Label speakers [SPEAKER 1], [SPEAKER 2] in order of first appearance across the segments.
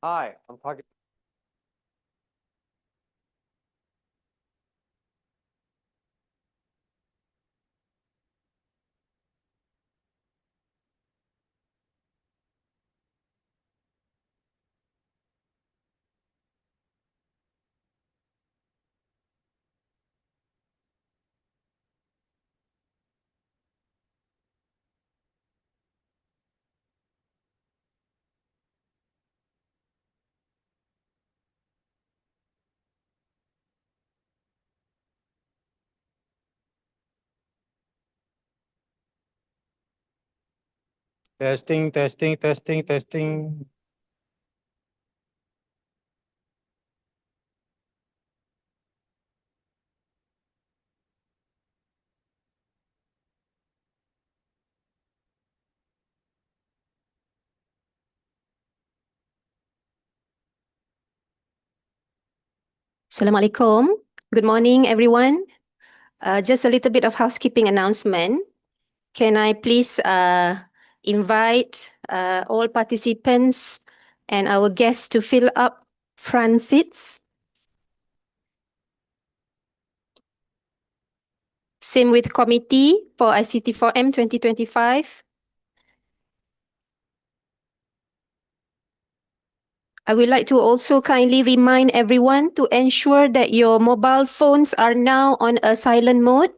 [SPEAKER 1] Hi, I'm talking.
[SPEAKER 2] Testing, testing, testing, testing.
[SPEAKER 3] Assalamualaikum. Good morning, everyone. Just a little bit of housekeeping announcement. Can I please invite all participants and our guests to fill up front seats? Same with committee for ICT4M 2025. I would like to also kindly remind everyone to ensure that your mobile phones are now on a silent mode.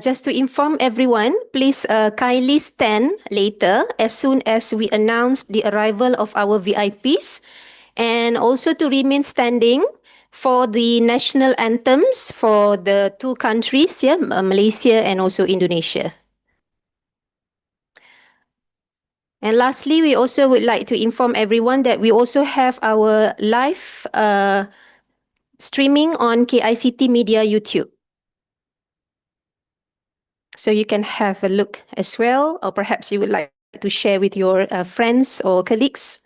[SPEAKER 3] Just to inform everyone, please kindly stand later as soon as we announce the arrival of our VIPs, and also to remain standing for the national anthems for the two countries, Malaysia and also Indonesia. And lastly, we also would like to inform everyone that we also have our live streaming on KICT Media YouTube. So you can have a look as well, or perhaps you would like to share with your friends or colleagues.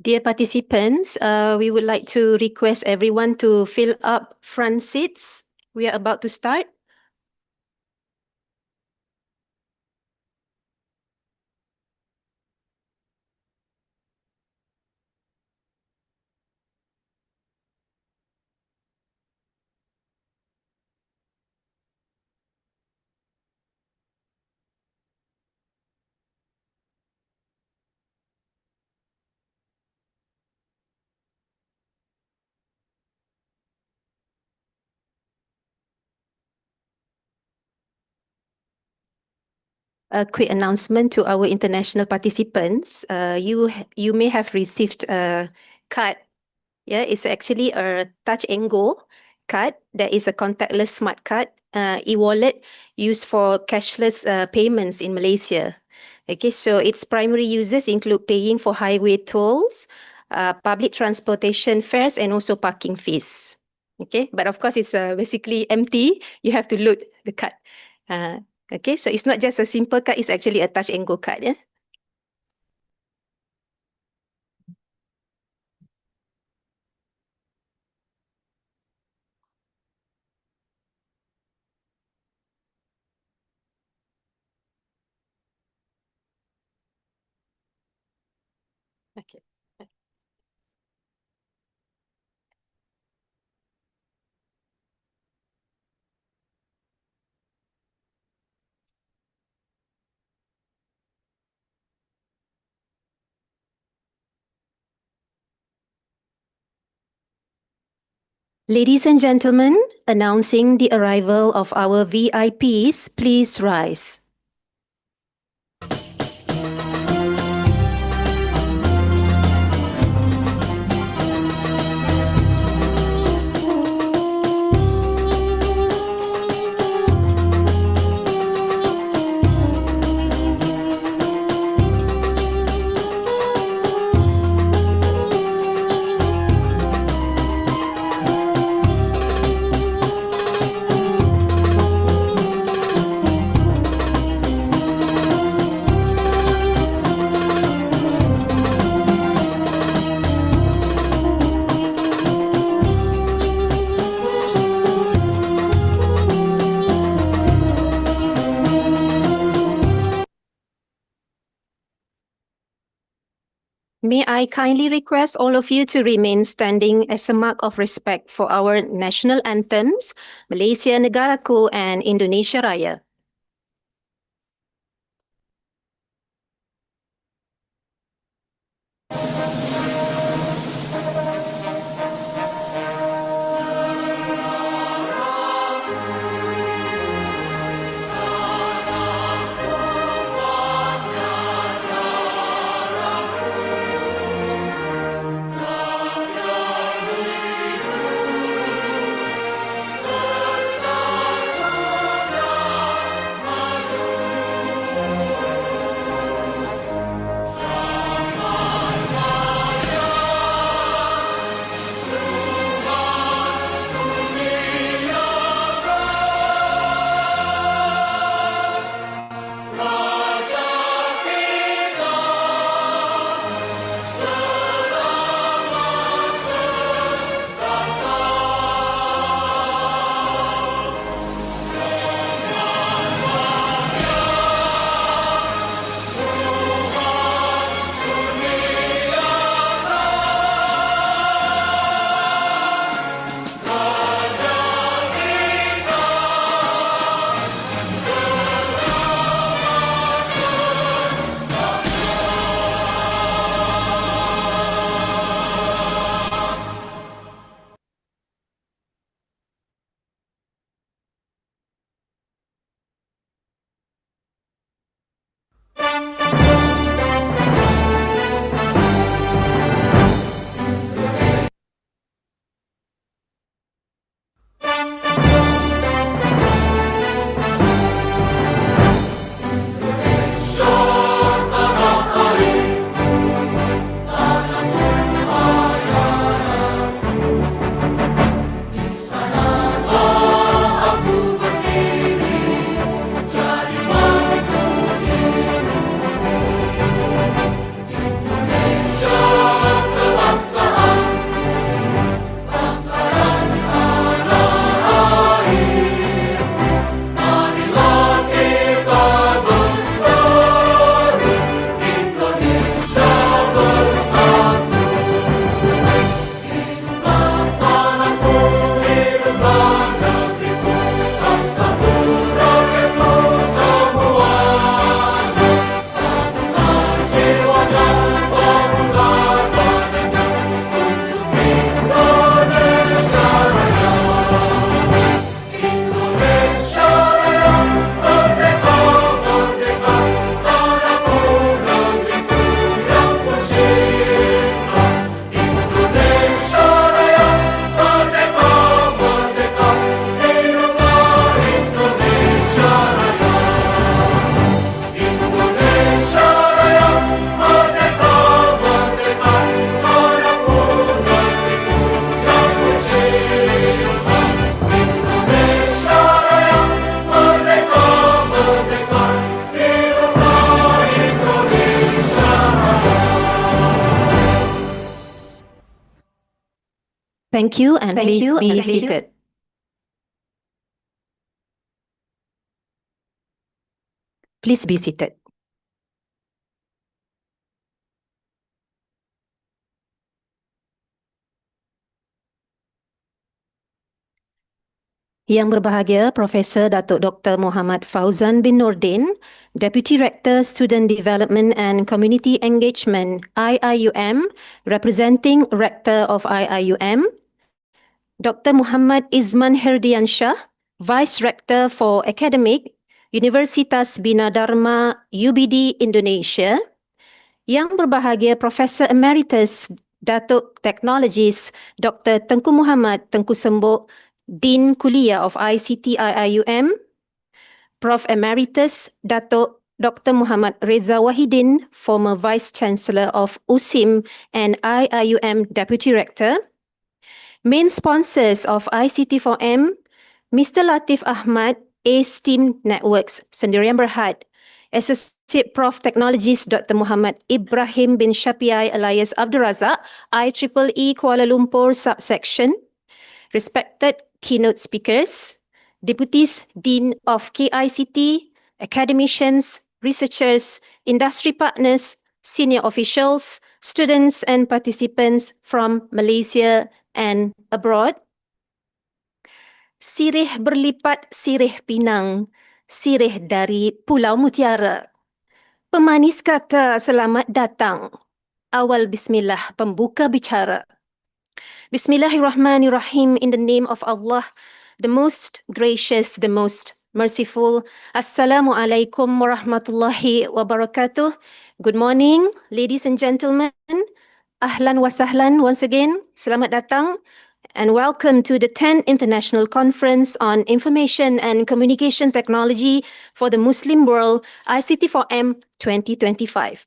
[SPEAKER 3] Dear participants, we would like to request everyone to fill up front seats. We are about to start. A quick announcement to our international participants. You may have received a card. Yeah, it's actually a touch and go card. That is a contactless smart card, e-wallet used for cashless payments in Malaysia. Okay, so its primary uses include paying for highway tolls, public transportation fares, and also parking fees. Okay, but of course it's basically empty. You have to load the card. Okay, so it's not just a simple card, it's actually a touch and go card. Yeah? Okay. Ladies and gentlemen, announcing the arrival of our VIPs, please rise. May I kindly request all of you to remain standing as a mark of respect for our national anthems, Malaysia Negaraku and Indonesia Raya. Thank you, and please be seated. Please be seated. Yang berbahagia Profesor Datuk Dr. Muhammad Fauzan bin Nordin, Deputy Rector Student Development and Community Engagement IIUM, representing Rector of IIUM, Dr. Muhammad Izman Herdiansyah, Vice Rector for Academic, Universitas Bina Dharma UBD Indonesia, Yang berbahagia Profesor Emeritus Datuk Teknologis Dr. Tengku Muhammad Tengku Sembuk, Dean Kuliah of ICT IIUM, Prof. Emeritus Datuk Dr. Muhammad Reza Wahidin, former Vice Chancellor of USIM and IIUM Deputy Rector, main sponsors of ICT4M, Mr. Latif Ahmad, ACE Team Networks, Sendirian Berhad, Associate Prof. Technologist Dr. Muhammad Ibrahim bin Syafiai alias Abdul Razak, IEEE Kuala Lumpur Subsection, respected keynote speakers, Deputies Dean of KICT, academicians, researchers, industry partners, senior officials, students and participants from Malaysia and abroad. Sirih berlipat sirih pinang, sirih dari Pulau Mutiara. Pemanis kata selamat datang. Awal bismillah pembuka bicara. Bismillahirrahmanirrahim, in the name of Allah, the most gracious, the most merciful. Assalamualaikum warahmatullahi wabarakatuh. Good morning, ladies and gentlemen. Ahlan wa sahlan once again. Selamat datang and welcome to the 10th International Conference on Information and Communication Technology for the Muslim World, ICT4M 2025.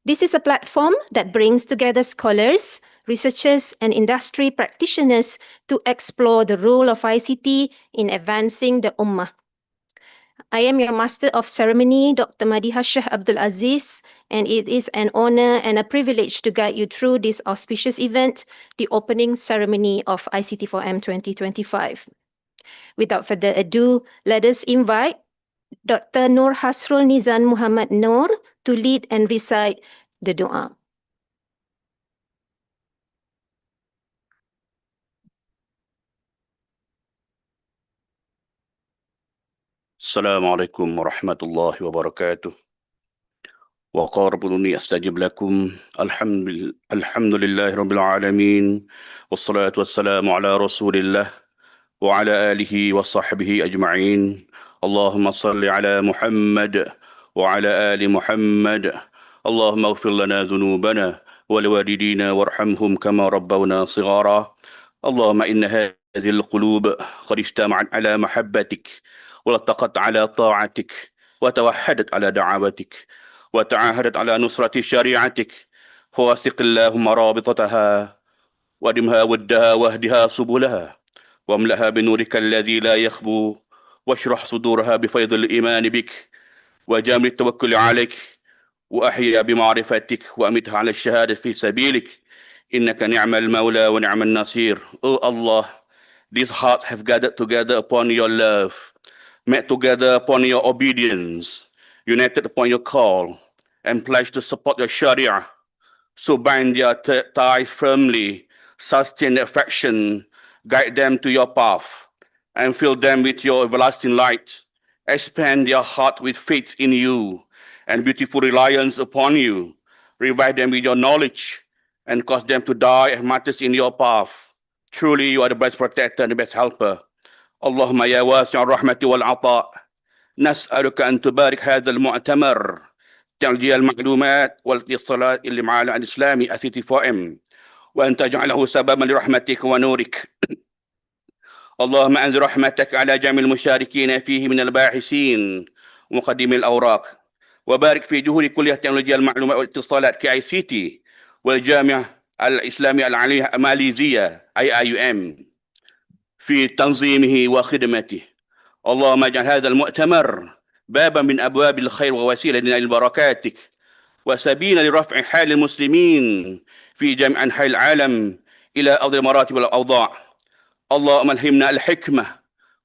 [SPEAKER 3] This is a platform that brings together scholars, researchers, and industry practitioners to explore the role of ICT in advancing the Ummah. I am your Master of Ceremony, Dr. Madiha Shah Abdul Aziz, and it is an honor and a privilege to guide you through this auspicious event, the opening ceremony of ICT4M 2025. Without further ado, let us invite Dr. Nur Hasrul Nizan Muhammad Nur to lead and recite the dua.
[SPEAKER 1] Assalamualaikum warahmatullahi wabarakatuh. Wa qarabuni astajib lakum. Alhamdulillahi rabbil alamin. Wassalatu wassalamu ala rasulillah wa ala alihi wa sahbihi ajma'in. Allahumma salli ala Muhammad wa ala ali Muhammad. Allahumma ighfir lana dhunubana wa liwalidina warhamhum kama rabbawna sighara. Allahumma inna hadhihi alqulub qad ijtama'at ala mahabbatik والتقت على طاعتك وتوحدت على دعوتك وتعاهدت على نصرة شريعتك فواسق اللهم رابطتها وادمها ودها واهدها سبلها واملأها بنورك الذي لا يخبو واشرح صدورها بفيض الإيمان بك وجامل التوكل عليك وأحيا بمعرفتك وأمتها على الشهادة في سبيلك إنك نعم المولى ونعم النصير. O Allah, these hearts have gathered together upon your love, met together upon your obedience, united upon your call, and pledged to support your Sharia. So bind their ties firmly, sustain their affection, guide them to your path, and fill them with your everlasting light. Expand their heart with faith in you and beautiful reliance upon you. Revive them with your knowledge and cause them to die as martyrs in your path. Truly, you are the best protector and the best helper. اللهم يا واسع الرحمة والعطاء نسألك أن تبارك هذا المؤتمر توجيه المعلومات والاتصالات اللي معنا الإسلامي ICT4M وأن تجعله سببا لرحمتك ونورك. اللهم أنزل رحمتك على جميع المشاركين فيه من الباحثين ومقدمي الأوراق وبارك في جهود كلية تكنولوجيا المعلومات والاتصالات KICT والجامعة الإسلامية العالية الماليزية IIUM في تنظيمه وخدمته. اللهم اجعل هذا المؤتمر بابا من أبواب الخير ووسيلة لنيل بركاتك وسبيلا لرفع حال المسلمين في جميع أنحاء العالم إلى أفضل مراتب الأوضاع. اللهم ألهمنا الحكمة،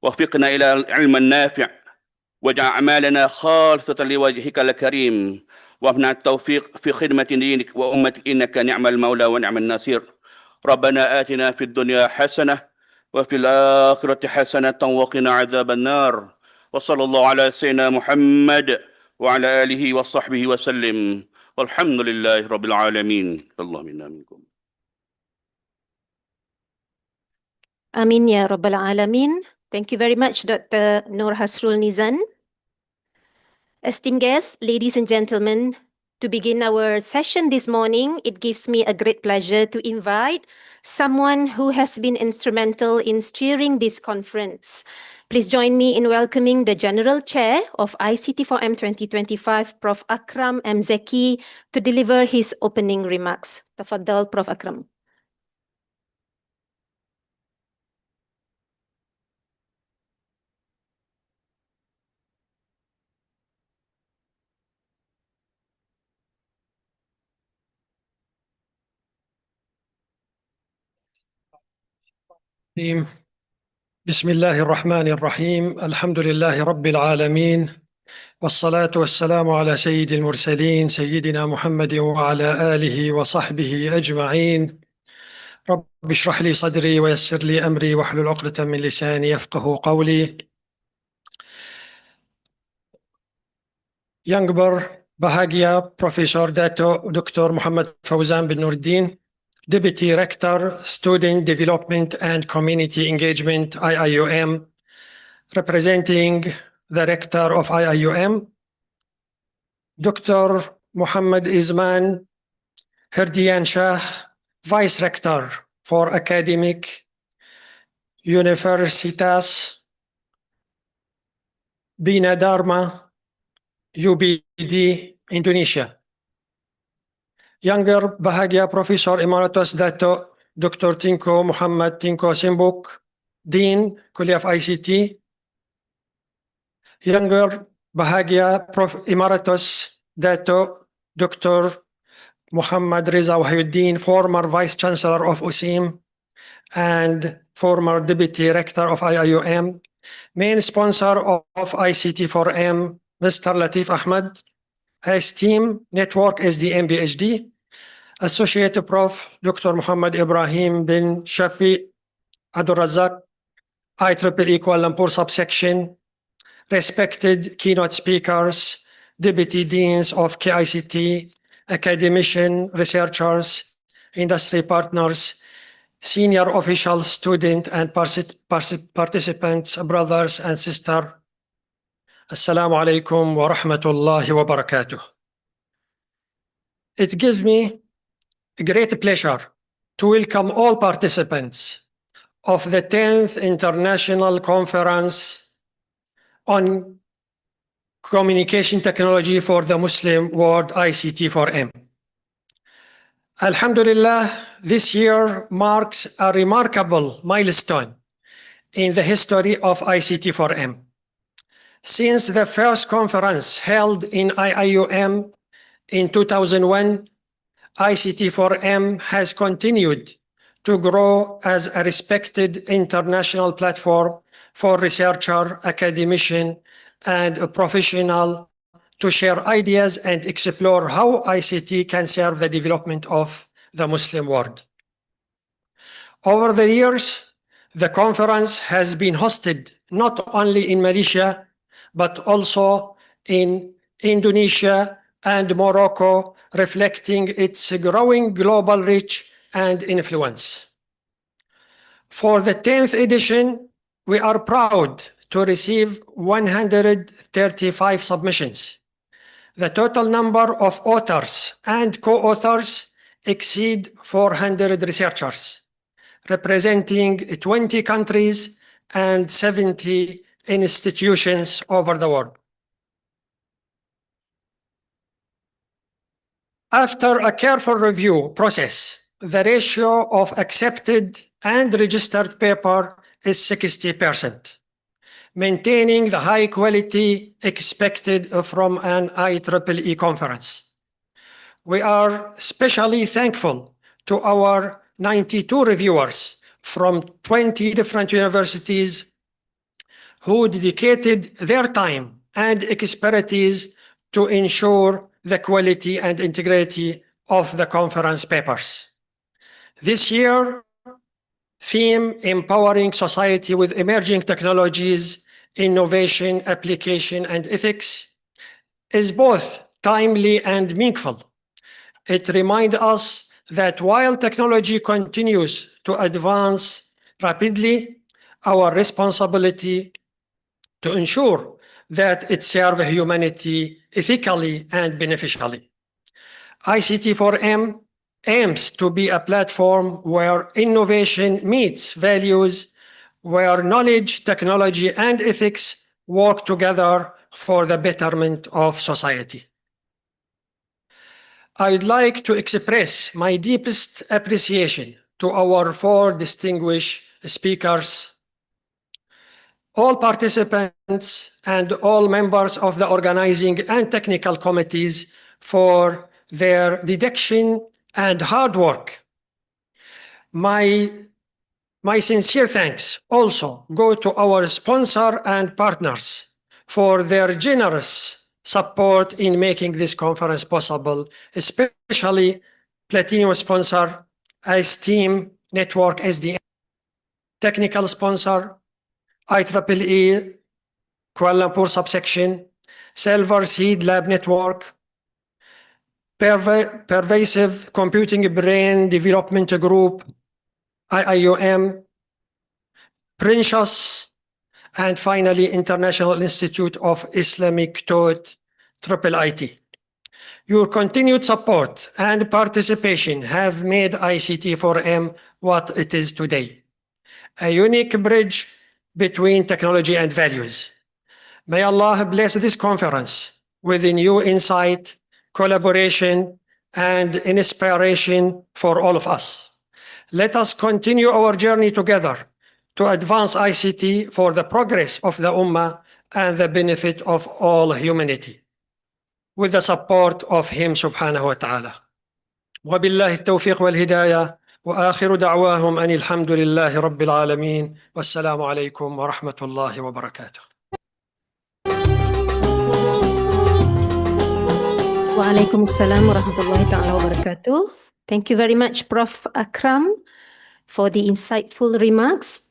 [SPEAKER 1] وفقنا إلى العلم النافع، واجعل أعمالنا خالصة لوجهك الكريم، وابنع التوفيق في خدمة دينك وأمتك، إنك نعم المولى ونعم النصير. ربنا آتنا في الدنيا حسنة وفي الآخرة حسنة وقنا عذاب النار. وصلى الله على سيدنا محمد وعلى آله وصحبه وسلم، والحمد لله رب العالمين. اللهم إنا منكم.
[SPEAKER 3] Amin ya Rabbal Alamin. Thank you very much, Dr. Nur Hasrul Nizan. Esteemed guests, ladies and gentlemen, to begin our session this morning, it gives me a great pleasure to invite someone who has been instrumental in steering this conference. Please join me in welcoming the General Chair of ICT4M 2025, Prof. Akram M. Zeki, to deliver his opening remarks. Tafaddal, Prof. Akram.
[SPEAKER 4] بسم الله الرحمن الرحيم. الحمد لله رب العالمين، والصلاة والسلام على سيد المرسلين سيدنا محمد وعلى آله وصحبه أجمعين. رب اشرح لي صدري ويسر لي أمري واحلل عقدة من لساني يفقه قولي. Yangbar Bahagia Professor Dato Dr. Muhammad Fawzan bin Nuruddin, Deputy Rector, Student Development and Community Engagement, IIUM, representing the Rector of IIUM, Dr. Muhammad Izman Herdian Shah, Vice Rector for Academic Universitas Bina Dharma, UBD, Indonesia. Younger Bahagia Professor Emeritus Dato Dr. Tinko Muhammad Tinko Simbuk, Dean, Kuliah of ICT. Younger Bahagia Emeritus Dato Dr. Muhammad Reza Wahyuddin, former Vice Chancellor of USIM and former Deputy Rector of IIUM. Main sponsor of ICT4M, Mr. Latif Ahmed. His team, Network SDM PhD. Associate Prof. Dr. Muhammad Ibrahim bin Shafi Abdul Razak, IEEE Kuala Lumpur subsection. Respected keynote speakers, Deputy Deans of KICT, academician, researchers, industry partners, senior officials, student and participants, brothers and sisters. Assalamu alaikum wa rahmatullahi wa barakatuh. It gives me great pleasure to welcome all participants of the 10th International Conference on Communication Technology for the Muslim World, ICT4M. Alhamdulillah, this year marks a remarkable milestone in the history of ICT4M. Since the first conference held in IIUM in 2001, ICT4M has continued to grow as a respected international platform for researcher, academician, and a professional to share ideas and explore how ICT can serve the development of the Muslim world. Over the years, the conference has been hosted not only in Malaysia, but also in Indonesia and Morocco, reflecting its growing global reach and influence. For the 10th edition, we are proud to receive 135 submissions. The total number of authors and co-authors exceed 400 researchers, representing 20 countries and 70 institutions over the world. After a careful review process, the ratio of accepted and registered paper is 60%, maintaining the high quality expected from an IEEE conference. We are especially thankful to our 92 reviewers from 20 different universities who dedicated their time and expertise to ensure the quality and integrity of the conference papers. This year, theme Empowering Society with Emerging Technologies, Innovation, Application, and Ethics is both timely and meaningful. It reminds us that while technology continues to advance rapidly, our responsibility to ensure that it serves humanity ethically and beneficially. ICT4M aims to be a platform where innovation meets values, where knowledge, technology, and ethics work together for the betterment of society. I'd like to express my deepest appreciation to our 4 distinguished speakers, all participants, and all members of the organizing and technical committees for their dedication and hard work. My sincere thanks also go to our sponsor and partners for their generous support in making this conference possible, especially Platinum sponsor, ICE Network SDN, technical sponsor, IEEE Kuala Lumpur subsection, Silver Seed Lab Network, Pervasive Computing Brain Development Group, IIUM, Precious, and finally International Institute of Islamic Thought, IIIT. Your continued support and participation have made ICT4M what it is today, a unique bridge between technology and values. May Allah bless this conference with new insight, collaboration, and inspiration for all of us. Let us continue our journey together to advance ICT for the progress of the Ummah and the benefit of all humanity, with the support of Him subhanahu wa ta'ala. وبالله التوفيق والهداية وآخر دعواهم أن الحمد لله رب العالمين والسلام عليكم ورحمة الله وبركاته.
[SPEAKER 3] Waalaikumsalam warahmatullahi ta'ala wabarakatuh. Thank you very much, Prof. Akram, for the insightful remarks.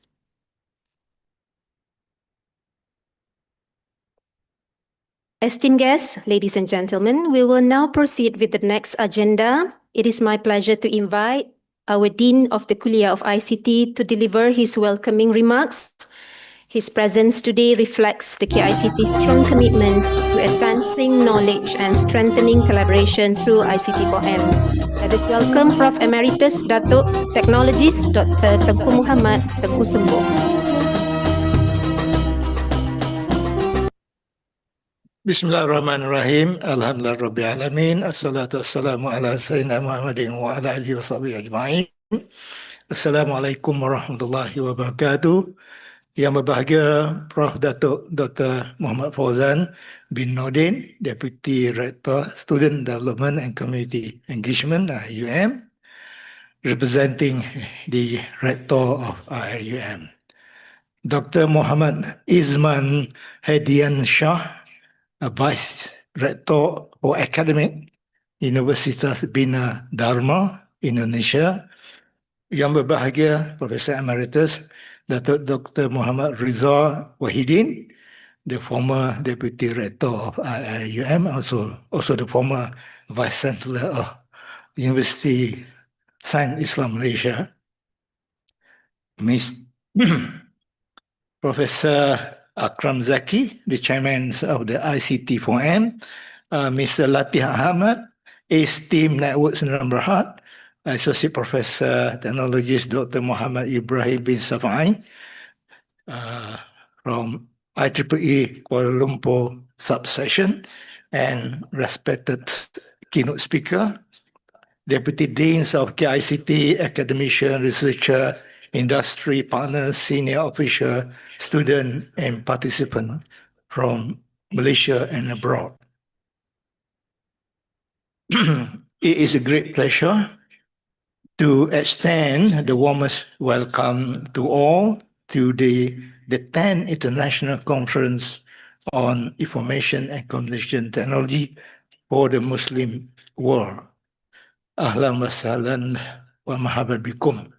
[SPEAKER 3] Esteemed guests, ladies and gentlemen, we will now proceed with the next agenda. It is my pleasure to invite our Dean of the Kuliah of ICT to deliver his welcoming remarks. His presence today reflects the KICT's strong commitment to advancing knowledge and strengthening collaboration through ICT4M. Let us welcome Prof. Emeritus Datuk Technologist Dr. Tengku Muhammad Tengku Sembo.
[SPEAKER 5] Bismillahirrahmanirrahim. Alhamdulillahirabbil alamin. Assalatu wassalamu ala sayyidina Muhammadin wa ala alihi washabihi ajma'in. Assalamualaikum warahmatullahi wabarakatuh. Yang berbahagia Prof. Datuk Dr. Muhammad Fauzan bin Nordin, Deputy Rector Student Development and Community Engagement IIUM, representing the Rector of IIUM. Dr. Muhammad Izman Hadian Shah, Vice Rector for Academic, Universitas Bina Dharma, Indonesia. Yang berbahagia Profesor Emeritus Datuk Dr. Muhammad Rizal Wahidin, the former Deputy Rector of IIUM, also the former Vice Chancellor of University Science Islam Malaysia. Miss Professor Akram Zaki, the Chairman of the ICT4M, Mr. Latif Ahmad, Ace Team Network Sdn Bhd, Associate Professor Technologist Dr. Muhammad Ibrahim bin Safai, from IEEE Kuala Lumpur subsection, and respected keynote speaker, Deputy Deans of KICT, academician, researcher, industry partners, senior official, student, and participant from Malaysia and abroad. It is a great pleasure to extend the warmest welcome to all to the 10th International Conference on Information and Communication Technology for the Muslim world. Ahlan wa sahlan wa marhaban bikum.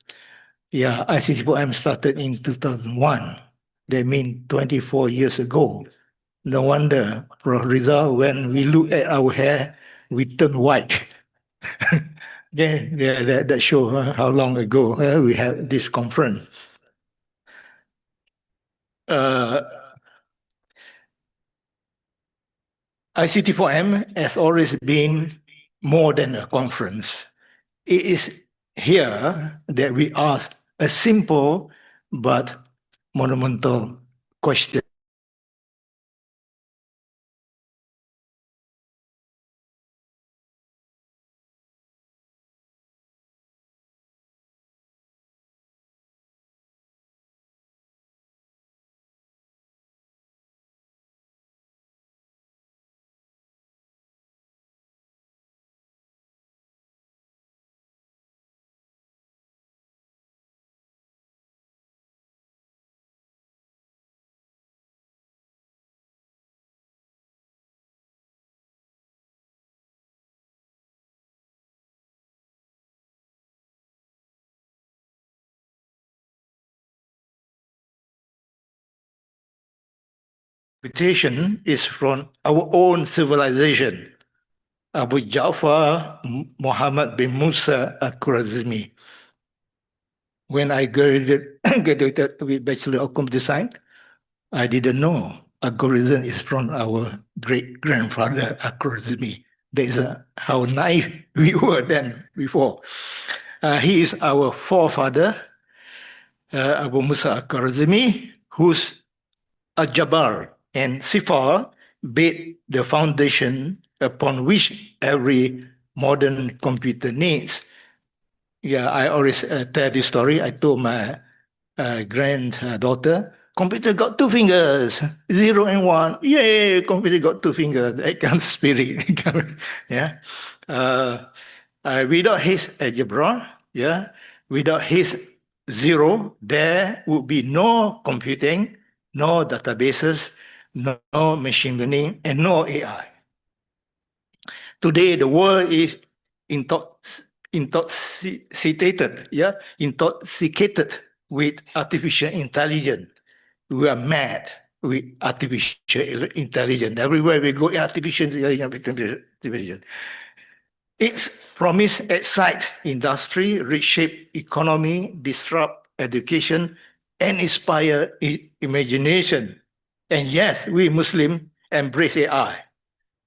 [SPEAKER 5] Yeah, ICT4M started in 2001. That means 24 years ago. No wonder, Prof. Rizal, when we look at our hair, we turn white. That shows how long ago we had this conference. ICT4M has always been more than a conference. It is here that we ask a simple but monumental question. Interpretation is from our own civilization. Abu Ja'far Muhammad bin Musa al-Khwarizmi. When I graduated with Bachelor of Computer Science, I didn't know algorithm is from our great-grandfather al-Khwarizmi. That is how naive we were then before. He is our forefather, Abu Musa al-Khwarizmi, whose Al-Jabbar and Sifar laid the foundation upon which every modern computer needs. Yeah, I always tell this story. I told my granddaughter, computer got two fingers, 0 and 1. Yay, computer got two fingers. That kind of spirit. Yeah. Without his algebra, yeah, without his zero, there would be no computing, no databases, no machine learning, and no AI. Today, the world is intoxicated with artificial intelligence. We are mad with artificial intelligence. Everywhere we go, artificial intelligence. Its promise excite industry, reshape economy, disrupt education, and inspire imagination. And yes, we Muslims embrace AI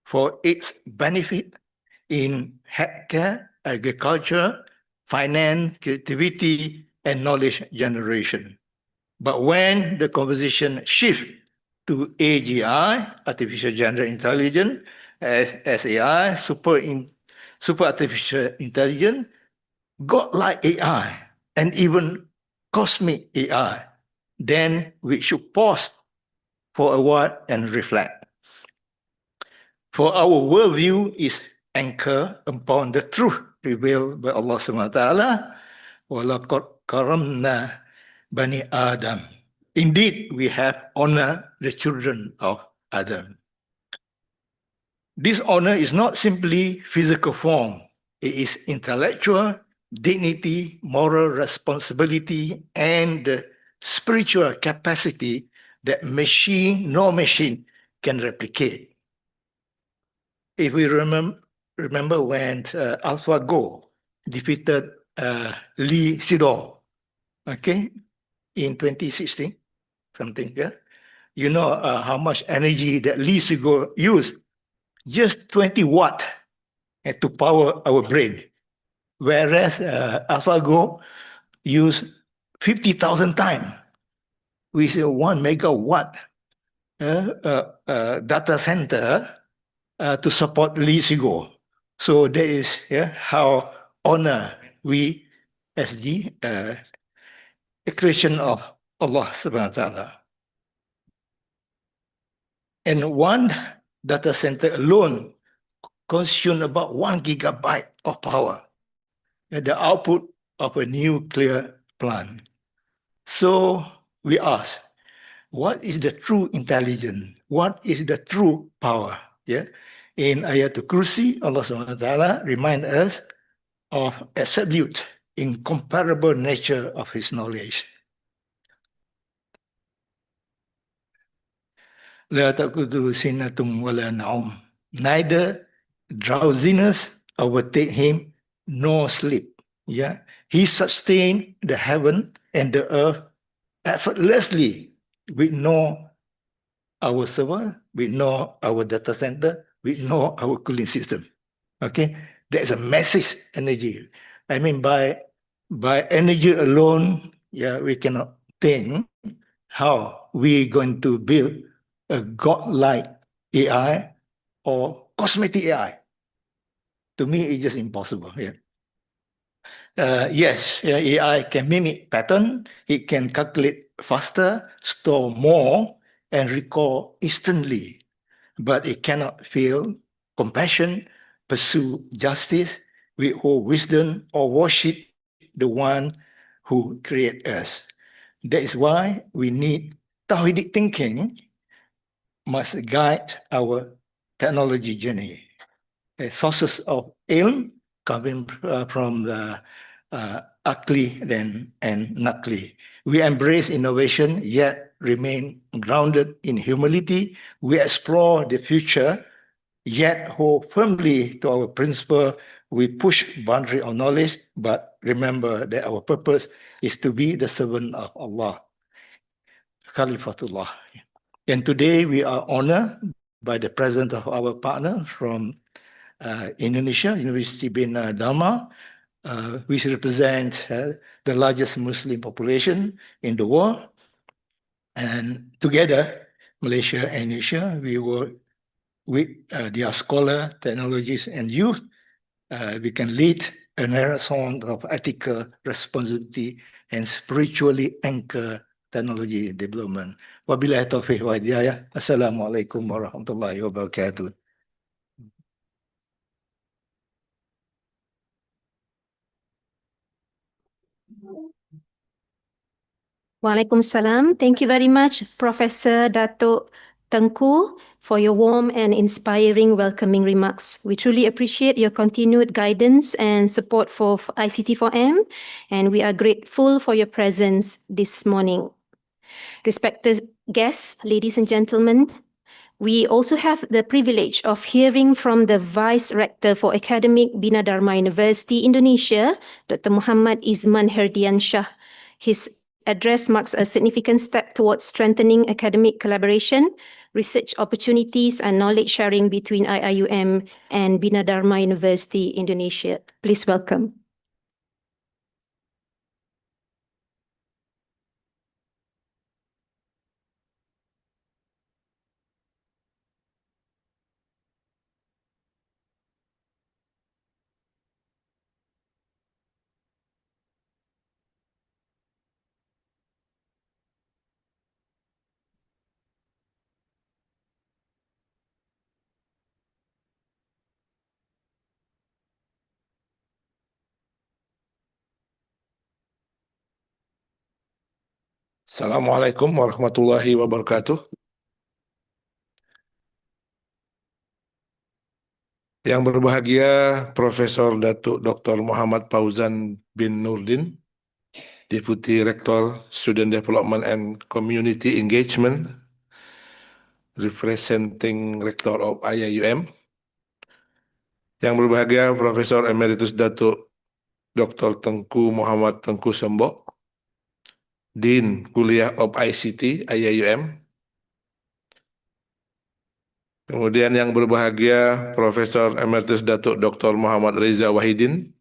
[SPEAKER 5] for its benefit in healthcare, agriculture, finance, creativity, and knowledge generation. But when the conversation shifts to AGI, artificial general intelligence, SAI, super artificial intelligence, godlike AI, and even cosmic AI, then we should pause for a while and reflect. For our worldview is anchored upon the truth revealed by Allah subhanahu wa ta'ala, وَلَقَدْ كَرَمْنَا بَنِي Adam. Indeed, we have honored the children of Adam. This honor is not simply physical form. It is intellectual, dignity, moral responsibility, and the spiritual capacity that no machine can replicate. If we remember when AlphaGo defeated Lee Sedol, okay, in 2016, something, yeah? You know how much energy that Lee Sedol used? Just 20 watt to power our brain. Whereas AlphaGo used 50,000 times with 1 megawatt data center to support Lee Sedol. So that is how honor we as the creation of Allah subhanahu wa ta'ala. And one data center alone consume about 1 gigabyte of power. And the output of a nuclear plant. So we ask, what is the true intelligence? What is the true power? Yeah. In Ayatul Kursi, Allah subhanahu wa ta'ala remind us of absolute, incomparable nature of his knowledge. La taqudu sinatum wala naum. Neither drowsiness overtake him, nor sleep. Yeah. He sustained the heaven and the earth effortlessly with no our server, with no our data center, with no our cooling system. Okay, there's a massive energy. I mean, by energy alone, yeah, we cannot think how we going to build a godlike AI or cosmetic AI. To me, it's just impossible. Yeah. Yes, yeah, AI can mimic pattern. It can calculate faster, store more, and recall instantly. But it cannot feel compassion, pursue justice, withhold wisdom, or worship the one who created us. That is why we need Tawhidic thinking must guide our technology journey. Sources of ilm coming from the akli and nakli. We embrace innovation, yet remain grounded in humility. We explore the future, yet hold firmly to our principle. We push boundary of knowledge, but remember that our purpose is to be the servant of Allah, Khalifatullah. And today we are honored by the presence of our partner from Indonesia, University bin Dharma, which represents the largest Muslim population in the world. And together, Malaysia and Indonesia, we work with their scholar, technologists, and youth. We can lead a marathon of ethical responsibility and spiritually anchor technology development. Wabillahi taufiq wa hidayah. Assalamualaikum warahmatullahi wabarakatuh.
[SPEAKER 3] Waalaikumsalam. Thank you very much, Professor Dato' Tengku, for your warm and inspiring welcoming remarks. We truly appreciate your continued guidance and support for ICT4M, and we are grateful for your presence this morning. Respected guests, ladies and gentlemen, we also have the privilege of hearing from the Vice Rector for Academic Bina Dharma University Indonesia, Dr. Muhammad Izman Herdian Shah. His address marks a significant step towards strengthening academic collaboration, research opportunities, and knowledge sharing between IIUM and Bina Dharma University Indonesia. Please welcome.
[SPEAKER 6] Assalamualaikum warahmatullahi wabarakatuh. Yang berbahagia Profesor Datuk Dr. Muhammad Fauzan bin Nurdin, Deputy Rector Student Development and Community Engagement, representing Rector of IIUM. Yang berbahagia Profesor Emeritus Datuk Dr. Tengku Muhammad Tengku Sembok, Dean Kuliah of ICT IIUM. Kemudian yang berbahagia Profesor Emeritus Datuk Dr. Muhammad Reza Wahidin,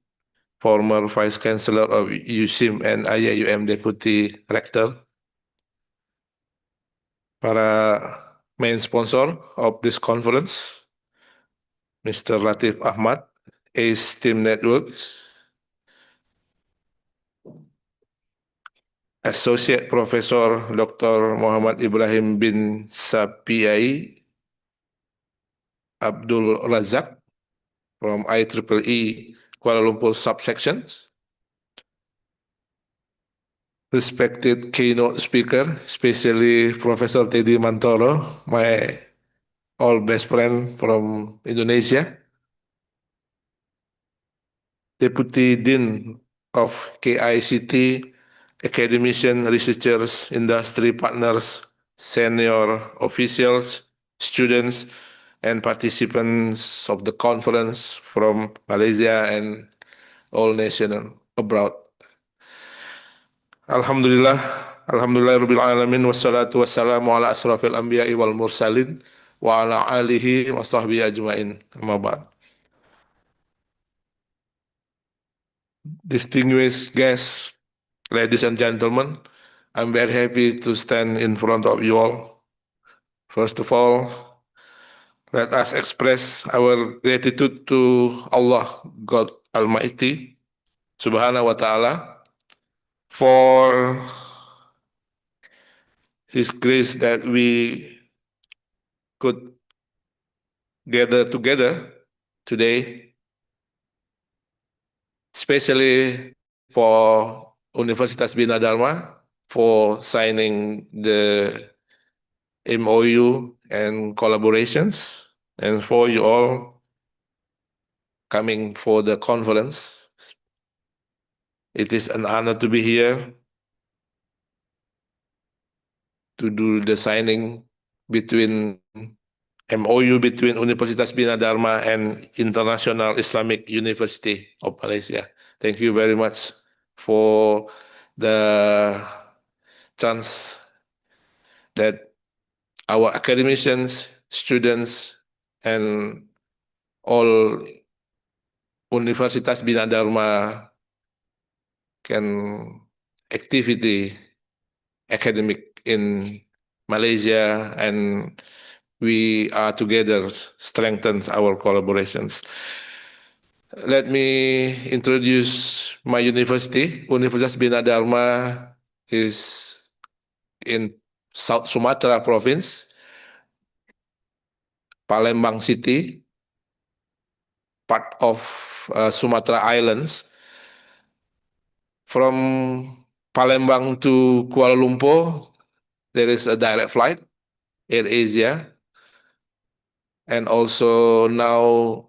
[SPEAKER 6] former Vice Chancellor of USIM and IIUM Deputy Rector. Para main sponsor of this conference, Mr. Latif Ahmad, ACE Team Networks, Associate Professor Dr. Muhammad Ibrahim bin Sapiai Abdul Razak from IEEE Kuala Lumpur subsections, respected keynote speaker, especially Professor Teddy Mantoro, my old best friend from Indonesia, Deputy Dean of KICT, academician, researchers, industry partners, senior officials, students, and participants of the conference from Malaysia and all nations abroad. Alhamdulillah, Alhamdulillah Rabbil Alamin, wassalatu wassalamu ala asrafil anbiya'i wal mursalin, wa ala alihi wa sahbihi ajma'in, amma ba'd. Distinguished guests, ladies and gentlemen, I'm very happy to stand in front of you all. First of all, let us express our gratitude to Allah, God Almighty, Subhanahu wa Ta'ala, for His grace that we could gather together today, especially for Universitas Bina Dharma for signing the MOU and collaborations, and for you all coming for the conference. It is an honor to be here to do the signing between MOU between Universitas Bina Dharma and International Islamic University of Malaysia. Thank you very much for the chance that our academicians, students, and all Universitas Bina Dharma can activity academic in Malaysia, and we are together strengthen our collaborations. Let me introduce my university. Universitas Bina Dharma is in South Sumatra province, Palembang City, part of Sumatra Islands. From Palembang to Kuala Lumpur, there is a direct flight, Air Asia. And also now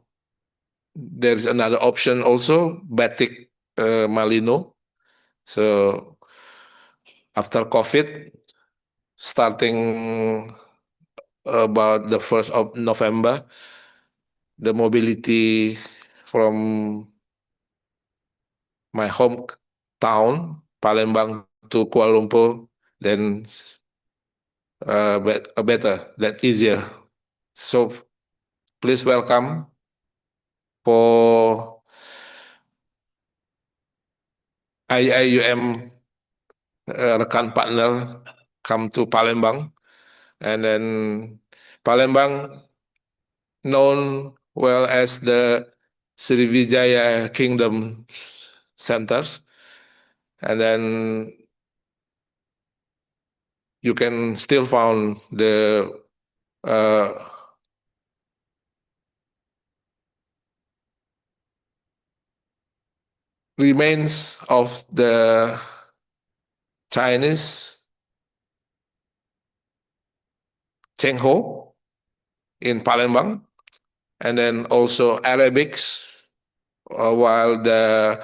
[SPEAKER 6] there's another option also, Batik Malino. So after COVID, starting about the 1st of November, the mobility from my hometown, Palembang to Kuala Lumpur, then better, that easier. So please welcome for IIUM rekan partner come to Palembang, and then Palembang known well as the Sriwijaya Kingdom centers, and then you can still found the remains of the Chinese Chengho in Palembang, and then also Arabics, while the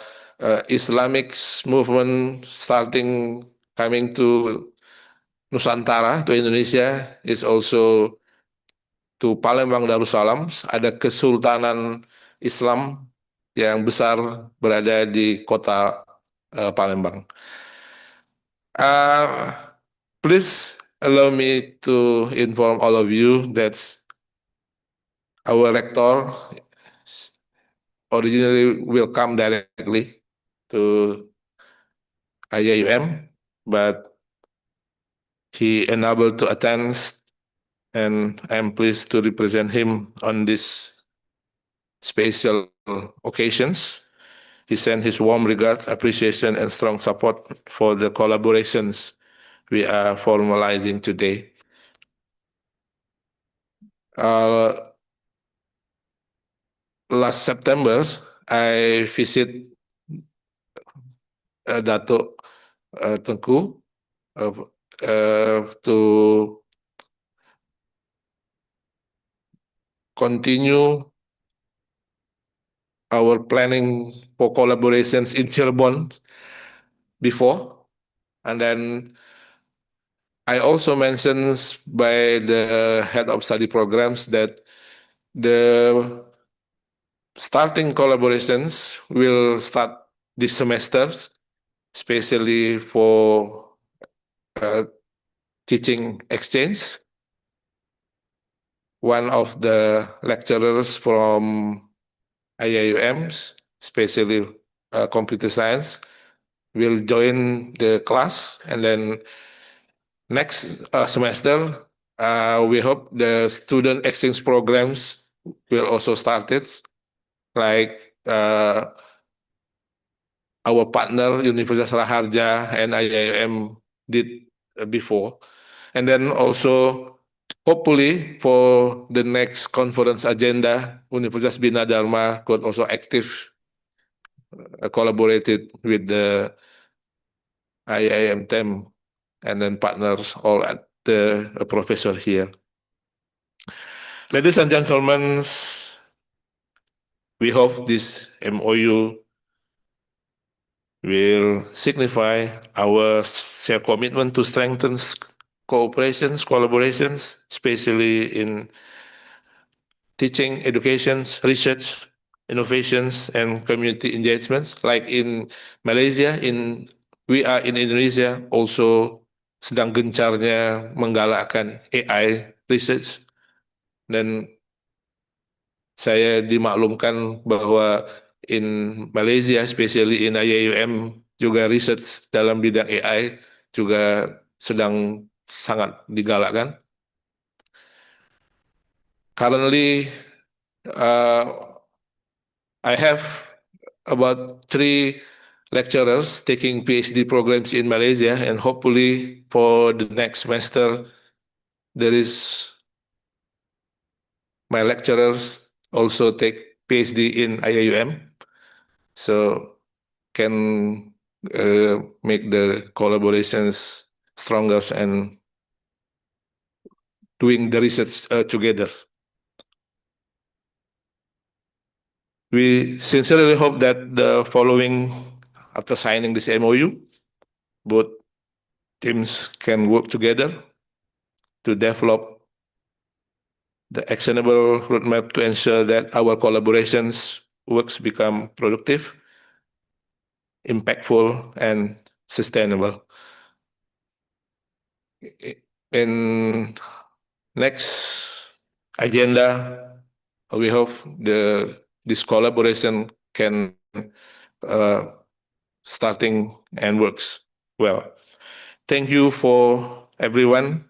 [SPEAKER 6] Islamic movement starting coming to Nusantara, to Indonesia, is also to Palembang Darussalam. Ada Kesultanan Islam yang besar berada di kota Palembang. Please allow me to inform all of you that our rector originally will come directly to IIUM, but he unable to attend, and I'm pleased to represent him on this special occasions. He sent his warm regards, appreciation, and strong support for the collaborations we are formalizing today. Last September, I visit Datuk Tengku to continue our planning for collaborations in Cirebon before. And then I also mentioned by the head of study programs that the starting collaborations will start this semester, especially for teaching exchange. One of the lecturers from IIUMs, especially computer science, will join the class, and then next semester, we hope the student exchange programs will also start it, like our partner Universitas Raharja and IIM did before. And then also, hopefully for the next conference agenda, Universitas Bina Dharma could also active collaborated with the IIM team and then partners all at the professor here. Ladies and gentlemen, we hope this MOU will signify our shared commitment to strengthen cooperations, collaborations, especially in teaching, education, research, innovations, and community engagements. Like in Malaysia, we are in Indonesia also sedang gencarnya menggalakkan AI research, dan saya dimaklumkan bahwa in Malaysia, especially in IIUM, juga research dalam bidang AI juga sedang sangat digalakkan. Currently, I have about 3 lecturers taking PhD programs in Malaysia, and hopefully for the next semester, there is my lecturers also take PhD in IIUM, so can make the collaborations stronger and doing the research together. We sincerely hope that the following, after signing this MOU, both teams can work together to develop the actionable roadmap to ensure that our collaborations works become productive, impactful, and sustainable. In next agenda, we hope this collaboration can starting and works well. Thank you for everyone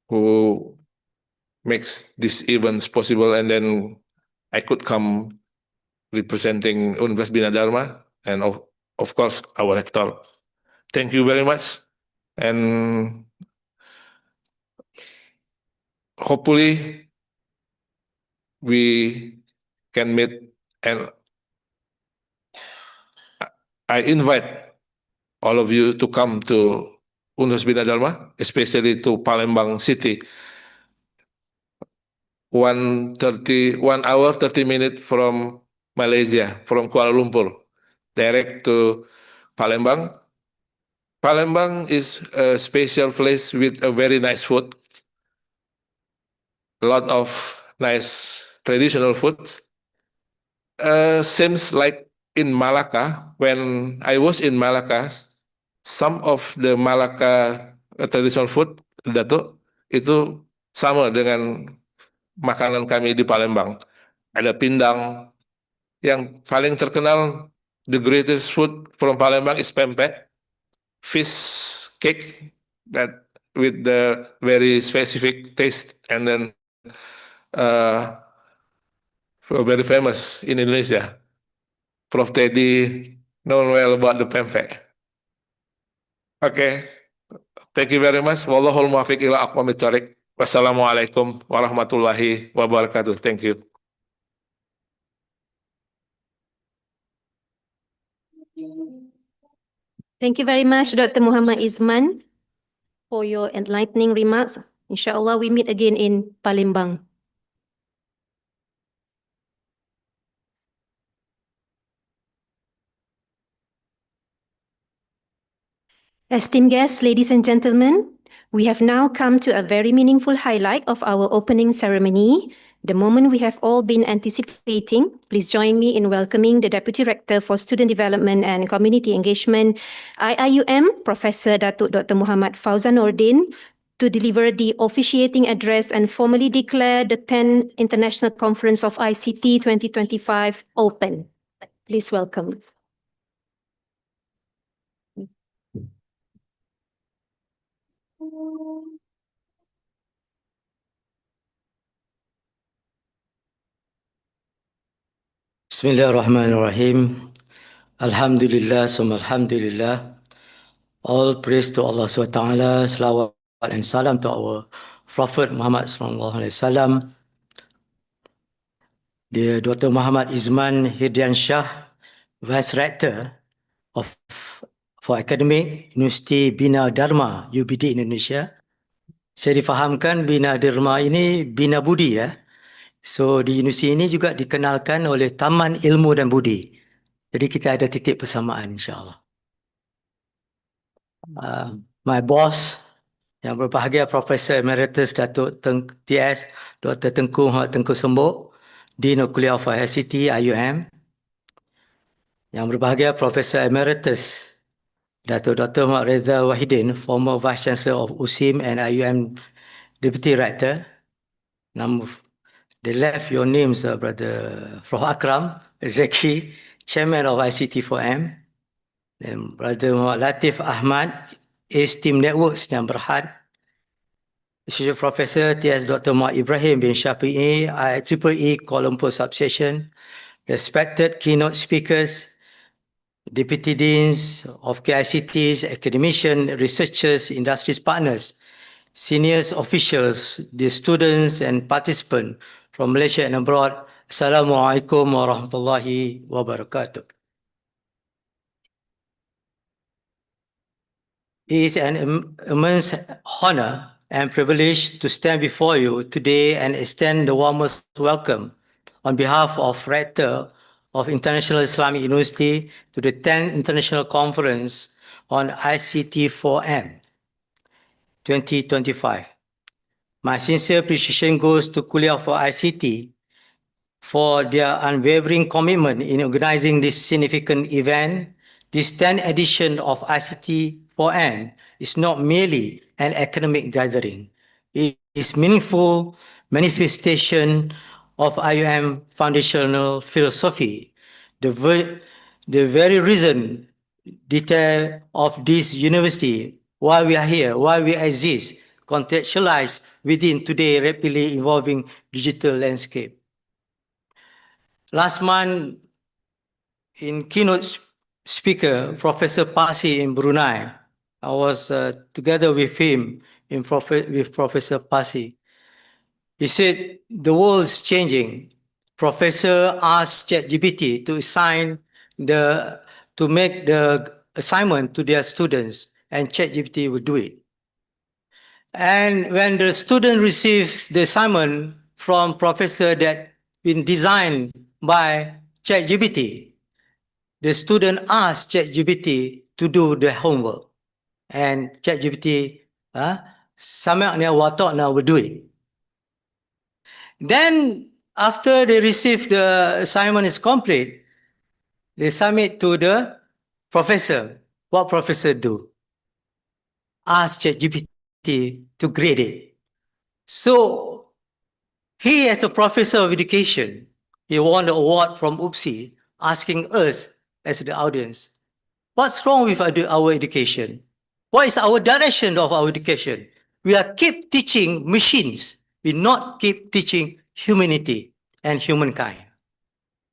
[SPEAKER 6] who makes these events possible, and then I could come representing Universitas Bina Dharma and of course our rector. Thank you very much, and hopefully we can meet, and I invite all of you to come to Universitas Bina Dharma, especially to Palembang City. 1 hour 30 minutes from Malaysia, from Kuala Lumpur, direct to Palembang. Palembang is a special place with a very nice food, a lot of nice traditional food. Seems like in Malacca, when I was in Malacca, some of the Malacca traditional food, Dato, itu sama dengan makanan kami di Palembang. Ada pindang, yang paling terkenal, the greatest food from Palembang is pempek, fish cake that with the very specific taste, and then very famous in Indonesia. Prof. Teddy known well about the pempek. Okay, thank you very much. Wallahul muwaffiq ila aqwamit thoriq. Wassalamualaikum warahmatullahi wabarakatuh. Thank you.
[SPEAKER 3] Thank you very much, Dr. Muhammad Izman, for your enlightening remarks. Inshallah, we meet again in Palembang. Esteemed guests, ladies and gentlemen, we have now come to a very meaningful highlight of our opening ceremony, the moment we have all been anticipating. Please join me in welcoming the Deputy Rector for Student Development and Community Engagement, IIUM, Professor Datuk Dr. Muhammad Fauzan Nordin, to deliver the officiating address and formally declare the 10th International Conference of ICT 2025 open. Please welcome.
[SPEAKER 7] Bismillahirrahmanirrahim. Alhamdulillah, summa alhamdulillah. All praise to Allah SWT, salawat and salam to our Prophet Muhammad sallallahu alaihi wasallam. Dear Dr. Muhammad Izman Hirdian Shah, Vice Rector of for Academic Universiti Bina Dharma UBD Indonesia. Saya difahamkan Bina Dharma ini Bina Budi ya. So di universiti ini juga dikenalkan oleh Taman Ilmu dan Budi. Jadi kita ada titik persamaan insya-Allah. My boss yang berbahagia Profesor Emeritus Datuk TS Dr. Tengku Muhammad Tengku Sembok, Dean of Kuliah of ICT IUM. Yang berbahagia Profesor Emeritus Datuk Dr. Muhammad Reza Wahidin, former Vice Chancellor of USIM and IUM Deputy Rector. They left your names, Brother Prof. Akram Zaki, Chairman of ICT4M. Dan Brother Muhammad Latif Ahmad, Team Networks yang berhad. Associate Professor TS Dr. Muhammad Ibrahim bin Shafi'i, IEEE Kuala Lumpur Substation. Respected keynote speakers, Deputy Deans of KICTs, academicians, researchers, industry partners, seniors officials, the students and participants from Malaysia and abroad. Assalamualaikum warahmatullahi wabarakatuh. It is an immense honor and privilege to stand before you today and extend the warmest welcome on behalf of Rector of International Islamic University to the 10th International Conference on ICT4M 2025. My sincere appreciation goes to Kuliah for ICT for their unwavering commitment in organizing this significant event. This 10th edition of ICT4M is not merely an academic gathering. It is meaningful manifestation of IUM foundational philosophy. The very reason detail of this university, why we are here, why we exist, contextualized within today's rapidly evolving digital landscape. Last month, in keynote speaker, Professor Pasi in Brunei, I was together with him with Professor Pasi. He said, the world is changing. Professor asked ChatGPT to make the assignment to their students, and ChatGPT would do it. And when the student received the assignment from professor that been designed by ChatGPT, the student asked ChatGPT to do the homework, and ChatGPT, samaknya watokna will do it. Then, after they receive the assignment is complete, they submit to the professor. What professor do? Ask ChatGPT to grade it. So, he as a professor of education, he won the award from UPSI, asking us as the audience, what's wrong with our education? What is our direction of our education? We are keep teaching machines. We not keep teaching humanity and humankind.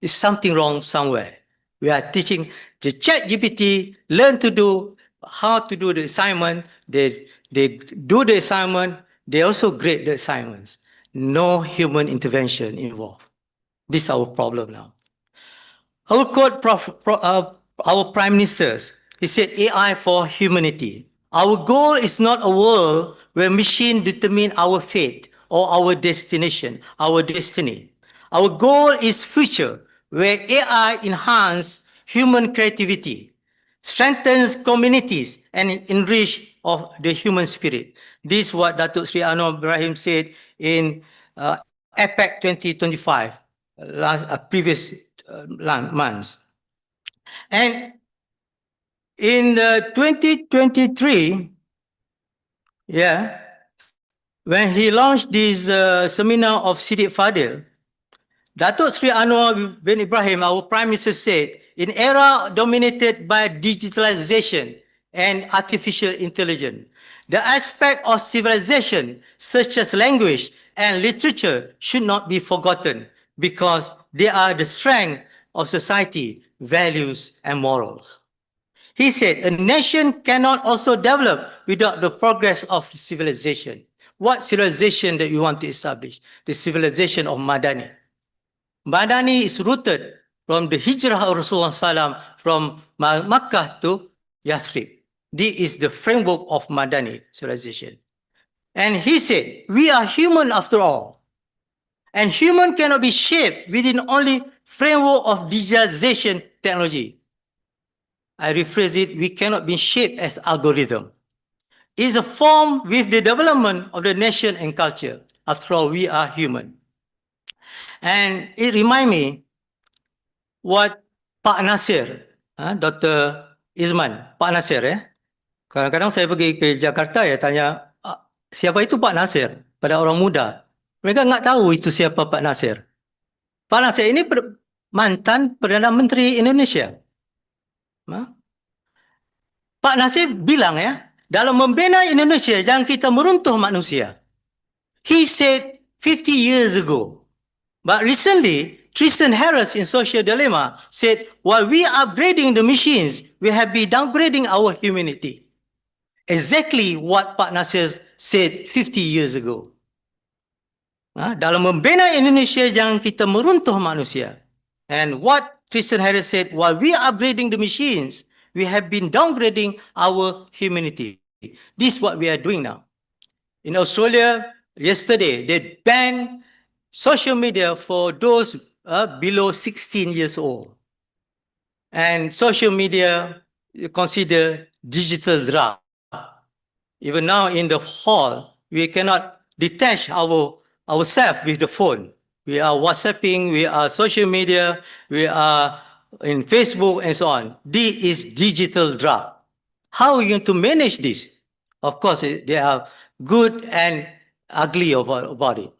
[SPEAKER 7] Is something wrong somewhere? We are teaching the ChatGPT learn to do how to do the assignment. They do the assignment. They also grade the assignments. No human intervention involved. This is our problem now. I will quote our Prime Ministers, He said AI for humanity. Our goal is not a world where machines determine our fate or our destination, our destiny. Our goal is future where AI enhance human creativity, strengthens communities, and enrich of the human spirit. This is what Datuk Sri Anwar Ibrahim said in APEC 2025, previous months. And in 2023, when he launched this seminar of Siddiq Fadil, Datuk Sri Anwar bin Ibrahim, our Prime Minister, said, in era dominated by digitalization and artificial intelligence, the aspect of civilization, such as language and literature, should not be forgotten because they are the strength of society, values, and morals. He said, a nation cannot also develop without the progress of civilization. What civilization that you want to establish? The civilization of Madani. Madani is rooted from the hijrah of Rasulullah SAW from Makkah to Yathrib. This is the framework of Madani civilization. And he said, we are human after all. And human cannot be shaped within only framework of digitalization technology. I rephrase it, we cannot be shaped as algorithm. It is a form with the development of the nation and culture. After all, we are human. And it reminds me what Pak Nasir, Dr. Izman, Pak Nasir, kadang-kadang saya pergi ke Jakarta, tanya, siapa itu Pak Nasir? Pada orang muda. Mereka nggak tahu itu siapa Pak Nasir. Pak Nasir ini mantan Perdana Menteri Indonesia. Pak Nasir bilang dalam membina Indonesia jangan kita meruntuh manusia. He said 50 years ago. But recently, Tristan Harris in Social Dilemma said, while we are upgrading the machines, we have been downgrading our humanity. Exactly what Pak Nasir said 50 years ago. Dalam membina Indonesia jangan kita meruntuh manusia. And what Tristan Harris said, while we are upgrading the machines, we have been downgrading our humanity. This is what we are doing now. In Australia, yesterday, they banned social media for those below 16 years old. And social media considered digital drug. Even now in the hall, we cannot detach ourselves with the phone. We are WhatsApping, we are social media, we are in Facebook and so on. This is digital drug. How are you going to manage this? Of course, there are good and ugly about it.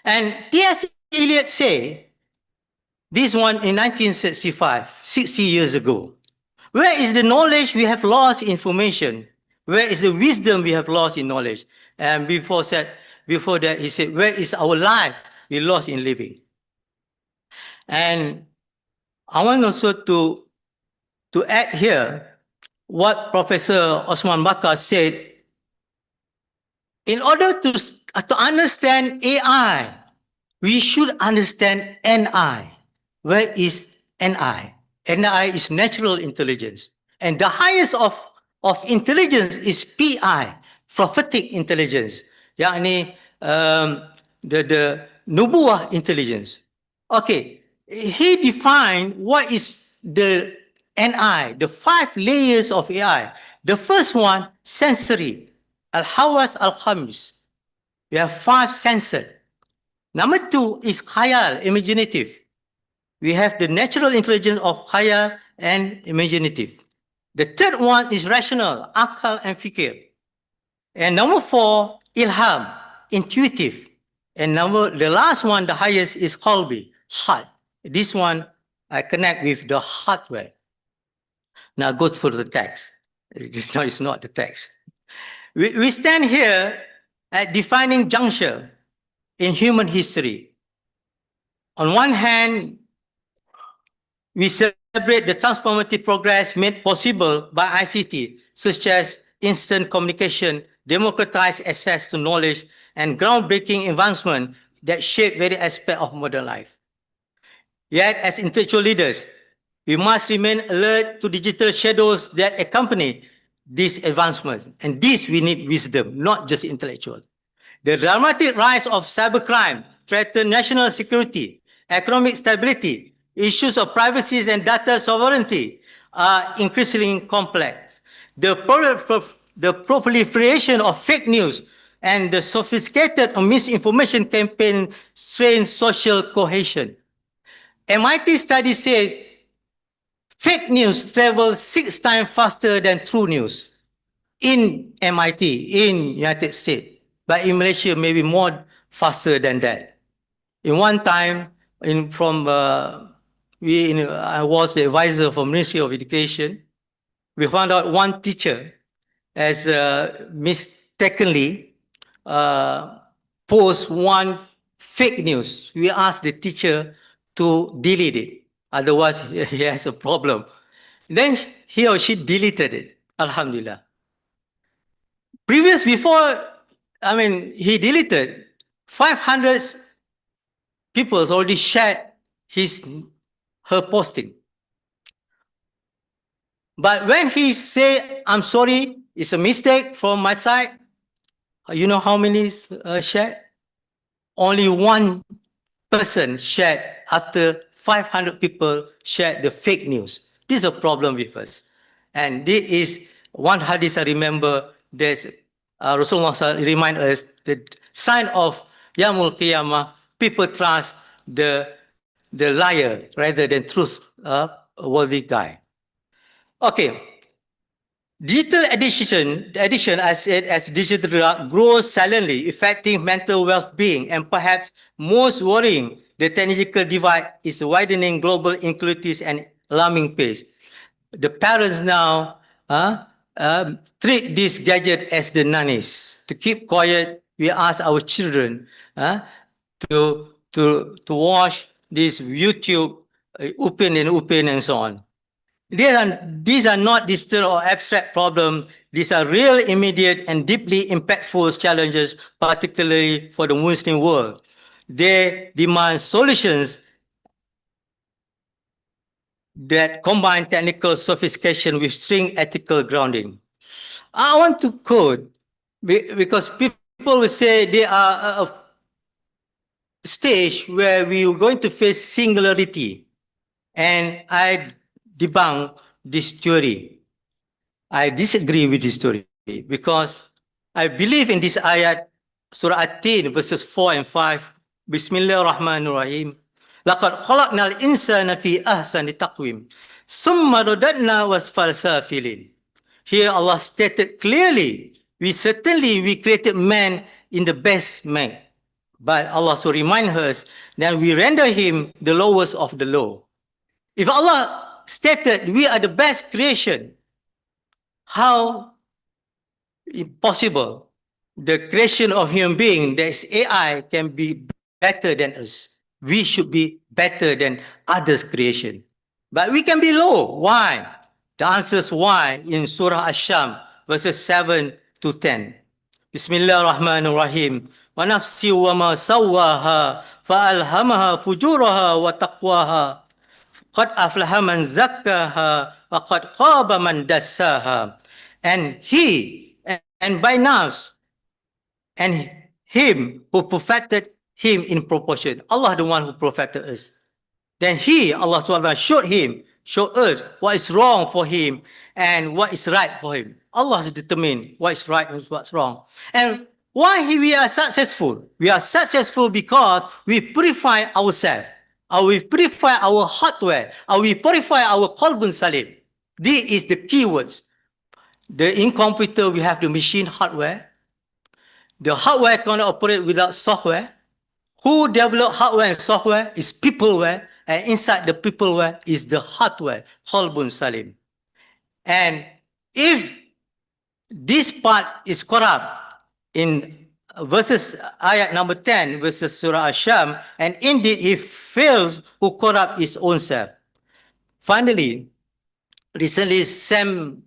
[SPEAKER 7] And T.S. Eliot said, this one in 1965, 60 years ago, where is the knowledge we have lost in information? Where is the wisdom we have lost in knowledge? And before that, he said, where is our life we lost in living? And I want also to add here what Professor Osman Bakar said. In order to understand AI, we should understand NI. Where is NI? NI is natural intelligence. And the highest of intelligence is PI, prophetic intelligence. Yani the nubuwah intelligence. Okay, he defined what is the NI, the 5 layers of AI. The first one, sensory, al-hawas al-khamis. We have 5 senses. Number 2 is khayal, imaginative. We have the natural intelligence of khayal and imaginative. The third one is rational, akal and fikir. And number 4, ilham, intuitive. And the last one, the highest, is qalbi, heart. This one, I connect with the hardware. Now go for the text. It's not the text. We stand here at defining juncture in human history. On one hand, we celebrate the transformative progress made possible by ICT, such as instant communication, democratized access to knowledge, and groundbreaking advancement that shape various aspects of modern life. Yet, as intellectual leaders, We must remain alert to digital shadows that accompany these advancements. And this we need wisdom, not just intellectual. The dramatic rise of cybercrime threatens national security, economic stability, issues of privacy and data sovereignty are increasingly complex. The proliferation of fake news and the sophisticated misinformation campaign strain social cohesion. MIT study says fake news travels 6 times faster than true news in MIT, in United States. But in Malaysia, maybe more faster than that. In one time, I was the advisor for Ministry of Education. We found out one teacher has mistakenly post one fake news. We asked the teacher to delete it. Otherwise, he has a problem. Then he or she deleted it. Alhamdulillah. He deleted 500 people already shared her posting. But when he said, I'm sorry, it's a mistake from my side, you know how many shared? Only one person shared after 500 people shared the fake news. This is a problem with us. And this is one hadith I remember that Rasulullah remind us the sign of Yamul Qiyamah, people trust the liar rather than truth-worthy guy. Okay. Digital addiction, as digital drug grows silently, affecting mental well-being, and perhaps most worrying, the technological divide is widening global inequalities at alarming pace. The parents now treat this gadget as the nannies. To keep quiet, we ask our children to watch this YouTube, open and so on. These are not distant or abstract problems. These are real, immediate, and deeply impactful challenges, particularly for the Muslim world. They demand solutions that combine technical sophistication with strict ethical grounding. I want to quote, because people will say they are a stage where we are going to face singularity, and I debunk this theory. I disagree with this theory because I believe in this ayat, Surah At-Tin, verses 4 and 5. Bismillahirrahmanirrahim. لَقَدْ خَلَقْنَا الْإِنسَانَ فِي أَحْسَنِ تَقْوِيمٍ ثُمَّ رَدَدْنَا وَأَسْفَلَ سَافِلِينَ. Here Allah stated clearly, we created man in the best man. But Allah also reminds us that we render him the lowest of the low. If Allah stated we are the best creation, how possible the creation of human being, that is AI, can be better than us? We should be better than others' creation. But we can be low. Why? The answer is why in Surah Ash-Sham, verses 7 to 10. Bismillahirrahmanirrahim. Wa nafsi wa ma sawaha fa'alhamaha fujuraha wa taqwaha. Qad aflaha man zakkaha wa qad khaba man dassaha. And by nafs, and him who perfected him in proportion. Allah the one who perfected us. Then Allah SWT showed us what is wrong for him and what is right for him. Allah has determined what is right and what's wrong. And why we are successful? We are successful because we purify ourselves. Or we purify our hardware. Or we purify our qalbun salim. This is the keywords. In computer, we have the machine hardware. The hardware cannot operate without software. Who develop hardware and software is peopleware, and inside the peopleware is the hardware, qalbun salim. And if this part is corrupt, in ayat number 10, verses Surah Ash-Sham, and indeed he fails who corrupt his own self. Finally, recently Sam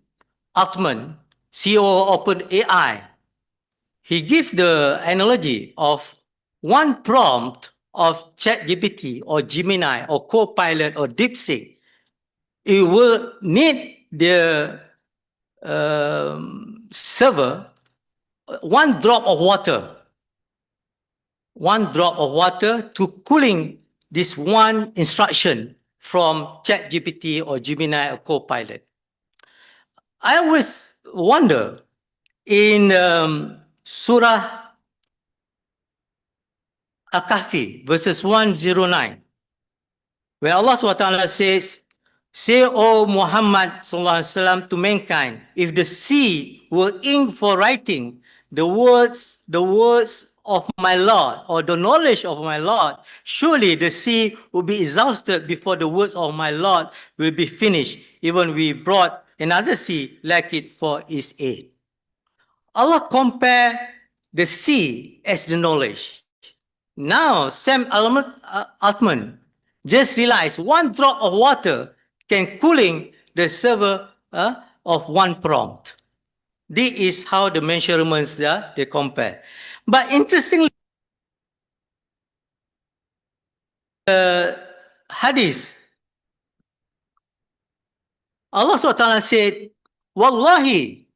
[SPEAKER 7] Altman, CEO of OpenAI, he gave the analogy of one prompt of ChatGPT or Gemini or Copilot or DeepSeek it will need the server one drop of water to cooling this one instruction from ChatGPT or Gemini or Copilot. I always wonder in Surah Al-Kahfi, verses 109, where Allah SWT says, "Say, O Muhammad SAW, to mankind, if the sea were ink for writing the words of my Lord, or the knowledge of my Lord, surely the sea will be exhausted before the words of my Lord will be finished, even we brought another sea like it for its aid." Allah compare the sea as the knowledge. Now, Sam Altman just realized one drop of water can cooling the server of one prompt. This is how the measurements they compare. But interestingly, hadith, Allah SWT said, Wallahi,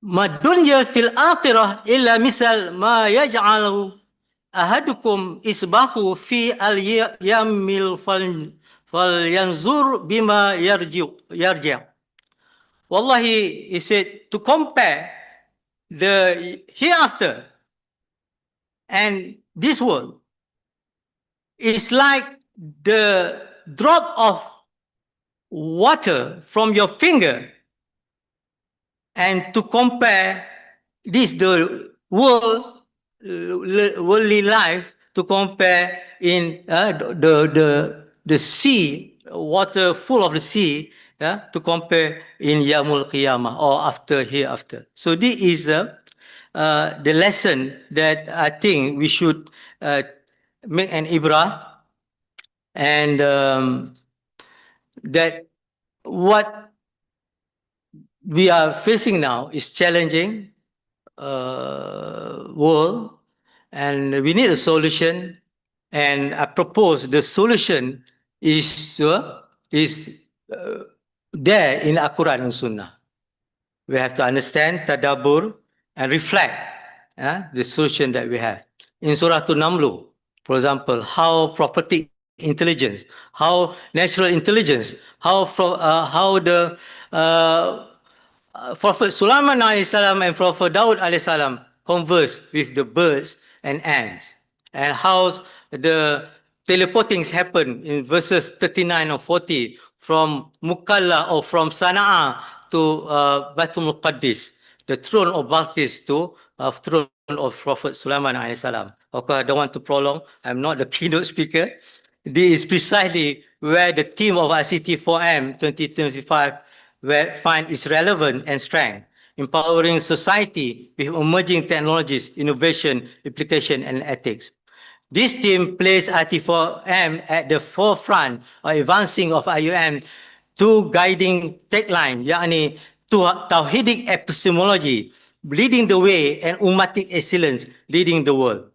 [SPEAKER 7] ma dunya fil akhirah illa misal ma yaj'alu ahadukum isbahu fi al-yamil falyanzur bima yarji'. Wallahi, he said, to compare the hereafter and this world is like the drop of water from your finger, and to compare this, the worldly life, to compare in the sea, water full of the sea, to compare in Yamul Qiyamah or after hereafter. So this is the lesson that I think we should make an ibrah, and that what we are facing now is challenging world, and we need a solution. And I propose the solution is there in Al-Quran and Sunnah. We have to understand, tadabbur, and reflect the solution that we have. In Surah An-Naml, for example, how prophetic intelligence, how natural intelligence, how the Prophet Sulaiman salam and Prophet Daud salam converse with the birds and ants, and how the teleportings happen in verses 39 or 40 from Mukalla or from Sana'a to Baitul Muqaddis, the throne of Balqis to throne of Prophet Sulaiman salam. Okay, I don't want to prolong. I'm not the keynote speaker. This is precisely where the theme of ICT4M 2025 find its relevance and strength, empowering society with emerging technologies, innovation, application, and ethics. This team placed IT4M at the forefront of advancing of IUM two guiding tagline, yakni Tauhidic epistemology, leading the way, and Ummatic excellence, leading the world.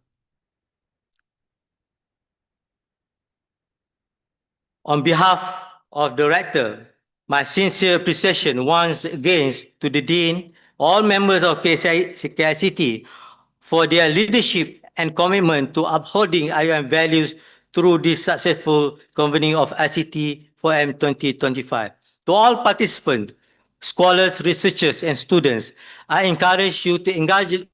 [SPEAKER 7] On behalf of the Rector, my sincere appreciation once again to the Dean, all members of KICT for their leadership and commitment to upholding IUM values through this successful convening of ICT4M 2025. To all participants, scholars, researchers, and students, I encourage you to engage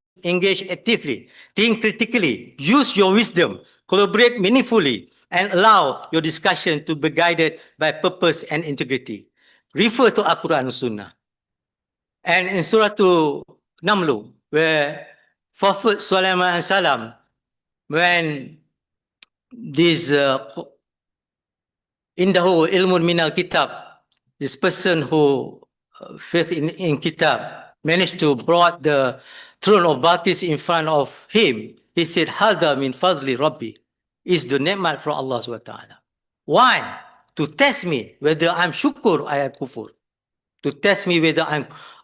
[SPEAKER 7] actively, think critically, use your wisdom, collaborate meaningfully, and allow your discussion to be guided by purpose and integrity. Refer to Al-Quran and Sunnah. And in Surah Naml, where Prophet Sulaiman salam, when this Indahu ilmun minal kitab, this person who faith in kitab, managed to brought the throne of Balqis in front of him, he said, Hada min fadli Rabbi, is the ni'mat from Allah SWT. Why? To test me whether I'm shukur or I am kufur. To test me whether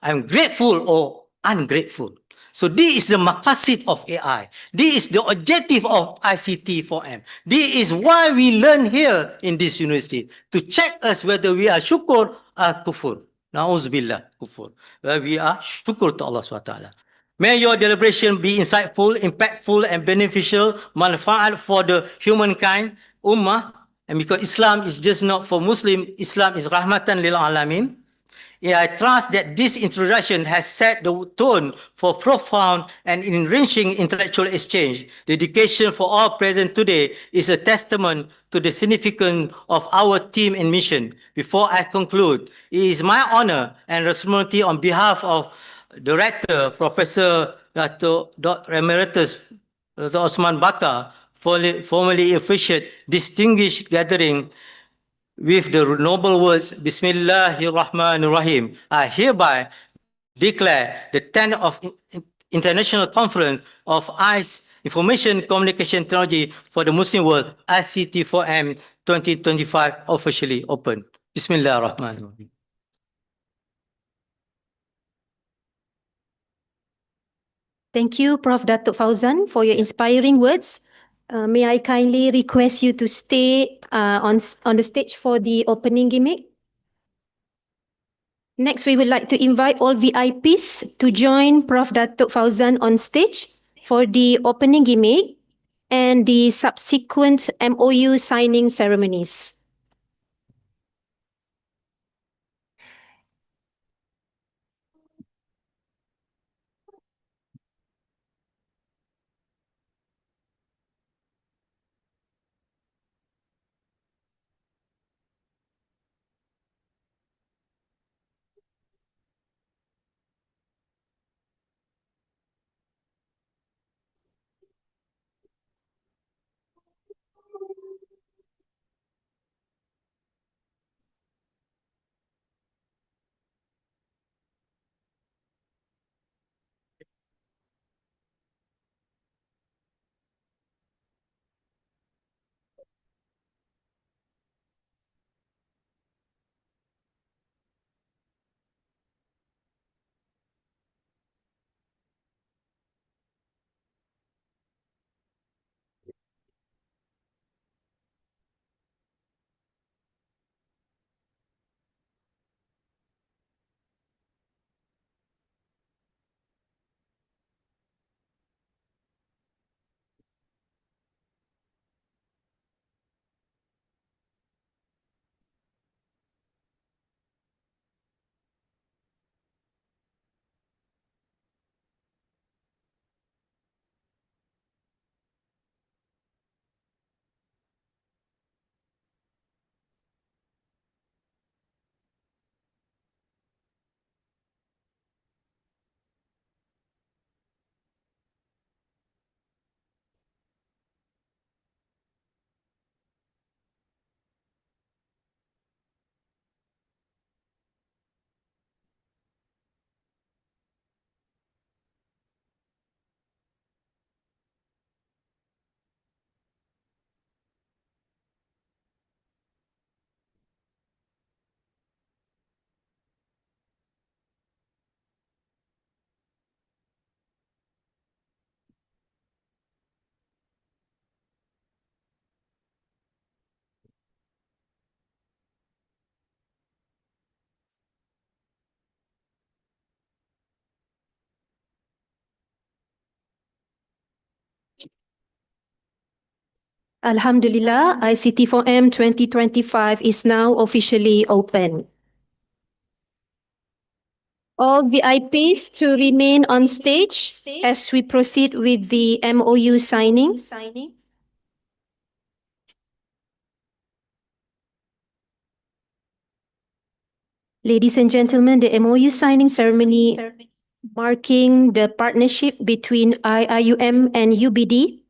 [SPEAKER 7] I'm grateful or ungrateful. So this is the maqasid of AI. This is the objective of ICT4M. This is why we learn here in this university, to check us whether we are syukur or kufur. Na'uzubillah, kufur. Whether we are syukur to Allah SWT. May your deliberation be insightful, impactful, and beneficial, manfaat for the humankind, ummah, and because Islam is just not for Muslim, Islam is rahmatan lil alamin. Yeah, I trust that this introduction has set the tone for profound and enriching intellectual exchange. The dedication for all present today is a testament to the significance of our team and mission. Before I conclude, it is my honor and responsibility on behalf of Director Professor Dr. Emeritus Dr. Osman Bakar, formally officiate distinguished gathering with the noble words, Bismillahirrahmanirrahim. I hereby declare the 10th of International Conference of ICE Information Communication Technology for the Muslim World, ICT4M 2025, officially open. Bismillahirrahmanirrahim.
[SPEAKER 3] Thank you, Prof. Datuk Fauzan, for your inspiring words. May I kindly request you to stay on the stage for the opening gimmick? Next, we would like to invite all VIPs to join Prof. Datuk Fauzan on stage for the opening gimmick and the subsequent MOU signing ceremonies. Alhamdulillah, ICT4M 2025 is now officially open. All VIPs to remain on stage as we proceed with the MOU signing. Ladies and gentlemen, the MOU signing ceremony marking the partnership between IIUM and UBD.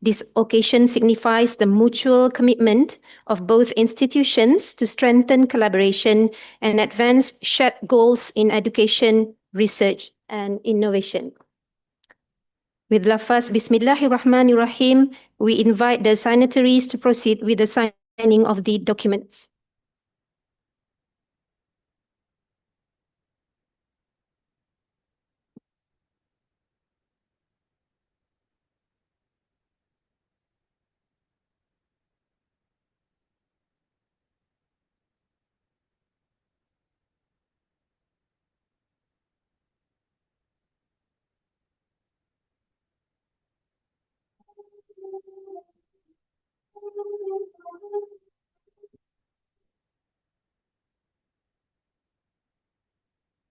[SPEAKER 3] This occasion signifies the mutual commitment of both institutions to strengthen collaboration and advance shared goals in education, research, and innovation. With lafaz Bismillahirrahmanirrahim, we invite the signatories to proceed with the signing of the documents.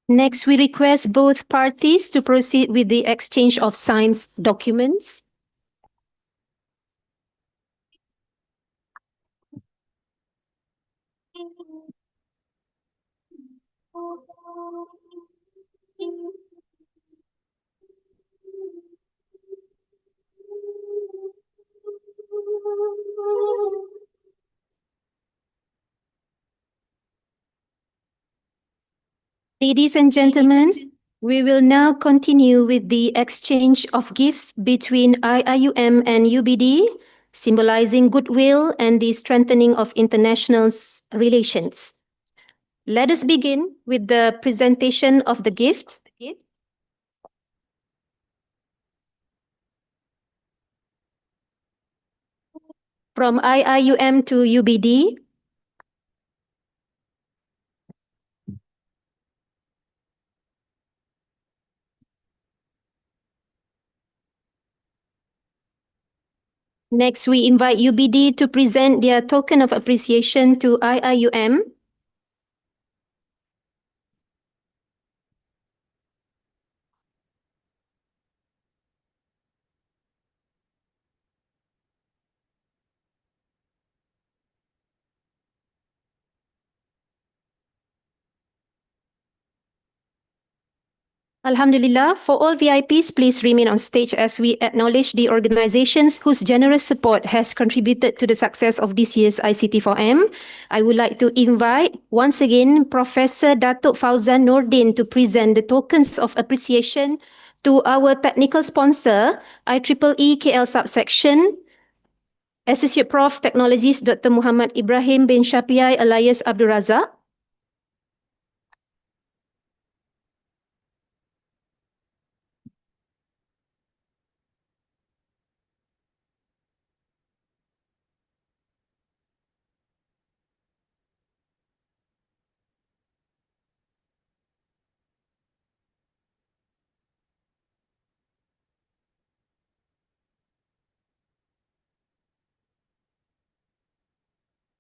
[SPEAKER 3] Next, we request both parties to proceed with the exchange of signed documents. Ladies and gentlemen, we will now continue with the exchange of gifts between IIUM and UBD, symbolizing goodwill and the strengthening of international relations. Let us begin with the presentation of the gift. From IIUM to UBD. Next, we invite UBD to present their token of appreciation to IIUM. Alhamdulillah, for all VIPs, please remain on stage as we acknowledge the organizations whose generous support has contributed to the success of this year's ICT4M. I would like to invite once again Professor Datuk Fauzan Nordin to present the tokens of appreciation to our technical sponsor, IEEE KL subsection, Associate Prof Technologies Dr. Muhammad Ibrahim bin Shafiai alias Abdul Razak.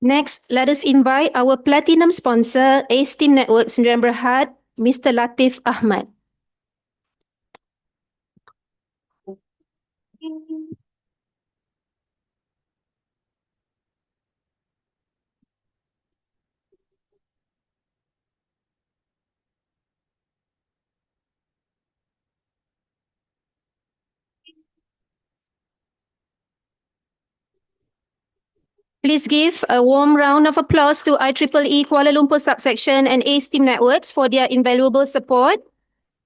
[SPEAKER 3] Next, let us invite our platinum sponsor, ACE Team Network Sdn Berhad, Mr. Latif Ahmad. Please give a warm round of applause to IEEE Kuala Lumpur subsection and ACE Team Networks for their invaluable support.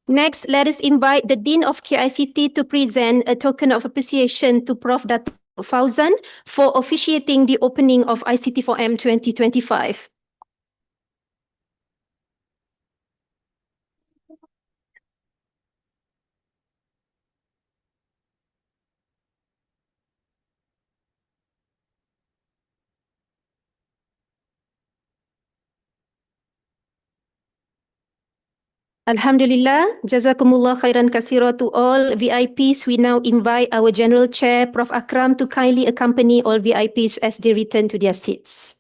[SPEAKER 3] Next, let us invite the Dean of KICT to present a token of appreciation to Prof. Datuk Fauzan for officiating the opening of ICT4M 2025. Alhamdulillah, Jazakumullah khairan kasira to all VIPs. We now invite our General Chair, Prof. Akram, to kindly accompany all VIPs as they return to their seats.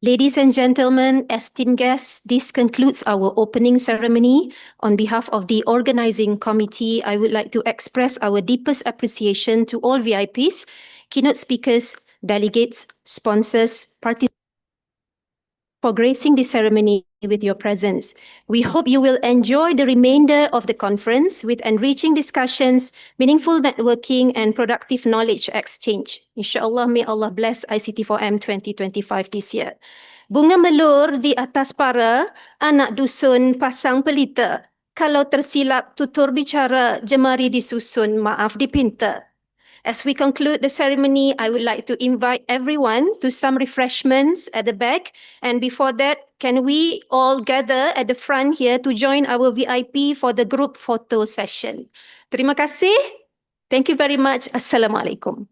[SPEAKER 3] Ladies and gentlemen, esteemed guests, this concludes our opening ceremony. On behalf of the organizing committee, I would like to express our deepest appreciation to all VIPs, keynote speakers, delegates, sponsors, participants, for gracing the ceremony with your presence. We hope you will enjoy the remainder of the conference with enriching discussions, meaningful networking, and productive knowledge exchange. Inshallah, may Allah bless ICT4M 2025 this year. Bunga melur di atas para, anak dusun pasang pelita. Kalau tersilap tutur bicara, jemari disusun, maaf dipinta. As we conclude the ceremony, I would like to invite everyone to some refreshments at the back. And before that, can we all gather at the front here to join our VIP for the group photo session? Terima kasih. Thank you very much. Assalamualaikum.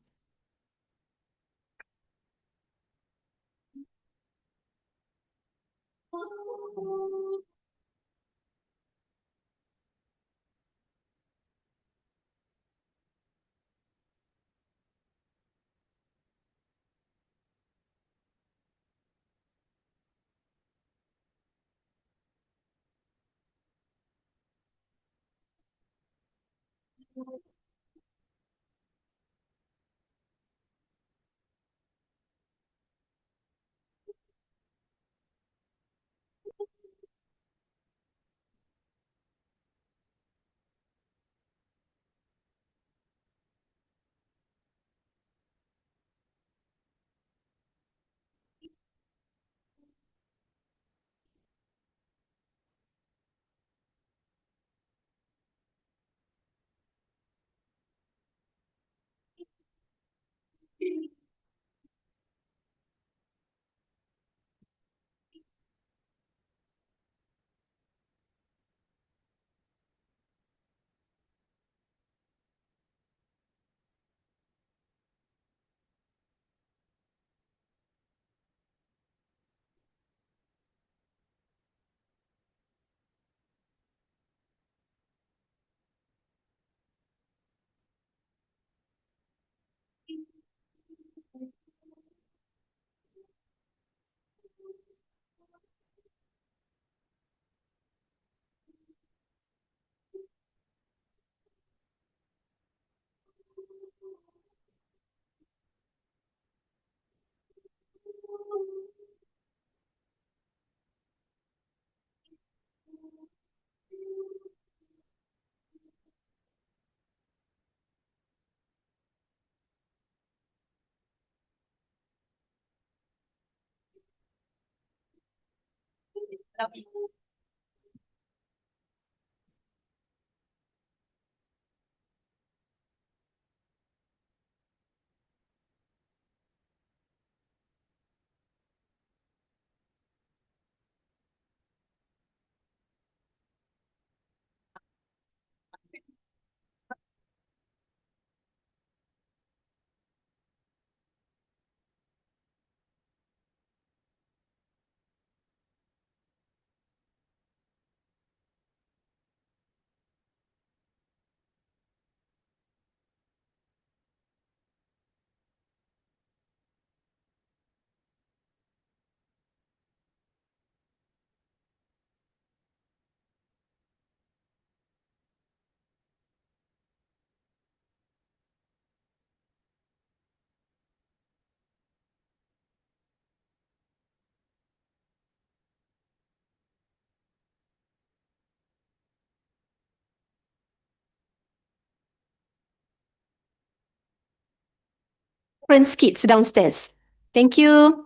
[SPEAKER 3] Friends kids downstairs. Thank you.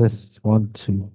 [SPEAKER 8] Test 1, 2.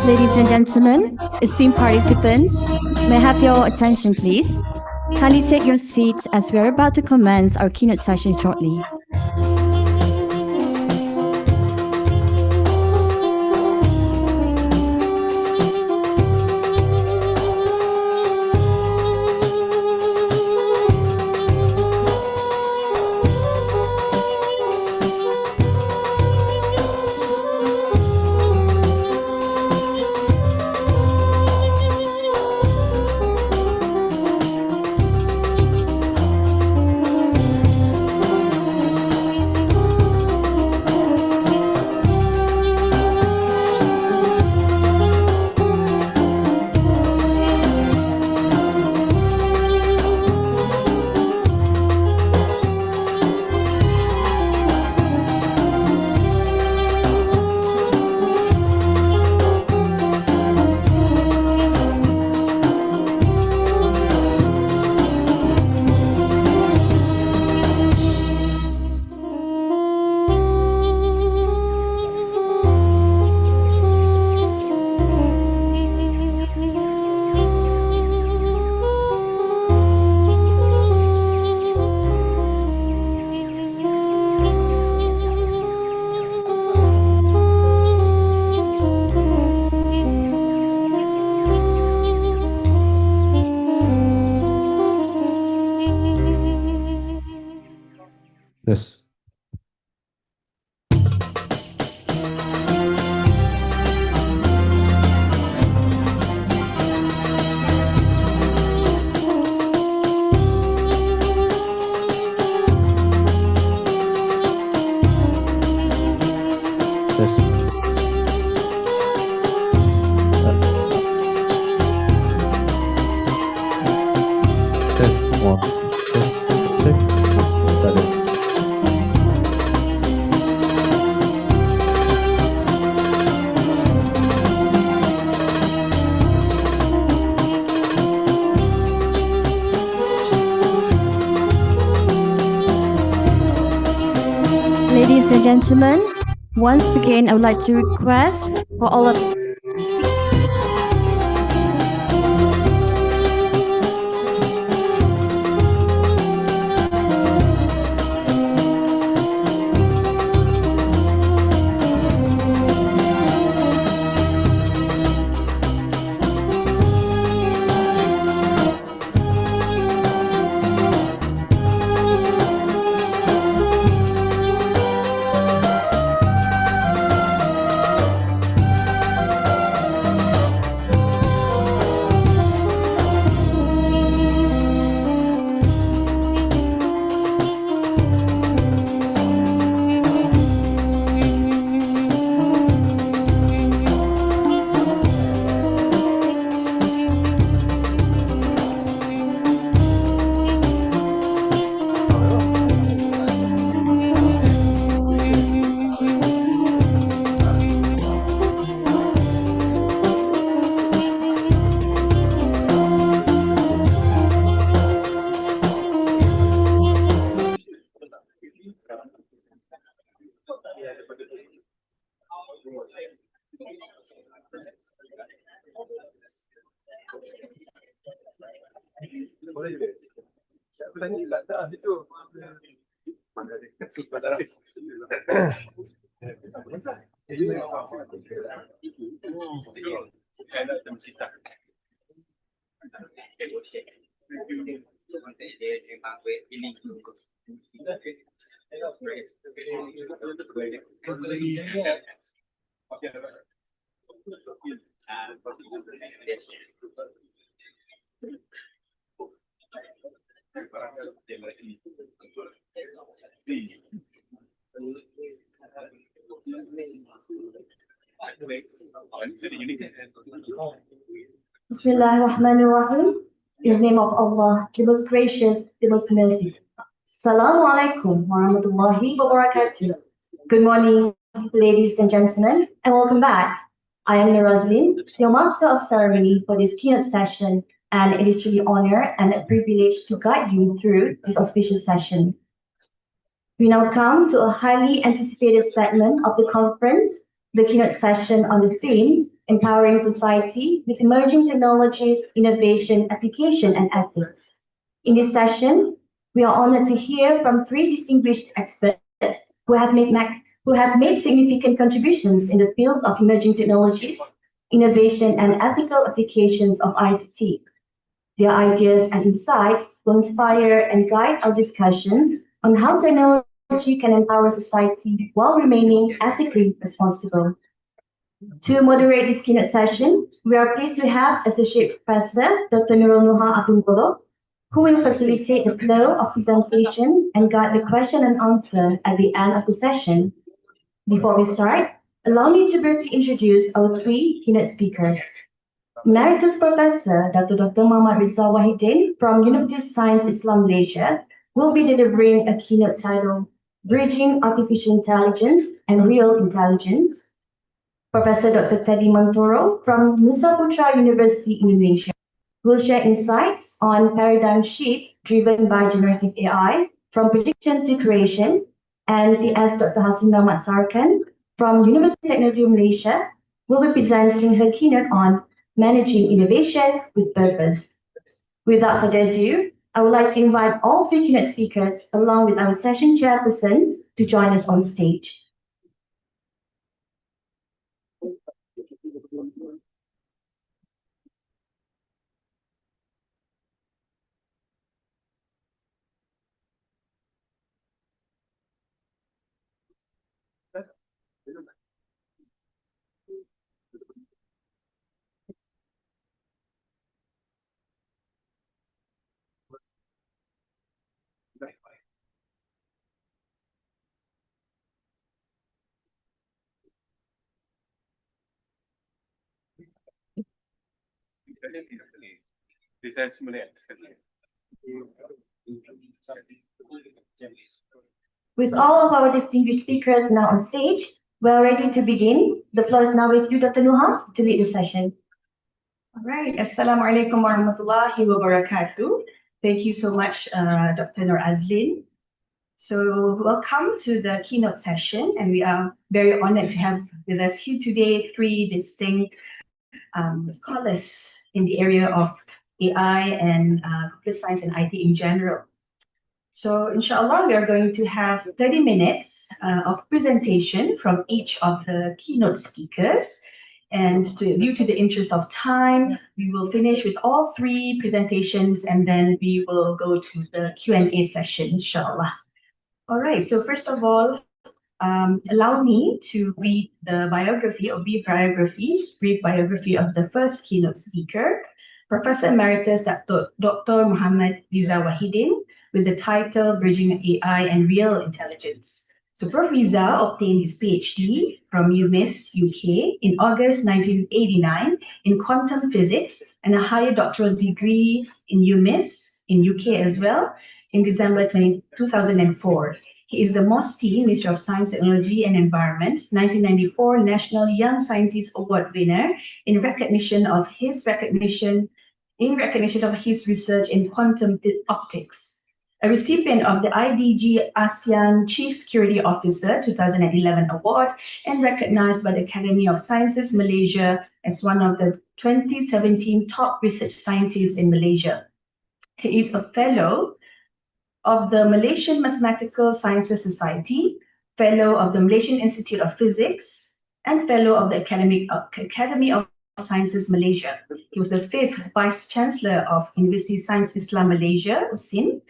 [SPEAKER 9] Ladies and gentlemen, esteemed participants, may I have your attention, please? Kindly take your seats as we are about to commence our keynote session shortly. Yes. Yes. Test 1. Test. Check. Got it. Ladies and gentlemen, once again, I would like to request for all of
[SPEAKER 8] Bismillahirrahmanirrahim. In the name of Allah, the most gracious, the most merciful. Assalamu alaikum warahmatullahi wabarakatuh. Good morning, ladies and gentlemen, and welcome back. I am Narazlin, your master of ceremony for this keynote session, and it is really an honor and a privilege to guide you through this auspicious session. We now come to a highly anticipated segment of the conference, the keynote session on the theme, Empowering Society with Emerging Technologies, Innovation, Application, and Ethics. In this session, we are honored to hear from three distinguished experts who have made significant contributions in the field of emerging technologies, innovation, and ethical applications of ICT. Their ideas and insights will inspire and guide our discussions on how technology can empower society while remaining ethically responsible. To moderate this keynote session, we are pleased to have Associate Professor Dr. Nurul Nuha Abdul, who will facilitate the flow of presentation and guide the question and answer at the end of the session. Before we start, allow me to briefly introduce our three keynote speakers. Emeritus Professor Dr. Muhammad Rizal Wahidin from University of Science Islam Malaysia will be delivering a keynote titled Bridging Artificial Intelligence and Real Intelligence. Professor Dr. Teddy Mantoro from Nusa Putra University, Indonesia, will share insights on paradigm shift driven by generative AI from prediction to creation, and TS Dr. Hasina Matsarkan from University of Technology Malaysia will be presenting her keynote on managing innovation with purpose. Without further ado, I would like to invite all three keynote speakers along with our session chairperson to join us on stage. With all of our distinguished speakers now on stage, we are ready to begin. The floor is now with you, Dr. Nuha, to lead the session.
[SPEAKER 10] All right. Assalamu alaikum warahmatullahi wabarakatuh. Thank you so much, Dr. Nur Azlin. So welcome to the keynote session, and we are very honored to have with us here today three distinct scholars in the area of AI and computer science and IT in general. So inshallah, we are going to have 30 minutes of presentation from each of the keynote speakers. And due to the interest of time, we will finish with all three presentations and then we will go to the Q&A session, inshallah. All right, so first of all, allow me to read the brief biography of the first keynote speaker, Professor Emeritus Dr. Muhammad Rizal Wahidin, with the title Bridging AI and Real Intelligence. So Prof. Rizal obtained his PhD from UMIS, UK in August 1989 in quantum physics and a higher doctoral degree in UMIS in UK as well in December 2004. He is the MOSTI, Ministry of Science, Technology and Environment, 1994 National Young Scientist Award winner in recognition of his research in quantum optics. A recipient of the IDG ASEAN Chief Security Officer 2011 Award and recognized by the Academy of Sciences Malaysia as one of the 2017 top research scientists in Malaysia. He is a fellow of the Malaysian Mathematical Sciences Society, fellow of the Malaysian Institute of Physics, and fellow of the Academy of Sciences Malaysia. He was the 5th Vice Chancellor of University of Science Islam Malaysia, USIN.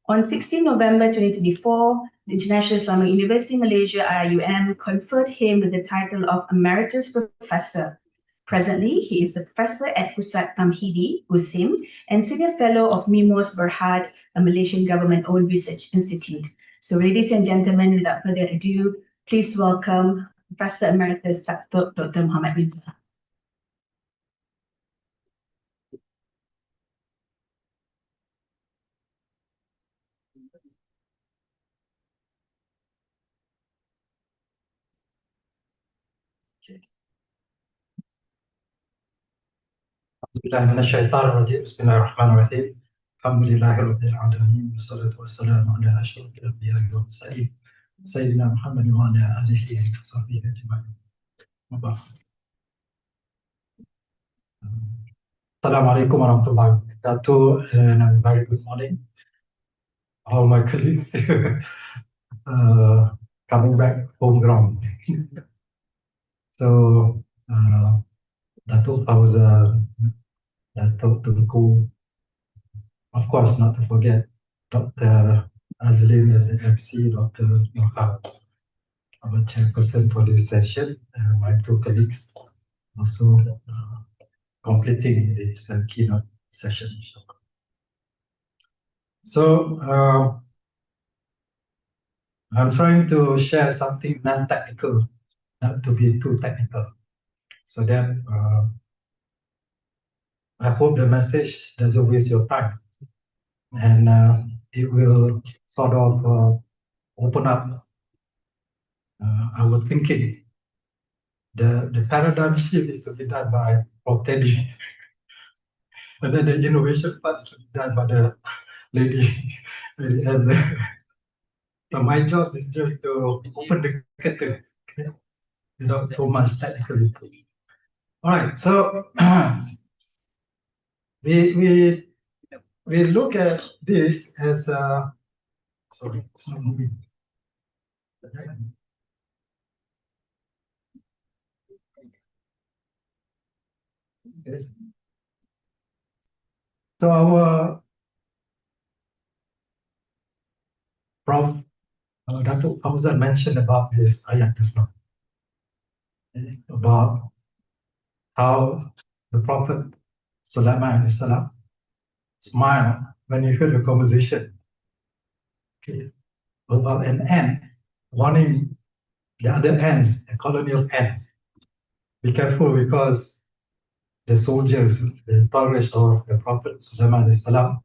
[SPEAKER 10] On 16 November 2024, the International Islamic University Malaysia, IIUM, conferred him with the title of Emeritus Professor. Presently, he is the professor at Pusat Tamhidi, USIM, and senior fellow of MIMOS Berhad, a Malaysian government-owned research institute. So ladies and gentlemen, without further ado, please welcome Professor Emeritus Dr. Muhammad Rizal.
[SPEAKER 11] Bismillahirrahmanirrahim. Alhamdulillahirabbil alamin. Wassalatu wassalamu ala asyrafil anbiya'i wal mursalin. Sayyidina Muhammad wa ala alihi wa sahbihi ajma'in. Assalamualaikum warahmatullahi wabarakatuh, and a very good morning. All my colleagues coming back home ground. So, Datuk Fauza, Datuk Tunku, of course, not to forget Dr. Azlin as the MC, Dr. Nohar, our chairperson for this session, my two colleagues also completing this keynote session. So, I'm trying to share something non-technical, not to be too technical, so that I hope the message doesn't waste your time, and it will sort of open up our thinking. The paradigm shift is to be done by Prof. Teddy, and then the innovation part is to be done by the lady. So my job is just to open the curtain, okay, without too much technical input. All right, so we look at this as sorry, it's not moving. Okay. So our Prof. Datuk Fauzan mentioned about this ayat just now, about how the Prophet Sulaiman salam smiled when he heard the conversation, okay, about an ant warning the other ants, a colony of ants. Be careful because the soldiers, the entourage of the Prophet Sulaiman salam,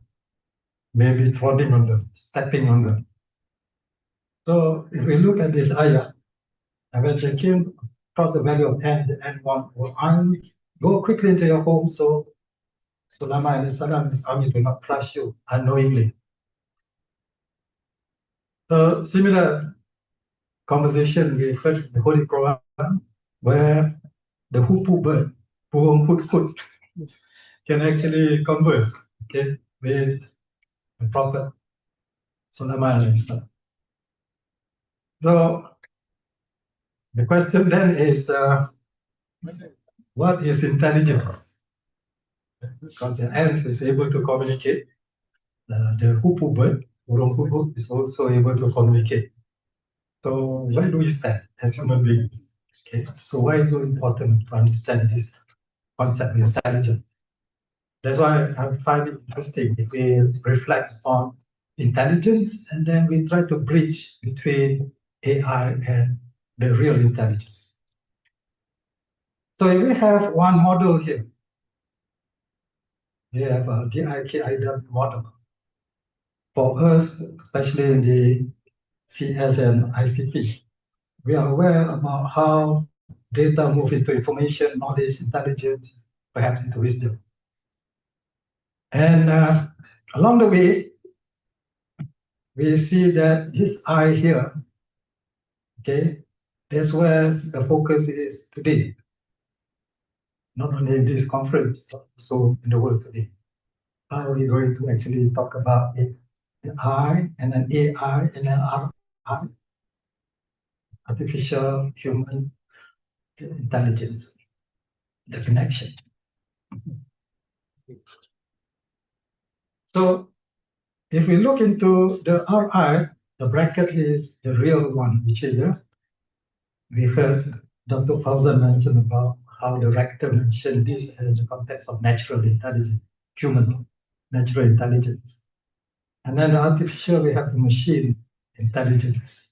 [SPEAKER 11] may be treading on them, stepping on them. So if we look at this ayah, and when they came across the valley of ant, the ant one will go quickly into your home so Sulaiman salam, his army do not crush you unknowingly. So similar conversation we heard in the Holy Quran, where the hupu bird, burung hut, can actually converse, okay, with the Prophet Sulaiman. So the question then is, what is intelligence? Because the ants is able to communicate. The hupu bird, burung hut, is also able to communicate. So where do we stand as human beings? Okay, so why is it so important to understand this concept of intelligence? That's why I find it interesting if we reflect on intelligence and then we try to bridge between AI and the real intelligence. So if we have one model here, we have a DIKIW model. For us, especially in the CS and ICT, we are aware about how data move into information, knowledge, intelligence, perhaps into wisdom. And along the way, we see that this I here, okay, that's where the focus is today. Not only in this conference, but also in the world today. how are we going to actually talk about it? The I and then AI and then RI, artificial human intelligence, the connection. So if we look into the RI, the bracket is the real one, which is we heard Dr. Fauzan mention about how the rector mentioned this in the context of natural intelligence, human natural intelligence. And then the artificial, we have the machine intelligence.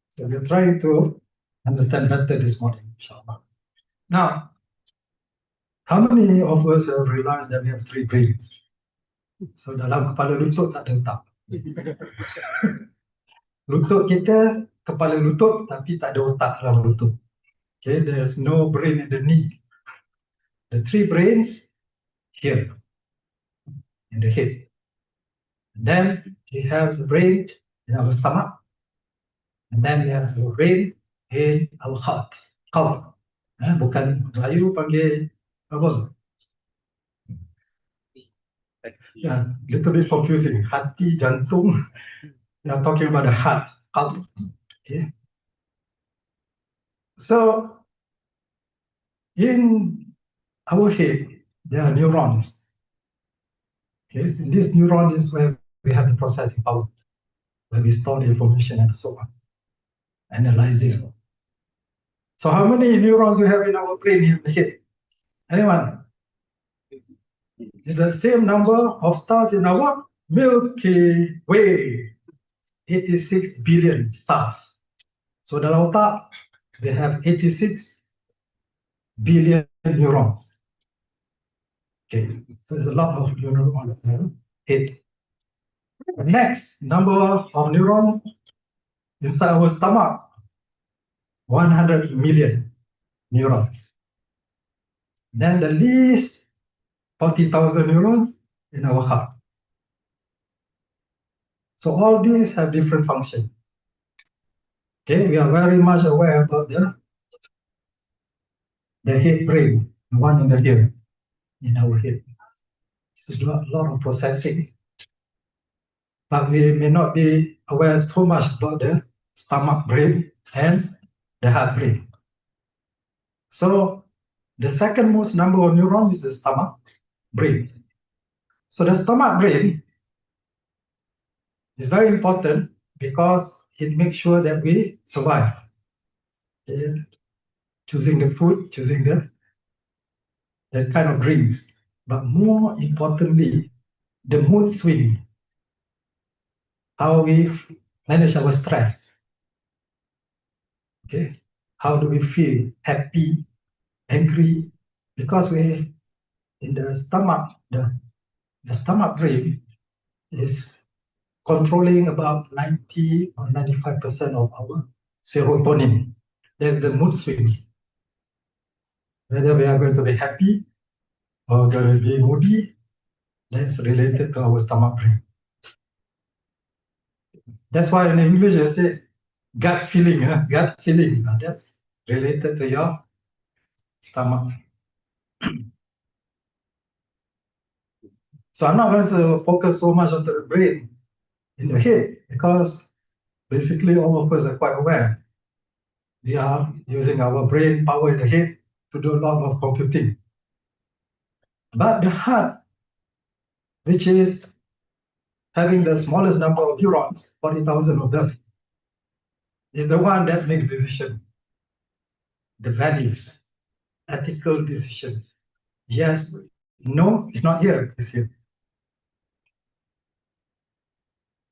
[SPEAKER 11] So we're trying to understand better this morning, inshallah. Now, how many of us have realized that we have three brains? So dalam kepala lutut tak ada otak. Lutut kita, kepala lutut tapi tak ada otak dalam lutut. Okay, there's no brain in the knee. The three brains here in the head. Then we have the brain in our stomach. And then we have the brain in our heart. Qalb. Bukan Melayu panggil apa? Yeah, little bit confusing. Hati, jantung. We are talking about the heart. Qalb. Okay. So in our head, there are neurons. Okay, these neurons is where we have the processing power, where we store the information and so on, analyzing. So how many neurons we have in our brain in the head? Anyone? It's the same number of stars in our Milky Way. 86 billion stars. So dalam otak, we have 86 billion neurons. Okay, so there's a lot of neurons on the head. The next number of neurons inside our stomach, 100 million neurons. Then the least 40,000 neurons in our heart. So all these have different functions. Okay, we are very much aware about the head brain, the one in the ear, in our head. It's a lot of processing. But we may not be aware so much about the stomach brain and the heart brain. So the second most number of neurons is the stomach brain. So the stomach brain is very important because it makes sure that we survive. Okay? Choosing the food, choosing the kind of drinks. But more importantly, the mood swing, how we manage our stress. Okay, how do we feel? Happy, angry? Because we in the stomach, the stomach brain is controlling about 90 or 95% of our serotonin. That's the mood swing. Whether we are going to be happy or going to be moody, that's related to our stomach brain. That's why in English I say gut feeling, gut feeling. That's related to your stomach. So I'm not going to focus so much on the brain in the head because basically all of us are quite aware. We are using our brain power in the head to do a lot of computing. But the heart, which is having the smallest number of neurons, 40,000 of them, is the one that makes decisions, the values, ethical decisions. Yes, no, it's not here, it's here.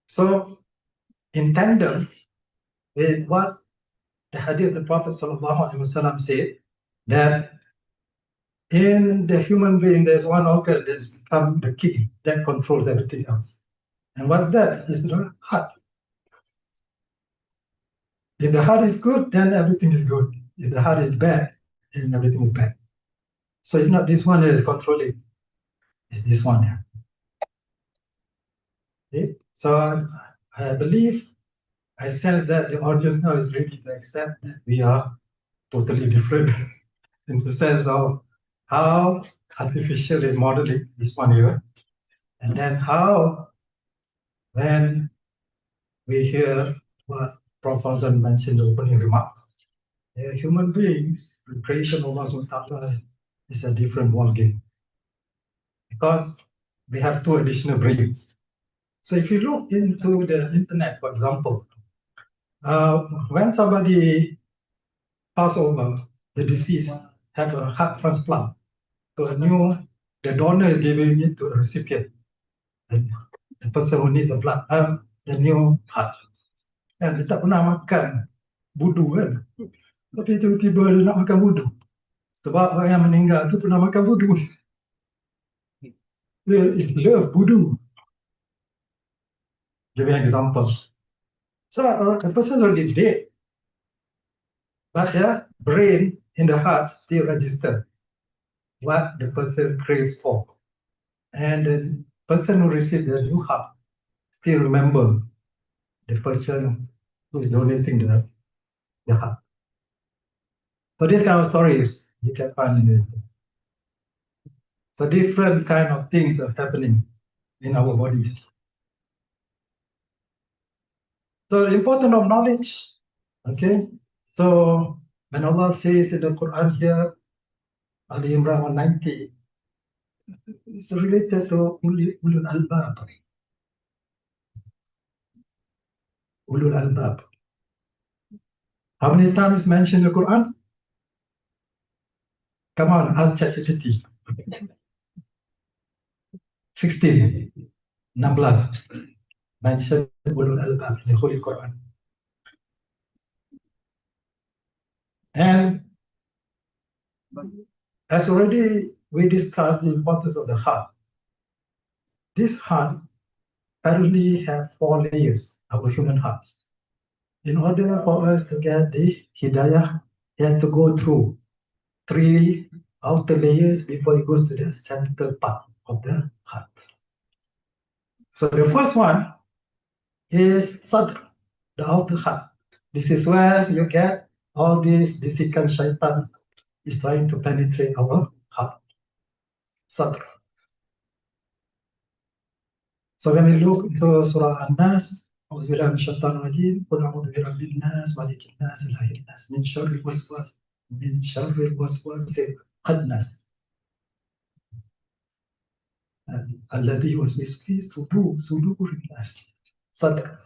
[SPEAKER 11] So, in tandem with what the hadith of the Prophet ﷺ said, that in the human being, there's one organ that's become the key that controls everything else. And what's that? It's the heart. If the heart is good, then everything is good. If the heart is bad, then everything is bad. So it's not this one that is controlling, it's this one here. Okay? So I believe, I sense that the audience now is ready to accept that we are totally different in the sense of how artificial is modeling this one here. And then how, when we hear what Prof. Fawzan mentioned in the opening remarks, human beings, the creation of Allah subhanahu wa ta'ala is a different ballgame. Because we have two additional brains. So if you look into the internet, for example, when somebody pass over, the deceased have a heart transplant, so the donor is giving it to the recipient, the person who needs the blood, the new heart. And dia tak pernah makan budu kan, tapi tiba-tiba dia nak makan budu. Sebab orang yang meninggal tu pernah makan budu. They love budu. Give an example. So a person already dead, but their brain in the heart still register what the person craves for. And the person who received the new heart still remember the person who is donating the heart. So these kind of stories you can find in it. So different kind of things are happening in our bodies. So the importance of knowledge, okay? So when Allah says in the Quran here, Ali Imran 190, it's related to ulul albab. Ulul albab. How many times is mentioned in the Quran? Come on, ask ChatGPT. 16, 16 mentioned ulul albab in the Holy Quran. And as already we discussed the importance of the heart. This heart currently have 4 layers, our human hearts. In order for us to get the hidayah, it has to go through 3 outer layers before it goes to the central part of the heart. So the first one is sadr, the outer heart. This is where you get all this bisikan shaitan is trying to penetrate our heart. Sadr. So when we look into Surah An-Nas, أعوذ بالله من الشيطان الرجيم قل أعوذ برب الناس مالك الناس إله الناس من شر الوسواس الخناس الذي يوسوس في صدور الناس. Sadr.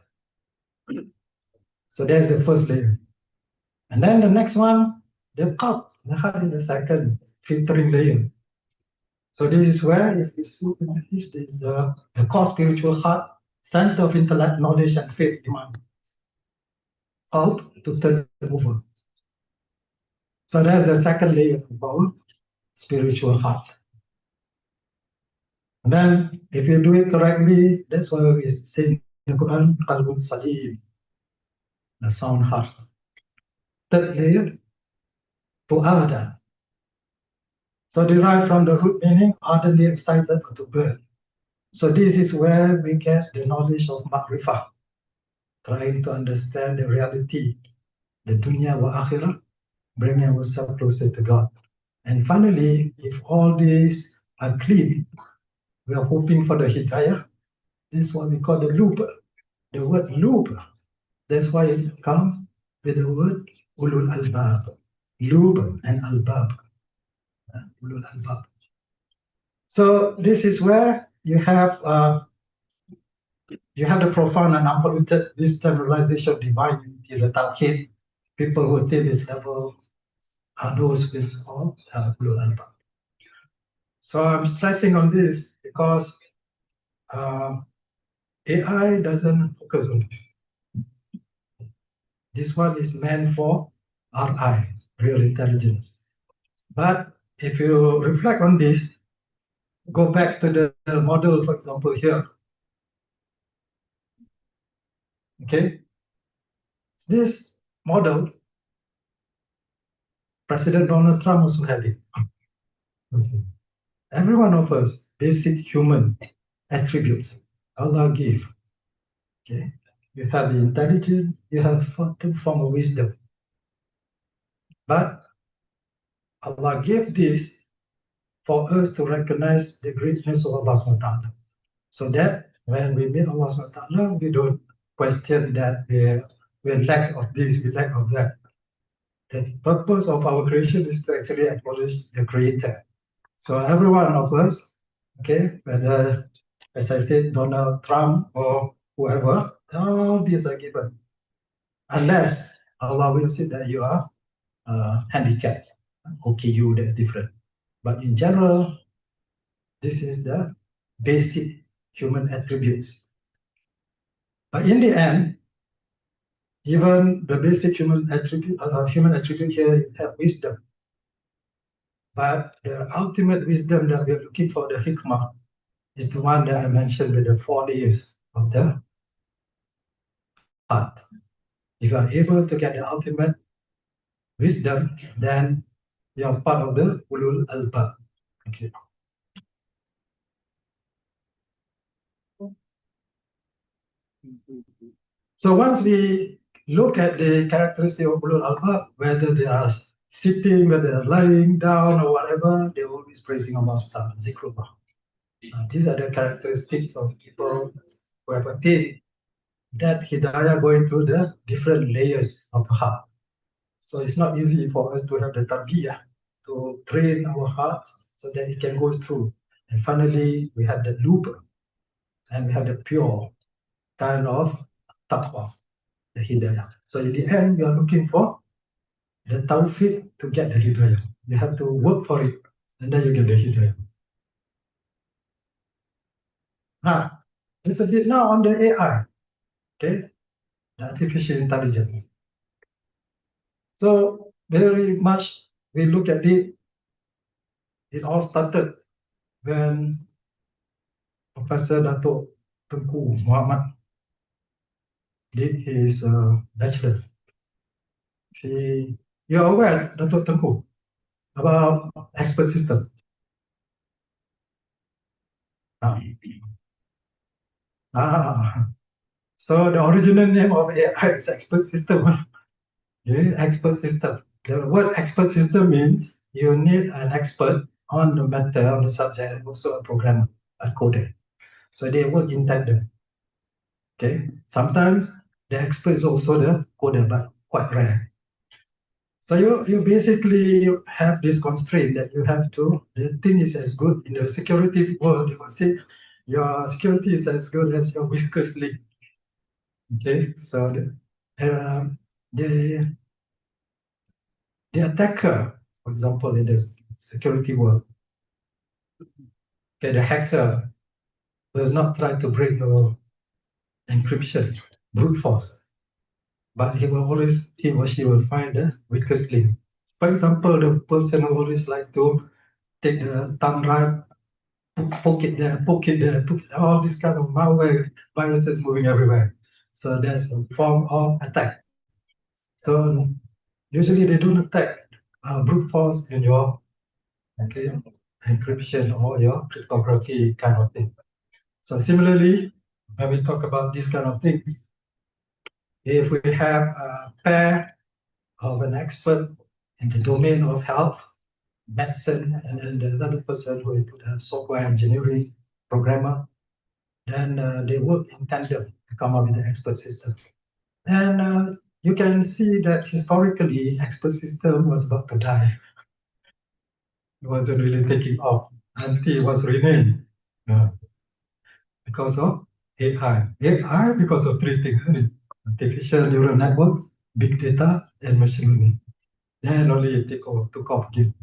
[SPEAKER 11] So there's the first layer. And then the next one, the qalb. The heart is the second filtering layer. So this is where, if you see this is the core spiritual heart, center of intellect, knowledge, and faith demand. Qalb to turn over. So that's the second layer of our spiritual heart. And then, if you do it correctly, that's why we say in the Quran, Qalbun Salim, the sound heart. Third layer, Fu'ada. So derived from the root meaning, ardently excited or to burn. So this is where we get the knowledge of Ma'rifah, trying to understand the reality, the dunya wa akhirah, bringing ourselves closer to God. And finally, if all these are clean, we are hoping for the hidayah. This is what we call the loop. The word loop, that's why it comes with the word ulul albab. Loop and albab. Ulul albab. So this is where you have the profound and unpolluted this generalization of divine unity, the tawhid. People who attain this level are those with all ulul albab. So I'm stressing on this because AI doesn't focus on this. This one is meant for RI, real intelligence. But if you reflect on this, go back to the model, for example, here. Okay, this model, President Donald Trump also had it. Okay. Every one of us, basic human attributes, Allah gave. Okay, you have the intelligence, you have two form of wisdom. But Allah gave this for us to recognize the greatness of Allah subhanahu wa ta'ala. So that when we meet Allah subhanahu wa ta'ala, we don't question that we lack of this, we lack of that. The purpose of our creation is to actually acknowledge the creator. So every one of us, okay, whether, as I said, Donald Trump or whoever, all these are given. Unless Allah will say that you are handicapped. Okay, you, that's different. But in general, this is the basic human attributes. But in the end, even the basic human attribute here, you have wisdom. But the ultimate wisdom that we are looking for, the hikmah, is the one that I mentioned with the 4 layers of the heart. If you are able to get the ultimate wisdom, then you are part of the ulul albab. Okay. So once we look at the characteristic of ulul albab, whether they are sitting, whether they are lying down or whatever, they're always praising Allah subhanahu wa ta'ala, zikrullah. These are the characteristics of people who have attained that hidayah going through the different layers of the heart. So it's not easy for us to have the tarbiyah, to train our hearts so that it can go through. And finally, we have the loop and we have the pure kind of taqwa, the hidayah. So in the end, we are looking for the tawfiq to get the hidayah. You have to work for it and then you get the hidayah. Now, a little bit now on the AI, okay, the artificial intelligence. So very much we look at it, it all started when Professor Dato' Tengku Muhammad did his bachelor. You're aware, Dato' Tengku, about expert system? So the original name of AI is expert system. Okay, expert system. The word expert system means you need an expert on the matter, on the subject, and also a programmer, a coder. So they work in tandem. Okay, sometimes the expert is also the coder, but quite rare. So you basically have this constraint that you have to, the thing is as good in the security world, you will say your security is as good as your weakest link. Okay, so the attacker, for example, in the security world, okay, the hacker will not try to break your encryption, brute force, but he or she will find the weakest link. For example, the person who always like to take the thumb drive, poke it there, all this kind of malware, viruses moving everywhere. So there's a form of attack. So usually they don't attack brute force in your encryption or your cryptography kind of thing. So similarly, when we talk about these kind of things, if we have a pair of an expert in the domain of health, medicine, and then the other person who is a software engineering programmer, then they work in tandem to come up with the expert system. And you can see that historically, expert system was about to die. It wasn't really taking off until it was renamed because of AI. AI because of 3 things, isn't it? Artificial neural networks, big data, and machine learning. Then only it took off again.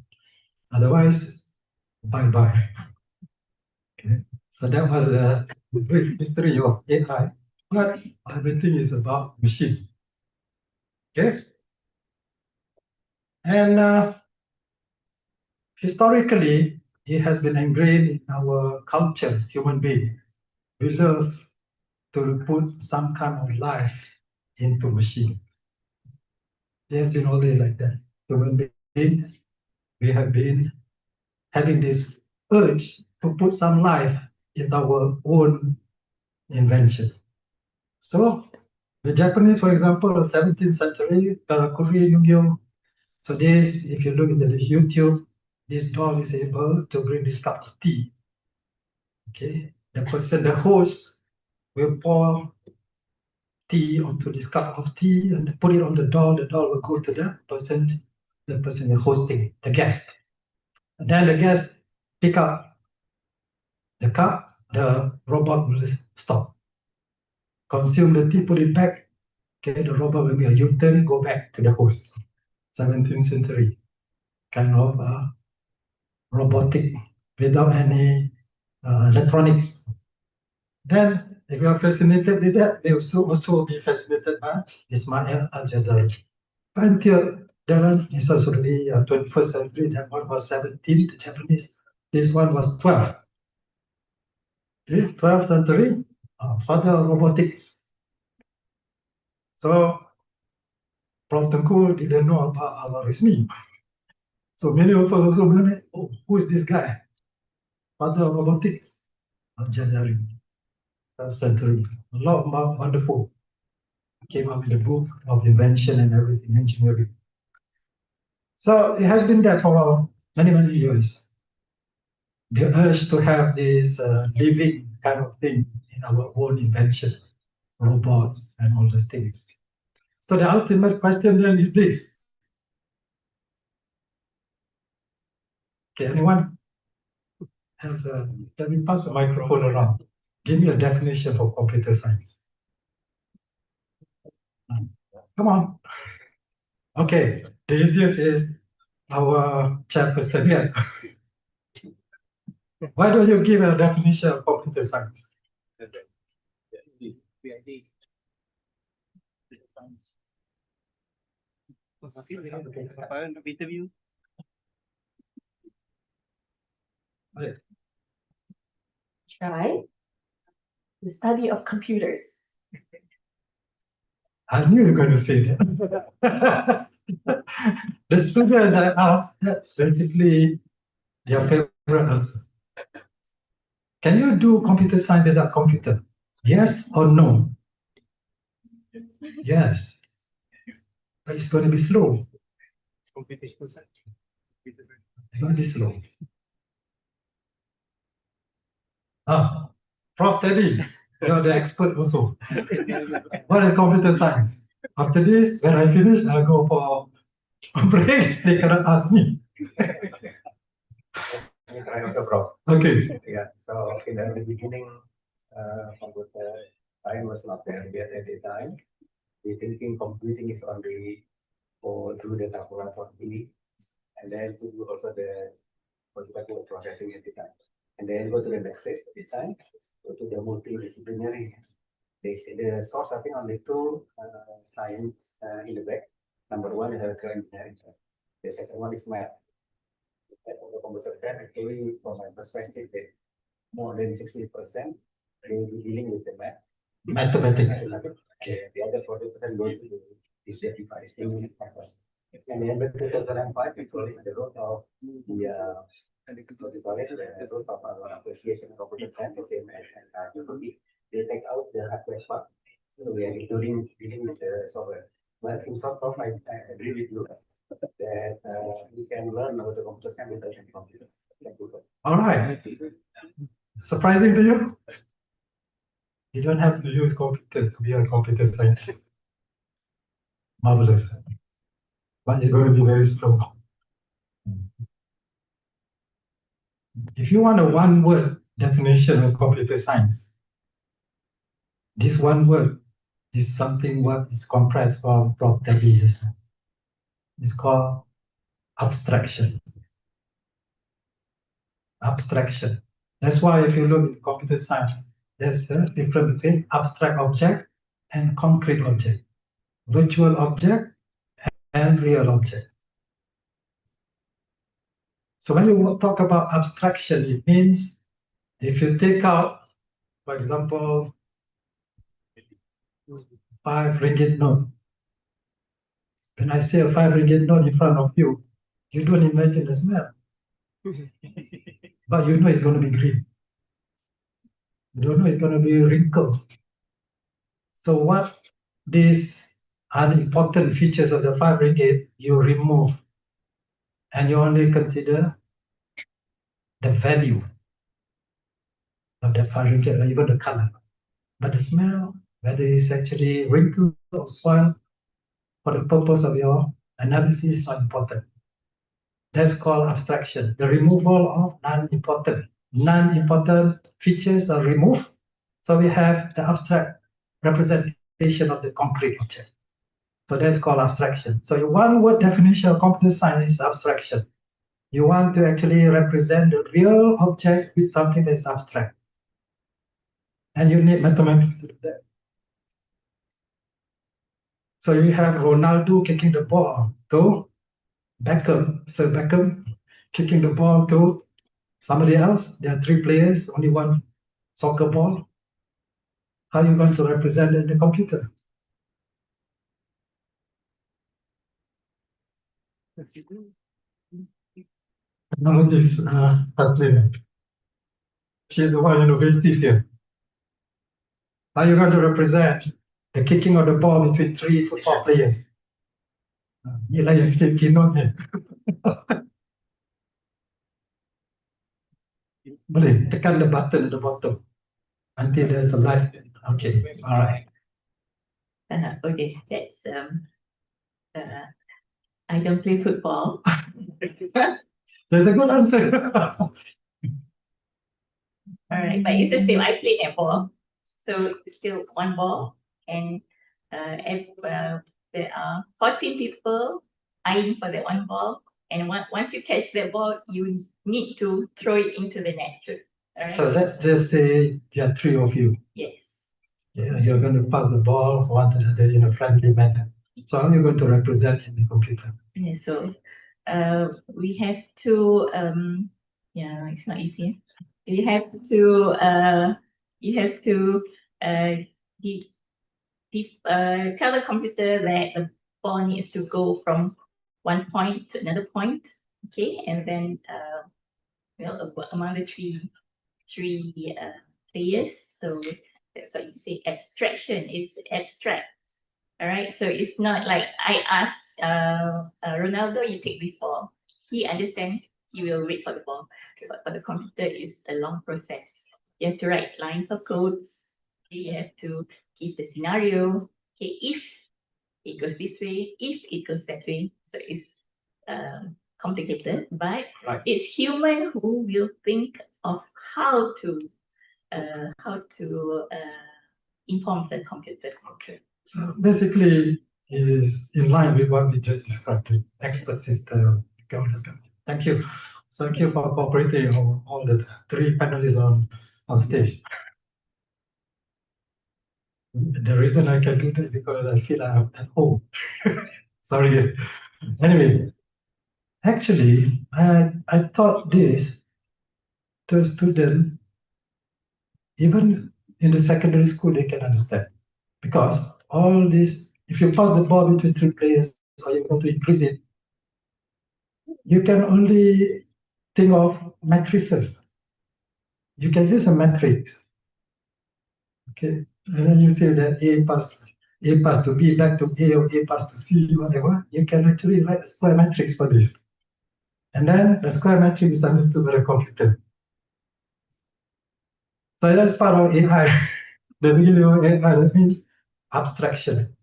[SPEAKER 11] Otherwise, bye-bye. Okay. So that was the brief history of AI. But everything is about machine. Okay. And historically, it has been ingrained in our culture, human beings. We love to put some kind of life into machine. It has been always like that. Human beings, we have been having this urge to put some life in our own invention. So the Japanese, for example, the 17th century, Karakuri Yugyo. So this, if you look into the YouTube, this doll is able to bring this cup of tea. Okay, the host, will pour tea onto this cup of tea and put it on the door. The door will go to the person you're hosting, the guest. And then the guest pick up the cup, the robot will stop. Consume the tea, put it back. Okay, the robot will make a U-turn, go back to the host. 17th century, kind of robotic, without any electronics. Then, if you are fascinated with that, they also be fascinated by Ismail Al-Jazari. Until then, this was already 21st century, that one was 17th, the Japanese. This one was 12th. Okay, 12th century, father of robotics. So, Prof. Tengku didn't know about Al-Rizmi. So many of us also wonder, oh, who is this guy? Father of robotics, Al-Jazari, 12th century. A lot of wonderful. Came up with a book of invention and everything, engineering. So it has been there for many, many years. The urge to have this living kind of thing in our own invention, robots and all those things. So the ultimate question then is this. Okay, anyone has let me pass the microphone around. Give me a definition for computer science. Come on. Okay, the easiest is our chairperson here. Why don't you give a definition of computer science?
[SPEAKER 10] Right? The study of computers.
[SPEAKER 11] I knew you were going to say that. The student that asked, that's basically their favorite answer. Can you do computer science without computer? Yes or no? Yes. But it's going to be slow. It's going to be slow. Prof. Teddy, you're the expert also. What is computer science? After this, when I finish, I'll go for a break. They cannot ask me. Okay.
[SPEAKER 12] Yeah, so in the beginning, computer science was not there yet at the time. We thinking computing is only for do the calculatory, and then to do also the particular processing at the time. And then go to the next step design, go to the multidisciplinary. The source I think only two science in the back. Number one is electrical engineering. The second one is math. The computer science actually, from my perspective, more than 60% they will be dealing with the math.
[SPEAKER 11] Mathematics.
[SPEAKER 12] The other 40% going to the device. And then the 2005, it was the role of the the role of our appreciation of computer science, the same as they take out the hardware part. So we are dealing with the software. But in sort of, I agree with you that we can learn about the computer science without any computer.
[SPEAKER 11] All right. Surprising to you? You don't have to use computer to be a computer scientist. Marvelous. But it's going to be very slow. If you want a one-word definition of computer science, this one word is something what is compressed from Prof. Teddy. It's called abstraction. Abstraction. That's why if you look at computer science, there's a difference between abstract object and concrete object, virtual object and real object. So when you talk about abstraction, it means if you take out, for example, 5 ringgit note. When I say a 5 ringgit note in front of you, you don't imagine the smell. But you know it's going to be green. You don't know it's going to be wrinkled. So what these unimportant features of the 5 ringgit you remove, and you only consider the value of that that Fahrenheit, or even the color. But the smell, whether it's actually wrinkle or soil, for the purpose of your analysis are important. That's called abstraction. The removal of non-important features are removed. So we have the abstract representation of the concrete object. So that's called abstraction. So one word definition of computer science is abstraction. You want to actually represent the real object with something that's abstract. And you need mathematics to do that. So you have Ronaldo kicking the ball to Beckham, Sir Beckham kicking the ball to somebody else. There are 3 players, only one soccer ball. How are you going to represent it in the computer? Technologies Kathleen. She's the one innovative here. How are you going to represent the kicking of the ball between 3 football players? Inilah yang sikit keynote-nya. Boleh tekan the button at the bottom until there's a light. Okay, all right.
[SPEAKER 13] Okay, that's I don't play football.
[SPEAKER 11] That's a good answer.
[SPEAKER 13] All right, but it's the same. I play netball, so it's still one ball, and there are 14 people eyeing for that one ball, and once you catch that ball, you need to throw it into the net. All right?
[SPEAKER 11] So let's just say there are 3 of you.
[SPEAKER 13] Yes.
[SPEAKER 11] Yeah, you're going to pass the ball one to the other in a friendly manner. So how are you going to represent in the computer?
[SPEAKER 13] Yeah, so we have to yeah, it's not easy. You have to tell the computer that the ball needs to go from one point to another point, okay, and then among the three players. So that's what you say. Abstraction is abstract. All right, so it's not like I asked Ronaldo, you take this ball. He understands. He will wait for the ball. But for the computer, it's a long process. You have to write lines of codes. You have to give the scenario. Okay, if it goes this way, if it goes that way. So it's complicated, but it's human who will think of how to inform the computer.
[SPEAKER 11] Okay. So basically, is in line with what we just described, the expert system. Thank you. Thank you for cooperating on all the 3 panelists on stage. The reason I can do that is because I feel I'm at home. Sorry. Anyway, actually, I taught this to a student, even in the secondary school, they can understand. Because all this, if you pass the ball between 3 players, or you want to increase it, you can only think of matrices. You can use a matrix. Okay, and then you say that A pass to B back to A, or A pass to C, whatever. You can actually write a square matrix for this. And then the square matrix is understood by the computer. So that's part of AI. The beginning of AI, that means abstraction.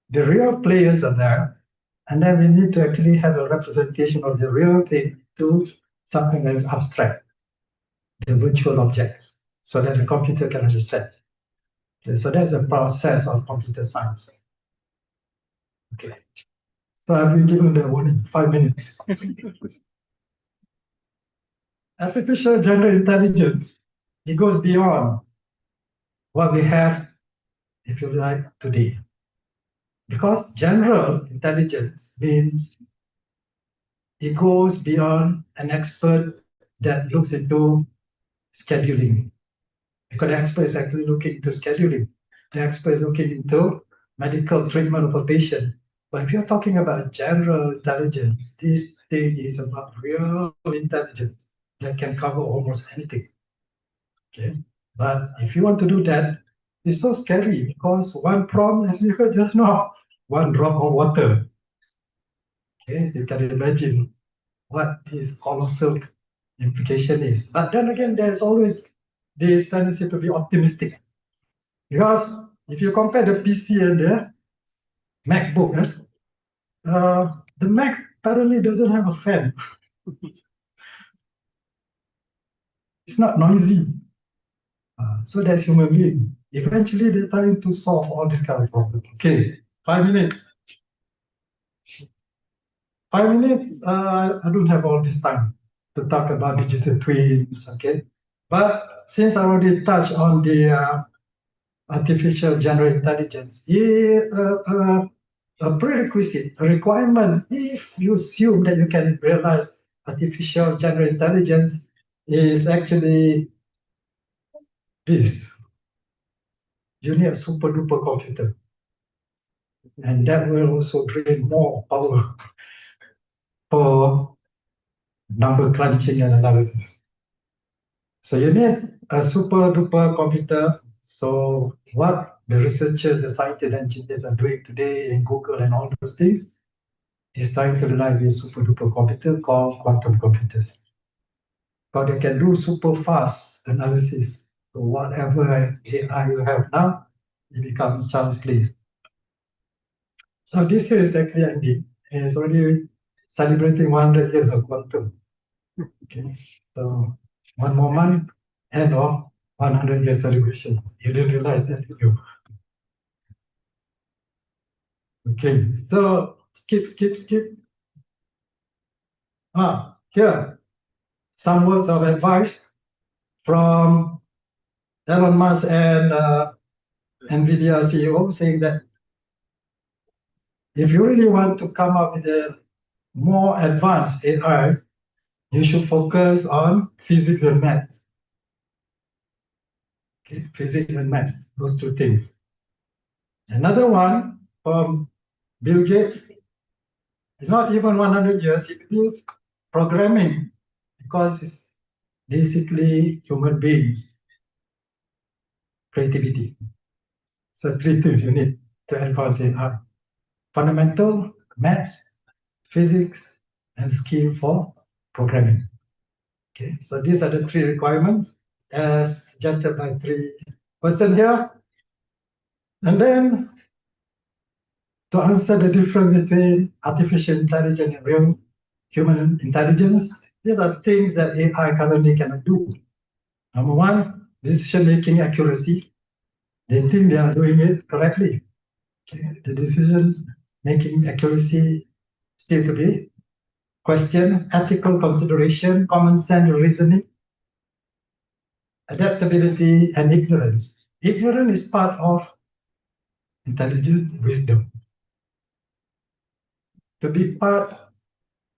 [SPEAKER 11] The real players are there, and then we need to actually have a representation of the real thing to something that is abstract, the virtual objects, so that the computer can understand. Okay, so that's the process of computer science. Okay. So I've been given the warning, 5 minutes. Artificial general intelligence, it goes beyond what we have, if you like, today. Because general intelligence means it goes beyond an expert that looks into scheduling. Because the expert is actually looking into scheduling. The expert is looking into medical treatment of a patient. But if you're talking about general intelligence, this thing is about real intelligence that can cover almost anything. Okay, but if you want to do that, it's so scary because one prompt, as we heard just now, one drop of water. Okay, so you can imagine what his colossal implication is. But then again, there's always this tendency to be optimistic. Because if you compare the PC and the MacBook, the Mac apparently doesn't have a fan. It's not noisy. So that's human being. Eventually, they're trying to solve all this kind of problem. Okay, 5 minutes. 5 minutes, I don't have all this time to talk about digital twins, okay? But since I already touched on the artificial general intelligence, a prerequisite, a requirement, if you assume that you can realize artificial general intelligence, is actually this. You need a super duper computer. And that will also drain more power for number crunching and analysis. So you need a super duper computer. So what the researchers, the scientists, and engineers are doing today in Google and all those things is trying to realize this super duper computer called quantum computers. Because they can do super fast analysis. So whatever AI you have now, it becomes child's play. So this year is actually ending. It's already celebrating 100 years of quantum. Okay, so one more month, end of 100 years celebration. You didn't realize that, did you? Okay, so skip. Here, some words of advice from Elon Musk and NVIDIA CEO saying that if you really want to come up with a more advanced AI, you should focus on physics and math. Okay, physics and math, those two things. Another one from Bill Gates, it's not even 100 years, he believes programming, because it's basically human beings, creativity. So 3 things you need to advance AI. Fundamental, maths, physics, and skill for programming. Okay, so these are the 3 requirements as suggested by 3 persons here. And then to answer the difference between artificial intelligence and real human intelligence, these are things that AI currently cannot do. Number 1, decision-making accuracy. They think they are doing it correctly. Okay. The decision-making accuracy still to be questioned. Ethical consideration, common sense reasoning, adaptability, and ignorance. Ignorance is part of intelligence, wisdom. To be part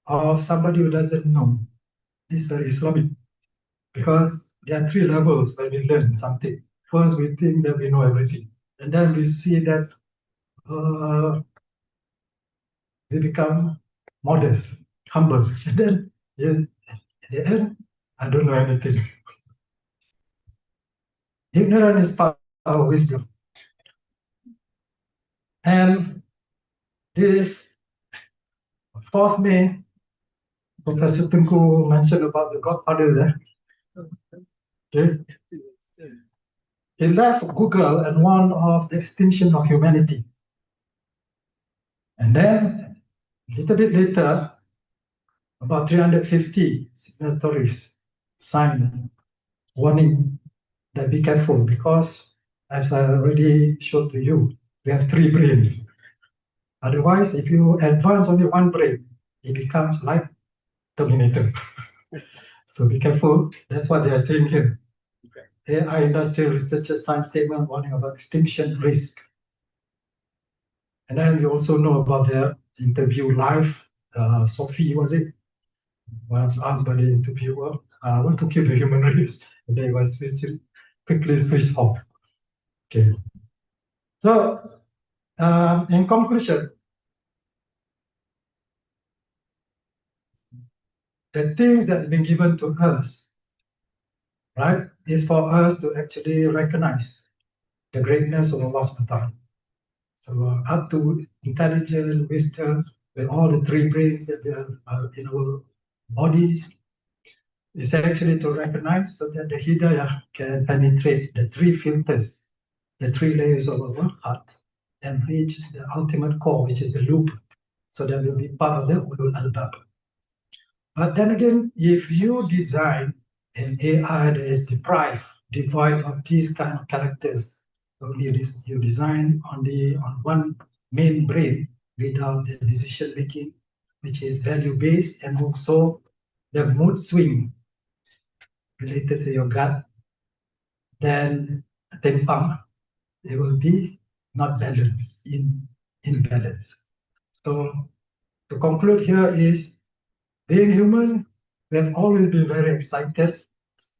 [SPEAKER 11] of somebody who doesn't know is very Islamic, because there are 3 levels when we learn something. First, we think that we know everything, and then we see that we become modest, humble, and then at the end, I don't know anything. Ignorance is part of wisdom. And this 4th May, Professor Tengku mentioned about the Godfather there. Okay. He left Google and warned of the extinction of humanity. And then, a little bit later, about 350 signatories signed warning that be careful, because as I already showed to you, we have 3 brains. Otherwise, if you advance only 1 brain, it becomes like Terminator. So be careful. That's what they are saying here. AI industrial researchers signed statement warning about extinction risk. And then we also know about the interview live. Sophie, was it? Was asked by the interviewer, what to kill the human race? And they was quickly switched off. Okay. So, in conclusion, the things that's been given to us, right, is for us to actually recognize the greatness of Allah subhanahu wa ta'ala. So up to intelligence, wisdom, with all the 3 brains that are in our bodies, is actually to recognize so that the hidayah can penetrate the three filters, the three layers of our heart, and reach the ultimate core, which is the loop. So that will be part of the ulul albab. But then again, if you design an AI that is devoid of these kind of characters, so you design on one main brain without the decision making, which is value based, and also the mood swing related to your gut, then timpang, it will be not balanced, in balance. So to conclude here is, being human, we have always been very excited.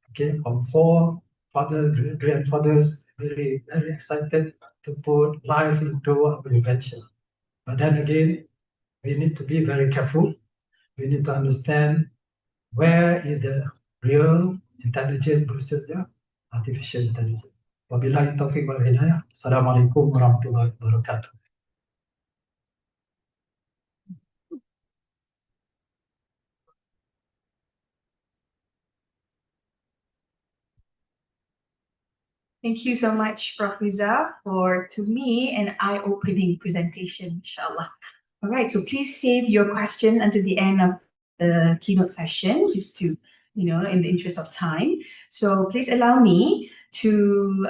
[SPEAKER 11] Okay, from forefathers, grandfathers, very excited to put life into our invention. But then again, we need to be very careful. We need to understand where is the real intelligence versus the artificial intelligence. Wabillahi taufiq wal hidayah. Assalamualaikum warahmatullahi wabarakatuh.
[SPEAKER 10] Thank you so much, Prof. Riza, for, to me, an eye-opening presentation, inshallah. All right, so please save your question until the end of the keynote session, just to, in the interest of time. So please allow me to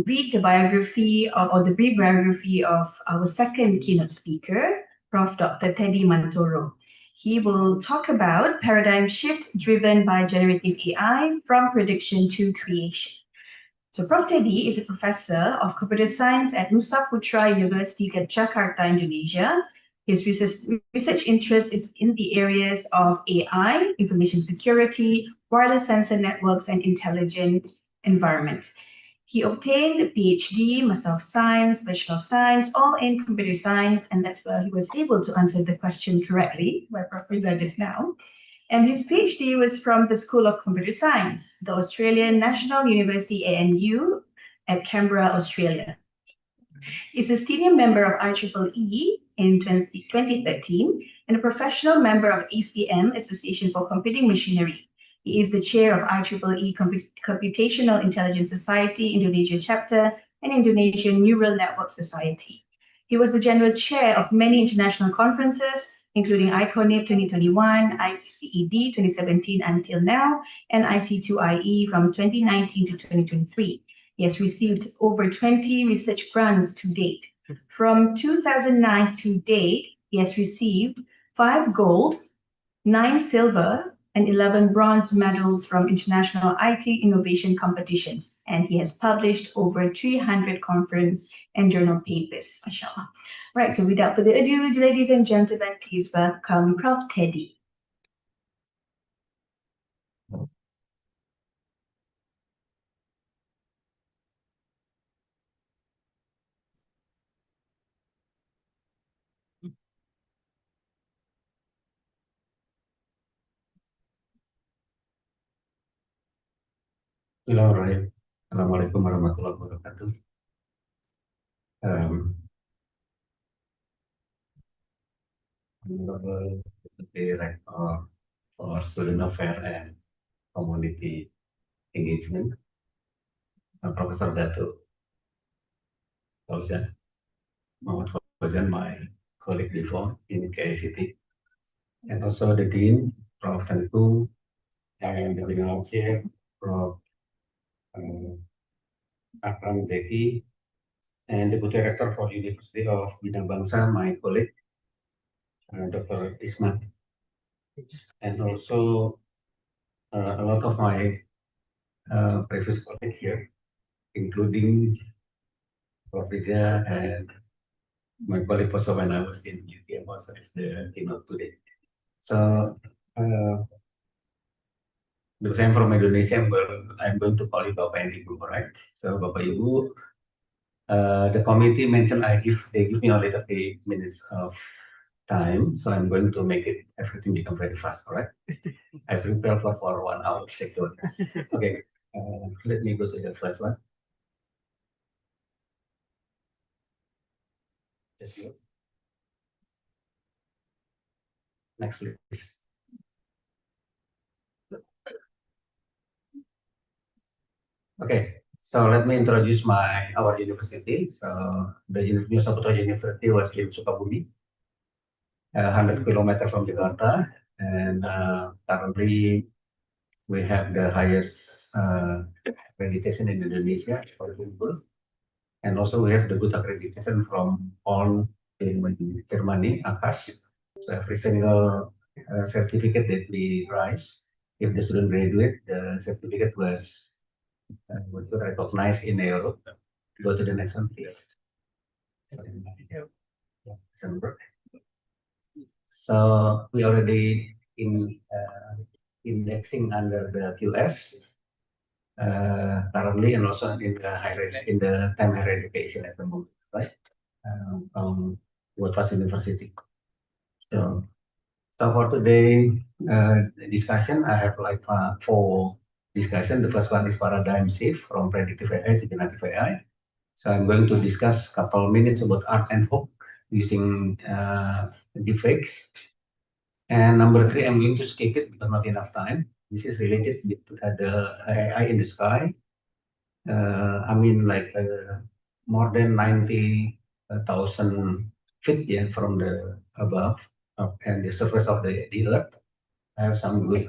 [SPEAKER 10] read the biography or the brief biography of our second keynote speaker, Prof. Dr. Teddy Mantoro. He will talk about paradigm shift driven by generative AI from prediction to creation. So Prof. Teddy is a professor of computer science at Nusa Putra University, Jakarta, Indonesia. His research interest is in the areas of AI, information security, wireless sensor networks, and intelligent environment. He obtained a PhD, Master of Science, Bachelor of Science, all in computer science, and that's where he was able to answer the question correctly by Prof. Riza just now. And his PhD was from the School of Computer Science, the Australian National University ANU at Canberra, Australia. He's a senior member of IEEE in 2013 and a professional member of ACM, Association for Computing Machinery. He is the chair of IEEE Computational Intelligence Society Indonesia chapter and Indonesian Neural Network Society. He was the general chair of many international conferences, including ICONIP 2021, ICCED 2017 until now, and IC2IE from 2019 to 2023. He has received over 20 research grants to date. From 2009 to date, he has received 5 gold, 9 silver, and 11 bronze medals from international IT innovation competitions. And he has published over 300 conference and journal papers, mashallah. Right, so without further ado, ladies and gentlemen, please welcome Prof. Teddy.
[SPEAKER 12] Bismillahirrahmanirrahim. Assalamualaikum warahmatullahi wabarakatuh. Honorable Director for Student Affairs and Community Engagement, Professor Datuk Fauzan, Muhammad Fauzan, my colleague before in KICT, and also the Dean, Prof. Tengku, and the Regional Chair, Prof. Akram Zeki, and the Director for University of Bidang Bangsa, my colleague, Dr. Ismat, and also a lot of my previous colleagues here, including Prof. Riza and my colleague also when I was in UPM also as the keynote today. So, because I'm from Indonesia, I'm going to call you Bapak and Ibu, right? So, Bapak Ibu, the committee mentioned they give me only 30 minutes of time, so I'm going to make it everything become very fast, correct? I prepare for 1 hour sector. Okay, let me go to the first one. Just go. Next, please. Okay, so let me introduce our university. So the New Saputra University was in Sukabumi, 100 kilometers from Jakarta, and currently we have the highest accreditation in Indonesia for people, and also we have the good accreditation from all in Germany, AKAS. So every single certificate that we prize, if the student graduate, the certificate was recognized in Europe. Go to the next one, please. So we already indexing under the QS currently, and also in the time higher education at the moment, right? From World Class University. So for today discussion, I have like 4 discussion. The first one is paradigm shift from predictive AI to generative AI. So I'm going to discuss a couple minutes about art and hope using deepfakes. And number 3, I'm going to skip it because not enough time. This is related to the AI in the sky. I mean, like more than 90,000 feet, yeah, from the above and the surface of the Earth. I have some good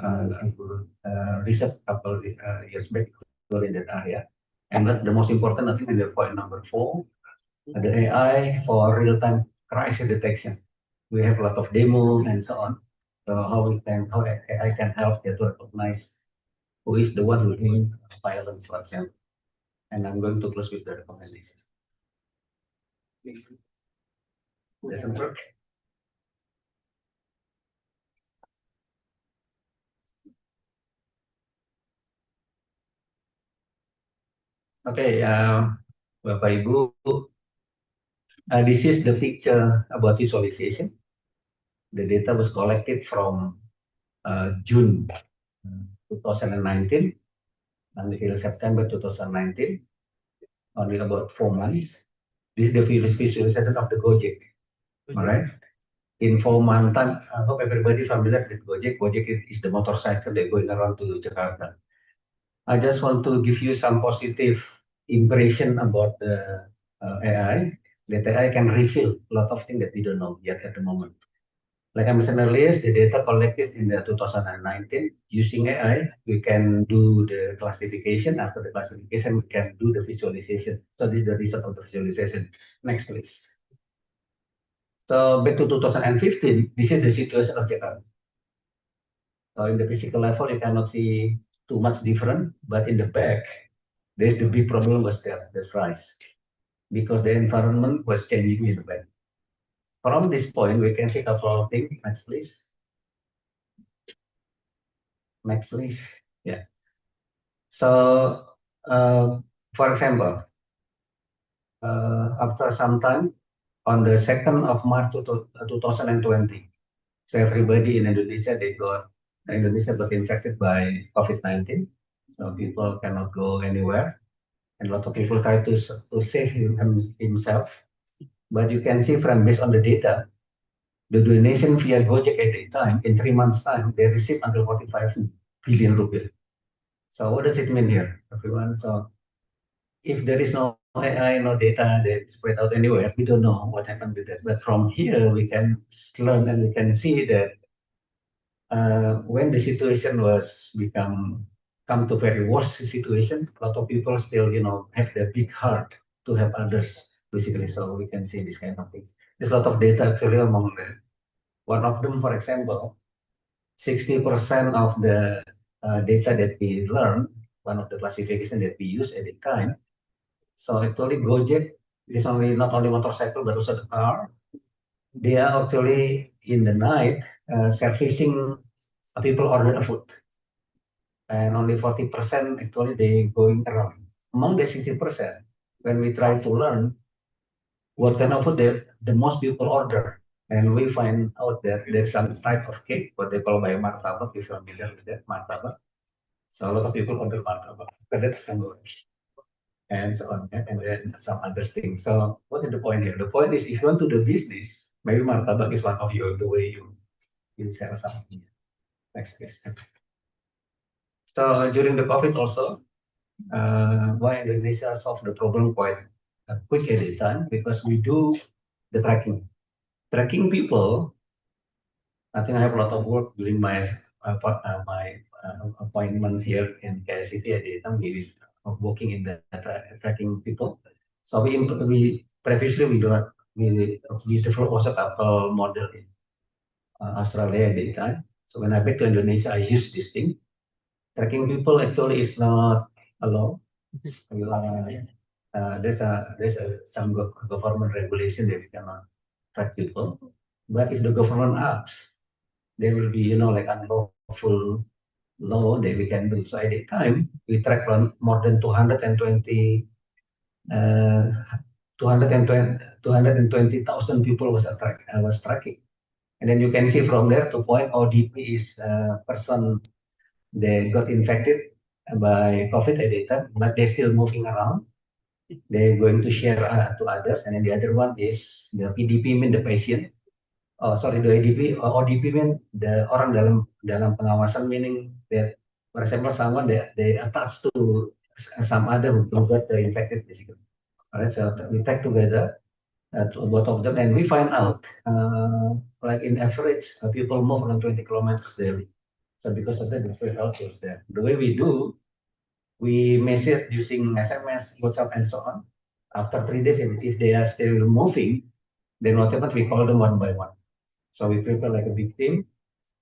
[SPEAKER 12] research couple years back in that area. And the most important, I think, in the point number 4, the AI for real-time crisis detection. We have a lot of demo and so on. So how AI can help you to recognize who is the one who doing violence, for example. And I'm going to close with the recommendation. Doesn't work. Okay, Bapak Ibu, this is the picture about visualization. The data was collected from June 2019 until September 2019, only about 4 months. This is the visualization of the Gojek. All right. In 4 months time, I hope everybody familiar with Gojek. Gojek is the motorcycle that going around to Jakarta. I just want to give you some positive impression about the AI. That AI can reveal a lot of things that we don't know yet at the moment. Like I mentioned earlier, the data collected in the 2019 using AI, we can do the classification. After the classification, we can do the visualization. So this is the result of the visualization. Next, please. So back to 2015, this is the situation of Jakarta. So in the physical level, you cannot see too much different, but in the back, there's the big problem was there, the rise, because the environment was changing in the back. From this point, we can see a couple of things. Next, please. Next, please. Yeah. So, for example, after some time, on the 2nd of March 2020, so everybody in Indonesia, Indonesia got infected by COVID-19. So people cannot go anywhere. And a lot of people try to save himself. But you can see from based on the data, the donation via Gojek at the time, in 3 months' time, they received until 45 billion rupiah. So what does it mean here, everyone? So if there is no AI, no data that spread out anywhere, we don't know what happened with that. But from here, we can learn and we can see that when the situation was come to very worst situation, a lot of people still, have their big heart to help others, basically. So we can see this kind of thing. There's a lot of data actually among them. One of them, for example, 60% of the data that we learn, one of the classification that we use at the time. So actually Gojek is not only motorcycle, but also the car. They are actually in the night servicing people order food. And only 40% actually they going around. Among the 60%, when we try to learn what kind of food the most people order, and we find out that there's some type of cake, what they call by martabak, if you're familiar with that, martabak. So a lot of people order martabak, but that's and so on, and then some other things. So what is the point here? The point is if you want to do business, maybe martabak is one of the way you sell something. Next question. So during the COVID also, why Indonesia solved the problem quite quick at the time, because we do the tracking. Tracking people, I think I have a lot of work during my appointment here in KICT at the time. We working in the tracking people. So we previously we do not we developed also a couple model in Australia at the time. So when I back to Indonesia, I use this thing. Tracking people actually is not allowed. There's some government regulation that we cannot track people. But if the government asks, there will be like unlawful law that we can do. So at the time, we track more than 220 220,000 people was tracking. And then you can see from there to point ODP is person they got infected by COVID at the time, but they're still moving around. They're going to share to others. And then the other one is the PDP, mean the patient. Oh, sorry, the ODP. ODP mean the orang dalam pengawasan, meaning that, for example, someone they attached to some other who got infected, basically. All right, so we take together to both of them, and we find out, like in average, people move around 20 kilometers daily. So because of that, the field out was there. The way we do, we measure using SMS, WhatsApp, and so on. After 3 days, if they are still moving, then whatever we call them one by one. So we prepare like a big team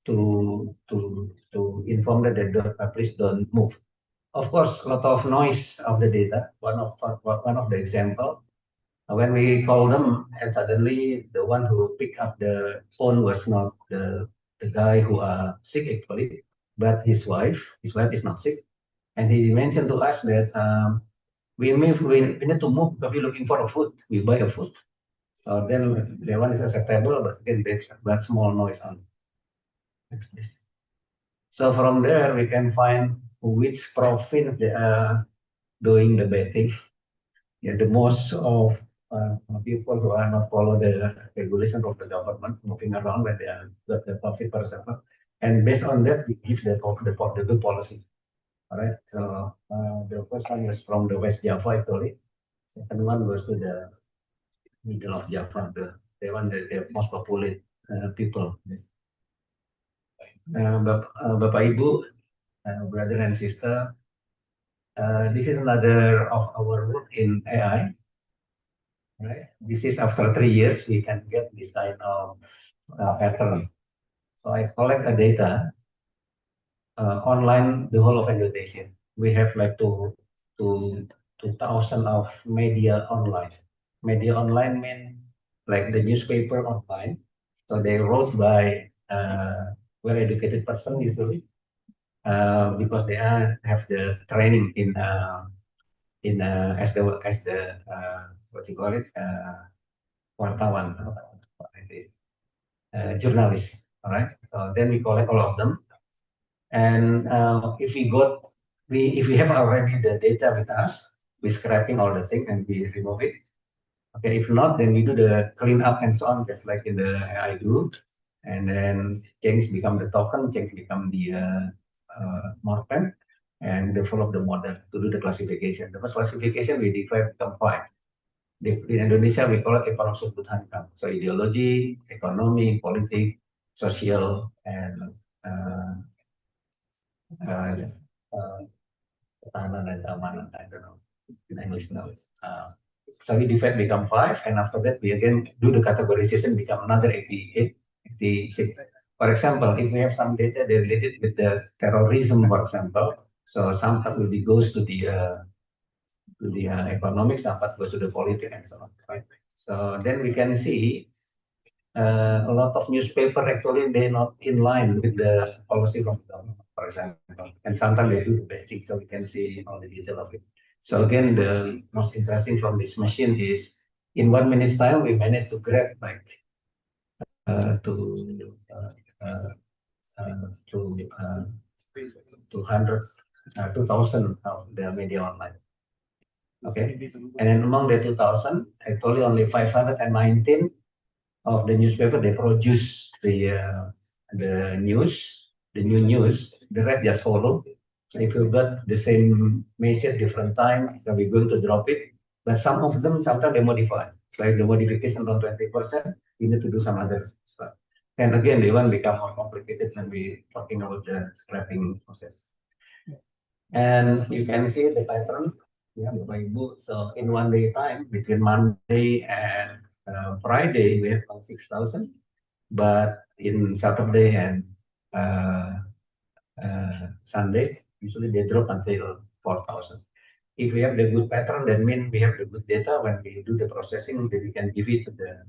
[SPEAKER 12] to inform that they please don't move. Of course, a lot of noise of the data. One of the example, when we call them, and suddenly the one who picked up the phone was not the guy who are sick actually, but his wife. His wife is not sick, and he mentioned to us that we need to move because we're looking for a food. We buy a food. So then the one is acceptable, but again there's that small noise on. Next, please. So from there we can find which province they are doing the betting. Yeah, the most of people who are not follow the regulation of the government moving around when they are the profit, for example. And based on that, we give the good policy. All right. So the first one was from the West Java, actually. Second one was to the middle of Java, the one that the most populated people. Bapak Ibu, brother and sister, this is another of our work in AI. Right. This is after 3 years we can get this kind of pattern. So I collect the data online the whole of Indonesia. We have like 2,000 of media online. Media online mean like the newspaper online. So they wrote by well-educated person usually, because they have the training in as the what you call it, wartawan, journalists. All right. So then we collect all of them, and if we have already the data with us, we scraping all the thing and we remove it. Okay. If not, then we do the clean up and so on, just like in the AI group, and then change become the token, change become the morphem, and develop the model to do the classification. The first classification we define become 5. In Indonesia, we call it evaluasi sudut hankam. So ideology, economy, politics, social, and pertahanan dan keamanan. I don't know in English now. So we divide become 5, and after that we again do the categorization become another 88, 86. For example, if we have some data related with the terrorism, for example, so some part will be goes to the economics, some part goes to the politics, and so on. Right? So then we can see a lot of newspaper actually they're not in line with the policy from the government, for example, and sometimes they do the betting, so we can see all the detail of it. So again, the most interesting from this machine is in 1 minute's time we managed to grab like 2,000 of the media online. Okay, and then among the 2,000, actually only 519 of the newspaper they produce the news, the new news. The rest just follow. So if you got the same message different time, so we're going to drop it. But some of them sometimes they modify. Like the modification on 20%, you need to do some other stuff. And again, the one become more complicated when we talking about the scrapping process. And you can see the pattern, yeah, Bapak Ibu. So in 1 day time, between Monday and Friday, we have about 6,000. But in Saturday and Sunday, usually they drop until 4,000. If we have the good pattern, that means we have the good data. When we do the processing, then we can give it to the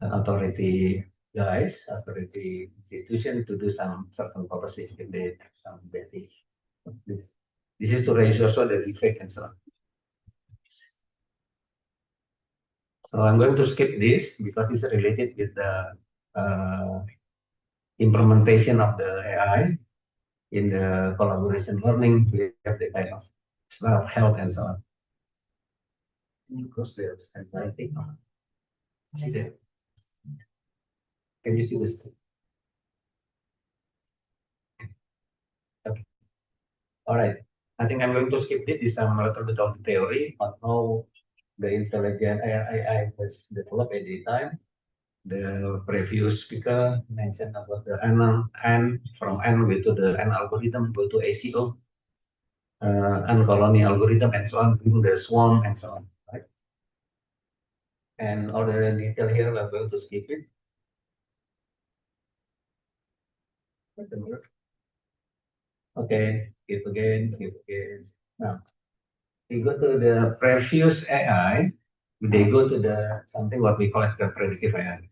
[SPEAKER 12] authority guys, authority institution to do some certain policy if they have some betting. This is to raise also the effect and so on. So I'm going to skip this because it's related with the implementation of the AI in the collaboration learning. We have the kind of self-help and so on. Because there's handwriting. See that? Can you see this? Okay. All right. I think I'm going to skip this. This is some little bit of theory on how the intelligent AI was developed at the time. The previous speaker mentioned about the N from N to the N algorithm go to ACO, N colony algorithm and so on, bring the swarm and so on, right? And all the detail here we're going to skip it. Okay, skip again, skip again. Now, we go to the previous AI, they go to the something what we call as the predictive AI.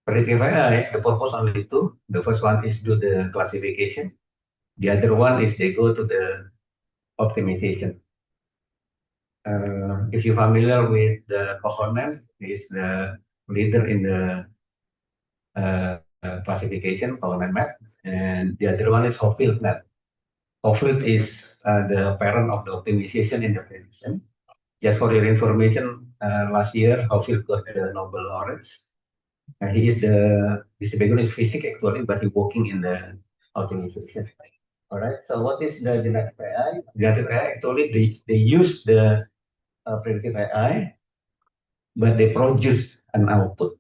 [SPEAKER 12] Predictive AI, the purpose only two. The first one is do the classification. The other one is they go to the optimization. If you're familiar with the Coconut, is the leader in the classification, Coconut map, and the other one is Hochfield map. Hochfield is the parent of the optimization in the prediction. Just for your information, last year Hochfield got the Nobel laureates. He is his background is physics actually, but he's working in the optimization. All right. So what is the generative AI? Generative AI actually they use the predictive AI, but they produce an output.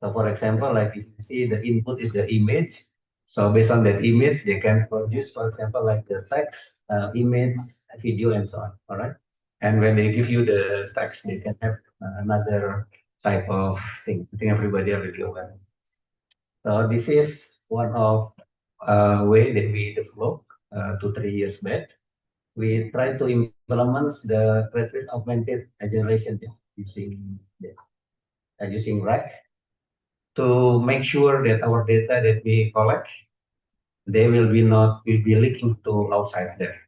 [SPEAKER 12] So for example, like if you see the input is the image. So based on that image, they can produce, for example, like the text, image, video, and so on. All right. And when they give you the text, they can have another type of thing. I think everybody already aware. So this is one of way that we developed 2-3 years back. We try to implement the creative augmented generation using RAG to make sure that our data that we collect, they will be leaking to outside there.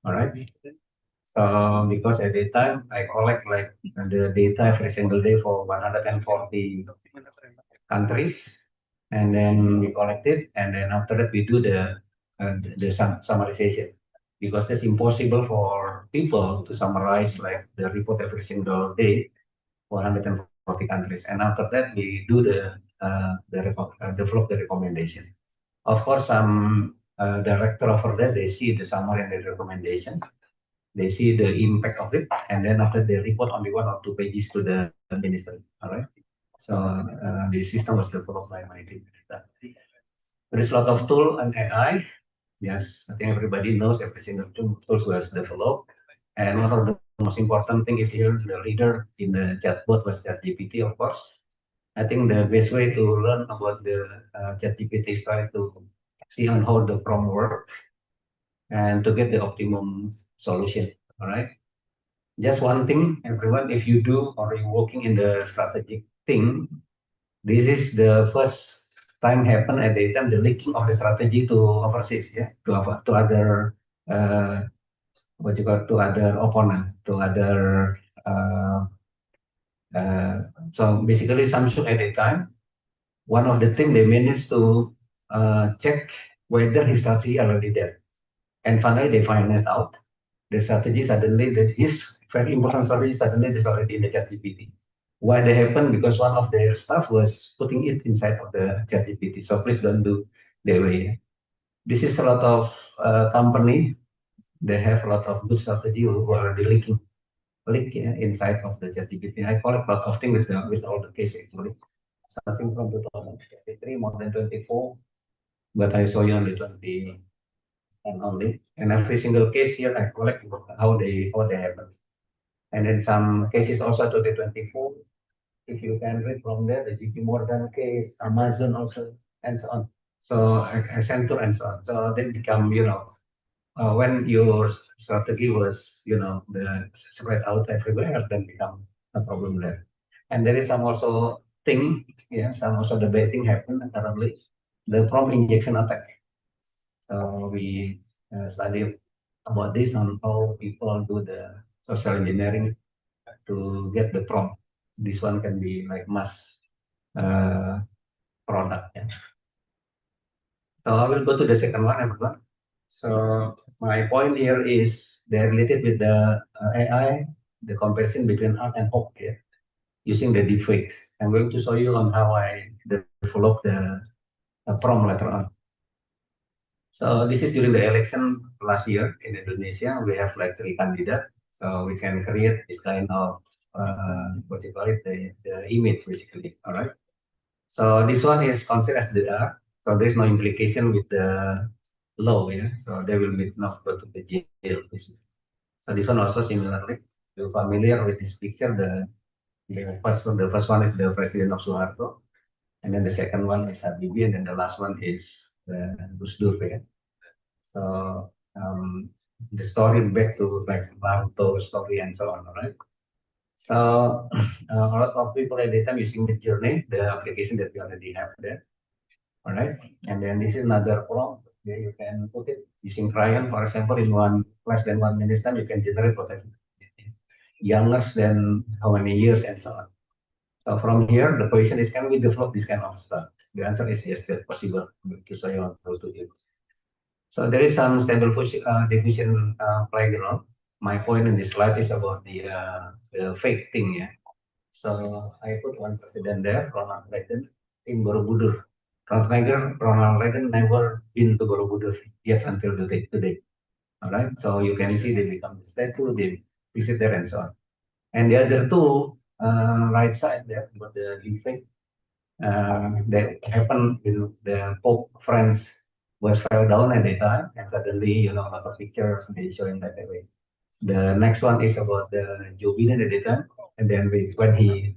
[SPEAKER 12] All right. So because at the time I collect like the data every single day for 140 countries, and then we collect it, and then after that we do the summarization, because it's impossible for people to summarize like the report every single day for 140 countries. And after that we do develop the recommendation. Of course, some director over there, they see the summary and the recommendation. They see the impact of it, and then after they report only 1 or 2 pages to the minister. All right. So the system was developed by my team. There is a lot of tool and AI. Yes, I think everybody knows every single tool was developed. And one of the most important thing is here, the leader in the chatbot was ChatGPT, of course. I think the best way to learn about the ChatGPT is try to see on how the prompt work and to get the optimum solution. All right. Just one thing, everyone, if you do or you're working in the strategic thing, this is the first time happen at the time the leaking of the strategy to overseas, yeah, to other what you call to other opponent, to other so basically Samsung at the time, one of the thing they managed to check whether his strategy already there, and finally they find it out. The strategy suddenly, his very important strategy suddenly is already in the ChatGPT. Why they happen? Because one of their staff was putting it inside of the ChatGPT. So please don't do the way. this is a lot of company. They have a lot of good strategy who are already leak inside of the ChatGPT. I collect a lot of things with all the cases actually. Starting from 2023, more than 24, but I show you only 20 and only. And every single case here I collect how they happen. And then some cases also 2024. If you can read from there, the JP Morgan case, Amazon also, and so on. So Accenture and so on. So they become, when your strategy was, the spread out everywhere, then become a problem there. And there is some also thing, some also the bad thing happen currently, the prompt injection attack. So we study about this on how people do the social engineering to get the prompt. This one can be like mass product. Yeah. So I will go to the second one, everyone. So my point here is they're related with the AI, the comparison between art and hope here, using the deepfakes. I'm going to show you on how I develop the prompt later on. So this is during the election last year in Indonesia. We have like 3 candidates. So we can create this kind of, what you call it, the image basically, all right? So this one is considered as the art. So there's no implication with the law, so they will not go to the jail. So this one also similarly, you're familiar with this picture. The first one is the president of Suharto, and then the second one is Habibie, and then the last one is Gus Dur. So the story back to like Bangto story and so on, right? So a lot of people at this time using the journey, the application that we already have there. All right, and then this is another prompt. Yeah, you can put it using Ryan, for example, in less than 1 minute time, you can generate whatever. Younger than how many years and so on. So from here, the question is, can we develop this kind of stuff? The answer is yes, that's possible. Because I want to do it. So there is some stable diffusion playground. My point in this slide is about the fake thing. Yeah. So I put one president there, Ronald Reagan, in Borobudur. Ronald Reagan never been to Borobudur yet until today. All right, so you can see they become the statue, they visit there and so on. And the other two, right side there, about the defect that happened in the Pope France was fell down at the time, and suddenly, a lot of pictures they showing that way. The next one is about the Joe Biden at the time, and then when he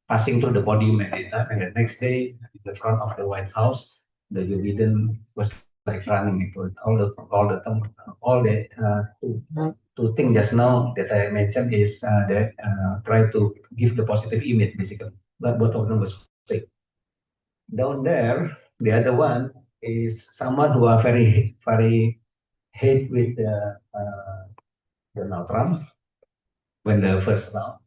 [SPEAKER 12] passing through the podium at the time, and the next day, in the front of the White House, the Joe Biden was like running into all the two things just now that I mentioned is that try to give the positive image basically, but both of them was fake. Down there, the other one is someone who are very, very hate with Donald Trump when the first round.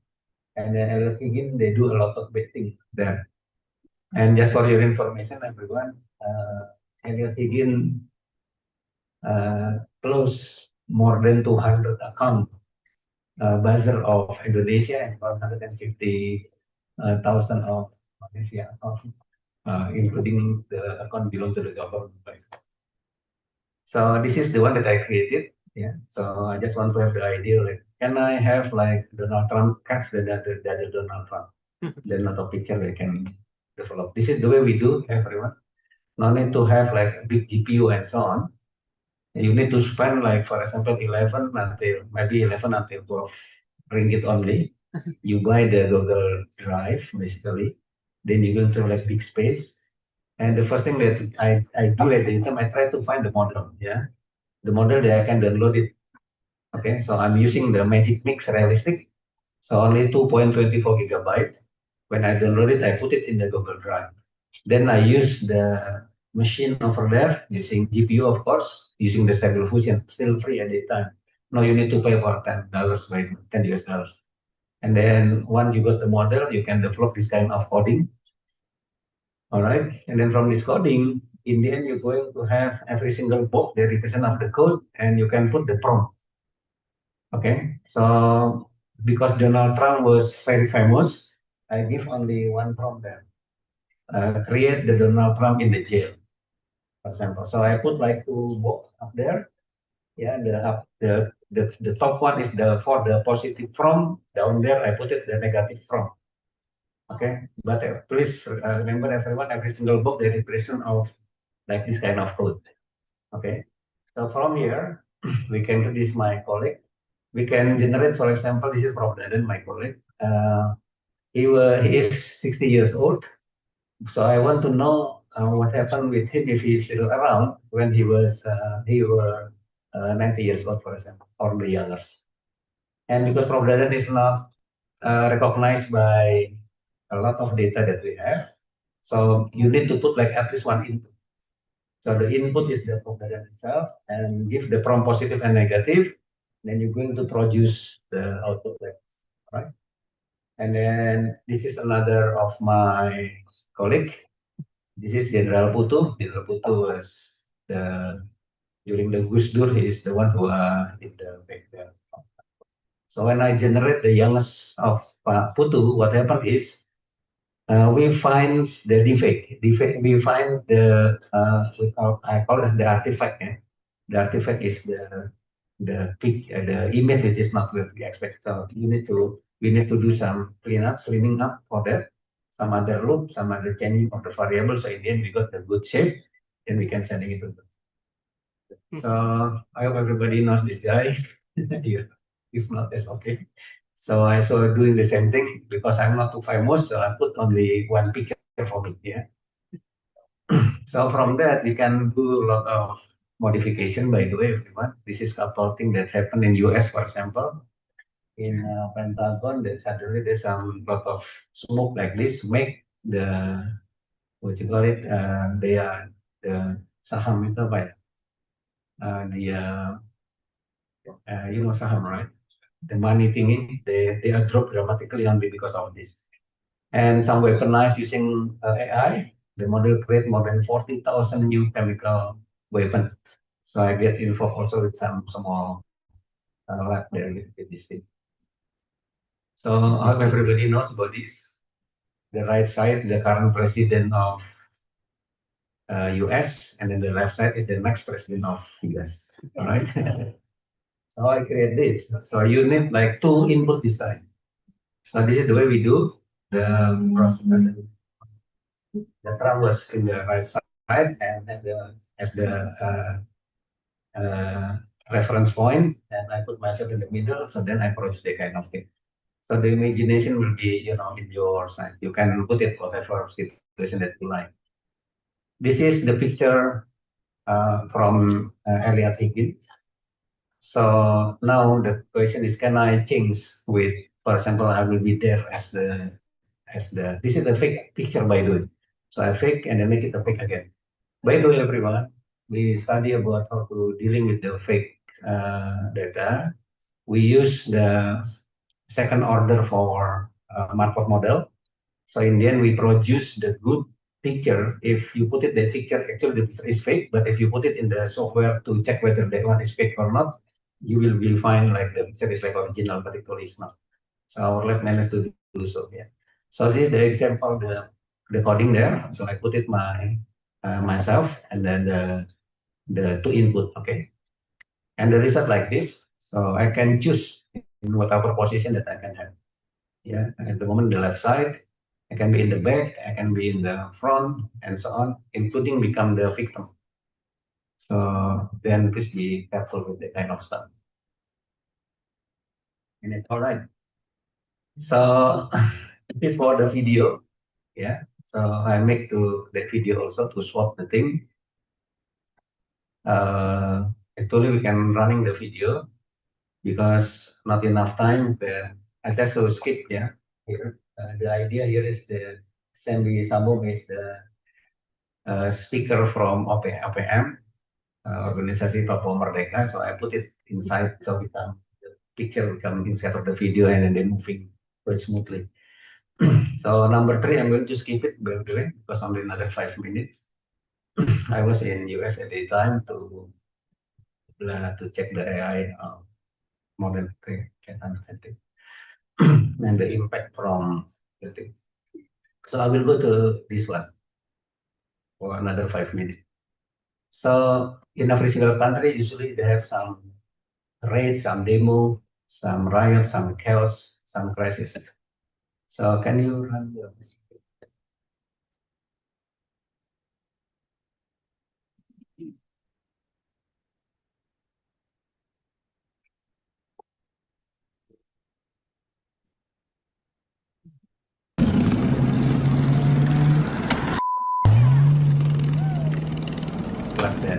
[SPEAKER 12] And then Elliot Higgins, they do a lot of bad things there. And just for your information, everyone, Elliot Higgins closed more than 200 accounts, buzzer of Indonesia and 150,000 of Malaysia account, including the account belong to the government. So this is the one that I created. Yeah. So I just want to have the idea, like, can I have like Donald Trump catch the other Donald Trump? Then not a picture we can develop. This is the way we do, everyone. No need to have like a big GPU and so on. You need to spend like, for example, 11 until 12 ringgit only. You buy the Google Drive basically. Then you go to like big space. And the first thing that I do at the time, I try to find the model. Yeah. The model that I can download it. Okay, so I'm using the Magic Mix Realistic. So only 2.24 gigabyte. When I download it, I put it in the Google Drive. Then I use the machine over there using GPU, of course, using the Stable Fusion, still free at the time. No, you need to pay for $10 by $10. And then once you got the model, you can develop this kind of coding. All right, and then from this coding, in the end, you're going to have every single box that represent of the code, and you can put the prompt. Okay, so because Donald Trump was very famous, I give only one prompt there. Create the Donald Trump in the jail. for example. So I put like two box up there. Yeah, the top one is the for the positive from. Down there I put it the negative from. Okay, but please remember everyone, every single book there is version of like this kind of code. Okay, so from here we can do this, my colleague. We can generate, for example, this is Prof. Dadan, my colleague. He is 60 years old. So I want to know what happened with him if he's still around when he was 90 years old, for example, or the younger. And because Prof. Dadan is not recognized by a lot of data that we have, so you need to put like at least one input. So the input is the Prof. Dadan itself, and give the prompt positive and negative, then you're going to produce the output like this, right? And then this is another of my colleague. This is General Putu. General Putu was during the Gus Dur, he is the one who did the back there. So when I generate the youngest of Putu, what happened is we find the defect. We find the I call it the artifact. The artifact is the image which is not what we expect. So we need to do some cleaning up for that. Some other loop, some other changing of the variable. So in the end we got the good shape, then we can send it to them. So I hope everybody knows this guy. Yeah. If not, that's okay. So I saw doing the same thing because I'm not too famous, so I put only one picture for me. Yeah. So from that we can do a lot of modification. By the way, everyone, this is a couple thing that happened in US, for example. In Pentagon, that suddenly there's some lot of smoke like this, make the what you call it, the saham itu apa ya? You know saham, right? The money thingy, they are dropped dramatically only because of this. And some weaponized using AI, the model create more than 40,000 new chemical weapons. So I get involved also with some small lab there with this thing. So I hope everybody knows about this. The right side, the current president of US, and then the left side is the next president of US. All right. So I create this. So you need like two input this time. So this is the way we do. The Trump was in the right side and as the reference point, and I put myself in the middle. So then I produce the kind of thing. So the imagination will be, in your side. You can put it whatever situation that you like. This is the picture from Elliot Higgins. So now the question is, can I change with, for example, I will be there as the, this is a fake picture by the way. So I fake and then make it a fake again. By the way, everyone, we study about how to dealing with the fake data. We use the second order for Markov model. So in the end, we produce the good picture. If you put it, the picture actually the picture is fake, but if you put it in the software to check whether that one is fake or not, you will find like the picture is like original, but actually it's not. So our lab managed to do so. Yeah. So this is the example, the coding there. So I put it myself, and then the two input. Okay, and the result like this. So I can choose in whatever position that I can have. Yeah, at the moment the left side, I can be in the back, I can be in the front, and so on, including become the victim. So then please be careful with that kind of stuff. And it's all right. So before the video, yeah. So I make the video also to swap the thing. Actually, we can running the video because not enough time. I just so skip, yeah. Here, the idea here is the Sandy Sambung is the speaker from OPM, Organisasi Papua Merdeka. So I put it inside, so the picture become inside of the video and then moving very smoothly. So number 3, I'm going to skip it by the way because only another 5 minutes. I was in US at the time to check the AI more than 3 and the impact from the thing. So I will go to this one for another 5 minutes. So in every single country, usually they have some raid, some demo, some riot, some chaos, some crisis. So can you run the class there?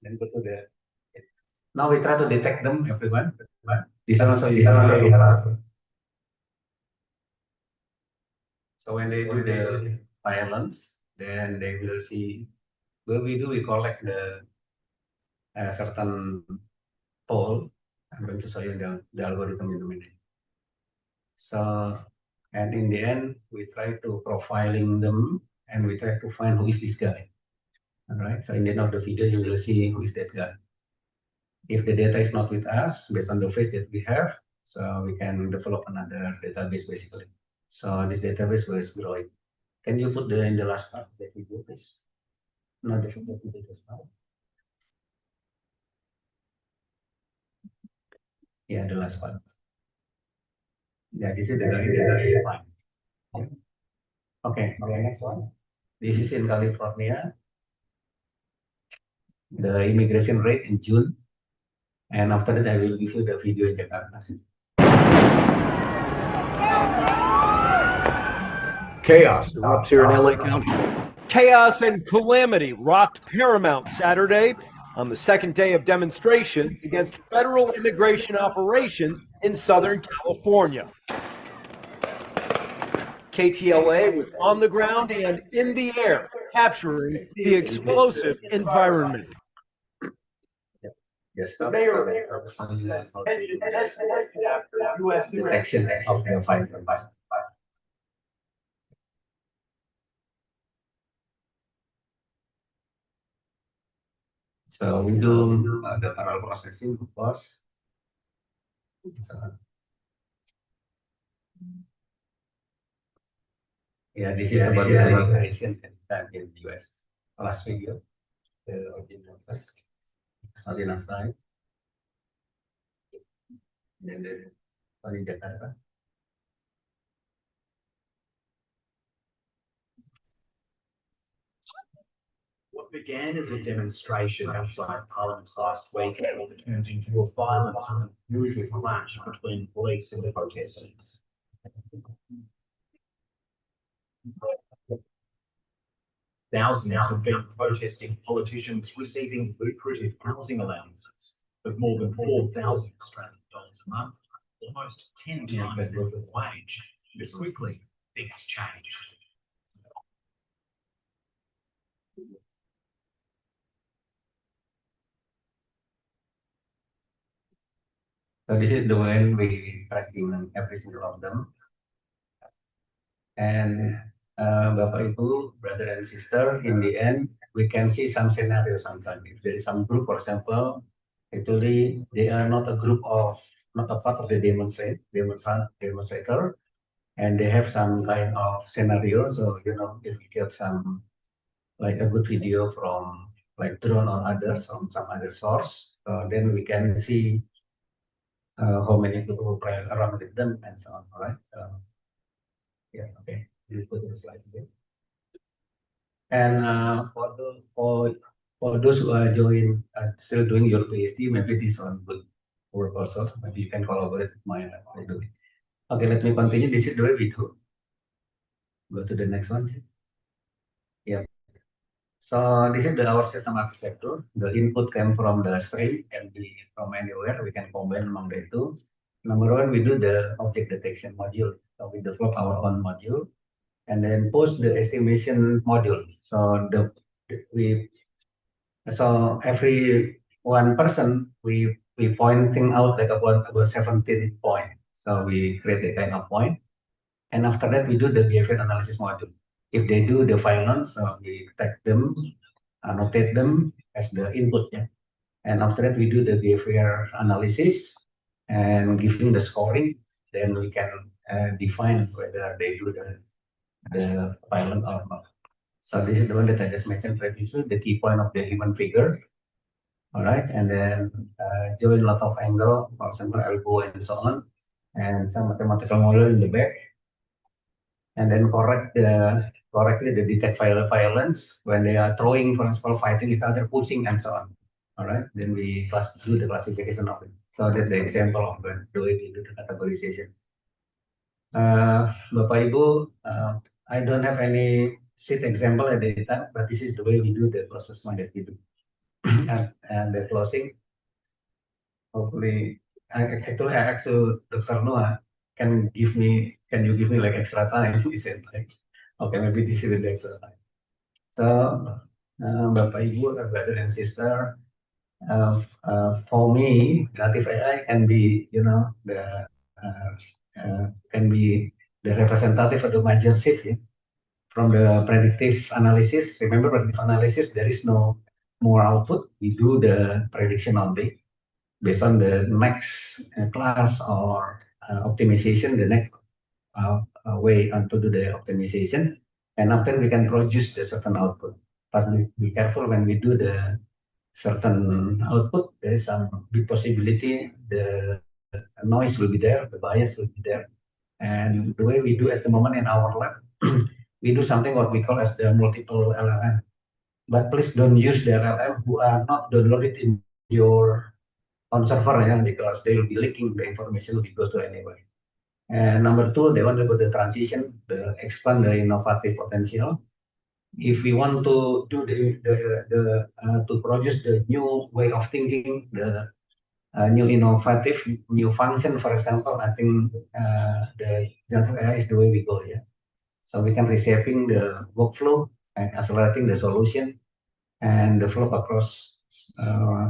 [SPEAKER 12] Then go to the. Now we try to detect them, everyone. This one also is So when they do the violence, then they will see. What we do, we collect the certain poll. I'm going to show you the algorithm in a minute. So, and in the end, we try to profiling them and we try to find who is this guy. All right. So in the end of the video, you will see who is that guy. If the data is not with us, based on the face that we have, so we can develop another database basically. So this database was growing. Can you put in the last part of the video, please? No, the data now. Yeah, the last part. Yeah, this is the data. Okay, next one. This is in California. The immigration rate in June. And after that, I will give you the video in Jakarta.
[SPEAKER 14] Chaos erupts here in LA County. Chaos and calamity rocked Paramount Saturday on the second day of demonstrations against federal immigration operations in Southern California. KTLA was on the ground and in the air, capturing the explosive environment.
[SPEAKER 12] Yes, detection of the fire. So we do the parallel processing, of course. Yeah, this is about the immigration in the US. Last video, the original first, not enough time. Then the one in Jakarta.
[SPEAKER 15] What began as a demonstration outside Parliament last week turned into a violent and brutal clash between police and the protesters. Thousands have been protesting politicians receiving lucrative housing allowances of more than 4,000 Australian dollars a month, almost 10 times the living wage. But quickly, things changed.
[SPEAKER 12] So this is the one we tracking every single of them. And Bapak Ibu, brother and sister, in the end, we can see some scenario sometimes. If there is some group, for example, actually they are not a group of, not a part of the demonstrator, and they have some kind of scenario. So, you know, if we get some, like a good video from like drone or others from some other source, then we can see how many people play around with them and so on, all right? So, yeah, okay, you put the slide again. And for those who are still doing your PhD, maybe this one would work also. Maybe you can collaborate with my doing. Okay, let me continue. This is the way we do. Go to the next one. Yeah. So this is our system architecture. The input came from the string, can be from anywhere. We can combine among the two. Number one, we do the object detection module. So we develop our own module, and then post the estimation module. So we So every one person, we pointing out like about 17 point. So we create a kind of point. And after that, we do the behavior analysis module. If they do the violence, we tag them, annotate them as the input. Yeah? And after that, we do the behavior analysis and giving the scoring. Then we can define whether they do the violence or not. So this is the one that I just mentioned previously, the key point of the human figure. All right, and then join a lot of angle, for example, elbow and so on, and some mathematical model in the back, and then correctly the detect violence when they are throwing, for example, fighting each other, pushing, and so on. All right, then we do the classification of it. So that's the example of the way we do the categorization. Bapak Ibu, I don't have any sheet example at the time, but this is the way we do the process that we do. And the closing, hopefully, actually I asked to Dr. Noah, can you give me like extra time? He said like, okay, maybe this is the extra time. So, Bapak Ibu, brother and sister, for me, native AI can be, can be the representative of the major shift, yeah? From the predictive analysis. Remember, predictive analysis, there is no more output. We do the prediction only based on the next class or optimization, the next way to do the optimization. And after we can produce the certain output. But be careful when we do the certain output, there is some big possibility the noise will be there, the bias will be there. And the way we do at the moment in our lab, we do something what we call as the multiple LLM. But please don't use the LLM who are not downloaded in your on server, yeah, because they will be leaking the information will go to anybody. And number two, they want to go the transition, the expand the innovative potential. If we want to do to produce the new way of thinking, the new innovative, new function, for example, I think the generative AI is the way we go. Yeah. So we can reshaping the workflow and accelerating the solution and develop across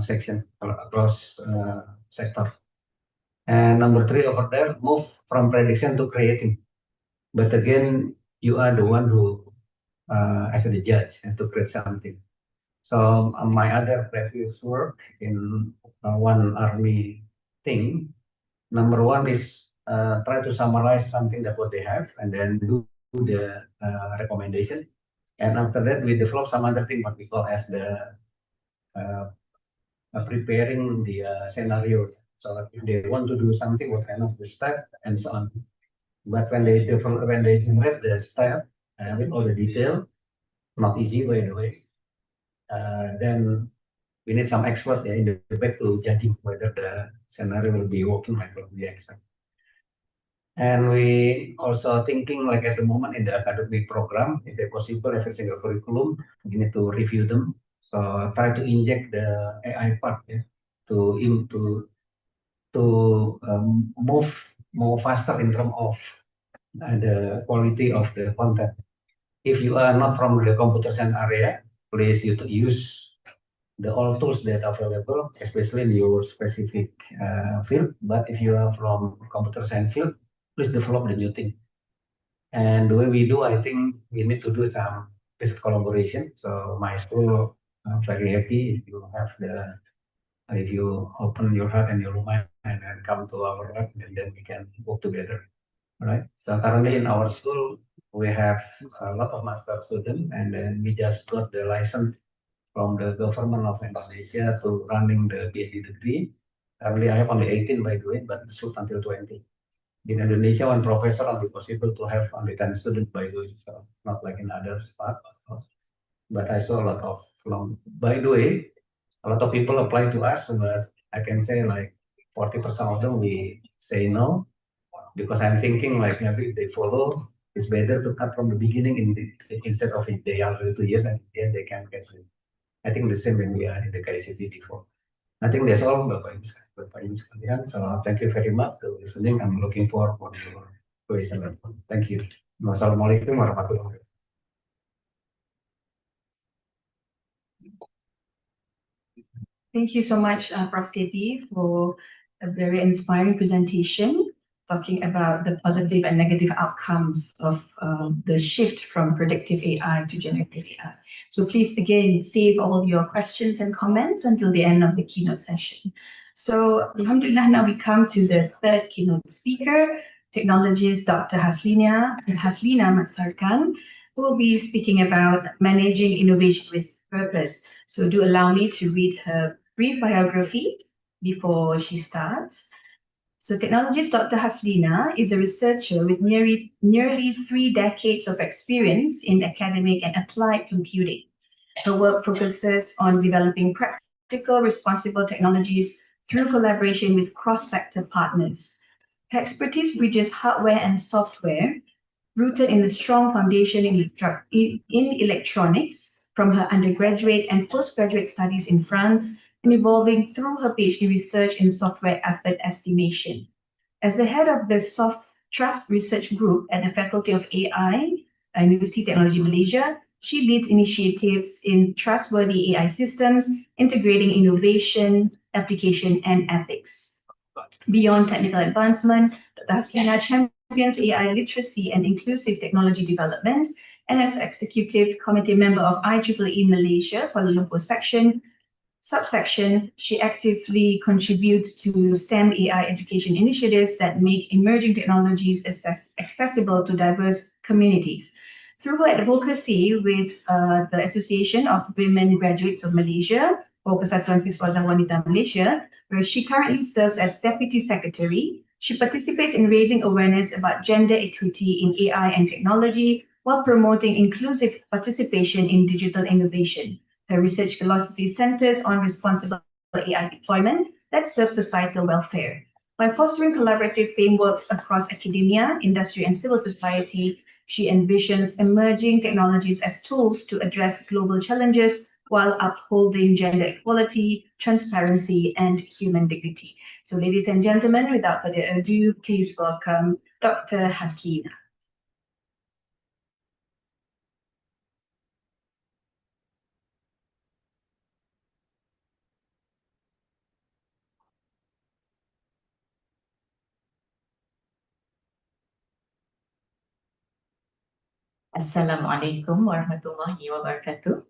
[SPEAKER 12] section, across sector. And number three over there, move from prediction to creating. But again, you are the one who, as the judge, to create something. So my other previous work in one army thing, number one is try to summarize something that what they have and then do the recommendation. And after that, we develop some other thing what we call as the preparing the scenario. So if they want to do something, what kind of the step and so on. But when they generate the step with all the detail, not easy by the way, then we need some expert in the back to judging whether the scenario will be working like what we expect. And we also thinking like at the moment in the academic program, if they possible every single curriculum, we need to review them. So try to inject the AI part, yeah, to move more faster in terms of the quality of the content. If you are not from the computer science area, please you to use the all tools that are available, especially in your specific field. But if you are from computer science field, please develop the new thing. And the way we do, I think we need to do some business collaboration. So my school, I'm very happy if you have if you open your heart and your mind and then come to our lab, and then we can work together. All right. So currently in our school, we have a lot of master students, and then we just got the license from the government of Indonesia to running the PhD degree. Currently, I have only 18 by the way, but shoot until 20. In Indonesia, one professor only possible to have only 10 students by the way, so not like in other spots. But I saw a lot of long. By the way, a lot of people apply to us, but I can say like 40% of them we say no, because I'm thinking like maybe if they follow, it's better to cut from the beginning instead of if they are 2 years and then they can get it. I think the same when we are in the KCT before. I think that's all, Bapak Ibu sekalian. So thank you very much for listening. I'm looking forward for your question. Thank you. Wassalamualaikum warahmatullahi wabarakatuh.
[SPEAKER 10] Thank you so much, Prof. Tepi, for a very inspiring presentation talking about the positive and negative outcomes of the shift from predictive AI to generative AI. So please, again, save all your questions and comments until the end of the keynote session. So, alhamdulillah, now we come to the third keynote speaker, technologist Dr. Haslina Matsarkan, who will be speaking about managing innovation with purpose. So do allow me to read her brief biography before she starts. So technologist Dr. Haslina is a researcher with nearly 3 decades of experience in academic and applied computing. Her work focuses on developing practical, responsible technologies through collaboration with cross-sector partners. Her expertise bridges hardware and software, rooted in a strong foundation in electronics from her undergraduate and postgraduate studies in France, and evolving through her PhD research in software effort estimation. As the head of the Soft Trust Research Group at the Faculty of AI, University Technology Malaysia, she leads initiatives in trustworthy AI systems, integrating innovation, application, and ethics. Beyond technical advancement, Dr. Haslina champions AI literacy and inclusive technology development, and as executive committee member of IEEE Malaysia Kuala Lumpur subsection, she actively contributes to STEM AI education initiatives that make emerging technologies accessible to diverse communities. Through her advocacy with the Association of Women Graduates of Malaysia, or Persatuan Siswa dan Wanita Malaysia, where she currently serves as Deputy Secretary, she participates in raising awareness about gender equity in AI and technology while promoting inclusive participation in digital innovation. Her research philosophy centers on responsible AI deployment that serves societal welfare. By fostering collaborative frameworks across academia, industry, and civil society, she envisions emerging technologies as tools to address global challenges while upholding gender equality, transparency, and human dignity. So, ladies and gentlemen, without further ado, please welcome Dr. Haslina.
[SPEAKER 13] Assalamualaikum warahmatullahi wabarakatuh.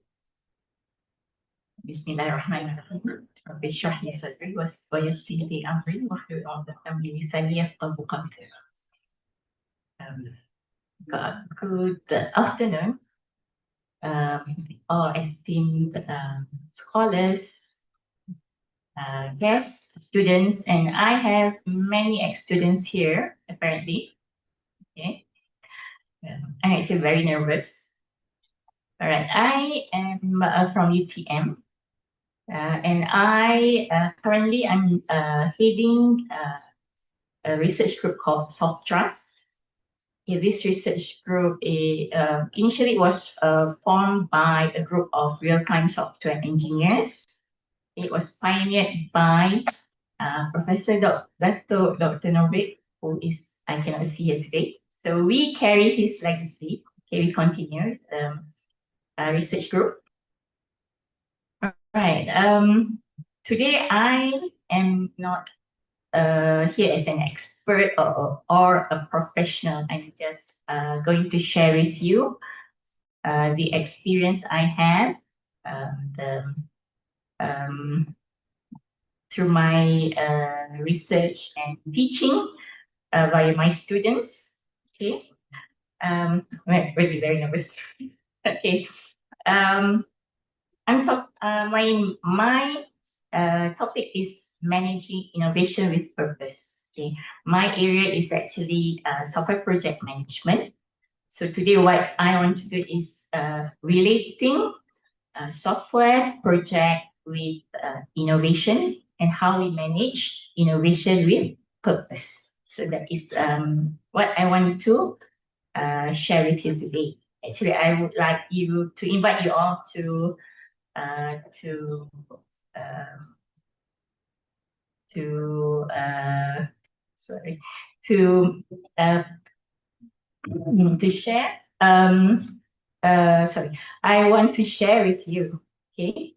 [SPEAKER 13] Bismillahirrahmanirrahim. Rabbi shrah li sadri wa yassir li amri wahlul 'uqdatam min lisani yafqahu qawli. Good afternoon, all esteemed scholars, guests, students, and I have many ex-students here apparently. Okay. I'm actually very nervous. All right, I am from UTM, and I currently I'm heading a research group called Soft Trust. Okay, this research group initially was formed by a group of real-time software engineers. It was pioneered by Professor Dr. Norbert, who is I cannot see here today. So we carry his legacy. Okay, we continued a research group. All right. Today I am not here as an expert or a professional. I'm just going to share with you the experience I have through my research and teaching via my students. Okay. I'm really very nervous. Okay. My topic is managing innovation with purpose. Okay. My area is actually software project management. So today what I want to do is relating software project with innovation and how we manage innovation with purpose. So that is what I want to share with you today. Actually, I would like you to invite you all to share. I want to share with you. Okay.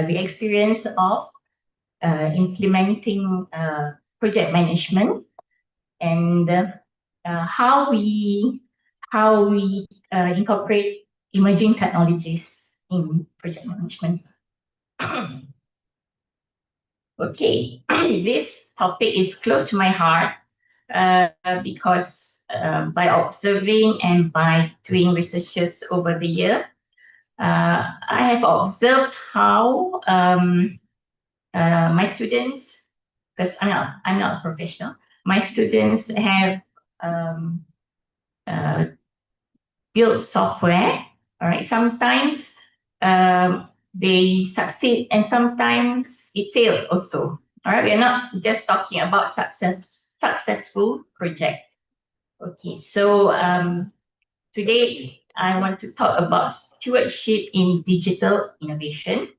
[SPEAKER 13] the experience of implementing project management and how we incorporate emerging technologies in project management. Okay, this topic is close to my heart because by observing and by doing researches over the year, I have observed how my students, because I'm not a professional, my students have built software. All right, sometimes they succeed and sometimes it failed also. All right, we're not just talking about successful project. Okay, so today I want to talk about stewardship in digital innovation,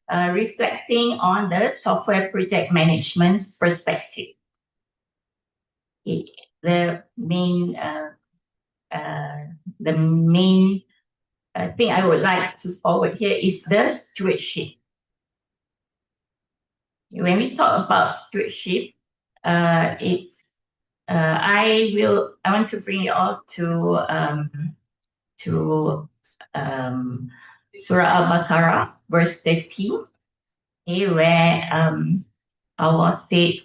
[SPEAKER 13] reflecting on the software project management's perspective. Okay, the main thing I would like to forward here is the stewardship. When we talk about stewardship, I want to bring you all to Surah Al-Baqarah, verse 13, okay, where Allah said,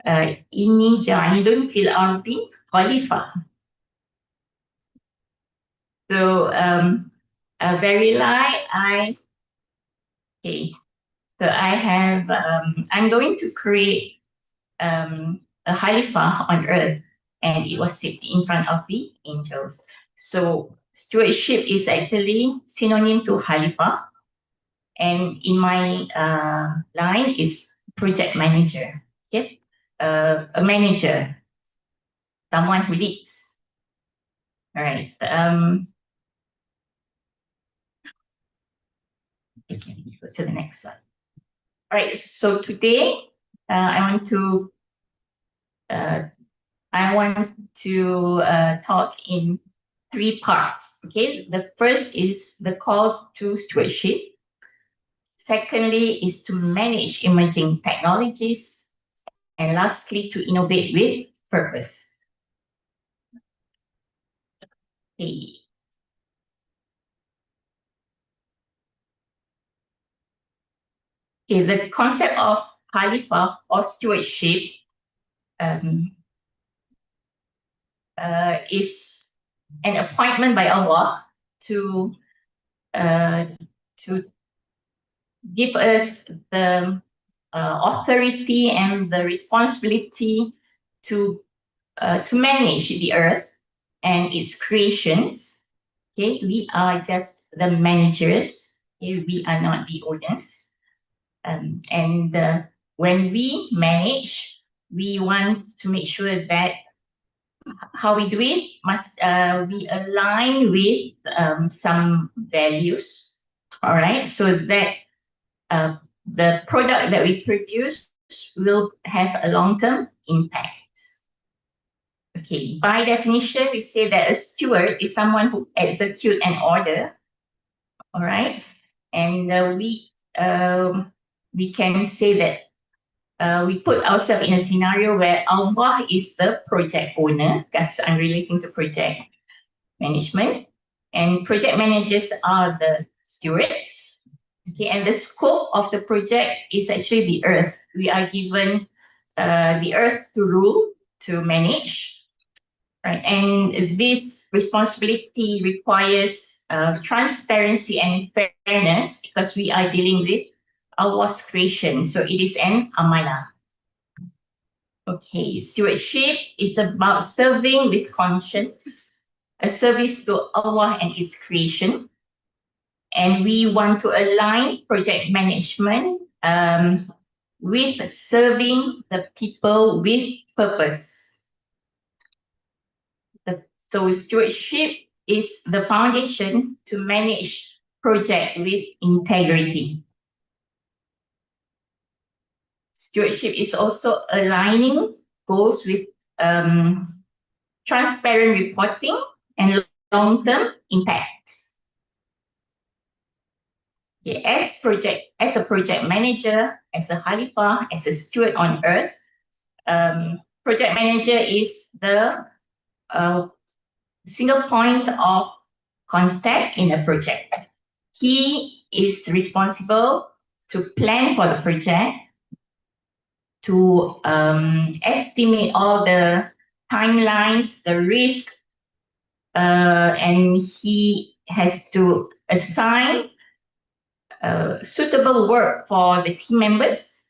[SPEAKER 13] "Inni ja'ilun fil ardi khalifah." So very light, I'm going to create a Khalifah on earth, and it was sitting in front of the angels. So stewardship is actually synonym to Khalifah, and in my line is project manager. Okay, a manager, someone who leads. All right. Okay, go to the next slide. All right. So today, I want to talk in 3 parts. Okay, the first is the call to stewardship. Secondly is to manage emerging technologies, and lastly to innovate with purpose. Okay. Okay, the concept of Khalifah or stewardship is an appointment by Allah to give us the authority and the responsibility to manage the earth and its creations. Okay, we are just the managers. Okay, we are not the owners. When we manage, we want to make sure that how we do it must be aligned with some values. All right, so that the product that we produce will have a long-term impact. Okay, by definition, we say that a steward is someone who executes an order. All right, and we can say that we put ourselves in a scenario where Allah is the project owner, because I'm relating to project management, and project managers are the stewards. Okay, and the scope of the project is actually the earth. We are given the earth to rule, to manage, right? And this responsibility requires transparency and fairness because we are dealing with Allah's creation. So it is an amanah. Okay, stewardship is about serving with conscience, a service to Allah and His creation. And we want to align project management with serving the people with purpose. So stewardship is the foundation to manage project with integrity. Stewardship is also aligning goals with transparent reporting and long-term impacts. Okay, as a project manager, as a Khalifah, as a steward on earth, project manager is the single point of contact in a project. He is responsible to plan for the project, to estimate all the timelines, the risk, and he has to assign suitable work for the team members,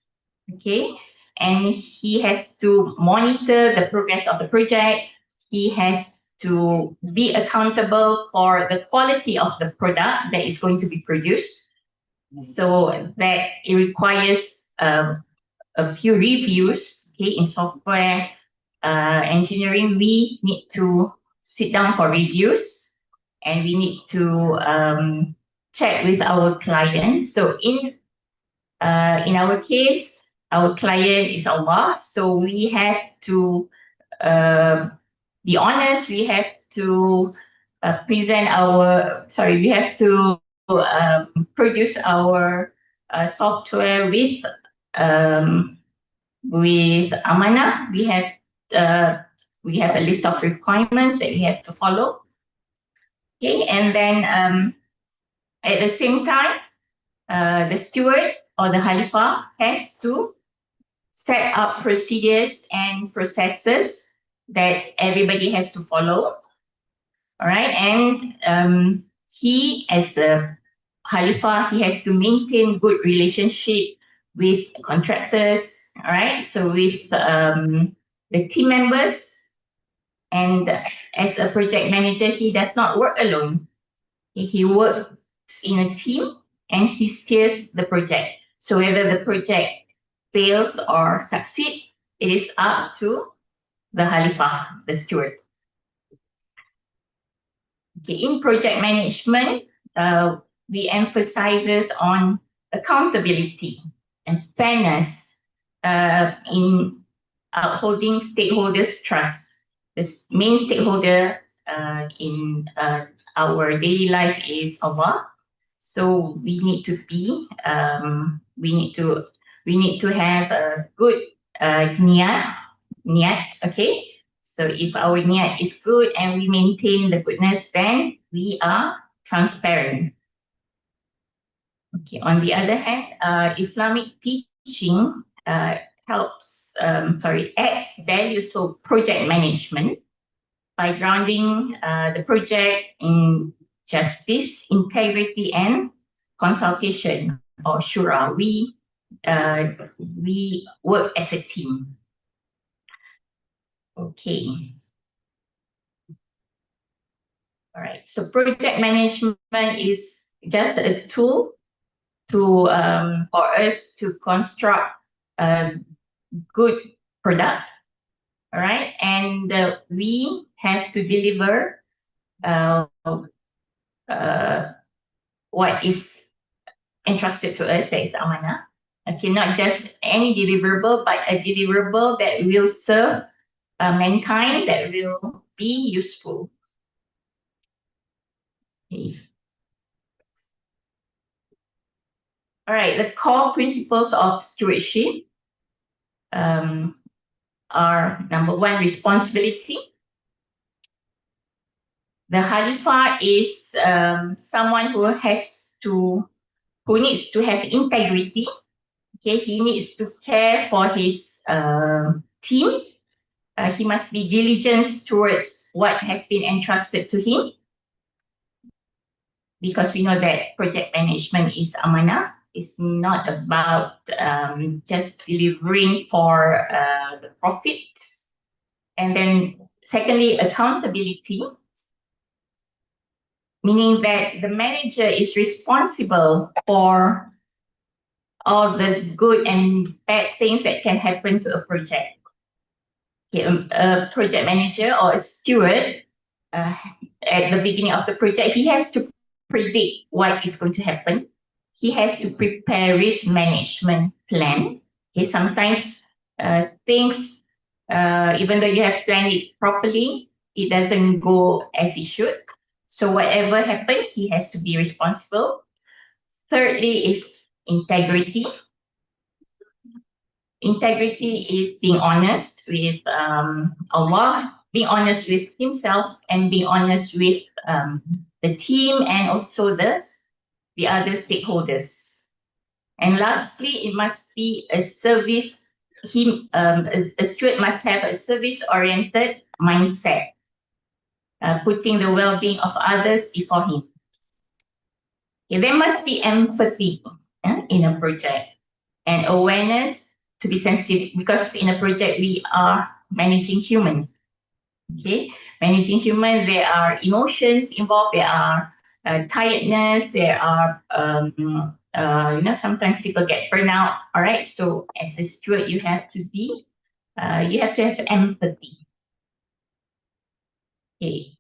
[SPEAKER 13] okay? And he has to monitor the progress of the project. He has to be accountable for the quality of the product that is going to be produced. So that it requires a few reviews, okay? In software engineering, we need to sit down for reviews, and we need to check with our clients. So in our case, our client is Allah, so we have to be honest. We have to we have to produce our software with amanah. We have a list of requirements that we have to follow. Okay, and then at the same time, the steward or the Khalifah has to set up procedures and processes that everybody has to follow. All right, and he, as a Khalifah, he has to maintain good relationship with contractors. All right, so with the team members, and as a project manager, he does not work alone. He works in a team, and he steers the project. So whether the project fails or succeed, it is up to the Khalifah, the steward. Okay, in project management, we emphasizes on accountability and fairness in upholding stakeholders' trust. The main stakeholder in our daily life is Allah. So we need to be, we need to have a good niyat, okay? So if our niyat is good and we maintain the goodness, then we are transparent. Okay. On the other hand, Islamic teaching adds values to project management by grounding the project in justice, integrity, and consultation, or shura. We work as a team. Okay. All right. So project management is just a tool to for us to construct a good product. All right, and we have to deliver what is entrusted to us, that is amanah. Okay, not just any deliverable, but a deliverable that will serve mankind, that will be useful. Okay. All right, the core principles of stewardship are: number one, responsibility. The Khalifah is someone who needs to have integrity. Okay, he needs to care for his team. He must be diligent towards what has been entrusted to him, because we know that project management is amanah. It's not about just delivering for the profit. And then secondly, accountability, meaning that the manager is responsible for all the good and bad things that can happen to a project. Okay, a project manager or a steward, at the beginning of the project, he has to predict what is going to happen. He has to prepare risk management plan. Okay, sometimes things, even though you have planned it properly, it doesn't go as it should. So whatever happens, he has to be responsible. Thirdly is integrity. Integrity is being honest with Allah, being honest with himself, and being honest with the team and also the other stakeholders. And lastly, it must be a service. A steward must have a service-oriented mindset, putting the well-being of others before him. Okay, there must be empathy in a project and awareness to be sensitive, because in a project we are managing human. Okay, managing human, there are emotions involved, there are tiredness, there are sometimes people get burnout. All right, so as a steward, you have to have empathy. Okay,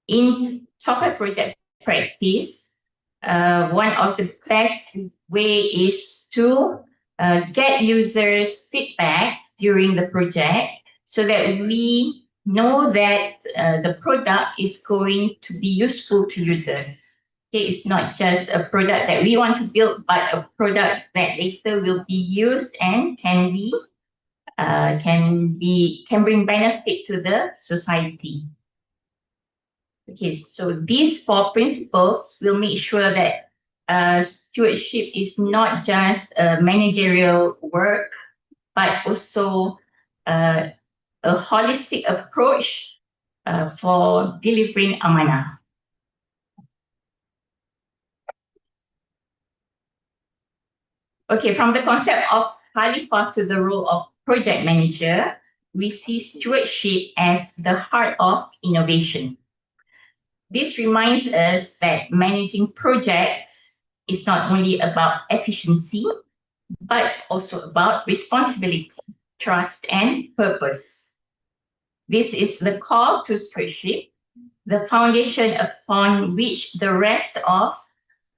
[SPEAKER 13] in software project practice, one of the best way is to get users feedback during the project so that we know that the product is going to be useful to users. Okay, it's not just a product that we want to build, but a product that later will be used and can bring benefit to the society. Okay, so these 4 principles will make sure that stewardship is not just managerial work, but also a holistic approach for delivering amanah. Okay, from the concept of Khalifah to the role of project manager, we see stewardship as the heart of innovation. This reminds us that managing projects is not only about efficiency, but also about responsibility, trust, and purpose. This is the call to stewardship, the foundation upon which the rest of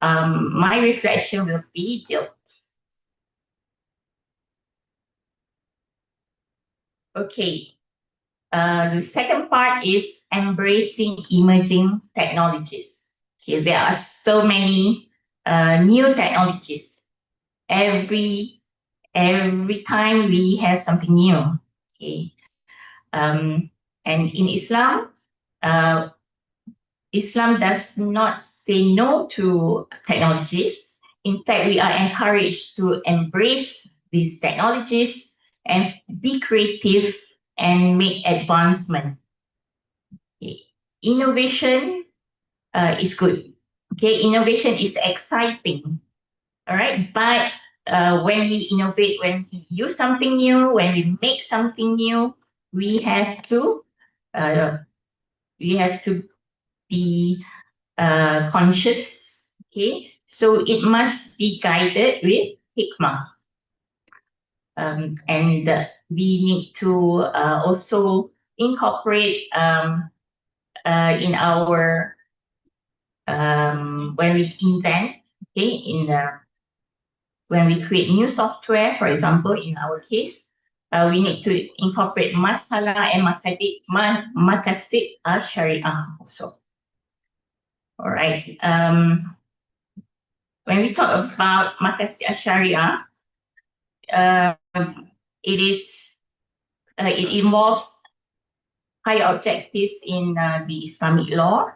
[SPEAKER 13] my reflection will be built. Okay, the second part is embracing emerging technologies. Okay, there are so many new technologies. Every time we have something new. Okay, and in Islam, Islam does not say no to technologies. In fact, we are encouraged to embrace these technologies and be creative and make advancement. Okay. Innovation is good. Okay, innovation is exciting. All right, but when we innovate, when we use something new, when we make something new, we have to be conscious. Okay, so it must be guided with hikmah. And we need to also incorporate in our when we invent, okay, when we create new software, for example, in our case, we need to incorporate masalah and maqasid al-syariah also. All right. When we talk about maqasid al-syariah, it involves high objectives in the Islamic law.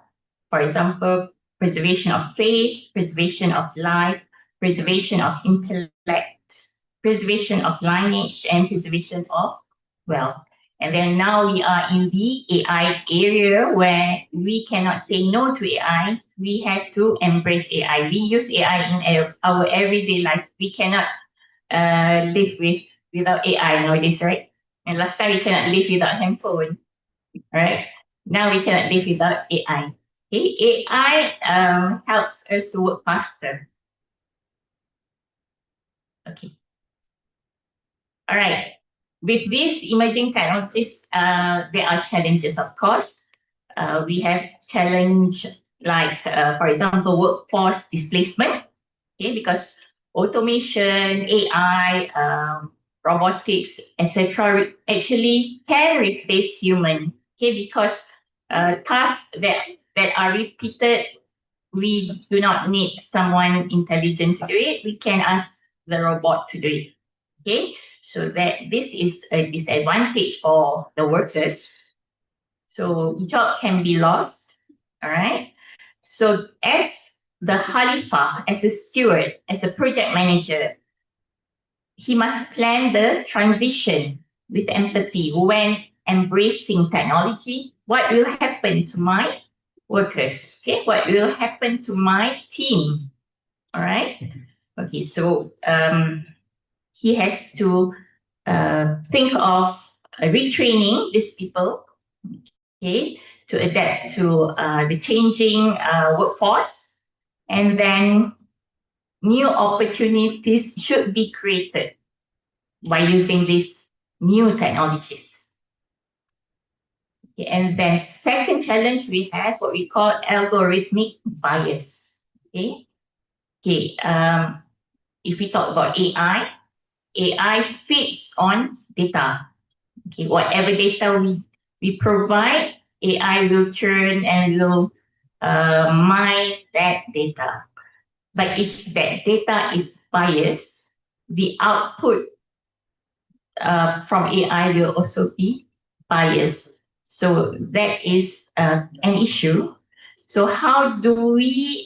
[SPEAKER 13] For example, preservation of faith, preservation of life, preservation of intellect, preservation of lineage, and preservation of wealth. And then now we are in the AI area where we cannot say no to AI. We have to embrace AI. We use AI in our everyday life. We cannot live without AI nowadays, right? And last time we cannot live without handphone, right? Now we cannot live without AI. Okay? AI helps us to work faster. Okay. All right. With these emerging technologies, there are challenges, of course. We have challenge like, for example, workforce displacement. Okay, because automation, AI, robotics, etc., actually can replace human. Okay, because tasks that are repeated we do not need someone intelligent to do it. We can ask the robot to do it. Okay, so that this is a disadvantage for the workers. So job can be lost. All right. So as the Khalifah, as a steward, as a project manager, he must plan the transition with empathy when embracing technology. What will happen to my workers? Okay, what will happen to my team? All right. Okay, so he has to think of retraining these people, okay, to adapt to the changing workforce, and then new opportunities should be created by using these new technologies. Okay, and then second challenge, we have what we call algorithmic bias. Okay, if we talk about AI feeds on data. Okay, whatever data we provide, AI will churn and will mine that data. But if that data is biased, the output from AI will also be biased. So that is an issue. So how do we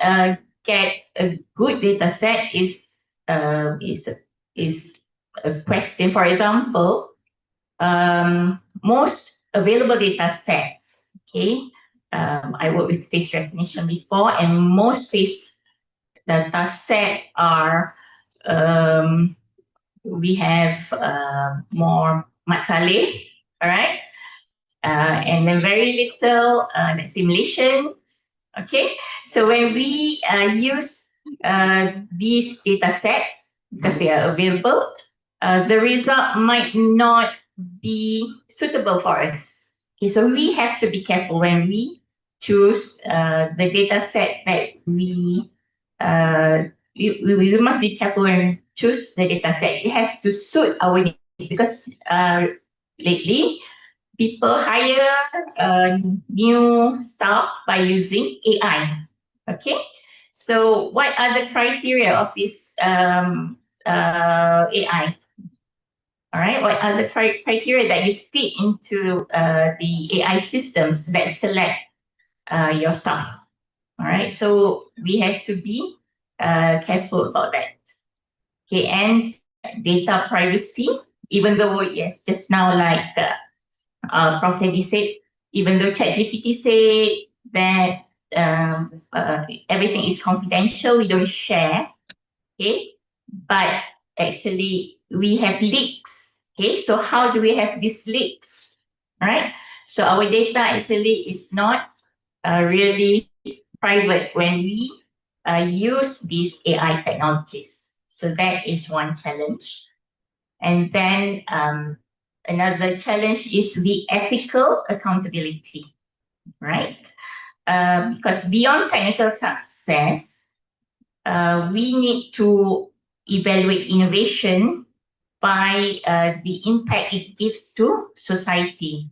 [SPEAKER 13] get a good data set is a question. For example, most available data sets, okay, I worked with face recognition before, and most face data set are we have more masaleh, all right, and then very little simulations. Okay, so when we use these data sets because they are available, the result might not be suitable for us. Okay, so we have to be careful when we choose the data set that we must be careful when we choose the data set. It has to suit our needs because lately people hire new staff by using AI. Okay, so what are the criteria of this AI? All right, what are the criteria that you fit into the AI systems that select your staff? All right, so we have to be careful about that. Okay, and data privacy, even though, yes, just now, like Prof. Teddy said, even though ChatGPT said that everything is confidential, we don't share, okay, but actually we have leaks. Okay, so how do we have these leaks? All right, so our data actually is not really private when we use these AI technologies. So that is one challenge. And then another challenge is the ethical accountability, right? Because beyond technical success, we need to evaluate innovation by the impact it gives to society.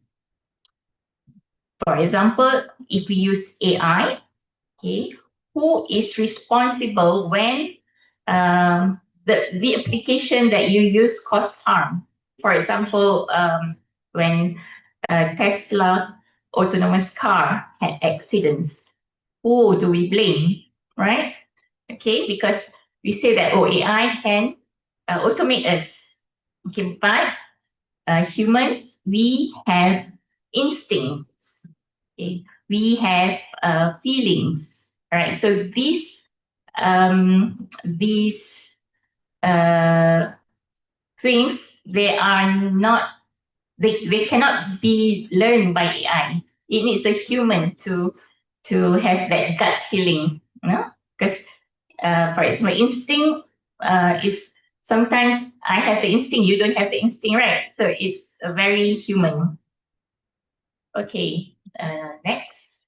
[SPEAKER 13] For example, if we use AI, okay, who is responsible when the application that you use cause harm? For example, when Tesla autonomous car had accidents, who do we blame, right? Okay, because we say that AI can automate us. Okay, but human, we have instincts. Okay, we have feelings. All right, so these things, they are not, they cannot be learned by AI. It needs a human to have that gut feeling, you know? Because for example, instinct is sometimes I have the instinct, you don't have the instinct, right? So it's a very human. Okay, next.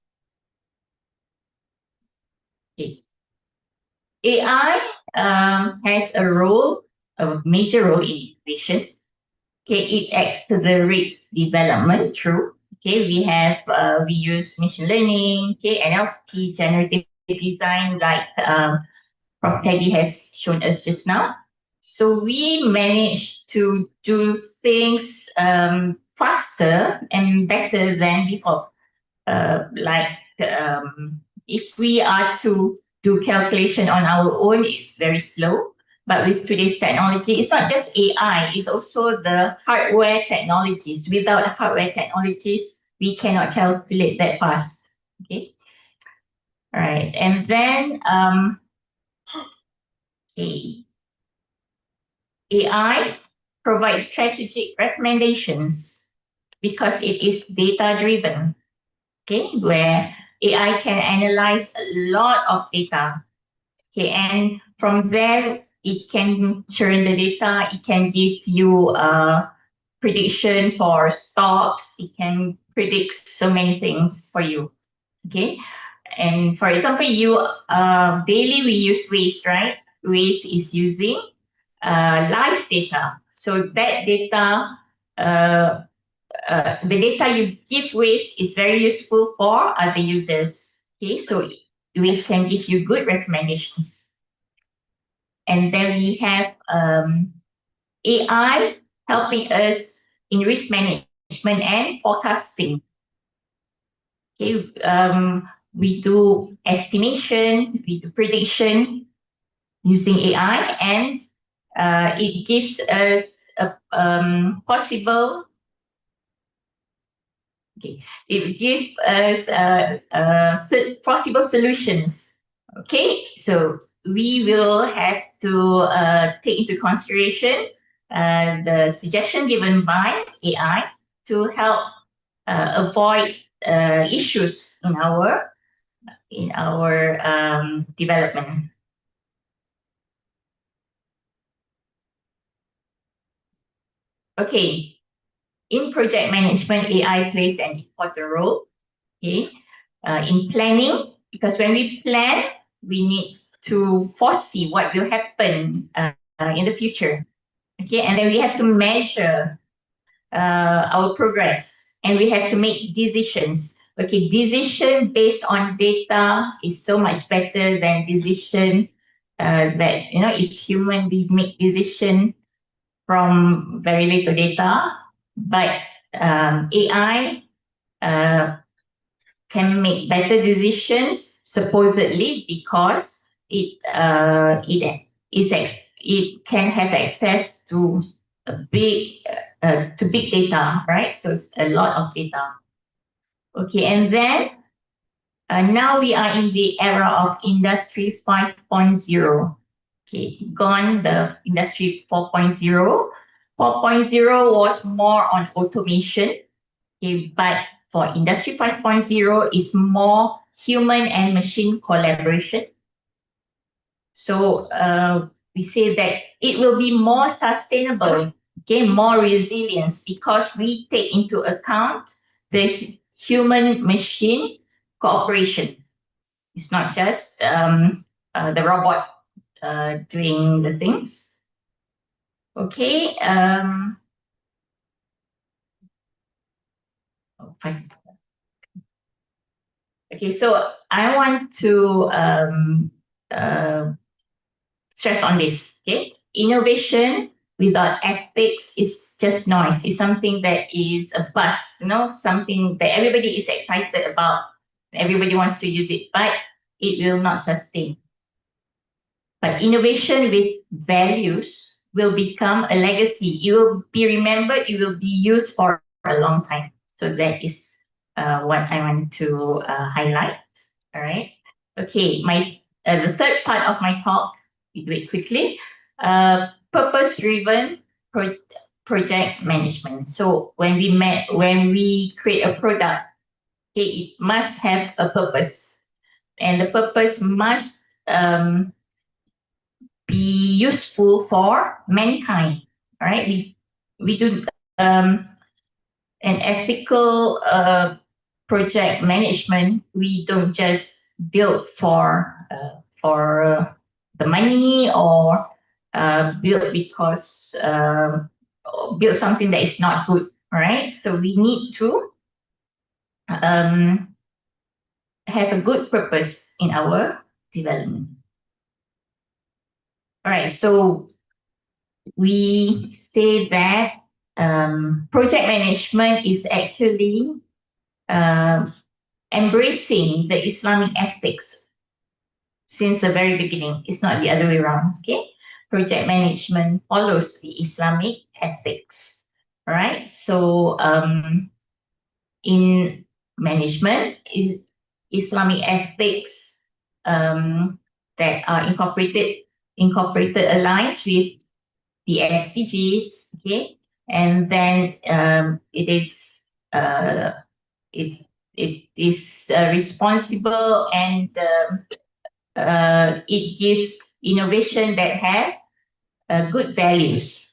[SPEAKER 13] Okay. AI has a major role in innovation. Okay, it accelerates development through. Okay, we use machine learning, okay, NLP, generative design like Prof. Teddy has shown us just now. So we managed to do things faster and better than before. If we are to do calculation on our own, it's very slow. But with today's technology, it's not just AI, it's also the hardware technologies. Without hardware technologies, we cannot calculate that fast. Okay. All right. And then AI provides strategic recommendations because it is data driven. Okay, where AI can analyze a lot of data. Okay, and from there it can churn the data. It can give you a prediction for stocks. It can predict so many things for you. Okay, and for example, you daily we use Waze, right? Waze is using live data. So that data, the data you give Waze is very useful for other users. Okay, so Waze can give you good recommendations. And then we have AI helping us in risk management and forecasting. Okay, we do estimation, we do prediction using AI, and it gives us a possible. Okay, it gives us possible solutions. Okay, so we will have to take into consideration the suggestion given by AI to help avoid issues in our development. Okay, in project management, AI plays an important role. Okay, in planning, because when we plan, we need to foresee what will happen in the future. Okay, and then we have to measure our progress, and we have to make decisions. Okay, decision based on data is so much better than decision that if human we make decision from very little data, but AI can make better decisions supposedly because it can have access to big data, right? So it's a lot of data. Okay, and then now we are in the era of Industry 5.0. Okay, gone the Industry 4.0. 4.0 was more on automation, okay, but for Industry 5.0 is more human and machine collaboration. So we say that it will be more sustainable, okay, more resilience, because we take into account the human-machine cooperation. It's not just the robot doing the things. Okay. Fine. Okay, so I want to stress on this. Okay, innovation without ethics is just noise. It's something that is a buzz, something that everybody is excited about. Everybody wants to use it, but it will not sustain. But innovation with values will become a legacy. It will be remembered. It will be used for a long time. So that is what I want to highlight. All right. Okay. The third part of my talk, we do it quickly. Purpose-driven project management. So when we create a product, okay, it must have a purpose, and the purpose must be useful for mankind. All right. We do an ethical project management. We don't just build for the money or build because build something that is not good. All right. So we need to have a good purpose in our development. All right, so we say that project management is actually embracing the Islamic ethics since the very beginning. It's not the other way around. Okay, project management follows the Islamic ethics. All right, so in management is Islamic ethics that are incorporated aligns with the SDGs. Okay, and then it is responsible, and it gives innovation that have good values.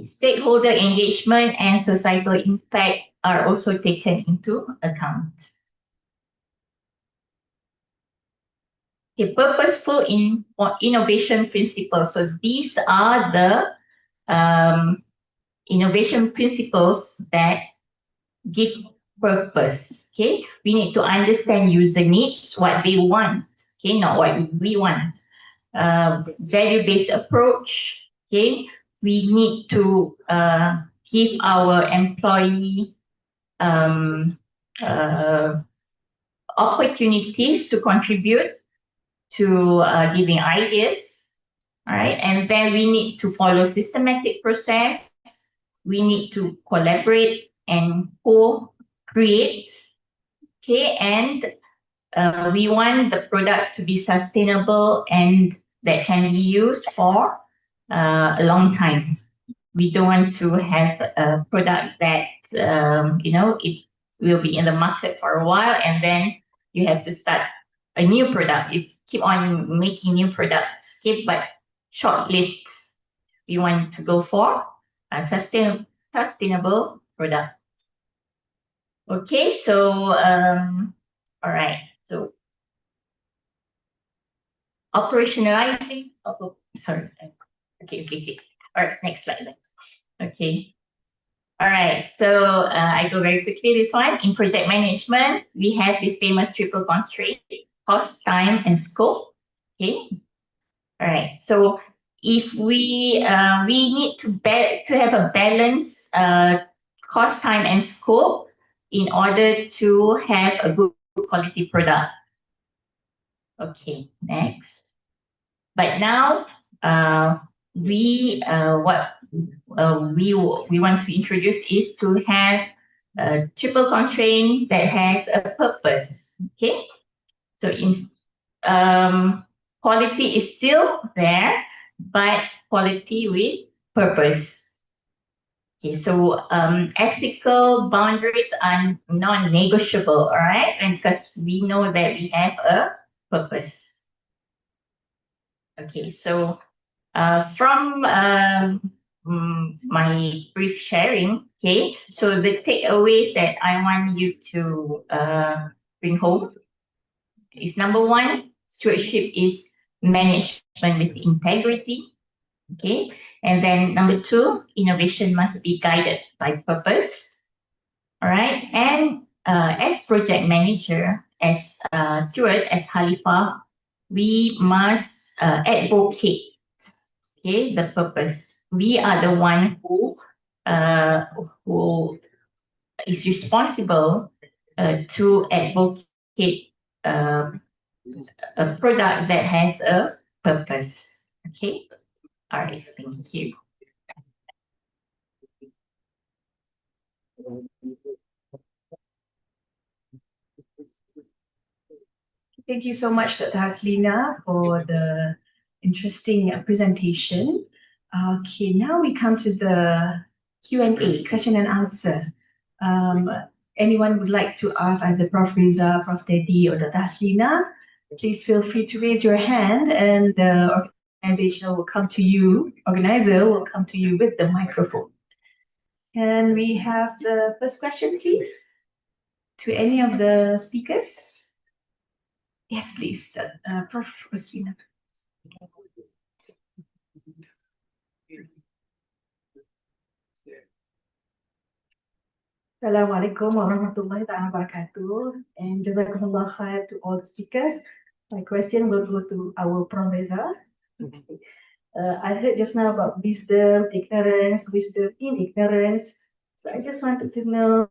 [SPEAKER 13] Stakeholder engagement and societal impact are also taken into account. Okay, purposeful innovation principles. So these are the innovation principles that give purpose. Okay, we need to understand user needs, what they want. Okay, not what we want. Value-based approach. Okay, we need to give our employee opportunities to contribute to giving ideas. All right, and then we need to follow systematic process. We need to collaborate and co-create. Okay, and we want the product to be sustainable and that can be used for a long time. We don't want to have a product that it will be in the market for a while and then you have to start a new product. You keep on making new products, okay, but short-lived. We want to go for a sustainable product. Okay, so all right, so operationalizing. Oh, sorry. Okay. All right, next slide. Okay. All right, so I go very quickly this one. In project management, we have this famous triple constraint: cost, time, and scope. Okay. All right, so if we need to have a balance cost, time, and scope in order to have a good quality product. Okay, next. But now we want to introduce is to have a triple constraint that has a purpose. Okay, so in quality is still there, but quality with purpose. Okay, so ethical boundaries are non-negotiable, all right? And because we know that we have a purpose. Okay, so from my brief sharing, okay, so the takeaways that I want you to bring home is number one, stewardship is management with integrity. Okay, and then number two, innovation must be guided by purpose. All right, and as project manager, as steward, as Khalifah, we must advocate, okay, the purpose. We are the one who is responsible to advocate a product that has a purpose. Okay. All right, thank you.
[SPEAKER 10] Thank you so much, Dr. Haslina, for the interesting presentation. Okay, now we come to the Q&A, question and answer. Anyone would like to ask either Prof. Riza, Prof. Teddy, or Dr. Haslina, please feel free to raise your hand and the organizer will come to you with the microphone. Can we have the first question, please, to any of the speakers? Yes, please, Prof. Haslina.
[SPEAKER 8] Assalamualaikum warahmatullahi wabarakatuh. And jazakumullah khair to all the speakers. My question will go to our professor. I heard just now about wisdom, ignorance, wisdom in ignorance. So I just wanted to know,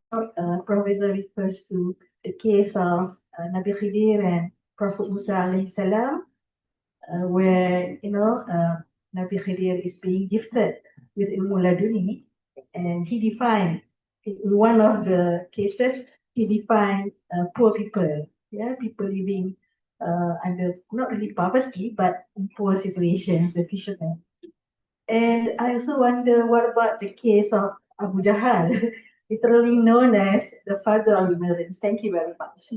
[SPEAKER 8] Professor refers to the case of Nabi Khidir and Prophet Musa alayhi salam, where, Nabi Khidir is being gifted with ilmu laduni, and he defined, in one of the cases, he defined poor people, people living under not really poverty, but in poor situations, the fishermen. And I also wonder, what about the case of Abu Jahal, literally known as the father of ignorance? Thank you very much.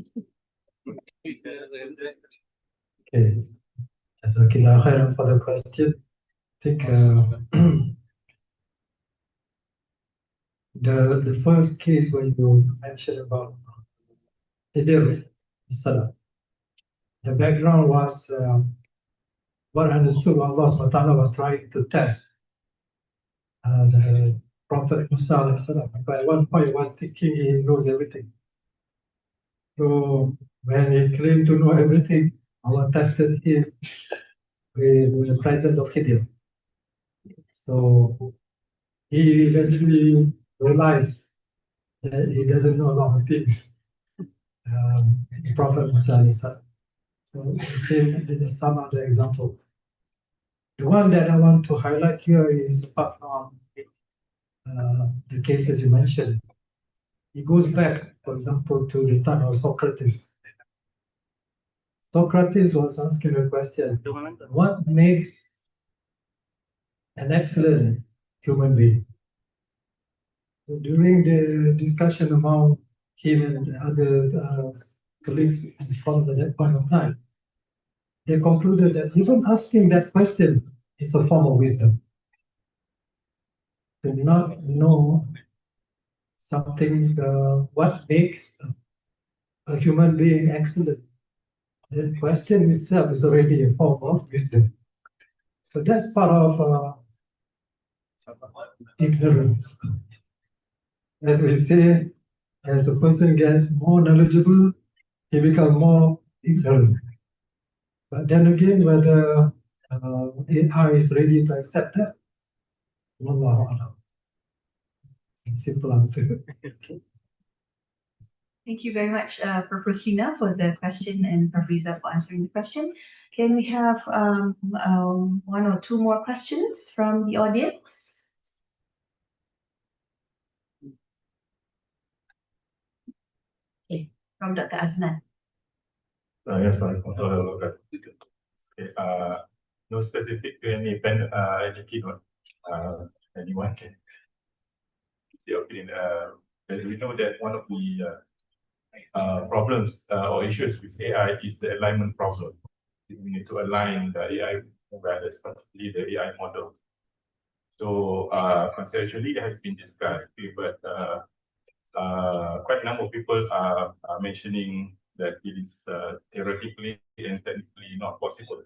[SPEAKER 11] Okay. Jazakallah khairan for the question. I think the first case when you mentioned about Khidir Salam, the background was what I understood Allah subhanahu wa ta'ala was trying to test the Prophet Musa alayhi salam. But at one point he was thinking he knows everything. So when he claimed to know everything, Allah tested him with the presence of Khidir. So he eventually realized that he doesn't know a lot of things. The Prophet Musa alayhi salam. So the same with some other examples. The one that I want to highlight here is apart from the cases you mentioned. It goes back, for example, to the time of Socrates. Socrates was asking a question: what makes an excellent human being? So during the discussion among him and the other colleagues in scholars at that point of time, they concluded that even asking that question is a form of wisdom. To not know something, what makes a human being excellent, the question itself is already a form of wisdom. So that's part of ignorance. As we say, as a person gets more knowledgeable, he becomes more ignorant. But then again, whether AI is ready to accept that, wallahu a'lam. Simple answer.
[SPEAKER 10] Thank you very much, Prof. Sina, for the question and Prof. Riza for answering the question. Can we have one or two more questions from the audience? Okay, from Dr. Aznan.
[SPEAKER 16] Yes, sorry. Okay, no specific to any entity, anyone can say opinion. As we know that one of the problems or issues with AI is the alignment problem. We need to align the AI values, particularly the AI model. So conceptually it has been discussed, but quite a number of people are mentioning that it is theoretically and technically not possible.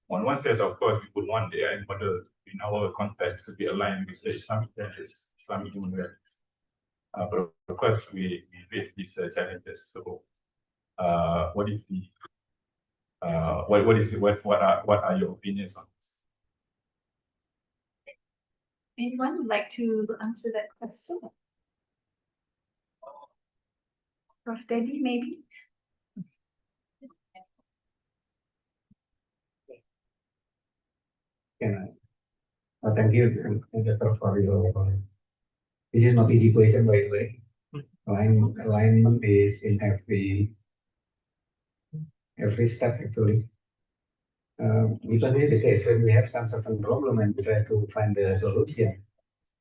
[SPEAKER 16] On one sense, of course, we would want the AI model in our context to be aligned with the Islamic values, Islamic human values. But of course, we face these challenges. So, what is the what are your opinions on this?
[SPEAKER 10] Anyone would like to answer that question? Prof. Teddy, maybe?
[SPEAKER 12] Thank you, Dr. for your. This is not easy question, by the way. Alignment is in every step actually. Because in the case when we have some certain problem and we try to find the solution,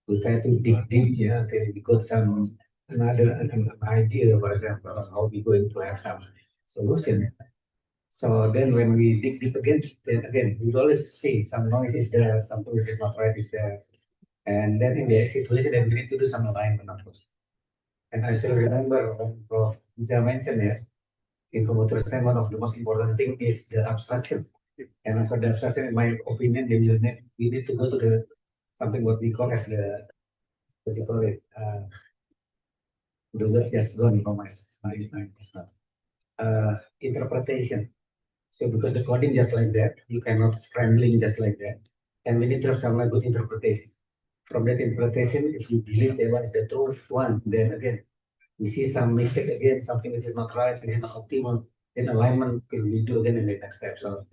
[SPEAKER 12] we try to dig deep, until we got some another an idea, for example, on how we going to have some solution. So then when we dig deep again, then again we always see some noise is there, some noise is not right is there, and then in the situation then we need to do some alignment, of course. And I still remember when Prof. Iza mentioned here, in computer science, one of the most important thing is the abstraction. And after the abstraction, in my opinion, we need to go to the something what we call as the what you call it the word just gone from my mind. Interpretation. So because the coding just like that, you cannot scrambling just like that. And we need to have some good interpretation. From that interpretation, if you believe that one is the true one, then again, we see some mistake again, something which is not right, this is not optimal, then alignment can be do again in the next step. So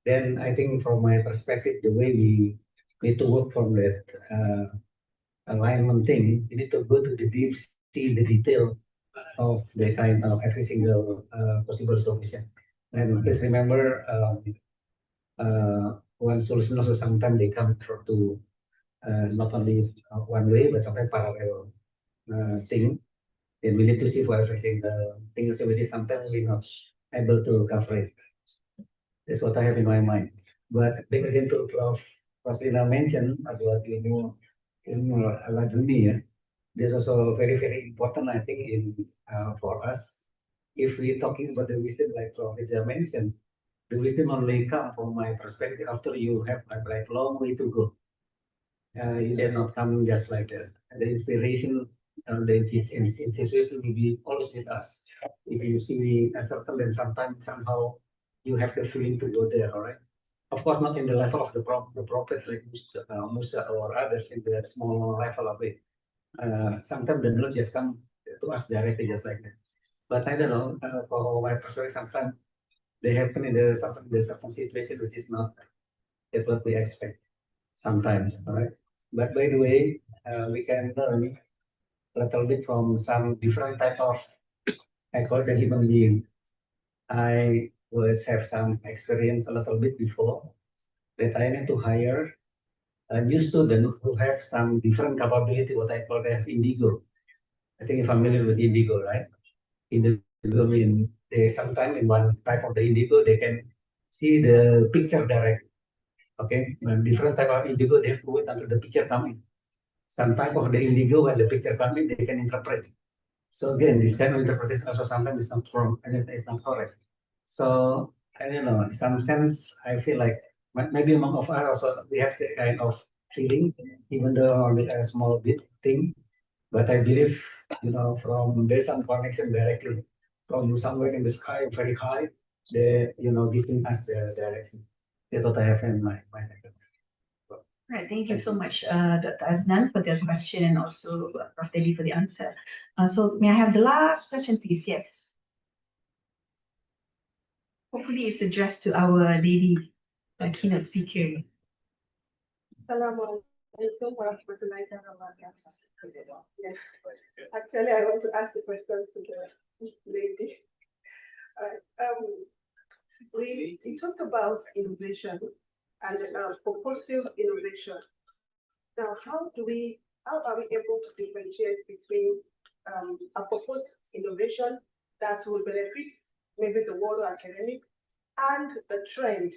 [SPEAKER 12] then I think from my perspective, the way we need to work from that alignment thing, we need to go to the deep, see the detail of the kind of every single possible solution. And please remember, one solution also sometimes they come to not only one way, but sometimes parallel thing. And we need to see for every single thing, which is sometimes we're not able to cover it. That's what I have in my mind. But back again to Prof. Roslina mentioned about ilmu ala dunia. This is also very, very important, I think, in for us. If we're talking about the wisdom, like Prof. Iza mentioned, the wisdom only come from my perspective after you have like long way to go. You did not come just like that. The inspiration and the situation will be always with us. If you see a circle, then sometimes somehow you have the feeling to go there. All right. Of course, not in the level of the prophet like Musa or others in the small level of it. Sometimes the knowledge just come to us directly, just like that. But I don't know. For my perspective, sometimes they happen in the certain situation which is not that's what we expect. Sometimes, all right. But by the way, we can learn a little bit from some different type of I call the human being. I was have some experience a little bit before that I need to hire a new student who have some different capability, what I call as indigo. I think you're familiar with indigo, right? Indigo mean they sometimes in one type of the indigo they can see the picture directly. Okay, and different type of indigo they have to wait until the picture coming. Some type of the indigo when the picture coming they can interpret. So again, this kind of interpretation also sometimes is not wrong and it's not correct. So I don't know, in some sense, I feel like maybe among of us also we have the kind of feeling, even though only a small bit thing. But I believe, from there's some connection directly from somewhere in the sky, very high, they giving us the direction. That's what I have in my mind.
[SPEAKER 10] Right, thank you so much, Dr. Aznan, for the question and also Prof. Devi for the answer. So may I have the last question, please? Yes. Hopefully it's addressed to our lady keynote speaker.
[SPEAKER 17] Assalamualaikum warahmatullahi wabarakatuh. Yes. Actually, I want to ask the question to the lady. We talked about innovation and propulsive innovation. Now, how are we able to differentiate between a proposed innovation that will benefit maybe the world academic and the trend?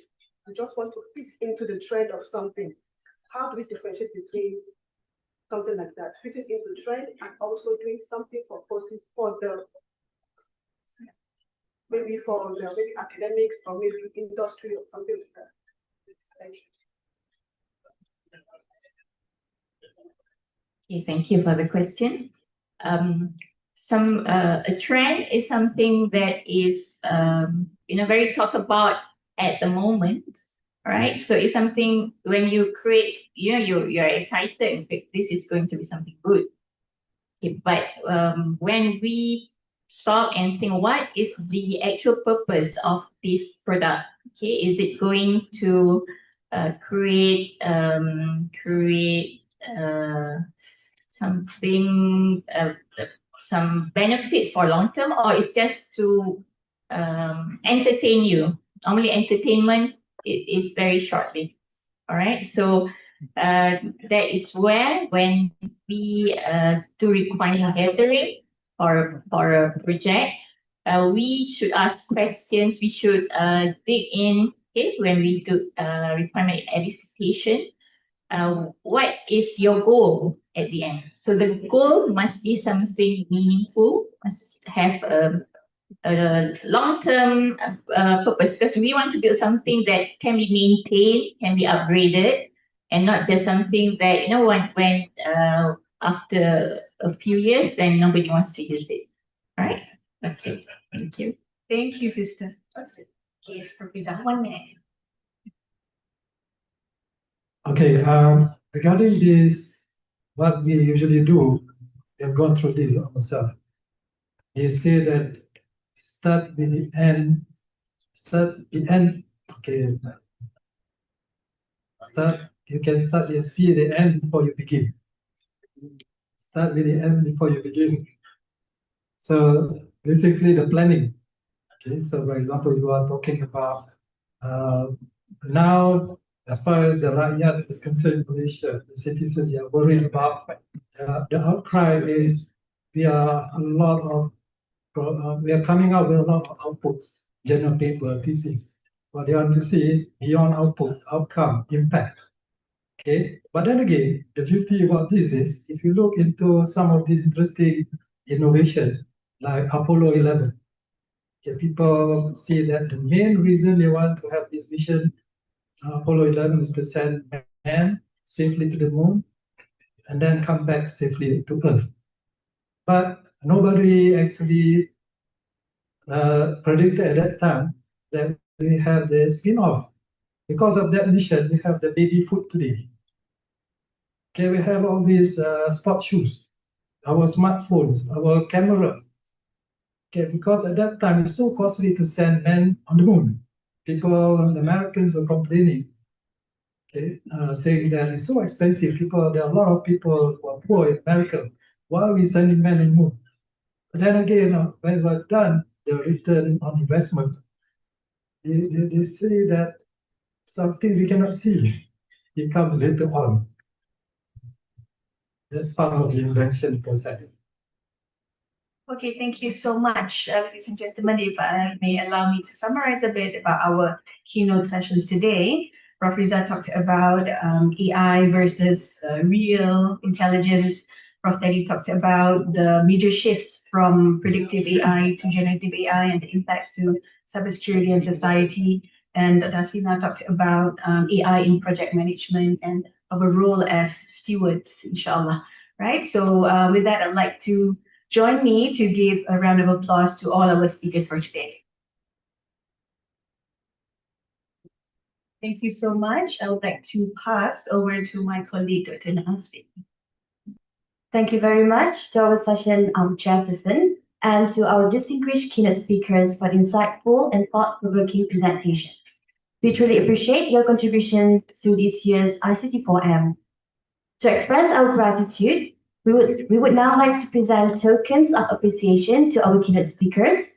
[SPEAKER 17] We just want to fit into the trend of something. How do we differentiate between something like that, fitting into the trend and also doing something for the maybe academics or maybe industry or something like that? Thank you.
[SPEAKER 13] Okay, thank you for the question. A trend is something that is very talked about at the moment, right? So it's something when you create, you're excited. In fact, this is going to be something good. Okay, but when we stop and think, what is the actual purpose of this product? Okay, is it going to create something, some benefits for long term, or it's just to entertain you? Normally, entertainment is very short-lived. All right, so that is where when we do requirement gathering or a project, we should ask questions. We should dig in. Okay, when we do requirement elicitation, what is your goal at the end? So the goal must be something meaningful, must have a long-term purpose, because we want to build something that can be maintained, can be upgraded, and not just something that when after a few years, then nobody wants to use it. All right? Okay, thank you.
[SPEAKER 10] Thank you, sister. Okay, yes, Professor, 1 minute.
[SPEAKER 11] Okay, regarding this, what we usually do, we have gone through this ourselves. They say that start with the end, okay. You can start, you see the end before you begin. Start with the end before you begin. So basically the planning. Okay, so for example, you are talking about now, as far as the rakyat is concerned, Malaysia, the citizens, they are worried about the outcry is we are coming out with a lot of outputs, journal paper, thesis. What they want to see is beyond output, outcome, impact. Okay, but then again, the beauty about this is if you look into some of these interesting innovation like Apollo 11, okay, people see that the main reason they want to have this mission Apollo 11 is to send man safely to the moon and then come back safely to Earth. But nobody actually predicted at that time that we have the spin-off. Because of that mission, we have the baby food today. Okay, we have all these sport shoes, our smartphones, our camera. Okay, because at that time it's so costly to send men on the moon. People, the Americans were complaining, okay, saying that it's so expensive. There are a lot of people who are poor in America. Why are we sending men on the moon? But then again, when it was done, the return on investment, they say that something we cannot see. It comes later on. That's part of the invention process.
[SPEAKER 10] Okay, thank you so much, ladies and gentlemen. If I may allow me to summarize a bit about our keynote sessions today. Prof. Riza talked about AI versus real intelligence. Prof. Teddy talked about the major shifts from predictive AI to generative AI and the impacts to cybersecurity and society. And Dr. Hasina talked about AI in project management and our role as stewards, inshallah. Right? So with that, I'd like to join me to give a round of applause to all our speakers for today. Thank you so much. I would like to pass over to my colleague, Dr. Nazli.
[SPEAKER 8] Thank you very much to our session chairperson and to our distinguished keynote speakers for insightful and thought-provoking presentations. We truly appreciate your contribution to this year's ICT4M. To express our gratitude, we would now like to present tokens of appreciation to our keynote speakers.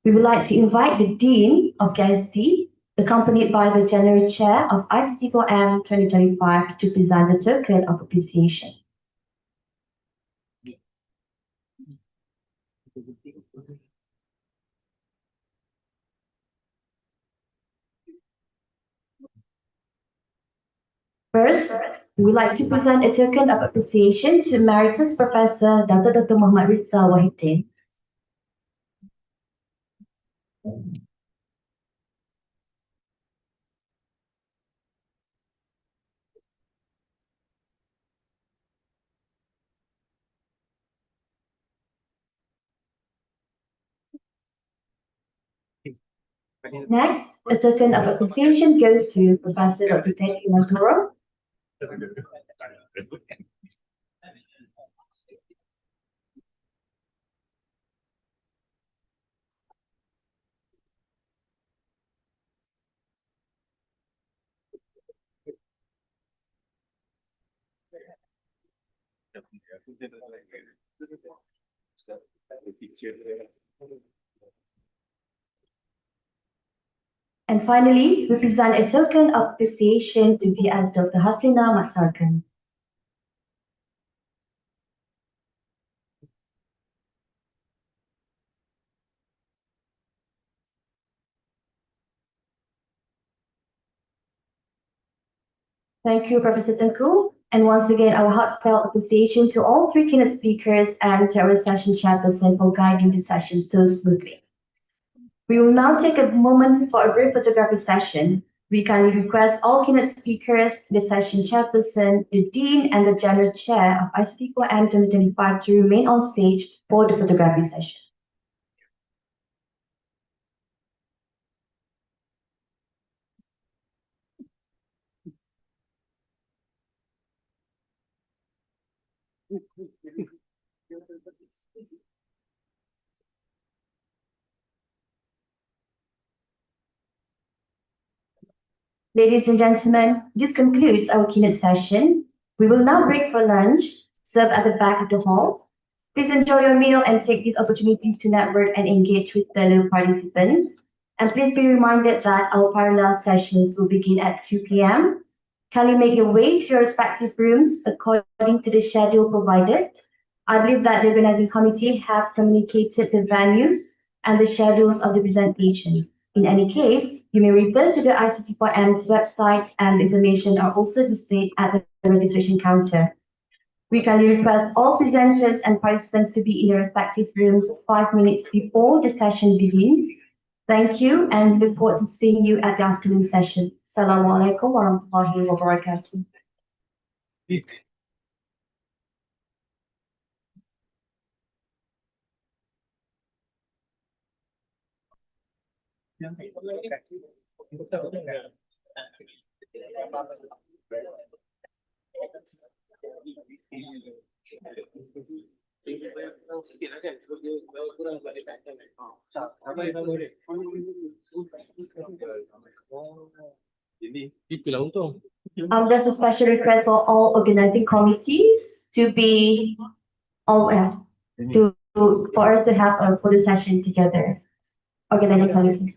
[SPEAKER 8] We would like to invite the Dean of KST, accompanied by the General Chair of ICT4M 2025, to present the token of appreciation. First, we would like to present a token of appreciation to Emeritus Professor Dr. Muhammad Riza Wahidin. Next, a token of appreciation goes to Professor Dr. Teddy Mantoro. And finally, we present a token of appreciation to VS Dr. Hasina Masarkan. Thank you, Professor Tengku. And once again, our heartfelt appreciation to all three keynote speakers and to our session chairperson for guiding the session so smoothly. We will now take a moment for a brief photography session. We kindly request all keynote speakers, the session chairperson, the dean, and the general chair of ICT4M 2025 to remain on stage for the photography session. Ladies and gentlemen, this concludes our keynote session. We will now break for lunch, served at the back of the hall. Please enjoy your meal and take this opportunity to network and engage with fellow participants. And please be reminded that our parallel sessions will begin at 2 p.m. Kindly make your way to your respective rooms according to the schedule provided. I believe that the organizing committee have communicated the venues and the schedules of the presentation. In any case, you may refer to the ICT4M's website, and the information are also displayed at the registration counter. We kindly request all presenters and participants to be in their respective rooms 5 minutes before the session begins. Thank you, and look forward to seeing you at the afternoon session. Assalamualaikum warahmatullahi wabarakatuh. There's a special request for all organizing committees to be all for us to have a photo session together. Organizing committee.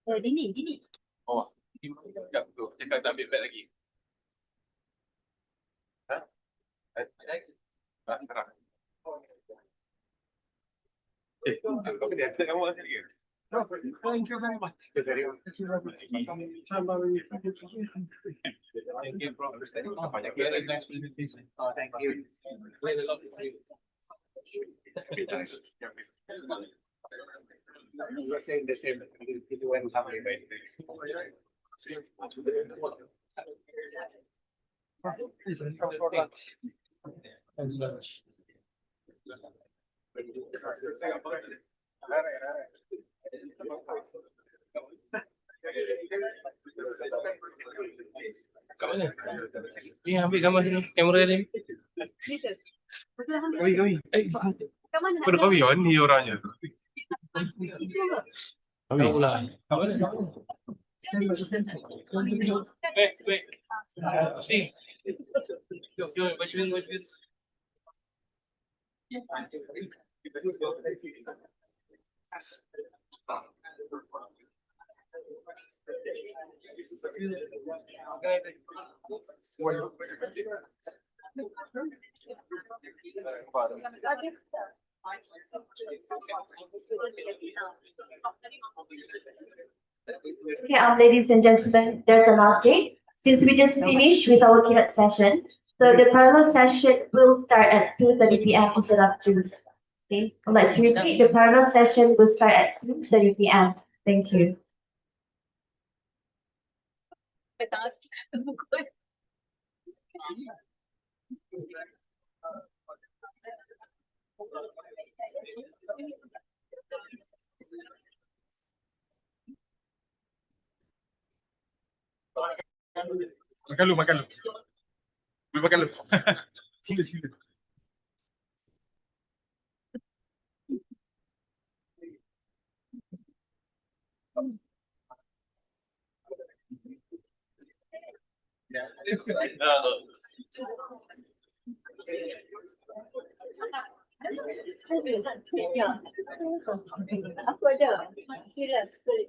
[SPEAKER 18] Dini. Oh, sekejap tu. Cakap tak ambil beg lagi. Ha? Sekarang. Kau kena ada kamu lagi ke? Thank you very much. Thank you for understanding. Banyak very nice presentation. Oh, thank you. Really love to see you. The same. It went family right. Kat mana? Ni ambil gambar sini, kamera ni. Kami. Pada kami, ni orangnya. Kami lah. Kat mana? Baik. Sini. Jom, baju.
[SPEAKER 8] Okay, ladies and gentlemen, there's an update. Since we just finished with our keynote session, so the parallel session will start at 2:30 p.m. instead of 2. Okay, I'd like to repeat, the parallel session will start at 2:30 p.m. Thank you.
[SPEAKER 18] Makan lu. Boleh makan lu. Sila.
[SPEAKER 19] Aku ada. Kira sekali.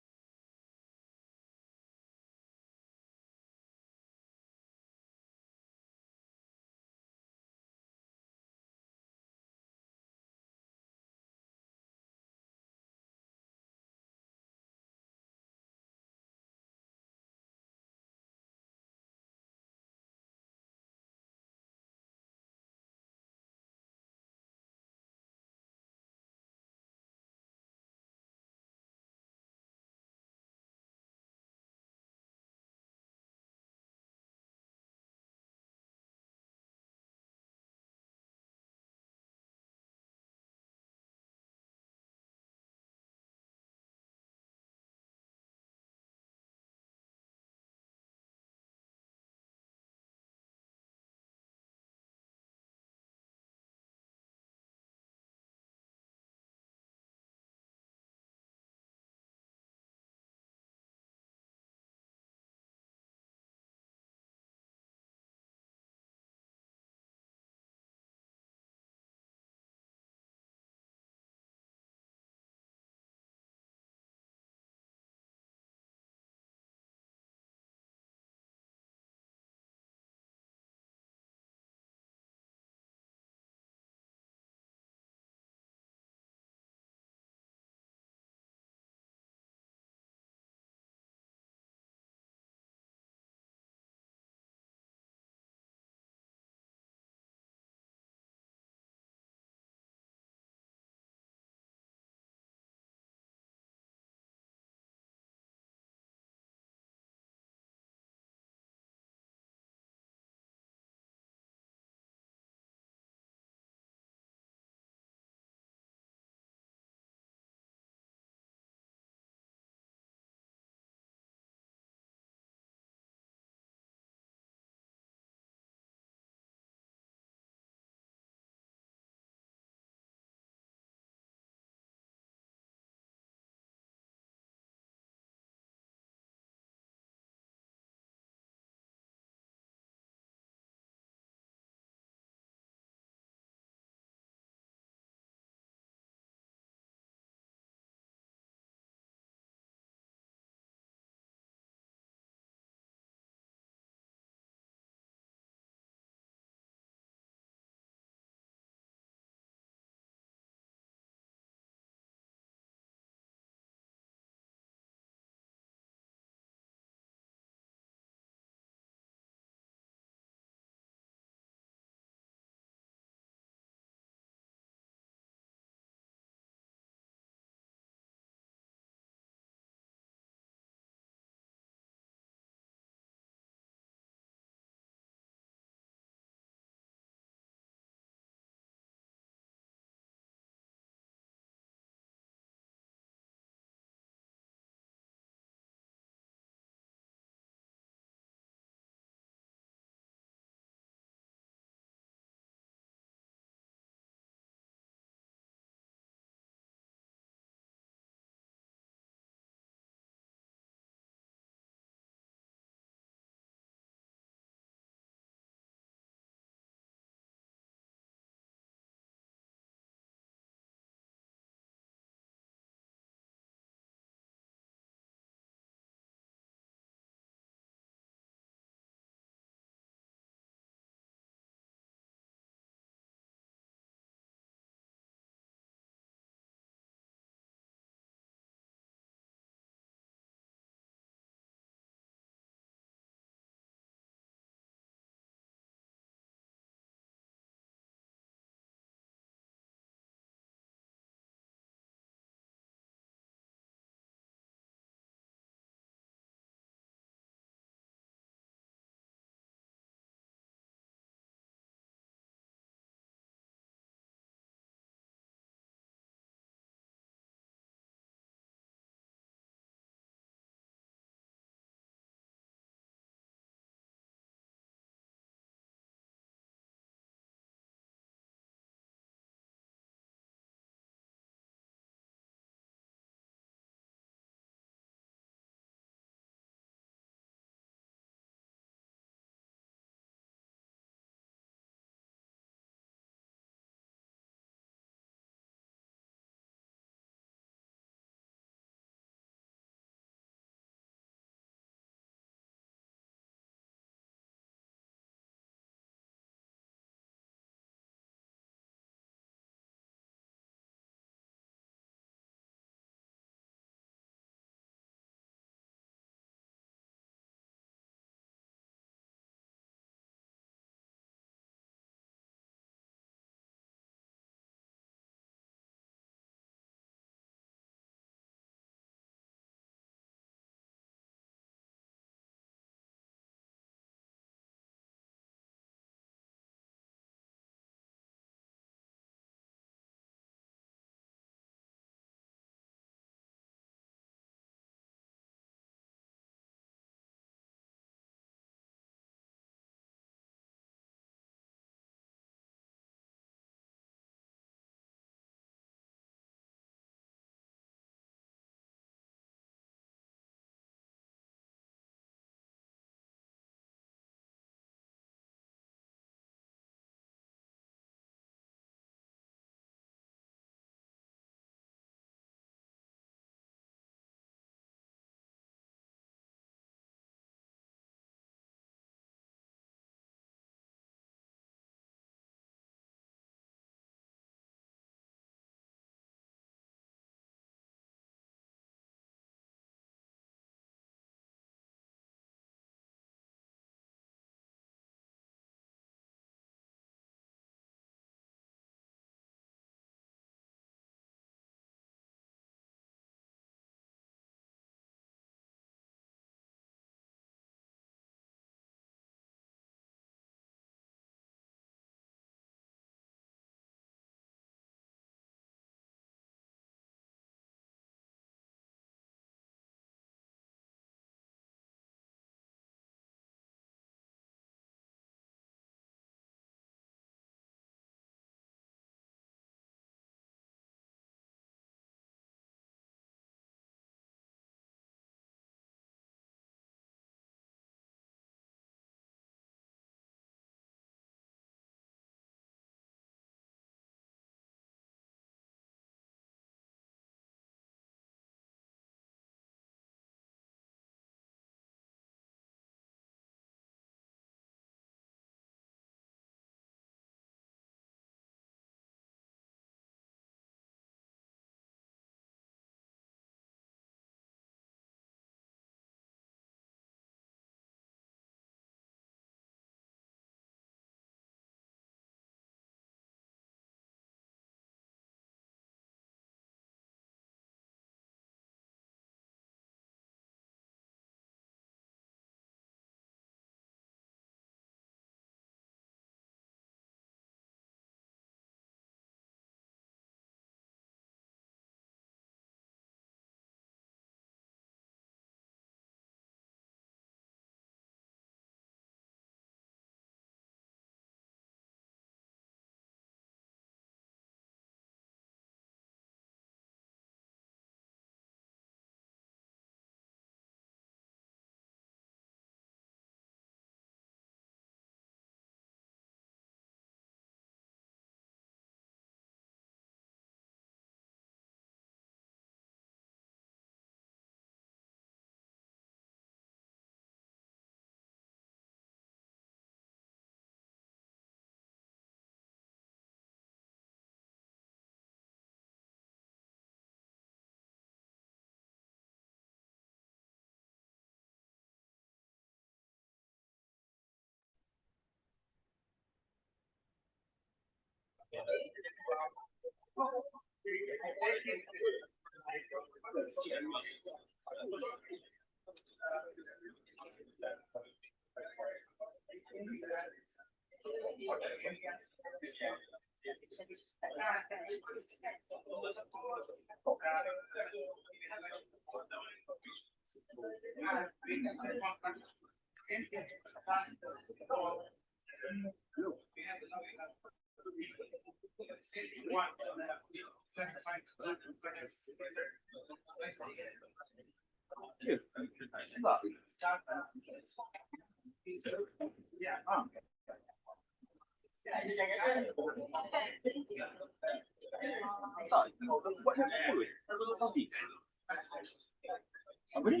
[SPEAKER 20] Apa ni?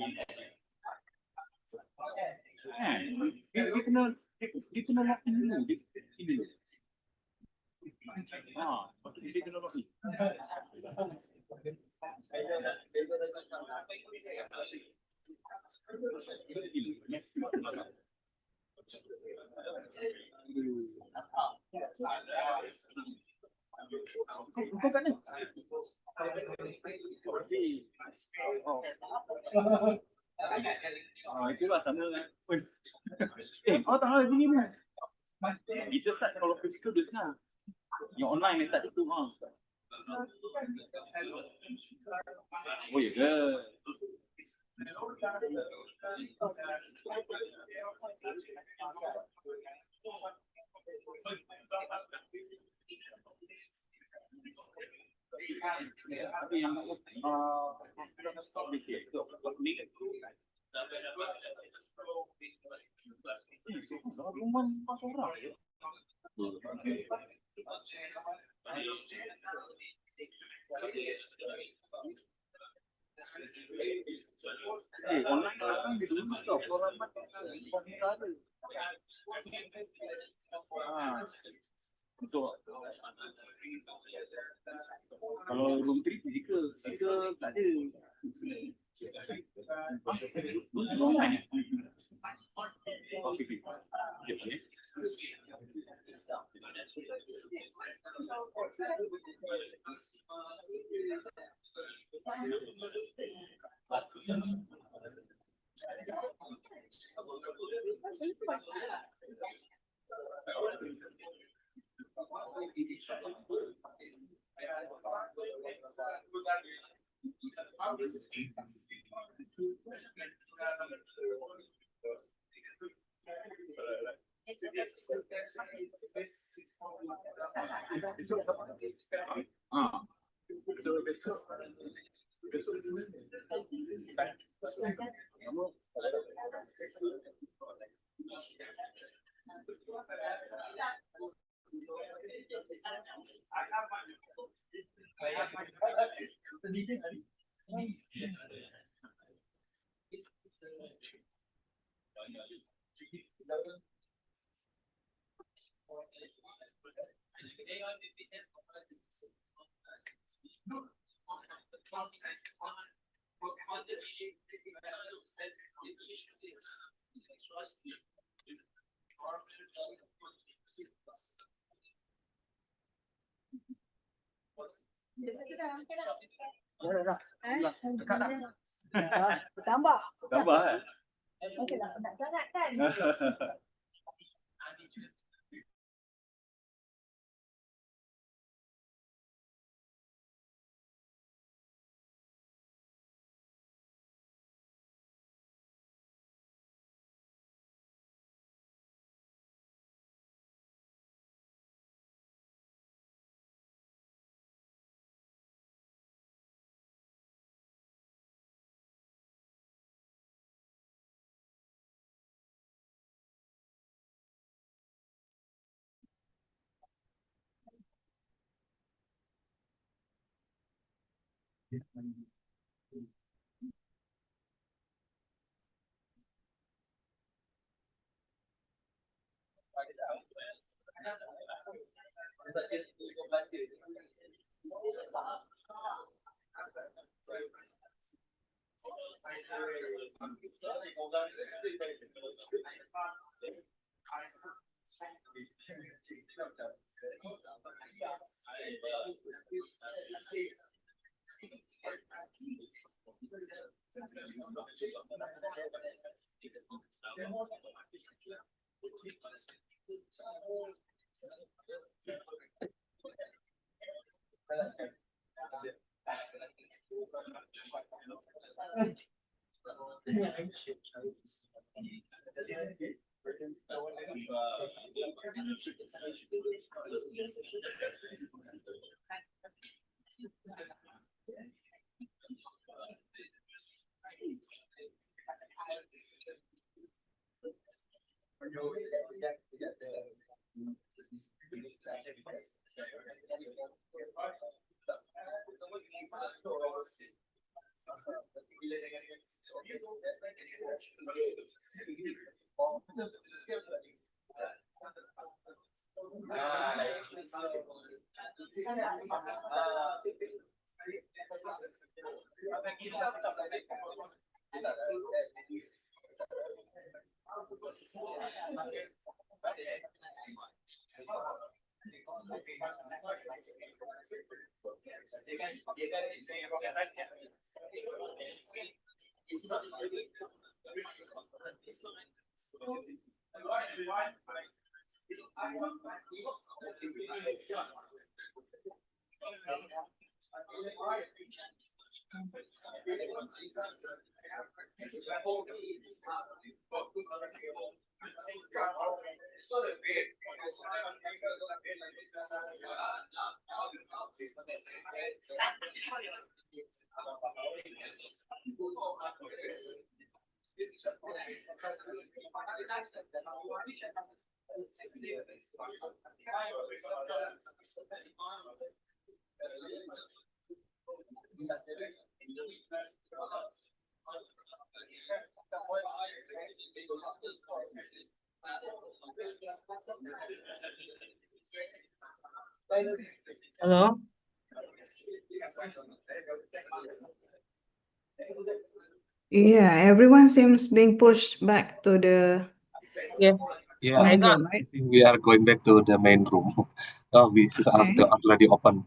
[SPEAKER 20] Dia kena lock in dulu. Ini. Dia kena lock in. Kau kat mana? Itulah sama. Awak tak ada sini pun. Kita start kalau physical dia senang. Yang online ni tak ada tu. Oh ya ke? Tapi yang rumah masuk orang ya. Online orang di rumah tau, orang mati ada. Betul. Kalau room trip physical, tak ada. Online. Okay.
[SPEAKER 19] Tambah.
[SPEAKER 20] Tambah
[SPEAKER 19] Okey lah, nak sangat kan?
[SPEAKER 21] Hello?
[SPEAKER 22] Yeah, everyone seems being pushed back to the
[SPEAKER 21] Yes,
[SPEAKER 23] Yeah,
[SPEAKER 22] main
[SPEAKER 21] I got.
[SPEAKER 22] room,
[SPEAKER 23] I
[SPEAKER 22] right?
[SPEAKER 23] think we are going back to the main room. This is
[SPEAKER 22] Okay.
[SPEAKER 23] already open.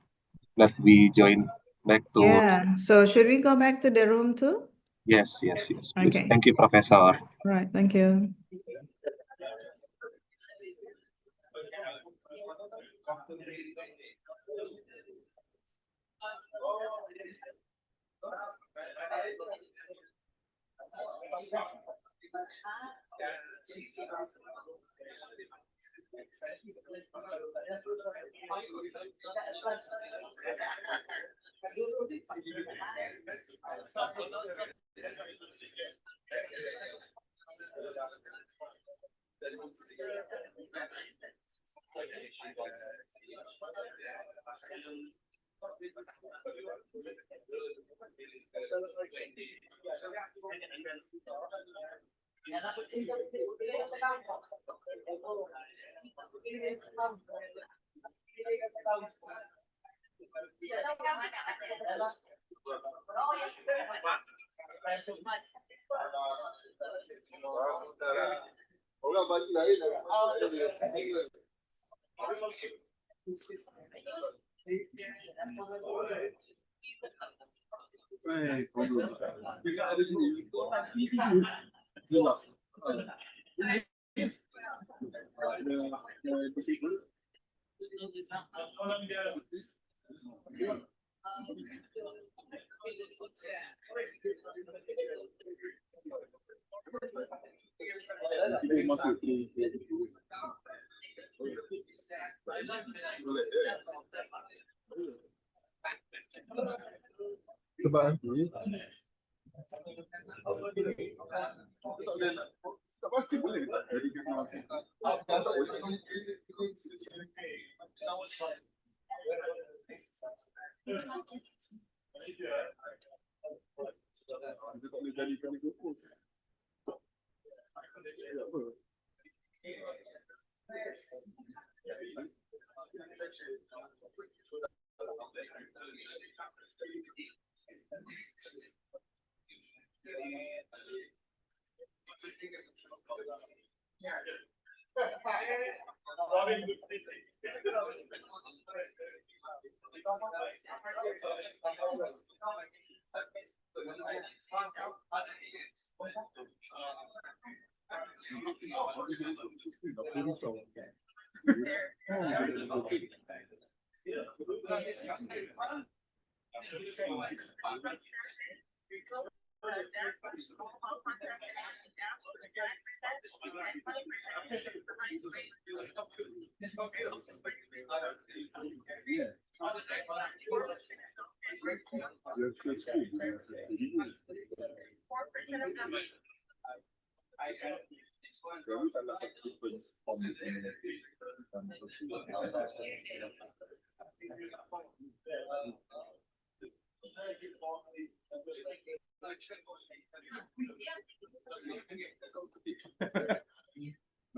[SPEAKER 23] Let we join back to.
[SPEAKER 22] Yeah, so should we go back to the room too?
[SPEAKER 23] Yes, yes, yes, please.
[SPEAKER 22] Okay.
[SPEAKER 23] Thank you, Professor.
[SPEAKER 22] Right, thank you.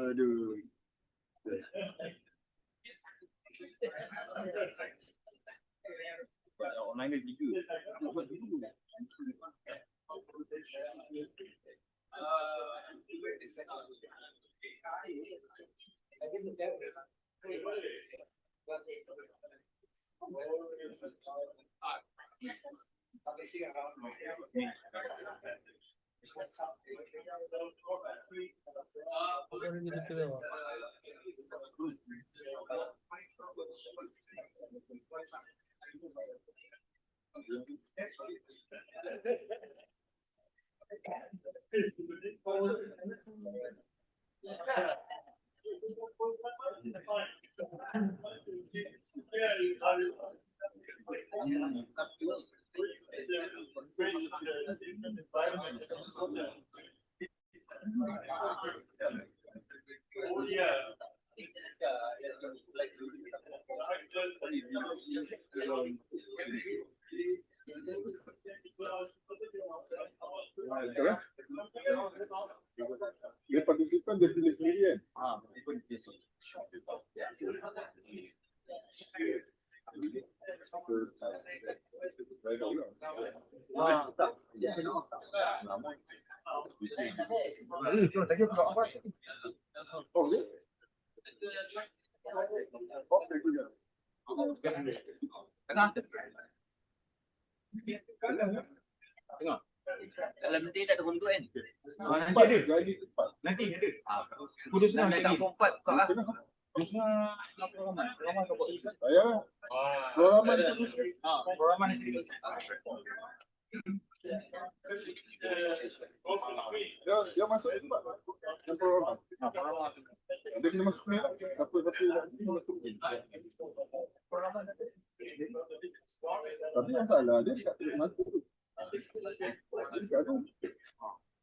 [SPEAKER 18] Aduh. Online dia juga. Dia partisipan dia pilih sendiri kan?
[SPEAKER 20] Tengok. Dalam dia tak ada rundut kan?
[SPEAKER 18] Nanti ada. Nanti ada. Kuda senang
[SPEAKER 20] tak pompat kau ah.
[SPEAKER 18] Biasanya ramai kau buat. Saya. Ramai itu. Ramai itu. Dia masuk sebab yang program. Dia kena masuk ni. Apa masuk ni. Tapi yang salah dia tak terus masuk.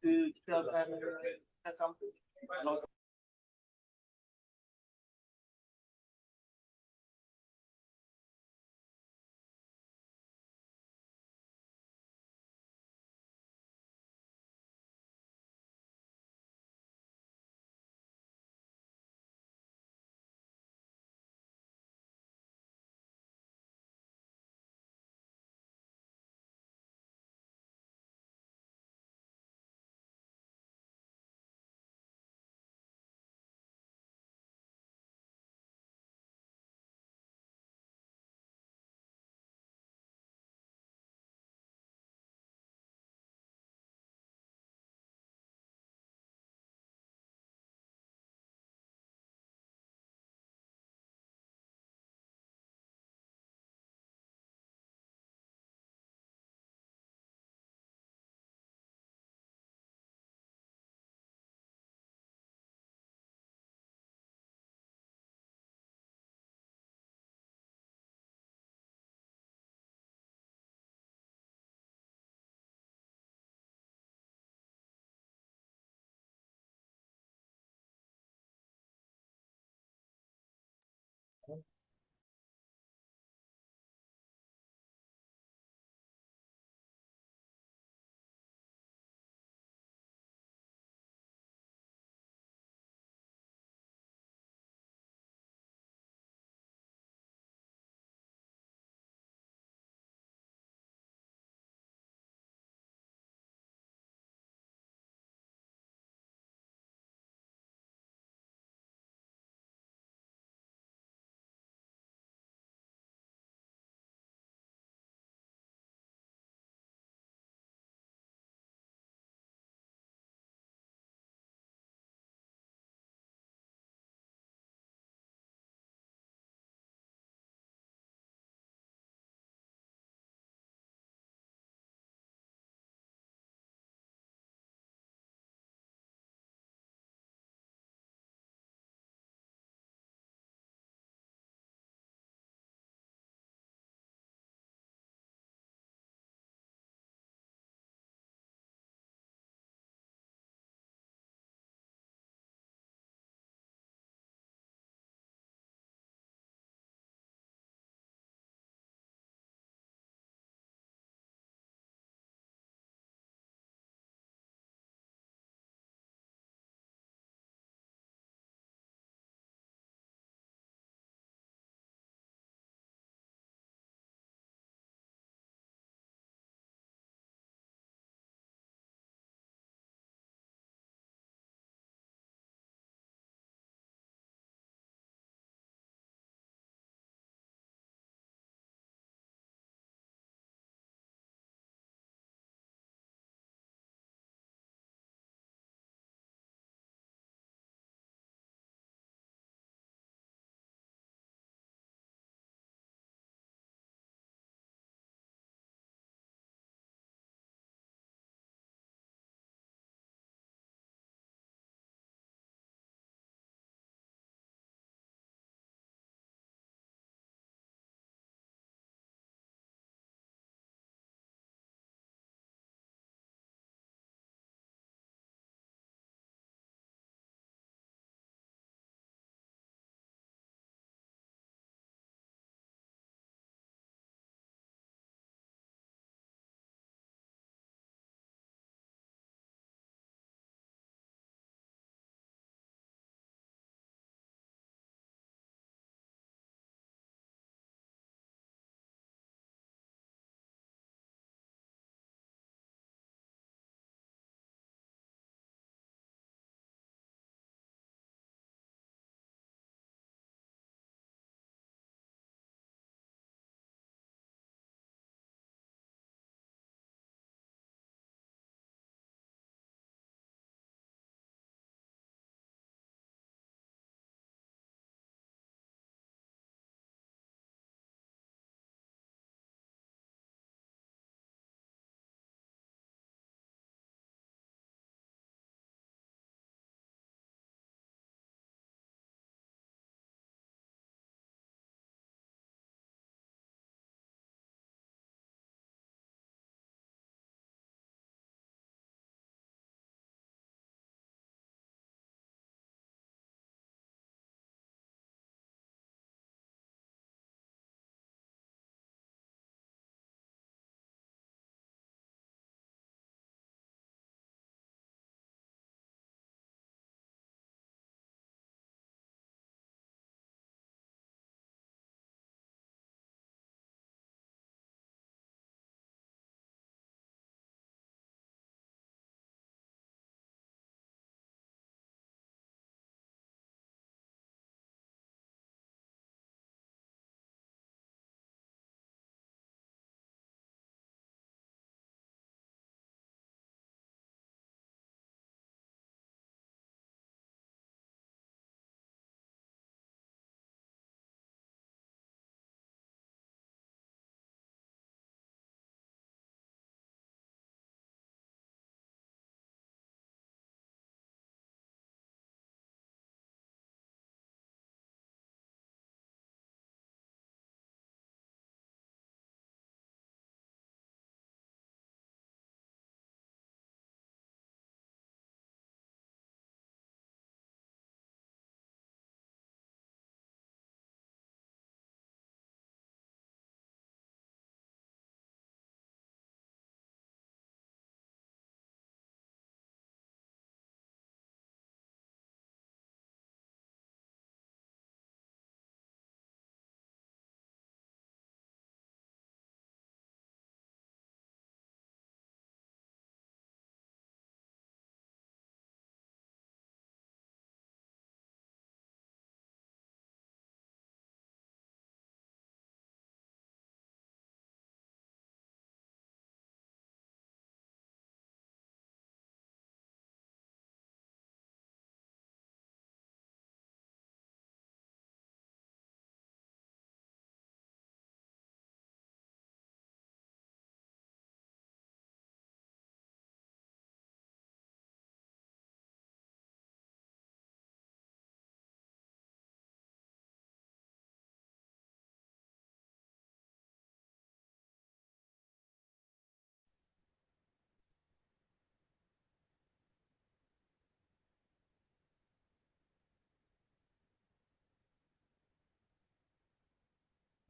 [SPEAKER 18] Kita akan sampai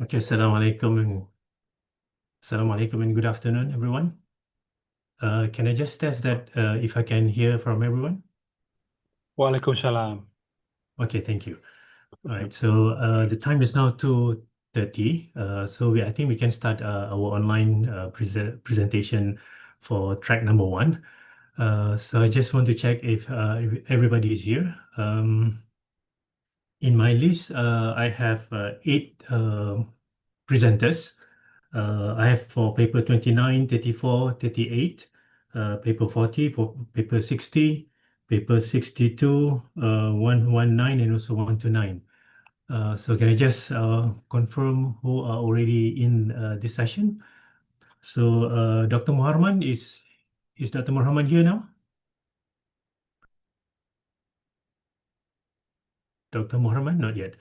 [SPEAKER 1] Okay, Assalamualaikum and good afternoon, everyone. Can I just test that if I can hear from everyone?
[SPEAKER 2] Waalaikumsalam.
[SPEAKER 1] Okay, thank you. All right, so the time is now 2:30. So I think we can start our online presentation for track number 1. So I just want to check if everybody is here. In my list, I have 8 presenters. I have for paper 29, 34, 38, paper 40, for paper 60, paper 62, 119, and also 129. So can I just confirm who are already in this session? So Dr. Muharman, is Dr. Muharman here now? Dr. Muharman, not yet.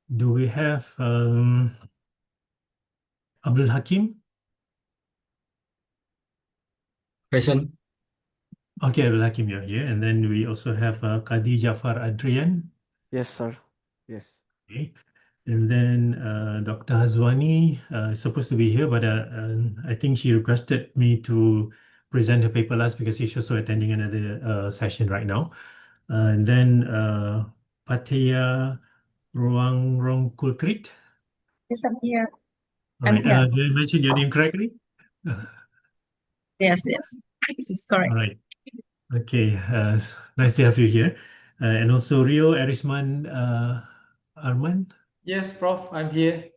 [SPEAKER 1] Do we have Abdul Hakim?
[SPEAKER 7] Present.
[SPEAKER 1] Okay, Abdul Hakim, you're here. And then we also have Qadi Jafar Adrian.
[SPEAKER 4] Yes, sir. Yes.
[SPEAKER 1] Okay. And then Dr. Hazwani is supposed to be here, but I think she requested me to present her paper last because she's also attending another session right now. And then Patia Ruang Kulkrit.
[SPEAKER 21] Yes, I'm here.
[SPEAKER 1] All
[SPEAKER 21] I'm
[SPEAKER 1] right.
[SPEAKER 21] here.
[SPEAKER 1] Did I mention your name correctly?
[SPEAKER 21] Yes, yes. It's correct.
[SPEAKER 1] All right. Okay. Nice to have you here. And also Rio Arisman Arman.
[SPEAKER 24] Yes, Prof, I'm here.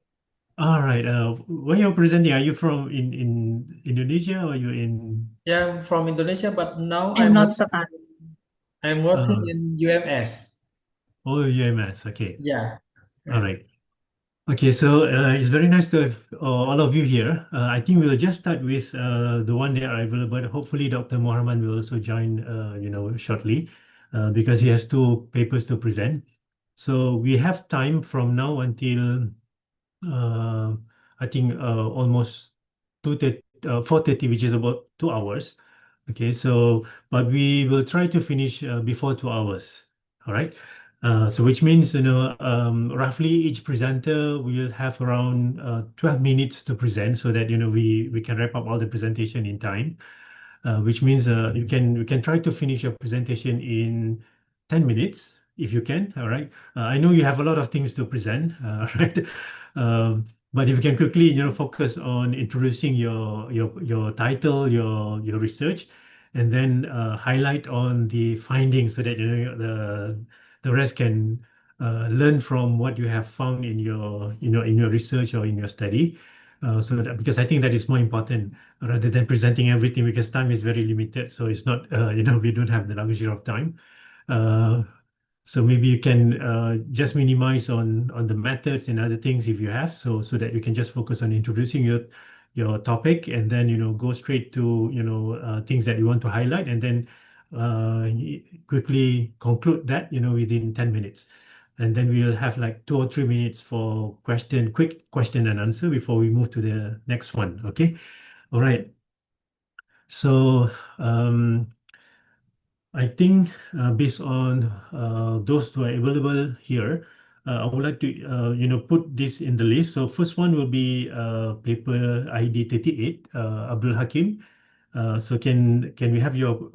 [SPEAKER 1] All right. Where you're presenting? Are you from in Indonesia or you in?
[SPEAKER 24] Yeah, I'm from Indonesia, but now
[SPEAKER 21] I'm not Sapan.
[SPEAKER 24] I'm working in UMS.
[SPEAKER 1] Oh, UMS. Okay.
[SPEAKER 24] Yeah.
[SPEAKER 1] All right. Okay. So it's very nice to have all of you here. I think we'll just start with the one that are available. Hopefully, Dr. Mohammed will also join. Shortly, because he has 2 papers to present. So we have time from now until I think almost 4:30, which is about 2 hours. Okay, so but we will try to finish before 2 hours. All right. So which means roughly each presenter will have around 12 minutes to present, so that we can wrap up all the presentation in time. Which means you can try to finish your presentation in 10 minutes if you can. All right. I know you have a lot of things to present, right? But if you can quickly, focus on introducing your title, your research, and then highlight on the findings so that the rest can learn from what you have found in your in your research or in your study. So that, because I think that is more important rather than presenting everything, because time is very limited. So it's not we don't have the luxury of time. So maybe you can just minimize on the methods and other things if you have, so that you can just focus on introducing your topic, and then go straight to things that you want to highlight, and then quickly conclude that within 10 minutes. And then we'll have like 2 or 3 minutes for quick question and answer before we move to the next one. Okay. All right. So I think based on those who are available here, I would like to put this in the list. So first one will be paper ID 38, Abdul Hakim. So can we have you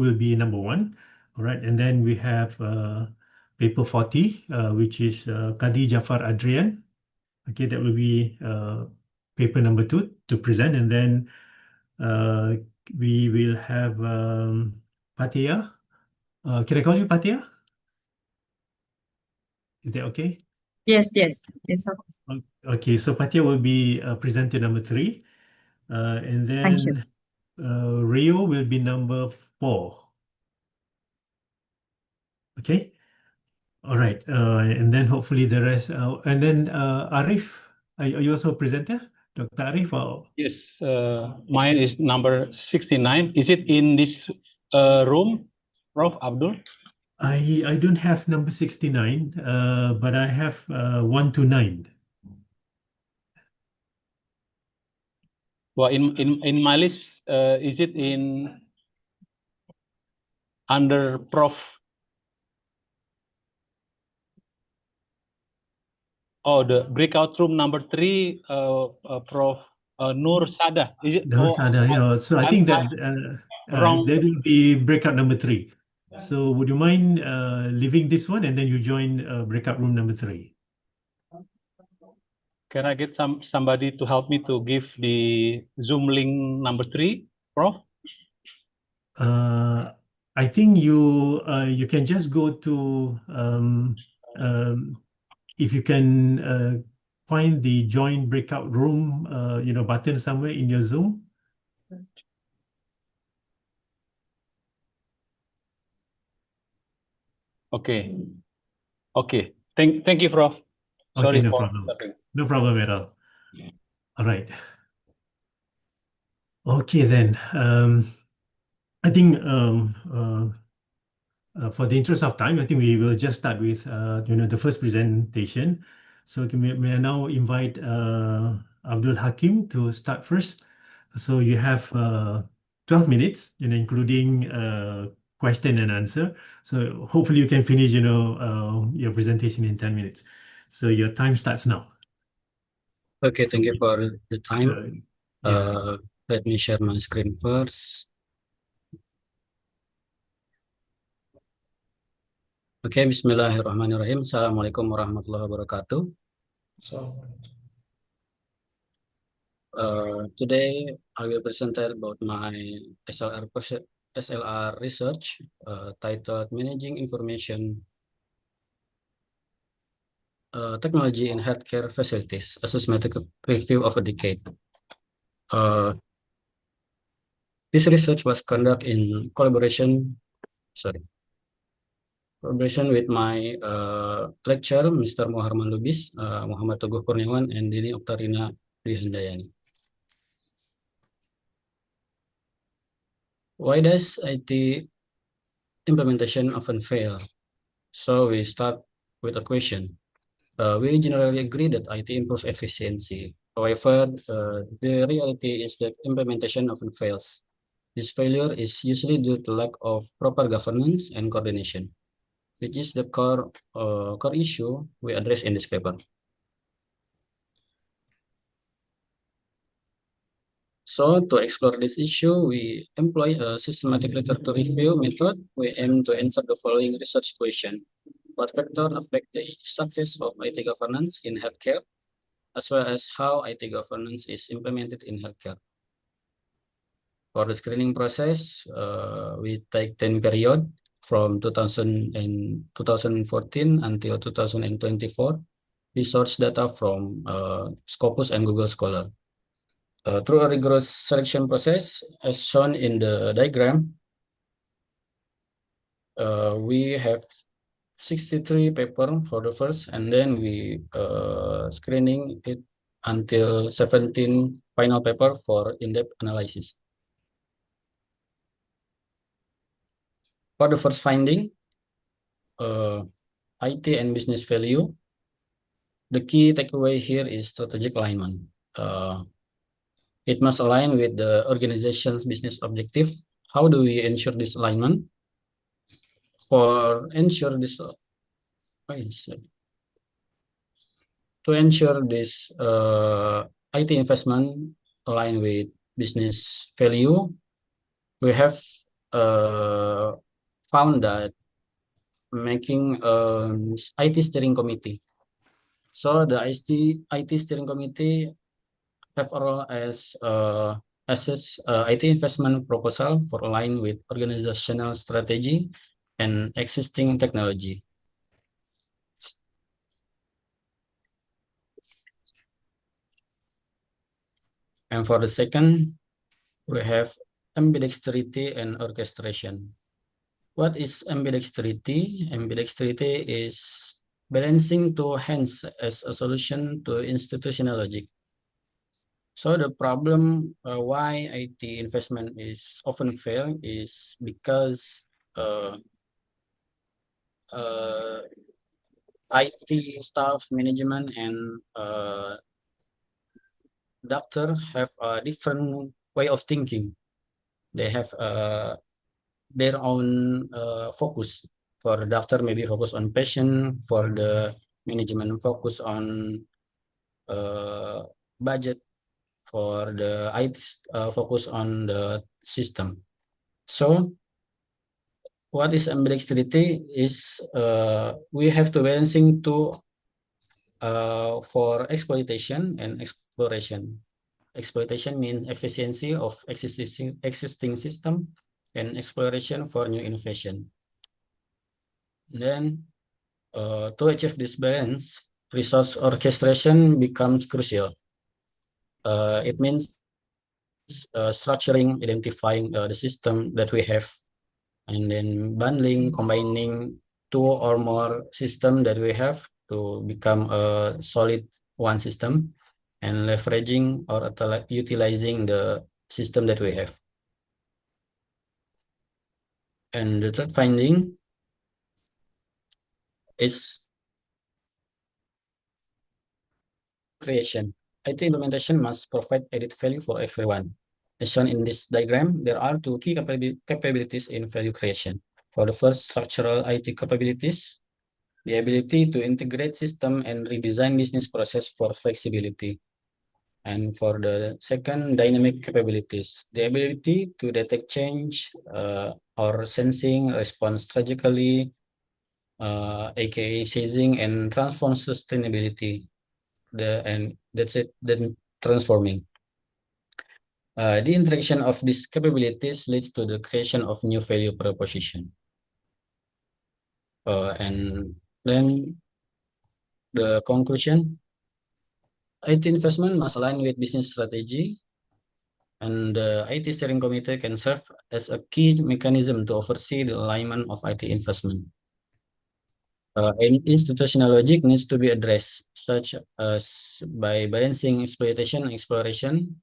[SPEAKER 1] will be number 1. All right. And then we have paper 40, which is Qadi Jafar Adrian. Okay, that will be paper number 2 to present. And then we will have Patia. Can I call you Patia? Is that okay?
[SPEAKER 21] Yes, yes. Yes, sir.
[SPEAKER 1] Okay, so Patia will be presenter number 3. And
[SPEAKER 21] Thank you.
[SPEAKER 1] then Rio will be number 4. Okay. All right. And then hopefully the rest. And then Arif, are you also a presenter? Dr. Arif? Or?
[SPEAKER 2] Yes, mine is number 69. Is it in this room, Prof. Abdul?
[SPEAKER 1] I don't have number 69, but I have 1 to 9.
[SPEAKER 2] Well, in my list, is it in under Prof? Oh, the breakout room number 3, Prof. Nur Sada. Is it?
[SPEAKER 1] Nur
[SPEAKER 2] Oh,
[SPEAKER 1] Sada, yeah. So I think that
[SPEAKER 2] wrong.
[SPEAKER 1] that will be breakout number 3. So would you mind leaving this one and then you join breakout room number 3?
[SPEAKER 2] Can I get somebody to help me to give the Zoom link number 3, Prof?
[SPEAKER 1] I think you can just go to if you can find the join breakout room button somewhere in your Zoom.
[SPEAKER 2] Okay. Okay. Thank you, Prof.
[SPEAKER 1] Okay,
[SPEAKER 2] Sorry
[SPEAKER 1] no
[SPEAKER 2] for
[SPEAKER 1] problem.
[SPEAKER 2] disturbing.
[SPEAKER 1] No problem at all. All right. Okay then. I think for the interest of time, I think we will just start with the first presentation. So may I now invite Abdul Hakim to start first. So you have 12 minutes, including question and answer. So hopefully you can finish, your presentation in 10 minutes. So your time starts now.
[SPEAKER 3] Okay, thank you for the time.
[SPEAKER 1] Yeah.
[SPEAKER 3] Let me share my screen first. Okay, Bismillahirrahmanirrahim. Assalamualaikum warahmatullahi wabarakatuh. Today I will present about my SLR research titled Managing Information Technology in Healthcare Facilities, a systematic review of a decade. This research was conducted in collaboration with my lecturer, Mr. Muhammad Lubis, Muhammad Teguh Kurniawan, and Dini Oktarina Dihandayani. Why does IT implementation often fail? So we start with a question. We generally agree that IT improves efficiency. However, the reality is that implementation often fails. This failure is usually due to lack of proper governance and coordination, which is the core issue we address in this paper. So to explore this issue, we employ a systematic literature review method. We aim to answer the following research question. What factors affect the success of IT governance in healthcare, as well as how IT governance is implemented in healthcare? For the screening process, we take 10 period from 2014 until 2024. We source data from Scopus and Google Scholar. Through a rigorous selection process, as shown in the diagram, we have 63 papers for the first, and then we screening it until 17 final paper for in-depth analysis. For the first finding, IT and business value, the key takeaway here is strategic alignment. It must align with the organization's business objective. How do we ensure this alignment? To ensure this IT investment align with business value, we have found that making IT steering committee. So the IT steering committee have a role as assess IT investment proposal for align with organizational strategy and existing technology. And for the second, we have ambidexterity and orchestration. What is ambidexterity? Ambidexterity is balancing two hands as a solution to institutional logic. So the problem why IT investment is often fail is because IT staff, management, and doctor have a different way of thinking. They have their own focus. For the doctor, maybe focus on patient. For the management focus on budget. For the IT, focus on the system. So what is ambidextrity is we have to balancing two for exploitation and exploration. Exploitation means efficiency of existing system and exploration for new innovation. Then to achieve this balance, resource orchestration becomes crucial. It means structuring, identifying the system that we have, and then bundling, combining two or more system that we have to become a solid one system, and leveraging or utilizing the system that we have. And the third finding is creation. IT implementation must provide added value for everyone. As shown in this diagram, there are two key capabilities in value creation. For the first, structural IT capabilities, the ability to integrate system and redesign business process for flexibility. And for the second, dynamic capabilities, the ability to detect change or sensing, respond strategically, aka seizing and transform sustainability. And that's it, then transforming. The interaction of these capabilities leads to the creation of new value proposition. And then the conclusion, IT investment must align with business strategy, and the IT steering committee can serve as a key mechanism to oversee the alignment of IT investment. Institutional logic needs to be addressed, such as by balancing exploitation and exploration,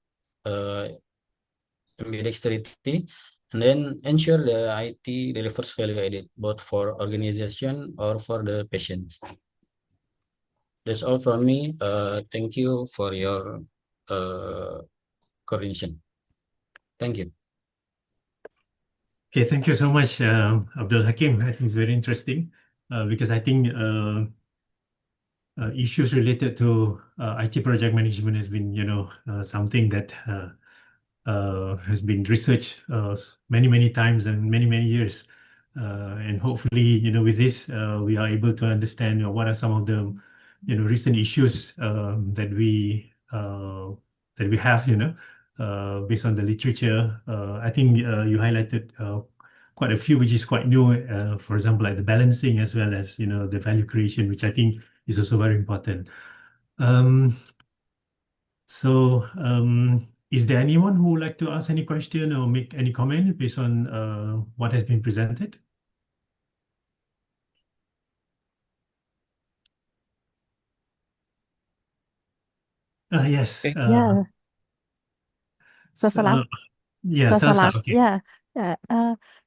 [SPEAKER 3] ambidexterity, and then ensure the IT delivers value added, both for organization or for the patients. That's all from me. Thank you for your coordination. Thank you.
[SPEAKER 1] Okay, thank you so much, Abdul Hakim. I think it's very interesting because I think issues related to IT project management has been, something that has been researched many times and many years. And hopefully, with this, we are able to understand what are some of the, recent issues that we have, based on the literature. I think you highlighted quite a few, which is quite new. For example, like the balancing as well as, the value creation, which I think is also very important. Is there anyone who would like to ask any question or make any comment based on what has been presented? Yes.
[SPEAKER 5] Yeah. So Salam.
[SPEAKER 1] Yeah,
[SPEAKER 5] So
[SPEAKER 1] Salsa,
[SPEAKER 5] Salam.
[SPEAKER 1] okay.
[SPEAKER 5] Yeah.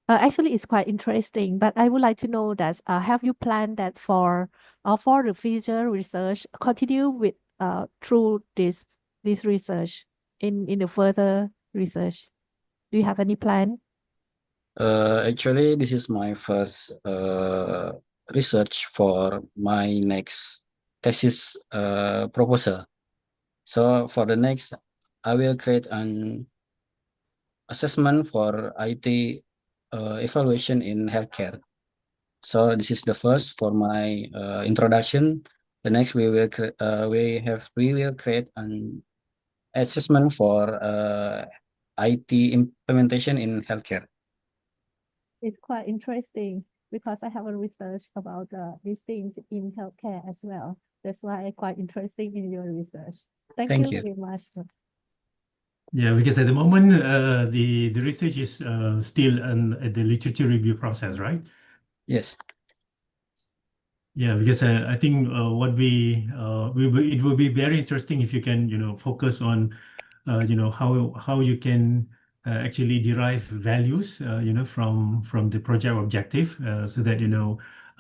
[SPEAKER 5] Actually, it's quite interesting, but I would like to know that have you planned that for the future research continue with through this research in the further research? Do you have any plan?
[SPEAKER 3] Actually, this is my first research for my next thesis proposal. So for the next, I will create an assessment for IT evaluation in healthcare. So this is the first for my introduction. The next we will create an assessment for IT implementation in healthcare.
[SPEAKER 5] It's quite interesting because I have a research about these things in healthcare as well. That's why I'm quite interested in your research. Thank
[SPEAKER 3] Thank
[SPEAKER 5] you
[SPEAKER 3] you.
[SPEAKER 5] very much.
[SPEAKER 1] Yeah, because at the moment, the research is still at the literature review process, right?
[SPEAKER 3] Yes.
[SPEAKER 1] Yeah, because I think it will be very interesting if you can, focus on, how you can actually derive values, from the project objective, so that,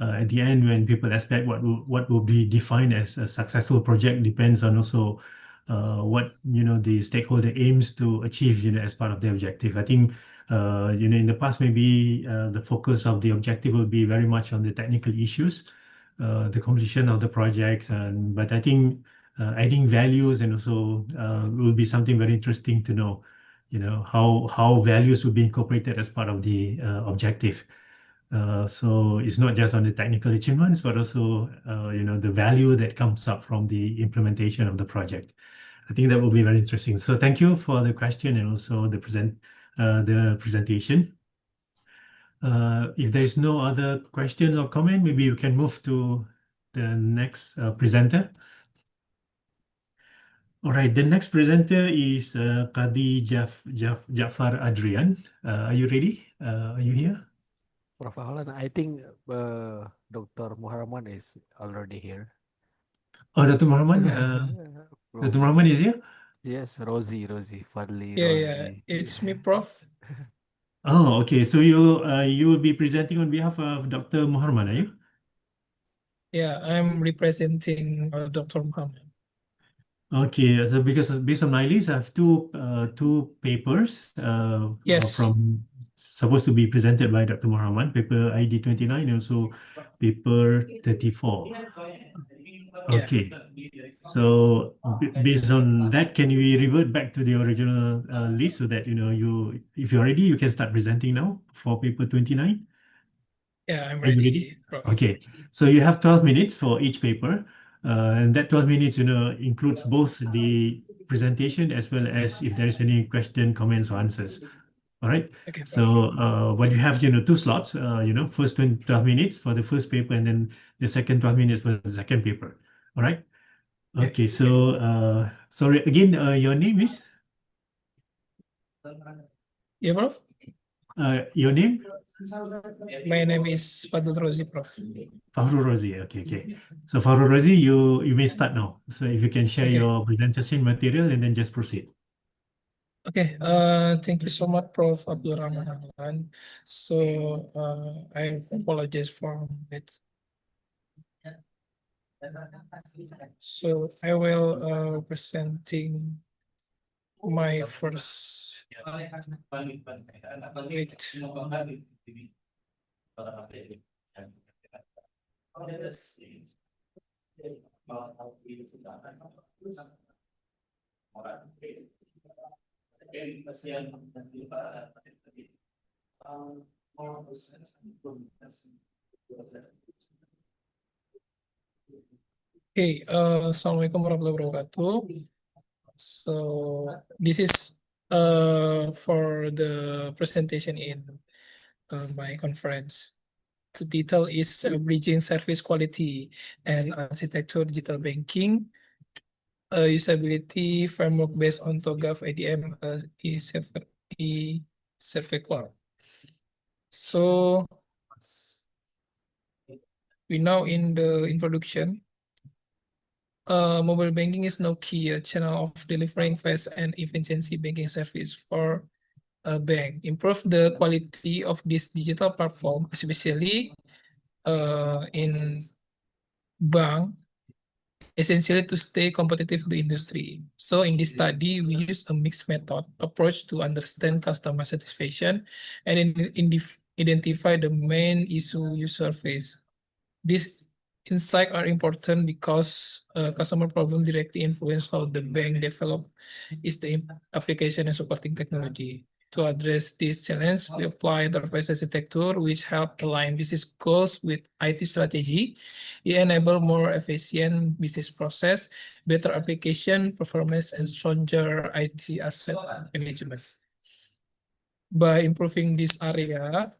[SPEAKER 1] at the end when people expect what will be defined as a successful project depends on also what, the stakeholder aims to achieve, as part of the objective. I think, in the past, maybe the focus of the objective will be very much on the technical issues. the completion of the projects, but I think adding values and also will be something very interesting to know, how values will be incorporated as part of the objective. So it's not just on the technical achievements, but also the value that comes up from the implementation of the project. I think that will be very interesting. So thank you for the question and also the presentation. If there is no other question or comment, maybe we can move to the next presenter. All right, the next presenter is Qadi Jafar Adrian. Are you ready? Are you here?
[SPEAKER 4] Prof. Ahlan, I think Dr. Muharraman is already here.
[SPEAKER 1] Oh, Dr. Muhammad. Dr. Muhammad is here?
[SPEAKER 4] Yes, Rosie, Fadli,
[SPEAKER 6] Yeah,
[SPEAKER 4] Rosie.
[SPEAKER 6] it's me, Prof.
[SPEAKER 1] Oh, okay. So you will be presenting on behalf of Dr. Muhammad, are you?
[SPEAKER 6] Yeah, I'm representing Dr. Muhammad.
[SPEAKER 1] Okay, so because based on my list, I have two papers
[SPEAKER 6] Yes.
[SPEAKER 1] from supposed to be presented by Dr. Muhammad, paper ID 29 and also paper 34.
[SPEAKER 6] Yeah.
[SPEAKER 1] Okay, so based on that, can we revert back to the original list so that if you're ready, you can start presenting now for paper 29?
[SPEAKER 6] Yeah, I'm
[SPEAKER 1] Are you
[SPEAKER 6] ready, Prof.
[SPEAKER 1] Okay, so you have 12 minutes for each paper, and that 12 minutes, includes both the presentation as well as if there is any question, comments, or answers. All right.
[SPEAKER 6] Okay,
[SPEAKER 1] So what you have is, two slots. First 12 minutes for the first paper, and then the second 12 minutes for the second paper. All right. Okay. So sorry again. Your name is?
[SPEAKER 6] Yeah, Prof.
[SPEAKER 1] Your name?
[SPEAKER 6] My name is Fadl Rozi, Prof.
[SPEAKER 1] Fahru Rozi. Okay. So Fahru Rozi, you may start now. So if you can share
[SPEAKER 6] Okay.
[SPEAKER 1] your presentation material and then just proceed.
[SPEAKER 6] Okay, thank you so much, Prof. Abdul Rahman Ahlan. So, I apologize for it. So, I will presenting my first. Wait. Okay, Assalamualaikum warahmatullahi wabarakatuh. So this is for the presentation in my conference. The title is Bridging Service Quality and Architecture Digital Banking, Usability Framework based on TOGAF ADM e-Servequal. So we now in the introduction. Mobile banking is now key channel of delivering fast and efficiency banking service for a bank. Improve the quality of this digital platform, especially in bank, essentially to stay competitive in the industry. So in this study, we use a mixed method approach to understand customer satisfaction and identify the main issue user face. These insights are important because customer problem directly influence how the bank develop its the application and supporting technology. To address this challenge, we apply enterprise architecture, which help align business goals with IT strategy. It enable more efficient business process, better application performance, and stronger IT asset management. By improving this area,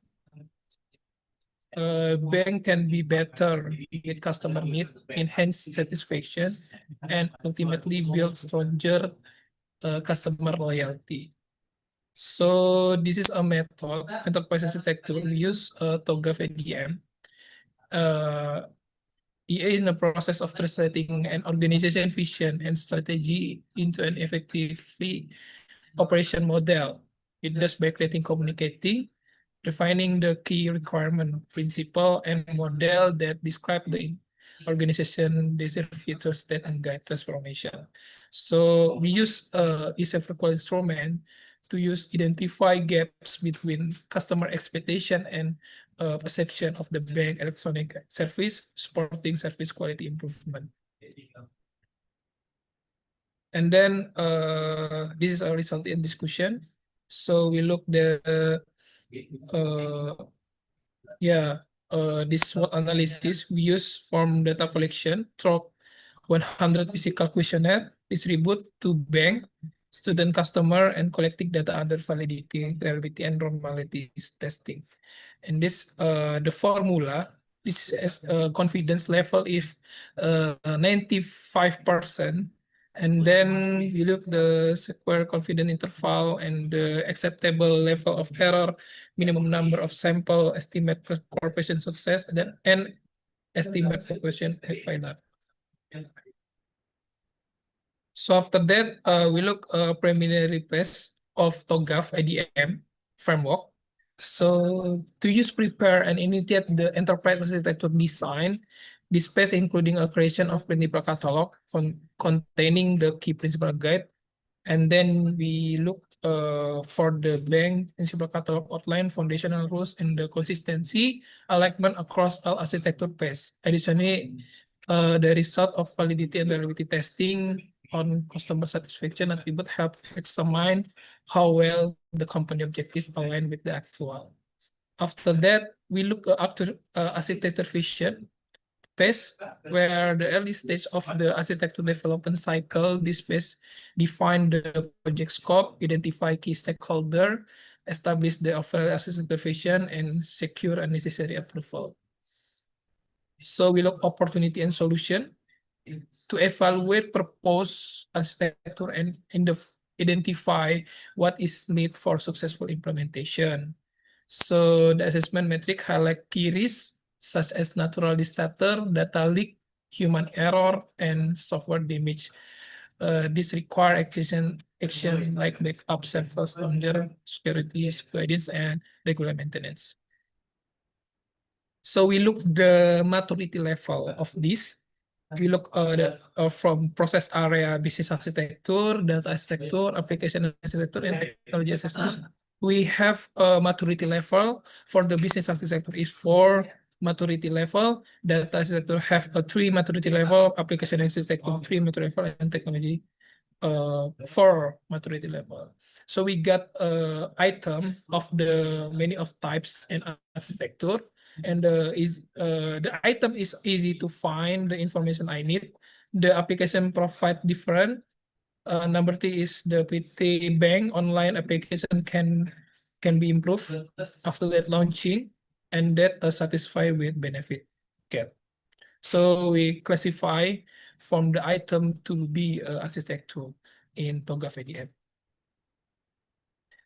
[SPEAKER 6] bank can be better meet customer need, enhance satisfaction, and ultimately build stronger customer loyalty. So this is a method enterprise architecture. We use TOGAF ADM. EA is in the process of translating an organization vision and strategy into an effectively operation model. It does by creating, communicating, defining the key requirement, principle, and model that describe the organization desire future state and guide transformation. So we use a several instrument to use identify gaps between customer expectation and perception of the bank electronic service, supporting service quality improvement. And then this is our result in discussion. So we look the this SWOT analysis we use from data collection through 100 physical questionnaire distribute to bank, student, customer, and collecting data under validity, reliability, and normality testing. And this the formula. This is confidence level if 95%. And then we look the square confidence interval and the acceptable level of error, minimum number of sample, estimate per patient success, and estimate per patient failure. So after that, we look preliminary test of TOGAF IDM framework. So to use, prepare, and initiate the enterprise architecture design, this phase including a creation of principal catalog containing the key principal guide. And then we look for the bank principal catalog outline, foundational rules, and the consistency alignment across all architecture phase. Additionally, the result of validity and reliability testing on customer satisfaction attribute help examine how well the company objective align with the actual. After that, we look after architecture vision phase, where the early stage of the architecture development cycle. This phase define the project scope, identify key stakeholder, establish the overall architecture vision, and secure a necessary approval. So we look opportunity and solution to evaluate proposed architecture and identify what is need for successful implementation. So the assessment metric highlight key risks such as natural disaster, data leak, human error, and software damage. This require action like backup servers, under security guidance, and regular maintenance. So we look the maturity level of this. We look from process area, business architecture, data architecture, application architecture, and technology architecture. We have a maturity level for the business architecture is 4 maturity level, data architecture have a 3 maturity level, application architecture 3 maturity level, and technology 4 maturity level. So we got item of the many of types and architecture, and the item is easy to find the information I need. The application provide different. Number 3 is the PT Bank online application can be improved after that launching, and that satisfy with benefit cap. So we classify from the item to be architecture in TOGAF ADM.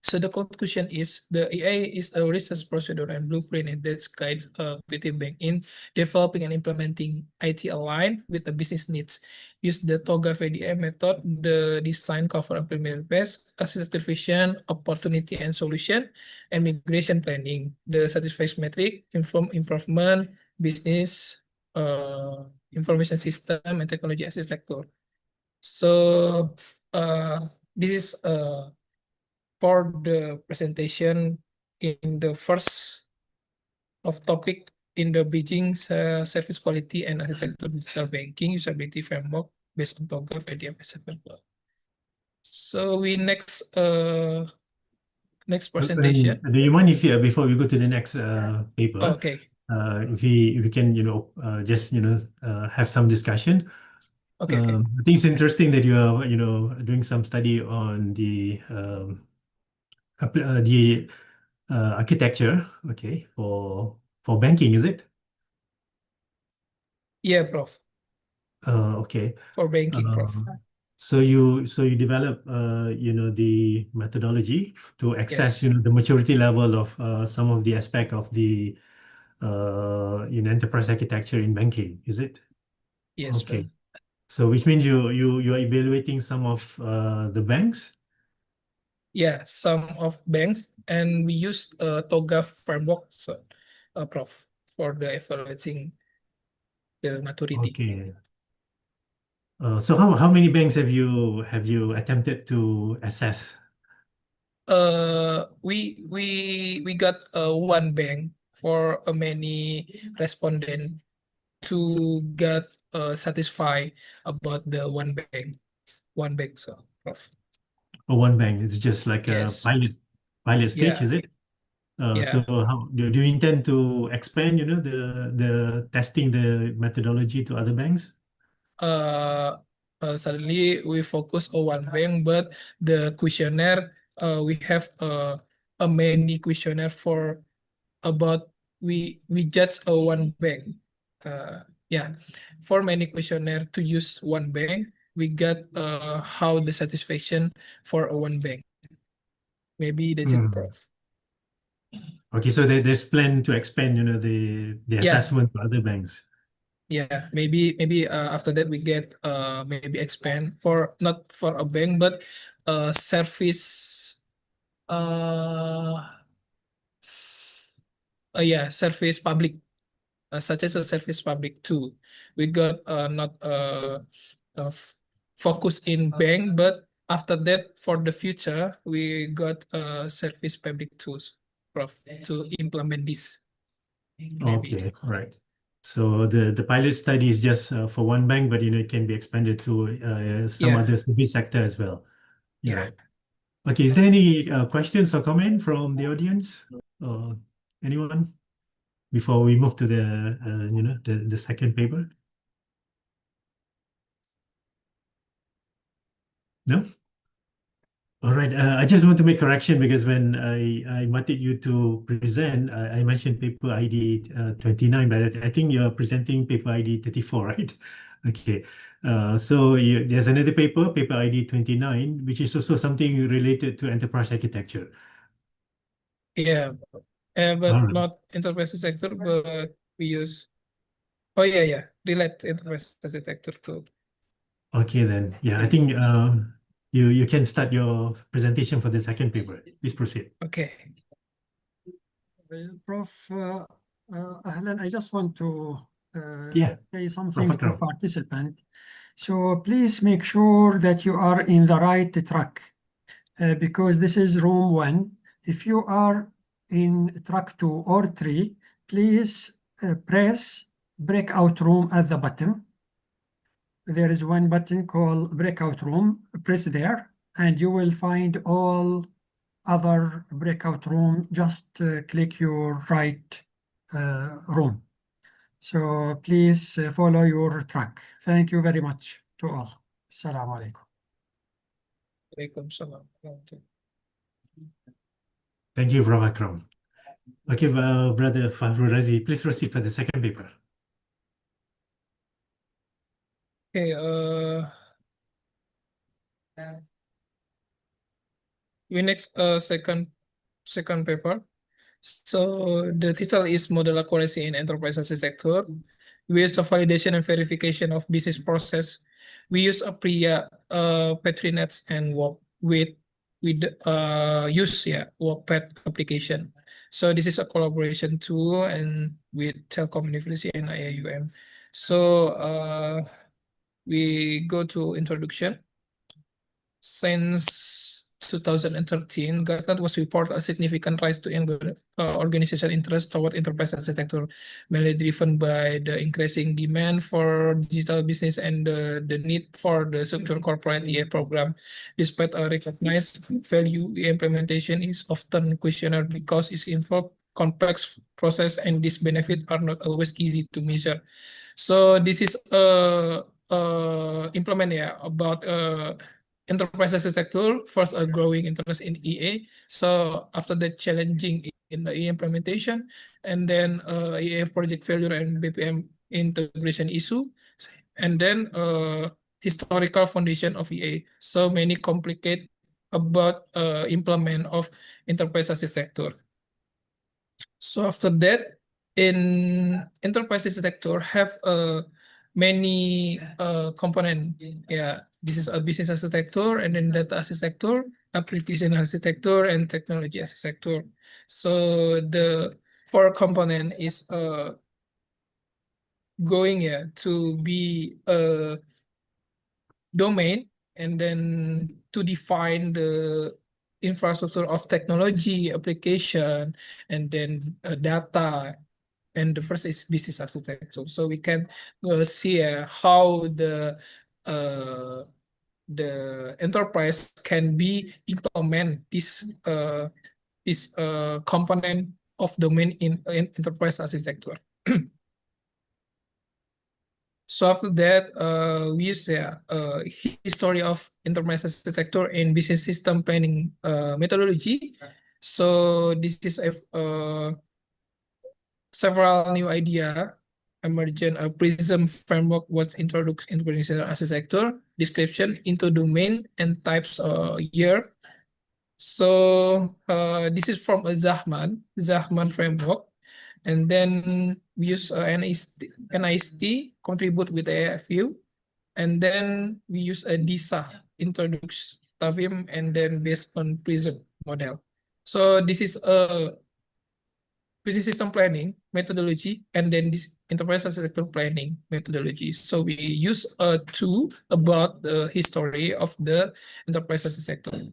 [SPEAKER 6] So the conclusion is the EA is a research procedure and blueprint and that guides PT Bank in developing and implementing IT aligned with the business needs. Use the TOGAF ADM method, the design, cover, and preliminary phase, architecture vision, opportunity and solution, and migration planning. The satisfaction metric, improvement, business, information system, and technology architecture. So this is for the presentation in the first of topic in the bridging service quality and architecture digital banking usability framework based on TOGAF ADM assessment. So we next presentation.
[SPEAKER 1] Do you mind if before we go to the next paper?
[SPEAKER 6] Okay.
[SPEAKER 1] If we can just have some discussion.
[SPEAKER 6] Okay.
[SPEAKER 1] I think it's interesting that you are doing some study on the architecture, okay, for banking, is it?
[SPEAKER 6] Yeah, Prof.
[SPEAKER 1] Okay.
[SPEAKER 6] For banking, Prof.
[SPEAKER 1] So you develop the methodology to assess
[SPEAKER 6] Yes.
[SPEAKER 1] the maturity level of some of the aspect of the enterprise architecture in banking, is it?
[SPEAKER 6] Yes,
[SPEAKER 1] Okay.
[SPEAKER 6] Prof.
[SPEAKER 1] So which means you are evaluating some of the banks?
[SPEAKER 6] Yeah, some of banks, and we use TOGAF framework, Prof, for the evaluating the maturity.
[SPEAKER 1] Okay. So how many banks have you attempted to assess?
[SPEAKER 6] we got one bank for many respondent to get satisfied about the one bank. So, Prof.
[SPEAKER 1] Or one bank, it's just like a
[SPEAKER 6] Yes.
[SPEAKER 1] pilot stage,
[SPEAKER 6] Yeah.
[SPEAKER 1] is it? So
[SPEAKER 6] Yeah.
[SPEAKER 1] how do you intend to expand, the testing, the methodology to other banks?
[SPEAKER 6] Suddenly we focus on one bank, but the questionnaire, we have a many questionnaire for about we judge one bank. Yeah, for many questionnaire to use one bank, we got how the satisfaction for a one bank. Maybe that's it, Prof.
[SPEAKER 1] Okay, so there's plan to expand, the
[SPEAKER 6] Yeah.
[SPEAKER 1] assessment to other banks.
[SPEAKER 6] Yeah, maybe after that we get maybe expand for not for a bank but service yeah, service public, such as a service public too. We got not focus in bank, but after that for the future we got service public tools, Prof, to implement this.
[SPEAKER 1] Okay, right. So the pilot study is just for one bank, but it can be expanded to some
[SPEAKER 6] Yeah.
[SPEAKER 1] other service sector as well. You're
[SPEAKER 6] Yeah.
[SPEAKER 1] right. Okay, is there any questions or comment from the audience or anyone before we move to the second paper? No? All right. I just want to make correction because when I invited you to present, I mentioned paper ID 29, but I think you're presenting paper ID 34, right? Okay. So there's another paper ID 29, which is also something related to enterprise architecture.
[SPEAKER 6] Yeah, but
[SPEAKER 1] All right.
[SPEAKER 6] not enterprise sector, but we use. Oh yeah, relate enterprise sector too.
[SPEAKER 1] Okay, then. Yeah, I think you can start your presentation for the second paper. Please proceed.
[SPEAKER 6] Okay.
[SPEAKER 9] Prof, Ahlan, I just want to
[SPEAKER 1] Yeah,
[SPEAKER 9] say something to
[SPEAKER 1] Akram.
[SPEAKER 9] participant. So please make sure that you are in the right track because this is room 1. If you are in track 2 or 3, please press breakout room at the bottom. There is one button called breakout room. Press there and you will find all other breakout room. Just click your right room. So please follow your track. Thank you very much to all. Assalamu alaikum.
[SPEAKER 6] Waalaikumsalam.
[SPEAKER 1] Thank you, Prof. Akram. Okay, Brother Fahrul Razi, please proceed for the second paper.
[SPEAKER 6] Okay. We next second paper. So the title is Model Accuracy in Enterprise Architecture. We use a validation and verification of business process. We use Apriya, Petrinets, and work with use WorkPad application. So this is a collaboration tool and with Telkom University and IAUM. So we go to introduction. Since 2013, Gartner was report a significant rise to organization interest toward enterprise architecture, mainly driven by the increasing demand for digital business and the need for the structured corporate EA program. Despite a recognized value, implementation is often questioned because it involves complex process and these benefits are not always easy to measure. So this is implement about enterprise architecture. First, a growing interest in EA. So after that, challenging in the EA implementation, and then EA project failure and BPM integration issue, and then historical foundation of EA. So many complicate about implement of enterprise architecture. So after that, in enterprise architecture have many component. Yeah, this is a business architecture, and then data architecture, application architecture, and technology architecture. So the four component is going to be a domain, and then to define the infrastructure of technology, application, and then data. And the first is business architecture. So we can see how the enterprise can be implement this component of domain in enterprise architecture. So after that, we use history of enterprise architecture and business system planning methodology. So this is several new idea emergent. A prism framework was introduced in organizational architecture, description into domain and types year. So this is from a Zahman framework. And then we use NIST contribute with AFU. And then we use a DISA, introduce TAVIM, and then based on PRISM model. So this is a business system planning methodology, and then this enterprise architecture planning methodology. So we use two about the history of the enterprise architecture.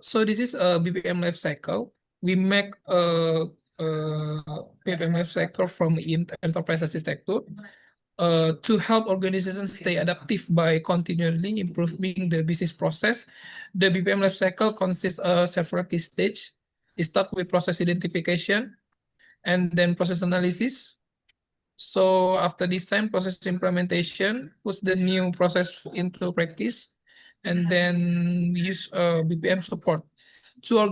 [SPEAKER 6] So this is a BPM life cycle. We make a BPM life cycle from enterprise architecture to help organizations stay adaptive by continually improving the business process. The BPM life cycle consists of several key stages. It starts with process identification and then process analysis. So after design, process implementation, puts the new process into practice, and then we use BPM support to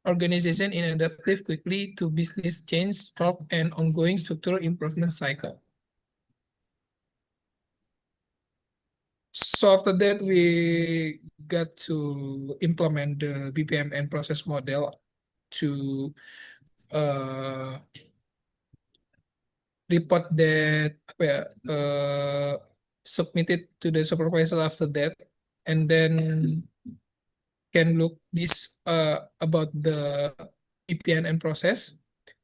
[SPEAKER 6] organization in adaptive quickly to business change, talk, and ongoing structural improvement cycle. So after that, we got to implement the BPM and process model to report that submitted to the supervisor after that, and then can look this about the BPMN process.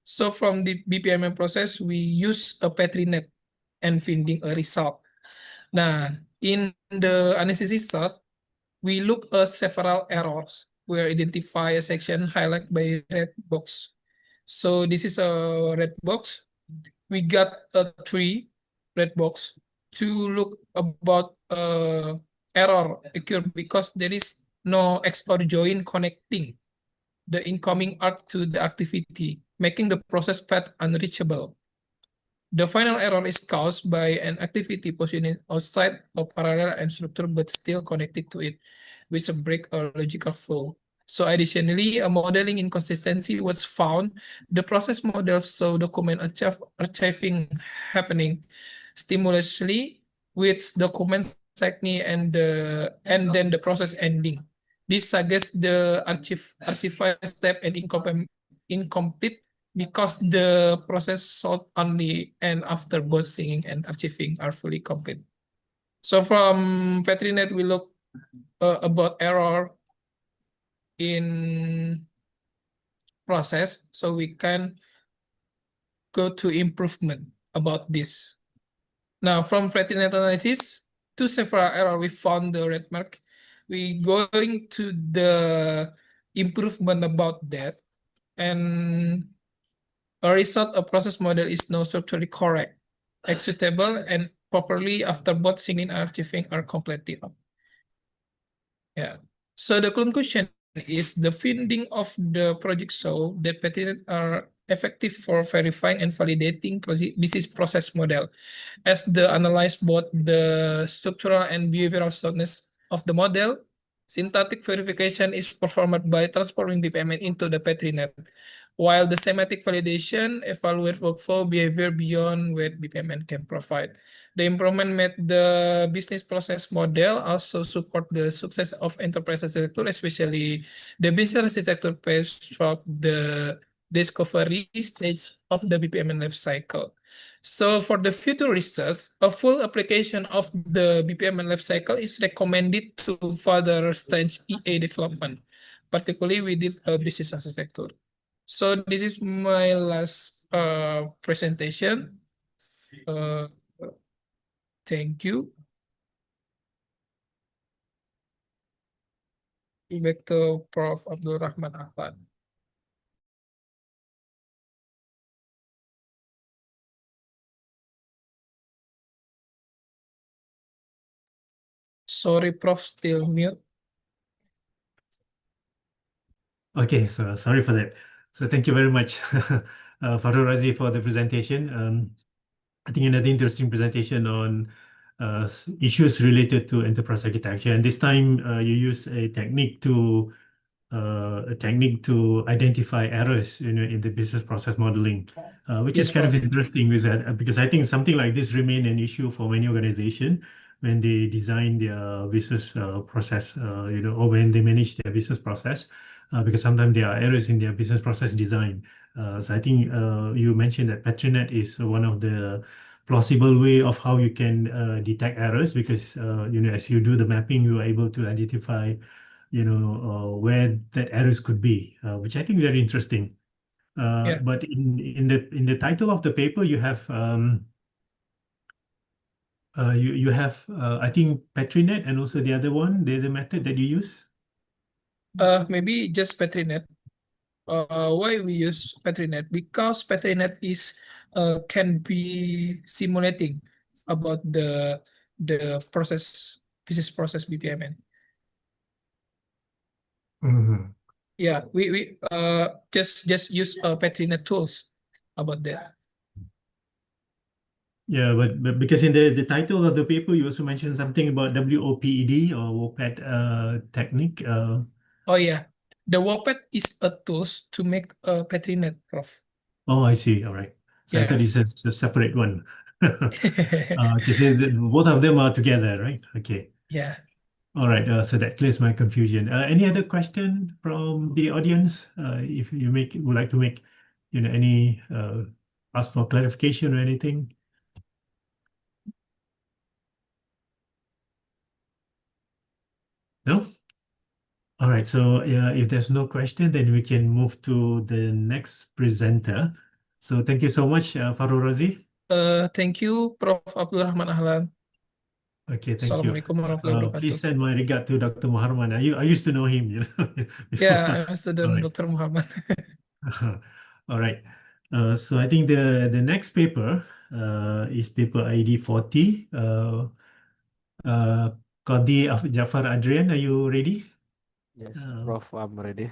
[SPEAKER 6] So from the BPMN process, we use a PetriNet and finding a result. Now, in the analysis result, we look at several errors. We identify a section highlighted by red box. So this is a red box. We got a 3 red box to look about error occur because there is no XOR join connecting the incoming art to the activity, making the process path unreachable. The final error is caused by an activity positioned outside of parallel and structure but still connected to it, which break a logical flow. So additionally, a modeling inconsistency was found. The process model saw document archiving happening stimulously with document technique and then the process ending. This suggests the archive step and incomplete because the process solved only and after both singing and archiving are fully complete. So from PetriNet, we look about error in process, so we can go to improvement about this. Now from PetriNet analysis to several error, we found the red mark. We going to the improvement about that, and a result a process model is now structurally correct, executable, and properly after both singing and archiving are completed. Yeah. So the conclusion is the finding of the project show that PetriNet are effective for verifying and validating business process model, as the analyze both the structural and behavioral soundness of the model. Syntactic verification is performed by transforming BPMN into the PetriNet, while the semantic validation evaluates workflow behavior beyond what BPMN can provide. The improvement made the business process model also support the success of enterprise architecture, especially the business architecture phase throughout the discovery stage of the BPMN life cycle. So for the future research, a full application of the BPMN life cycle is recommended to further stage EA development, particularly within a business architecture. So this is my last presentation. Thank you. Back to Prof. Abdul Rahman Ahmad. Sorry, Prof, still mute.
[SPEAKER 1] Okay, so sorry for that. So thank you very much, Farul Razi, for the presentation. I think another interesting presentation on issues related to enterprise architecture. And this time you use a technique to identify errors, in the business process modeling, which
[SPEAKER 6] Yes,
[SPEAKER 1] is kind of
[SPEAKER 6] Prof.
[SPEAKER 1] interesting because I think something like this remain an issue for many organizations when they design their business process, or when they manage their business process, because sometimes there are errors in their business process design. So I think you mentioned that Petrinet is one of the plausible way of how you can detect errors because as you do the mapping, you are able to identify where that errors could be, which I think very interesting.
[SPEAKER 6] Yeah.
[SPEAKER 1] But in the title of the paper, you have I think Petrinet and also the other one, the method that you use.
[SPEAKER 6] Maybe just Petrinet. Why we use Petrinet? Because Petrinet is can be simulating about the business process BPMN.
[SPEAKER 1] Mhm.
[SPEAKER 6] Yeah, we just use Petrinet tools about that.
[SPEAKER 1] Yeah, but because in the title of the paper, you also mentioned something about WOPED or WOPED technique.
[SPEAKER 6] Oh yeah, the WOPET is a tools to make a Petrinet, Prof.
[SPEAKER 1] Oh, I see. All right. So I thought
[SPEAKER 6] Yeah.
[SPEAKER 1] it's a separate one. Because both of them are together, right? Okay.
[SPEAKER 6] Yeah.
[SPEAKER 1] All right. So that clears my confusion. Any other question from the audience? If you would like to make, any ask for clarification or anything? No? All right. So if there's no question, then we can move to the next presenter. So thank you so much, Farul Razi.
[SPEAKER 6] Thank you, Prof. Abdul Rahman Ahlan.
[SPEAKER 1] Okay, thank you.
[SPEAKER 6] Assalamualaikum warahmatullahi
[SPEAKER 1] Please
[SPEAKER 6] wabarakatuh.
[SPEAKER 1] send my regard to Dr. Muharman. I used to know him,
[SPEAKER 6] Yeah,
[SPEAKER 1] before.
[SPEAKER 6] I'm a
[SPEAKER 1] All
[SPEAKER 6] student,
[SPEAKER 1] right.
[SPEAKER 6] Dr. Muhammad.
[SPEAKER 1] All right. So I think the next paper is paper ID 40. Qadi Jafar Adrian, are you ready?
[SPEAKER 4] Yes, Prof, I'm ready.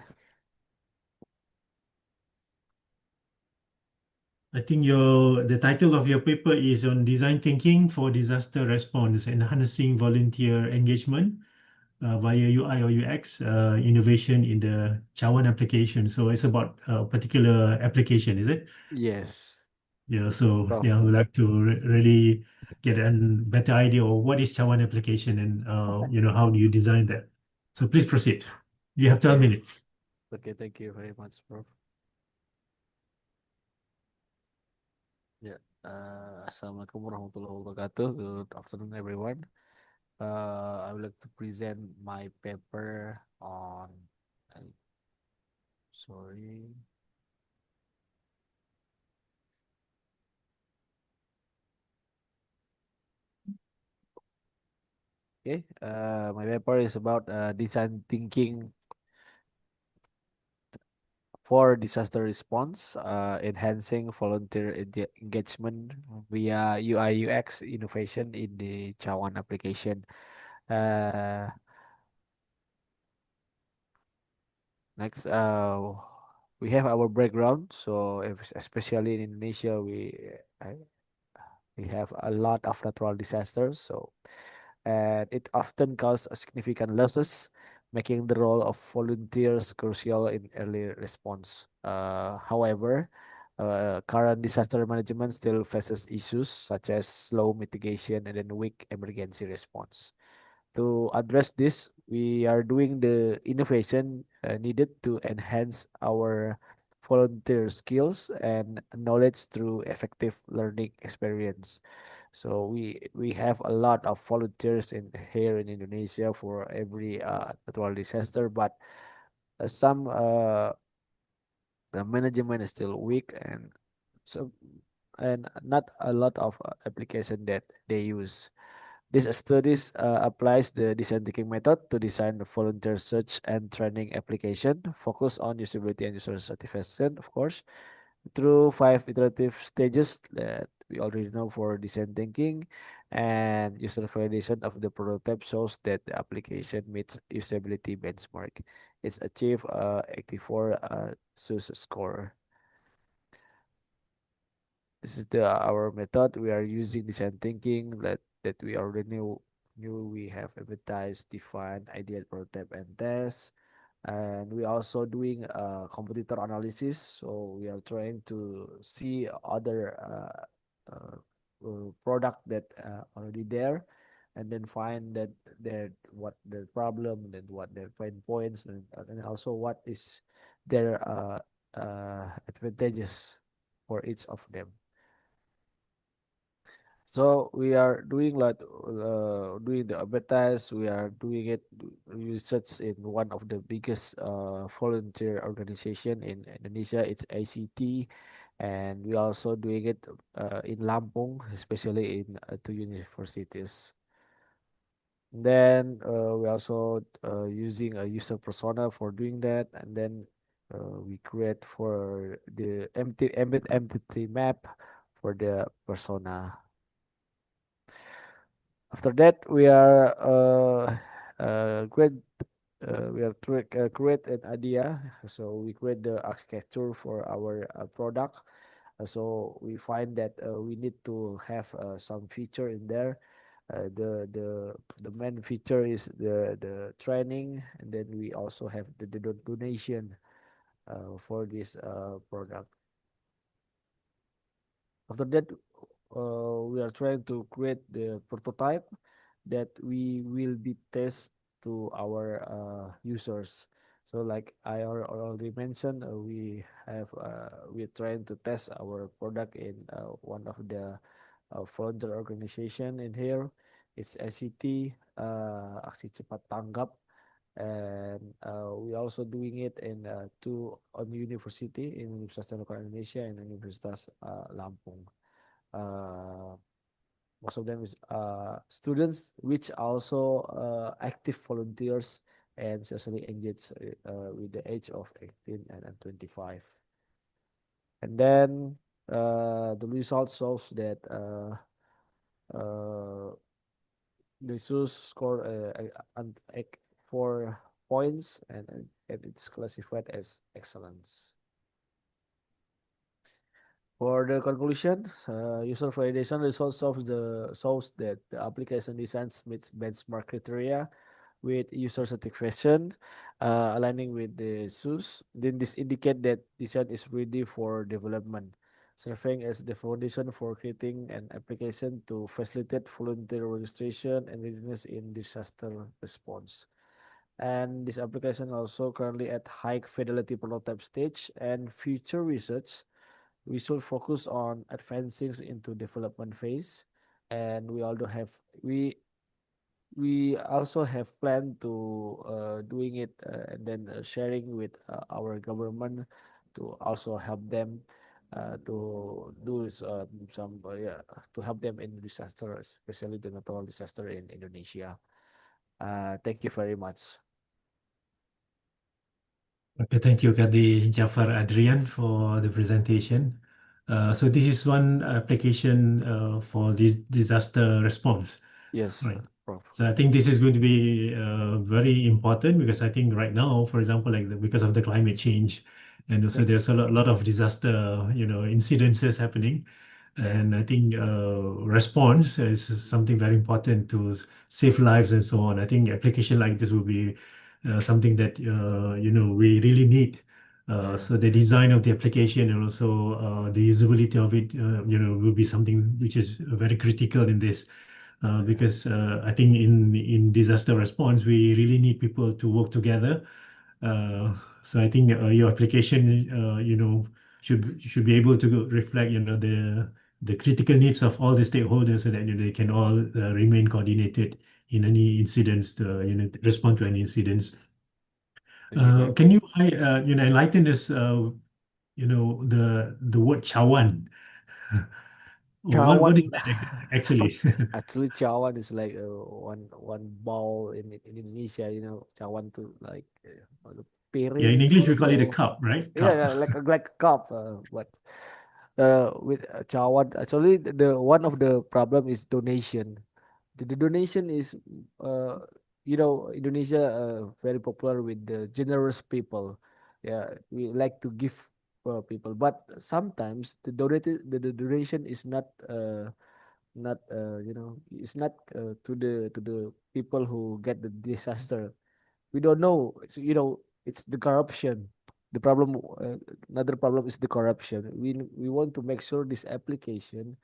[SPEAKER 1] I think the title of your paper is on design thinking for disaster response, enhancing volunteer engagement via UI or UX innovation in the Chawan application. So it's about a particular application, is it?
[SPEAKER 4] Yes,
[SPEAKER 1] Yeah. So
[SPEAKER 4] Prof.
[SPEAKER 1] yeah, I would like to really get a better idea of what is Chawan application and how do you design that. So please proceed. You have 12
[SPEAKER 4] Okay.
[SPEAKER 1] minutes.
[SPEAKER 4] Okay, thank you very much, Prof. Yeah. Assalamualaikum warahmatullahi wabarakatuh. Good afternoon, everyone. I would like to present my paper on. Sorry. Okay. My paper is about design thinking for disaster response, enhancing volunteer engagement via UI UX innovation in the Chawan application. Next, we have our background. So, especially in Indonesia, we have a lot of natural disasters. So, and it often causes significant losses, making the role of volunteers crucial in early response. However, current disaster management still faces issues such as slow mitigation and then weak emergency response. To address this, we are doing the innovation needed to enhance our volunteer skills and knowledge through effective learning experience. So we have a lot of volunteers in here in Indonesia for every natural disaster, but some the management is still weak, and so and not a lot of application that they use. This studies applies the design thinking method to design the volunteer search and training application, focus on usability and user satisfaction, of course, through 5 iterative stages that we already know for design thinking, and user validation of the prototype shows that the application meets usability benchmark. It's achieved 84 SUS score. This is our method. We are using design thinking that we already knew we have advertised, defined, ideal, prototype, and test. And we also doing competitor analysis. So we are trying to see other product that already there, and then find that what the problem, then what their pain points, and also what is their advantages for each of them. So we are doing like doing the advertise. We are doing it research in one of the biggest volunteer organization in Indonesia. It's ICT, and we also doing it in Lampung, especially in 2 universities. Then we also using a user persona for doing that, and then we create for the entity map for the persona. After that, we are create create an idea. So we create the architecture for our product. So we find that we need to have some feature in there. The main feature is the training, and then we also have the donation for this product. After that, we are trying to create the prototype that we will be test to our users. So like I already mentioned, we are trying to test our product in one of the volunteer organization in here. It's ICT, Aksi Cepat Tanggap, and we also doing it in two on university in Universitas Teknologi Indonesia and Universitas Lampung. Most of them is students, which also active volunteers and socially engaged with the age of 18 and 25. And then the result shows that the SUS score 4 points, and it's classified as excellence. For the conclusion, user validation results shows that the application design meets benchmark criteria with user satisfaction, aligning with the SUS. Then this indicate that design is ready for development, serving as the foundation for creating an application to facilitate volunteer registration and readiness in disaster response. And this application also currently at high fidelity prototype stage, and future research we should focus on advancing into development phase. And we also have planned to doing it and then sharing with our government to also help them to do some yeah, to help them in disaster, especially the natural disaster in Indonesia. Thank you very much.
[SPEAKER 1] Okay, thank you, Kadi Jafar Adrian, for the presentation. So this is one application for the disaster response.
[SPEAKER 4] Yes,
[SPEAKER 1] right.
[SPEAKER 4] Prof.
[SPEAKER 1] So I think this is going to be very important, because I think right now, for example, because of the climate change, and also
[SPEAKER 4] Yes.
[SPEAKER 1] there's a lot of disaster, incidences happening. And I think response is something very important to save lives and so on. I think application like this will be something that we really need. So the design of the application and also the usability of it, will be something which is very critical in this. Because I think in disaster response, we really need people to work together. So I think your application, should be able to reflect, the critical needs of all the stakeholders, so that they can all remain coordinated in any incidents to respond to any incidents. Can you enlighten us? The word cawan. What is
[SPEAKER 4] Cawan,
[SPEAKER 1] that actually?
[SPEAKER 4] actually, cawan is like one ball in Indonesia. Cawan to like the
[SPEAKER 1] Yeah, in
[SPEAKER 4] piring
[SPEAKER 1] English we call it a
[SPEAKER 4] or
[SPEAKER 1] cup, right?
[SPEAKER 4] yeah,
[SPEAKER 1] Cup.
[SPEAKER 4] yeah, like a cup. But with cawan, actually, the one of the problem is donation. The donation is Indonesia very popular with the generous people. Yeah, we like to give people, but sometimes the donation is not it's not to the people who get the disaster. We don't know. It's the corruption. The problem, another problem is the corruption. We want to make sure this application,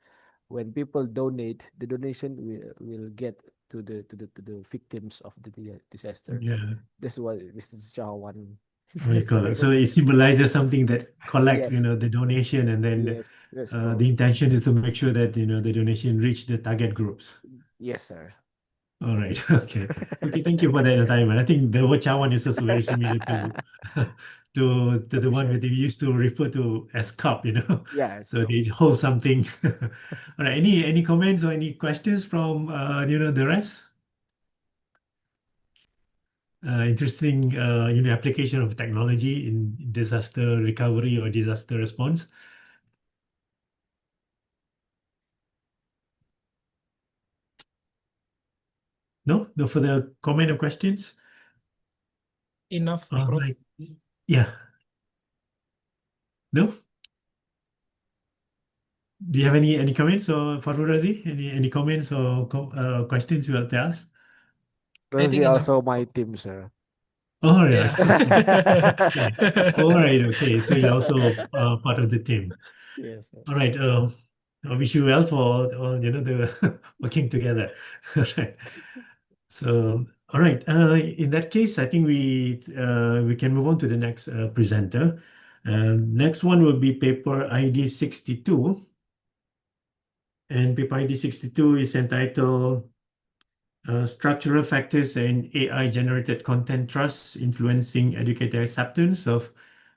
[SPEAKER 4] when people donate, the donation will get to the victims of the disaster.
[SPEAKER 1] Yeah.
[SPEAKER 4] That's what this is Jawan.
[SPEAKER 1] What you call it? So it symbolizes something that collect,
[SPEAKER 4] Yes,
[SPEAKER 1] the donation, and then
[SPEAKER 4] yes, yes, bro.
[SPEAKER 1] the intention is to make sure that the donation reach the target groups.
[SPEAKER 4] Yes, sir.
[SPEAKER 1] All right. Okay. Okay. Thank you for that enlightenment. I think the word chawan is also very similar to to the one
[SPEAKER 4] Donation.
[SPEAKER 1] that we used to refer to as cup.
[SPEAKER 4] Yeah, it's
[SPEAKER 1] So
[SPEAKER 4] cool.
[SPEAKER 1] they hold something. All right. Any comments or any questions from the rest? Interesting application of technology in disaster recovery or disaster response. No further comment or questions.
[SPEAKER 6] Enough,
[SPEAKER 1] All
[SPEAKER 6] Prof.
[SPEAKER 1] right. Yeah. No. Do you have any comments or Farul Razi? Any comments or questions you want to ask?
[SPEAKER 6] I
[SPEAKER 4] Rosie
[SPEAKER 6] think enough.
[SPEAKER 4] also my team, sir.
[SPEAKER 1] All right.
[SPEAKER 6] Yeah.
[SPEAKER 1] Okay. All right. Okay. So you're also part of the team.
[SPEAKER 4] Yes, sir.
[SPEAKER 1] All right. I wish you well for the working together. All right. So, all right. In that case, I think we can move on to the next presenter. Next one will be paper ID 62. And paper ID 62 is entitled Structural Factors in AI-Generated Content Trust Influencing Educator Acceptance of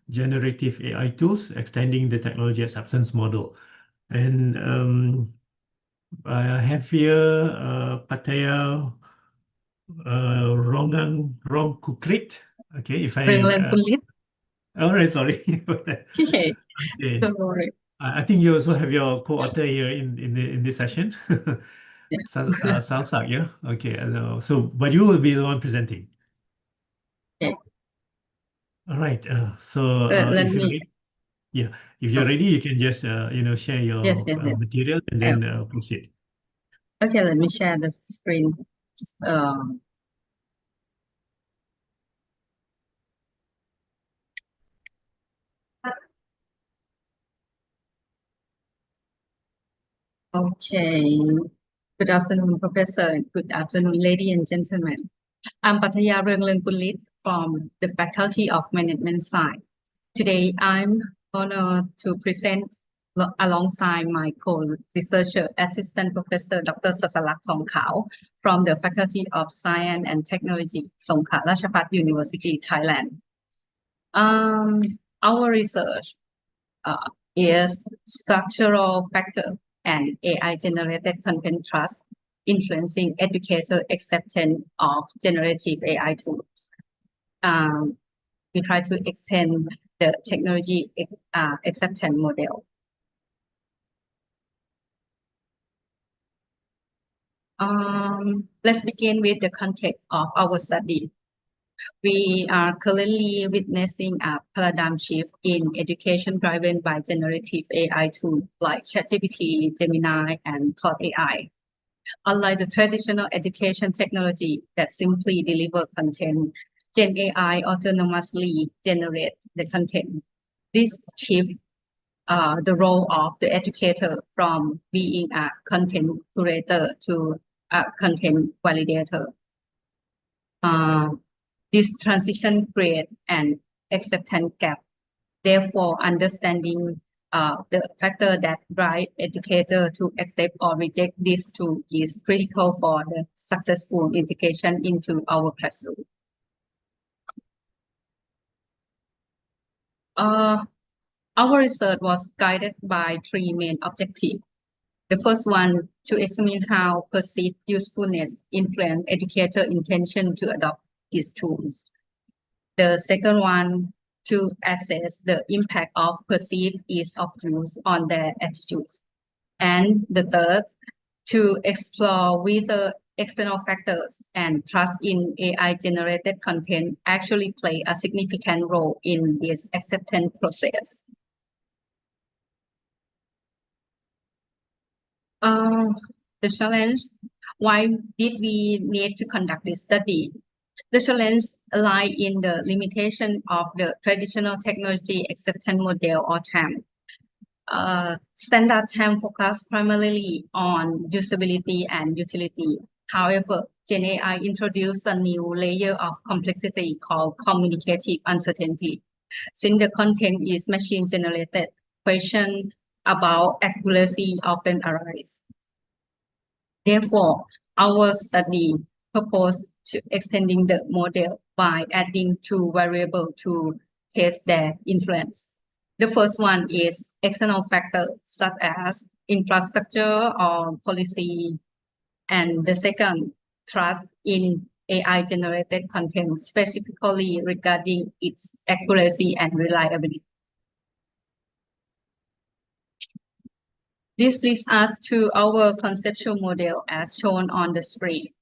[SPEAKER 1] Generative AI Tools, Extending the Technology Acceptance Model. And I have here Pattaya Rom Kukrit. Okay, if I
[SPEAKER 21] Kulit.
[SPEAKER 1] all right, sorry.
[SPEAKER 21] Okay,
[SPEAKER 1] Okay.
[SPEAKER 21] don't worry.
[SPEAKER 1] I think you also have your co-author here in this session.
[SPEAKER 21] Yes.
[SPEAKER 1] Salsak, yeah? Okay. So, but you will be the one presenting.
[SPEAKER 21] Okay.
[SPEAKER 1] All right. So,
[SPEAKER 21] Let
[SPEAKER 1] if you're
[SPEAKER 21] me.
[SPEAKER 1] ready, yeah, if you're ready, you can just share
[SPEAKER 21] Yes,
[SPEAKER 1] your
[SPEAKER 21] yes, yes.
[SPEAKER 1] material and then proceed.
[SPEAKER 21] Okay, let me share the screen. Um, okay. Good afternoon, Professor. Good afternoon, ladies and gentlemen. I'm Pattaya Kulit from the Faculty of Management Science. Today, I'm honored to present alongside my co-researcher, Assistant Professor Dr. Sasalak Thongkhao from the Faculty of Science and Technology, Songkla Ratchapat University, Thailand. Our research is structural factor and AI-generated content trust influencing educator acceptance of generative AI tools. We try to extend the technology acceptance model. Let's begin with the context of our study. We are currently witnessing a paradigm shift in education driven by generative AI tools like ChatGPT, Gemini, and Claude AI. Unlike the traditional education technology that simply deliver content, Gen AI autonomously generate the content. This shift the role of the educator from being a content curator to a content validator. This transition creates an acceptance gap. Therefore, understanding the factor that drive educator to accept or reject this tool is critical for the successful integration into our classroom. Our research was guided by three main objectives. The first one to examine how perceived usefulness influence educator intention to adopt these tools. The second one to assess the impact of perceived ease of use on their attitudes. And the third, to explore whether external factors and trust in AI-generated content actually play a significant role in this acceptance process. The challenge, why did we need to conduct this study? The challenge lie in the limitation of the traditional technology acceptance model or TAM. Standard TAM focus primarily on usability and utility. However, Gen AI introduced a new layer of complexity called communicative uncertainty. Since the content is machine generated, questions about accuracy often arise. Therefore, our study proposed to extending the model by adding two variables to test their influence. The first one is external factors such as infrastructure or policy, and the second, trust in AI-generated content, specifically regarding its accuracy and reliability. This leads us to our conceptual model as shown on the screen.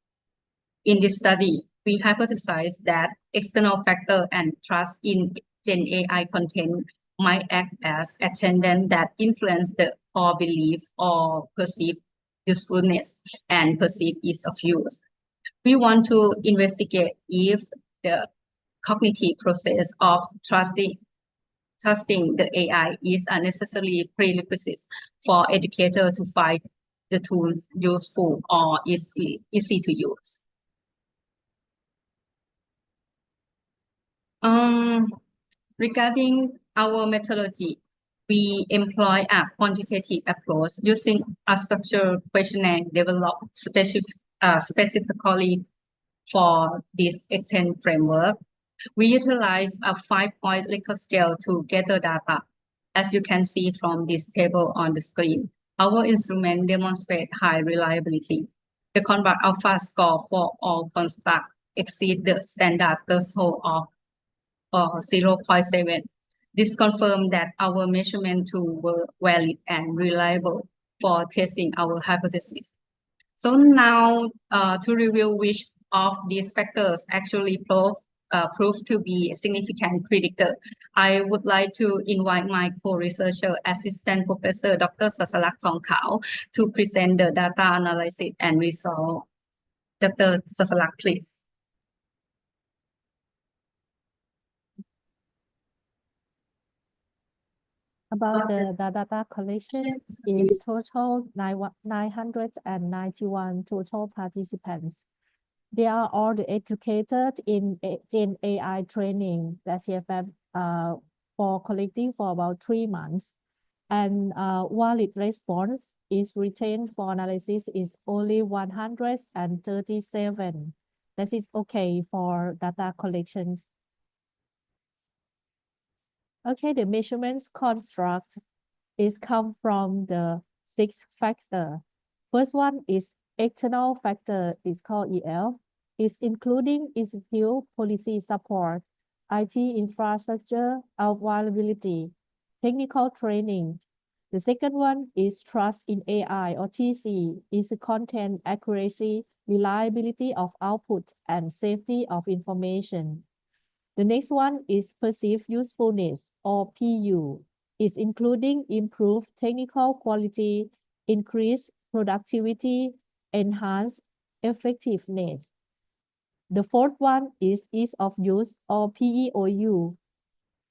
[SPEAKER 21] In this study, we hypothesized that external factor and trust in Gen AI content might act as attendants that influence the core belief or perceived usefulness and perceived ease of use. We want to investigate if the cognitive process of trusting the AI is a necessary prerequisite for educators to find the tools useful or easy to use. Regarding our methodology, we employ a quantitative approach using a structured questionnaire developed specifically for this extended framework. We utilize a 5-point Likert scale to gather data. As you can see from this table on the screen, our instrument demonstrates high reliability. The convert alpha score for all constructs exceed the standard threshold of 0.7. This confirms that our measurement tools were valid and reliable for testing our hypothesis. So now to review which of these factors actually prove to be a significant predictor, I would like to invite my co-researcher, Assistant Professor Dr. Sasalak Thongkhao, to present the data analysis and result. Dr. Sasalak, please.
[SPEAKER 5] About the data collection is total 991 total participants. They are all educated in Gen AI training that CFM for collecting for about 3 months. And valid response is retained for analysis is only 137. That is okay for data collections. Okay, the measurements construct is come from the 6 factors. First one is external factor, is called EL. Is including institute policy support, IT infrastructure, availability, technical training. The second one is trust in AI or TC, is content accuracy, reliability of output, and safety of information. The next one is perceived usefulness or PU, is including improved technical quality, increased productivity, enhanced effectiveness. The fourth one is ease of use or PEOU,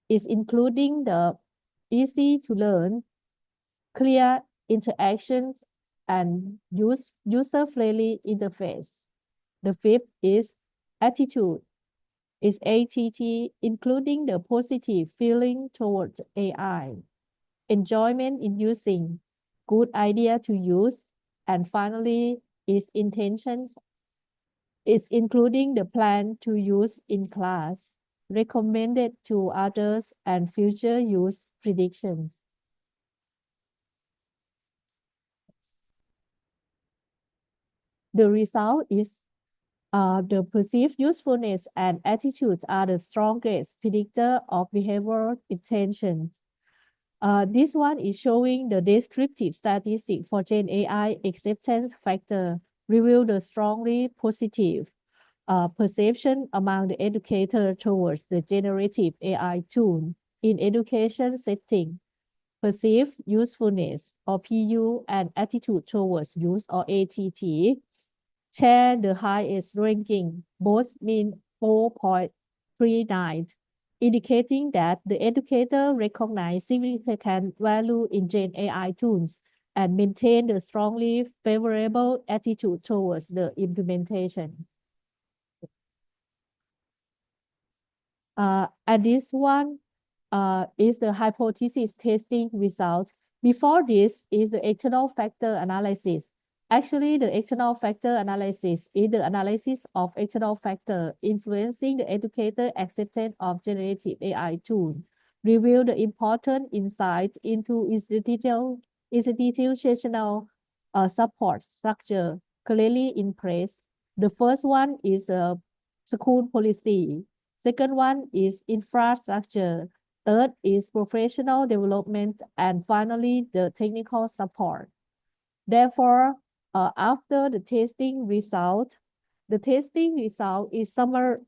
[SPEAKER 5] is including the easy to learn, clear interactions, and user-friendly interface. The fifth is attitude, is ATT, including the positive feeling towards AI, enjoyment in using, good idea to use, and finally is intentions. It's including the plan to use in class, recommended to others, and future use predictions. The result is the perceived usefulness and attitudes are the strongest predictor of behavioral intentions. This one is showing the descriptive statistic for Gen AI acceptance factor, reveal the strongly positive perception among the educator towards the generative AI tool in education setting. Perceived usefulness or PU and attitude towards use or ATT share the highest ranking, both mean 4.39, indicating that the educator recognize significant value in Gen AI tools and maintain the strongly favorable attitude towards the implementation. And this one is the hypothesis testing result. Before this is the external factor analysis. Actually, the external factor analysis is the analysis of external factor influencing the educator acceptance of generative AI tool. Reveal the important insight into institutional support structure clearly in place. The first one is school policy. Second one is infrastructure. Third is professional development. And finally, the technical support. Therefore, after the testing result is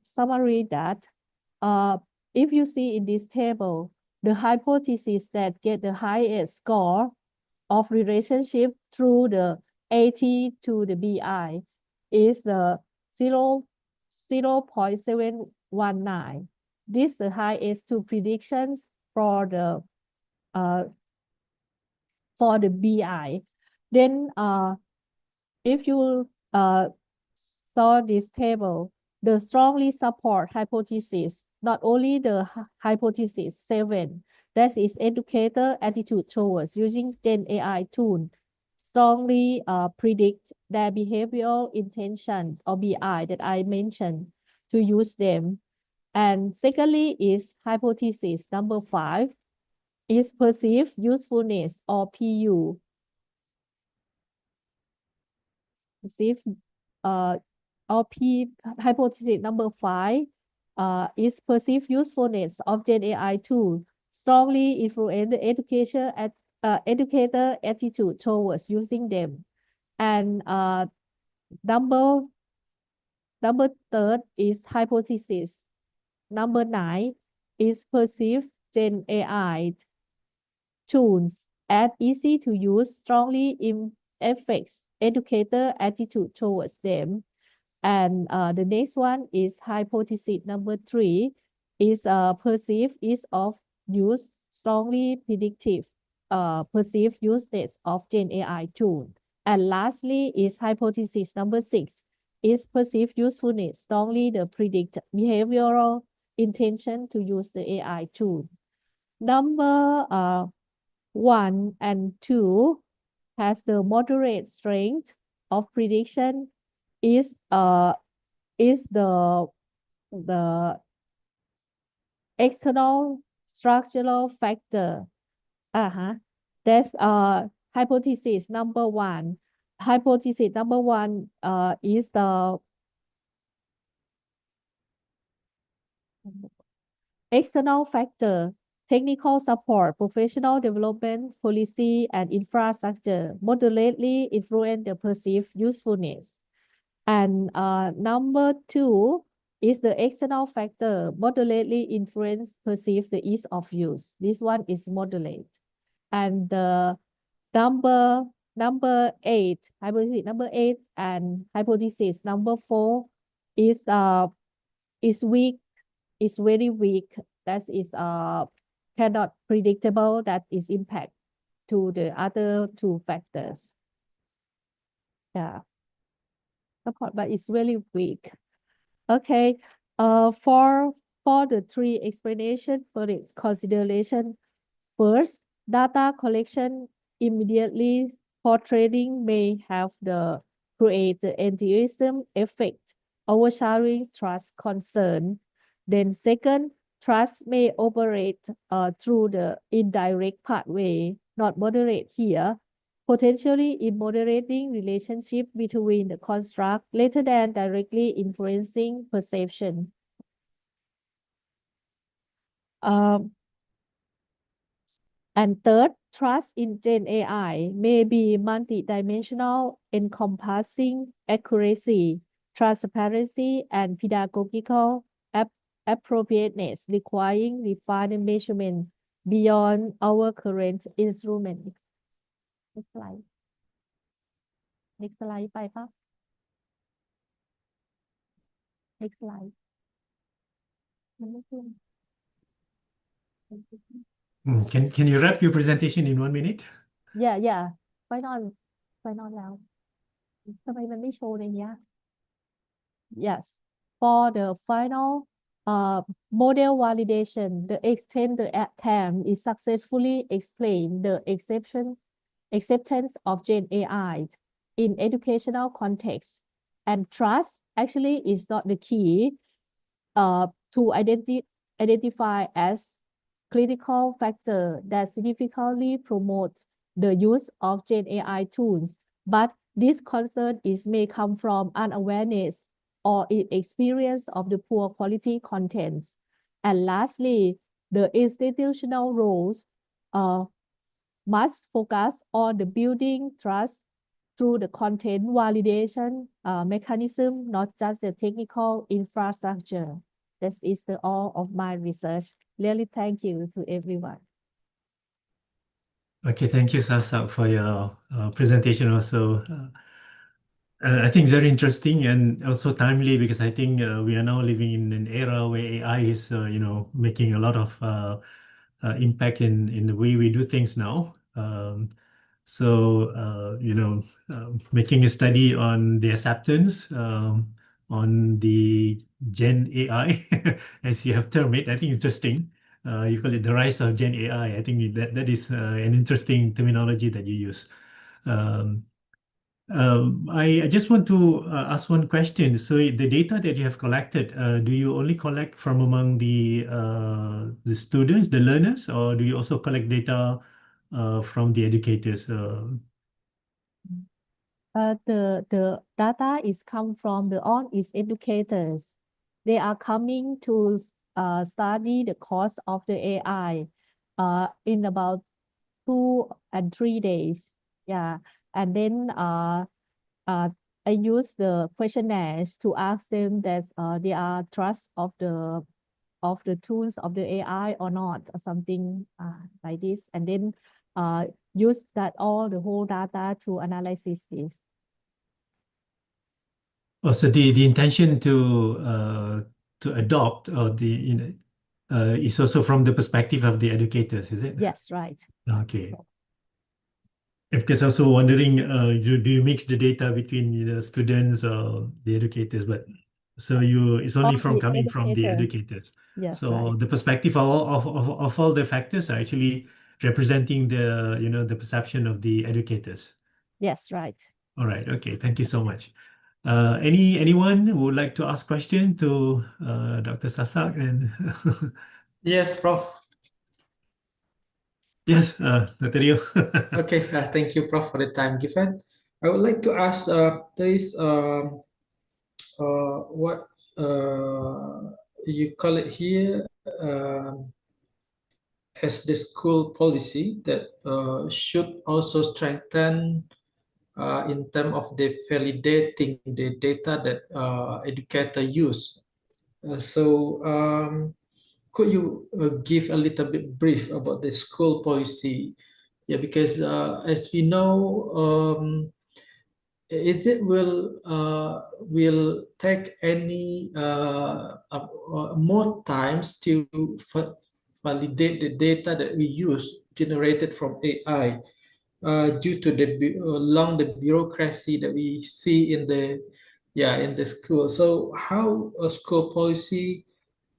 [SPEAKER 5] summary that if you see in this table, the hypothesis that get the highest score of relationship through the AT to the BI is the 0.719. This is the highest two predictions for the BI. Then if you saw this table, the strongly support hypothesis, not only the hypothesis 7, that is educator attitude towards using Gen AI tool, strongly predict their behavioral intention or BI that I mentioned to use them. And secondly is hypothesis number 5, is perceived usefulness or PU. Perceived or hypothesis number 5 is perceived usefulness of Gen AI tool strongly influence the educator attitude towards using them. And number third is hypothesis number 9 is perceived Gen AI tools as easy to use strongly affects educator attitude towards them. And the next one is hypothesis number 3 is perceived ease of use strongly predictive perceived uses of Gen AI tool. And lastly is hypothesis number 6 is perceived usefulness strongly the predict behavioral intention to use the AI tool. Number 1 and 2 has the moderate strength of prediction is the external structural factor. That's hypothesis number 1. Hypothesis number 1 is the external factor, technical support, professional development, policy, and infrastructure moderately influence the perceived usefulness. And number 2 is the external factor, moderately influence perceive the ease of use. This one is moderate. And the number 8, hypothesis number 8 and hypothesis number 4 is weak, is very weak. That is cannot predictable. That is impact to the other two factors. Yeah. Support, but it's really weak. Okay. For the 3 explanation for its consideration, first, data collection immediately for trading may have the create the anti-ism effect, overshadowing trust concern. Then second, trust may operate through the indirect pathway, not moderate here. potentially in moderating relationship between the construct rather than directly influencing perception. And third, trust in Gen AI may be multidimensional, encompassing accuracy, transparency, and pedagogical appropriateness, requiring refined measurement beyond our current instrument. Next slide. Next slide ไปครับ Next slide. มันไม่ขึ้น
[SPEAKER 1] Can you wrap your presentation in 1 minute?
[SPEAKER 5] Yeah ไปนอนแล้วทำไมมันไม่โชว์ในเนี้ย Yes for the final model validation the extent the term is successfully explained the acceptance of Gen AI in educational context and trust actually is not the key to identify as critical factor that significantly promotes the use of Gen AI tools, but this concern may come from unawareness or experience of the poor quality contents. And lastly, the institutional roles must focus on the building trust through the content validation mechanism, not just the technical infrastructure. This is all of my research. Really thank you to everyone.
[SPEAKER 1] Okay, thank you, Sasak, for your presentation also. I think very interesting and also timely because I think we are now living in an era where AI is, making a lot of impact in the way we do things now. Making a study on the acceptance on the Gen AI, as you have termed it, I think interesting. You call it the rise of Gen AI. I think that is an interesting terminology that you use. I just want to ask one question. So the data that you have collected, do you only collect from among the students, the learners, or do you also collect data from the educators?
[SPEAKER 5] The data is come from all its educators. They are coming to study the course of the AI in about 2 and 3 days. Yeah, and then I use the questionnaires to ask them that they are trust of the tools of the AI or not, or something like this, and then use the whole data to analyze this.
[SPEAKER 1] So the intention to adopt or is also from the perspective of the educators, is it?
[SPEAKER 5] Yes, right.
[SPEAKER 1] Okay. Because I was also wondering, do you mix the data between students or the educators? But so it's only coming from the educators.
[SPEAKER 5] Yes,
[SPEAKER 1] so
[SPEAKER 5] right.
[SPEAKER 1] the perspective of all the factors are actually representing the perception of the educators.
[SPEAKER 5] Yes, right.
[SPEAKER 1] All right. Okay. Thank you so much. Anyone who would like to ask question to Dr. Sasak and
[SPEAKER 24] Yes, Prof.
[SPEAKER 1] yes, Dr. Rio.
[SPEAKER 24] Okay, thank you, Prof, for the time given. I would like to ask, there is what you call it here as the school policy that should also strengthen in terms of the validating the data that educator use. Could you give a little bit brief about the school policy? Yeah, because as we know, is it will take any more times to validate the data that we use generated from AI due to the long the bureaucracy that we see in the school. So how a school policy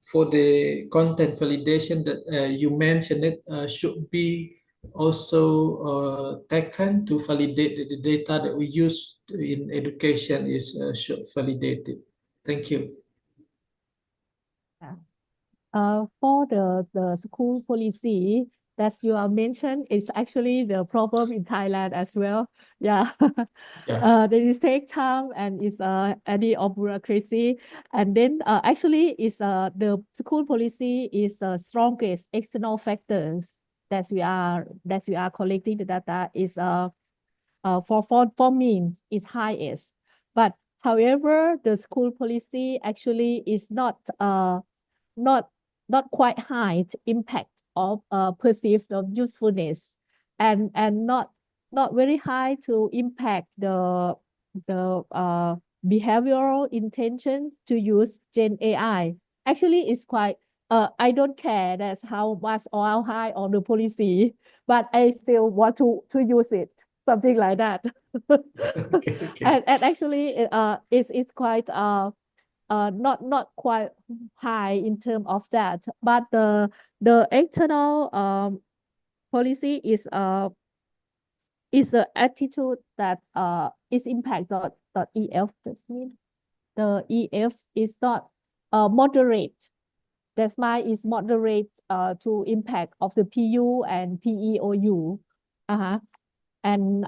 [SPEAKER 24] for the content validation that you mentioned it should be also taken to validate the data that we use in education is validated. Thank you.
[SPEAKER 5] For the school policy, that you are mentioned is actually the problem in Thailand as well. Yeah.
[SPEAKER 24] Yeah.
[SPEAKER 5] They take time and it's any of bureaucracy. And then actually is the school policy is the strongest external factors that we are collecting the data is for me is highest. But however, the school policy actually is not not quite high impact of perceived of usefulness and not very high to impact the behavioral intention to use Gen AI. Actually, it's quite I don't care that's how much or how high on the policy, but I still want to use it, something like that.
[SPEAKER 24] Okay.
[SPEAKER 5] And actually it's quite not quite high in terms of that, but the external policy is the attitude that is impact dot EF. That means the EF is not moderate. That's why is moderate to impact of the PU and PEOU. And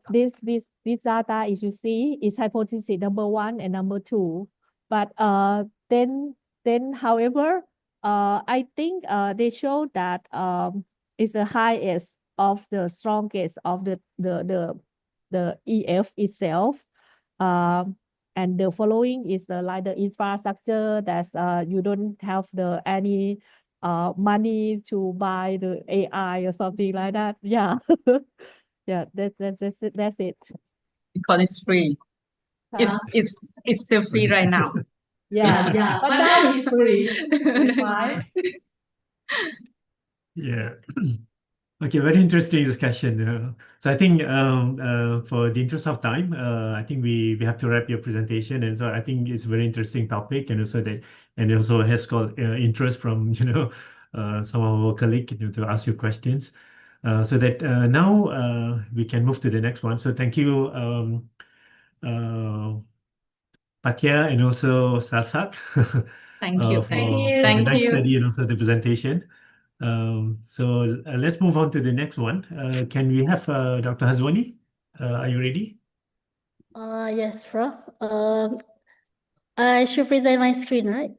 [SPEAKER 5] this data is you see is hypothesis number 1 and number 2. But then however I think they show that is the highest of the strongest of the EF itself. And the following is like the infrastructure that you don't have the any money to buy the AI or something like that. Yeah. Yeah, that's it.
[SPEAKER 21] Because it's free. It's still free right now.
[SPEAKER 5] Yeah, but now it's free. That's why.
[SPEAKER 1] Yeah. Okay, very interesting discussion. So I think for the interest of time, I think we have to wrap your presentation. And so I think it's a very interesting topic, and also that, and it also has got interest from some of our colleagues to ask you questions. So that now we can move to the next one. So thank you, Patia and also Sarsak
[SPEAKER 21] Thank you.
[SPEAKER 1] for
[SPEAKER 21] Thank
[SPEAKER 1] the
[SPEAKER 21] you.
[SPEAKER 1] nice study and also the presentation. So let's move on to the next one. Can we have Dr. Hazwani? Are you ready?
[SPEAKER 12] Yes, Prof. I should present my screen, right?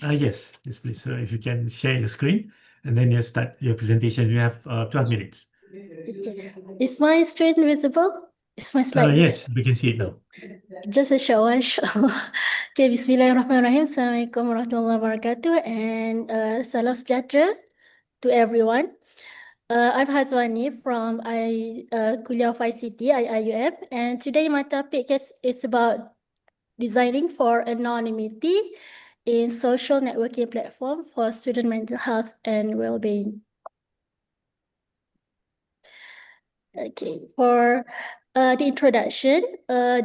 [SPEAKER 1] Yes, please. So if you can share your screen and then you start your presentation. You have 12 minutes.
[SPEAKER 12] Okay. Is my screen visible? Is my slide?
[SPEAKER 1] Yes, we can see it now.
[SPEAKER 12] Just a show, Okay, Bismillahirrahmanirrahim. Assalamualaikum warahmatullahi wabarakatuh. And salam sejahtera to everyone. I'm Hazwani from Kuliah of ICT, IUM. And today my topic is about designing for anonymity in social networking platform for student mental health and well-being. Okay, for the introduction,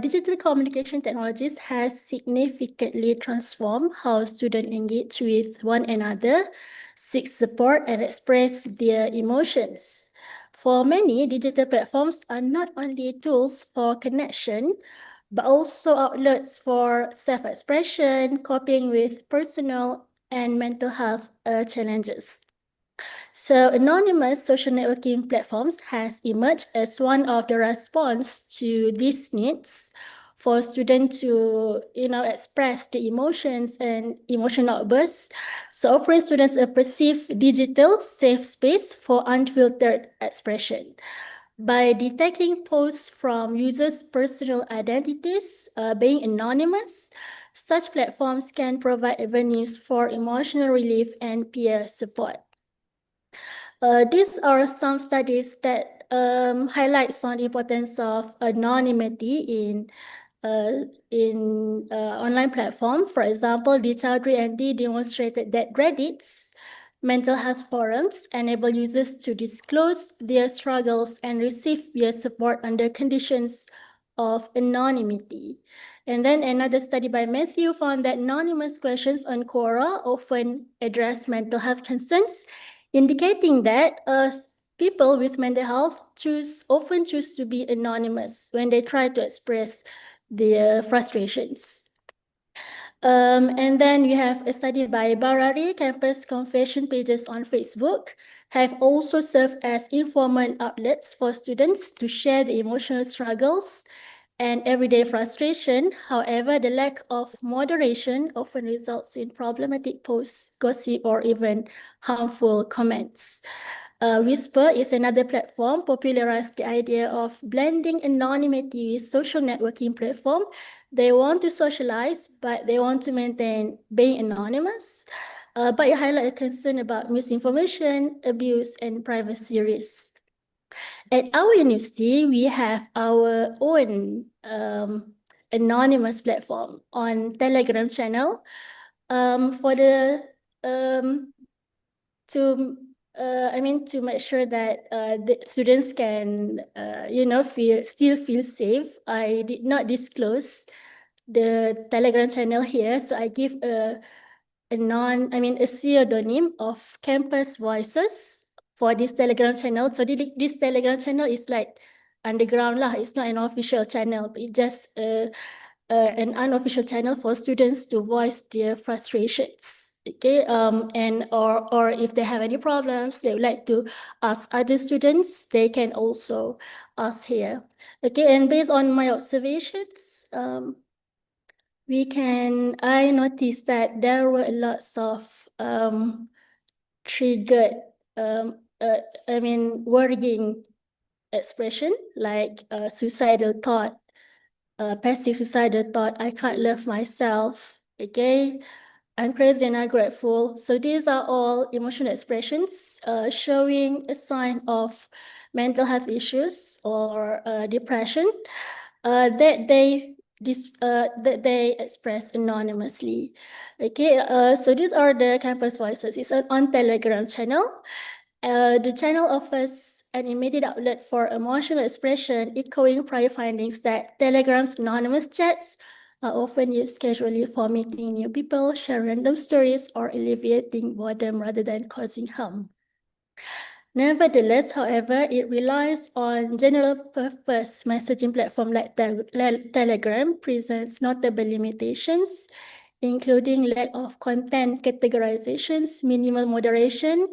[SPEAKER 12] digital communication technologies has significantly transformed how students engage with one another, seek support, and express their emotions. For many, digital platforms are not only tools for connection, but also outlets for self-expression, coping with personal and mental health challenges. So anonymous social networking platforms has emerged as one of the response to these needs for students to express the emotions and emotional outbursts. So offering students a perceived digital safe space for unfiltered expression. By detecting posts from users' personal identities being anonymous, such platforms can provide avenues for emotional relief and peer support. These are some studies that highlights on the importance of anonymity in online platform. For example, D. Chowdhury and D demonstrated that Reddit's mental health forums enable users to disclose their struggles and receive peer support under conditions of anonymity. And then another study by Matthew found that anonymous questions on Quora often address mental health concerns, indicating that people with mental health often choose to be anonymous when they try to express their frustrations. And then you have a study by Barari, Campus Confession Pages on Facebook, have also served as informal outlets for students to share the emotional struggles and everyday frustration. However, the lack of moderation often results in problematic posts, gossip, or even harmful comments. Whisper is another platform popularized the idea of blending anonymity with social networking platform. They want to socialize, but they want to maintain being anonymous. But it highlights a concern about misinformation, abuse, and privacy risks. At our university, we have our own anonymous platform on Telegram channel for the to make sure that the students can still feel safe. I did not disclose the Telegram channel here, so I give a pseudonym of Campus Voices for this Telegram channel. So this Telegram channel is like underground lah. It's not an official channel, but it's just an unofficial channel for students to voice their frustrations. Okay, or if they have any problems, they would like to ask other students, they can also ask here. Okay, and based on my observations, I noticed that there were lots of triggered, worrying expression like suicidal thought, passive suicidal thought, I can't love myself, okay, I'm crazy and I'm grateful. So these are all emotional expressions showing a sign of mental health issues or depression that they express anonymously. Okay, so these are the Campus Voices. It's on Telegram channel. The channel offers an immediate outlet for emotional expression, echoing prior findings that Telegram's anonymous chats are often used casually for meeting new people, share random stories, or alleviating boredom rather than causing harm. Nevertheless, however, it relies on general purpose messaging platform like Telegram presents notable limitations, including lack of content categorizations, minimal moderation,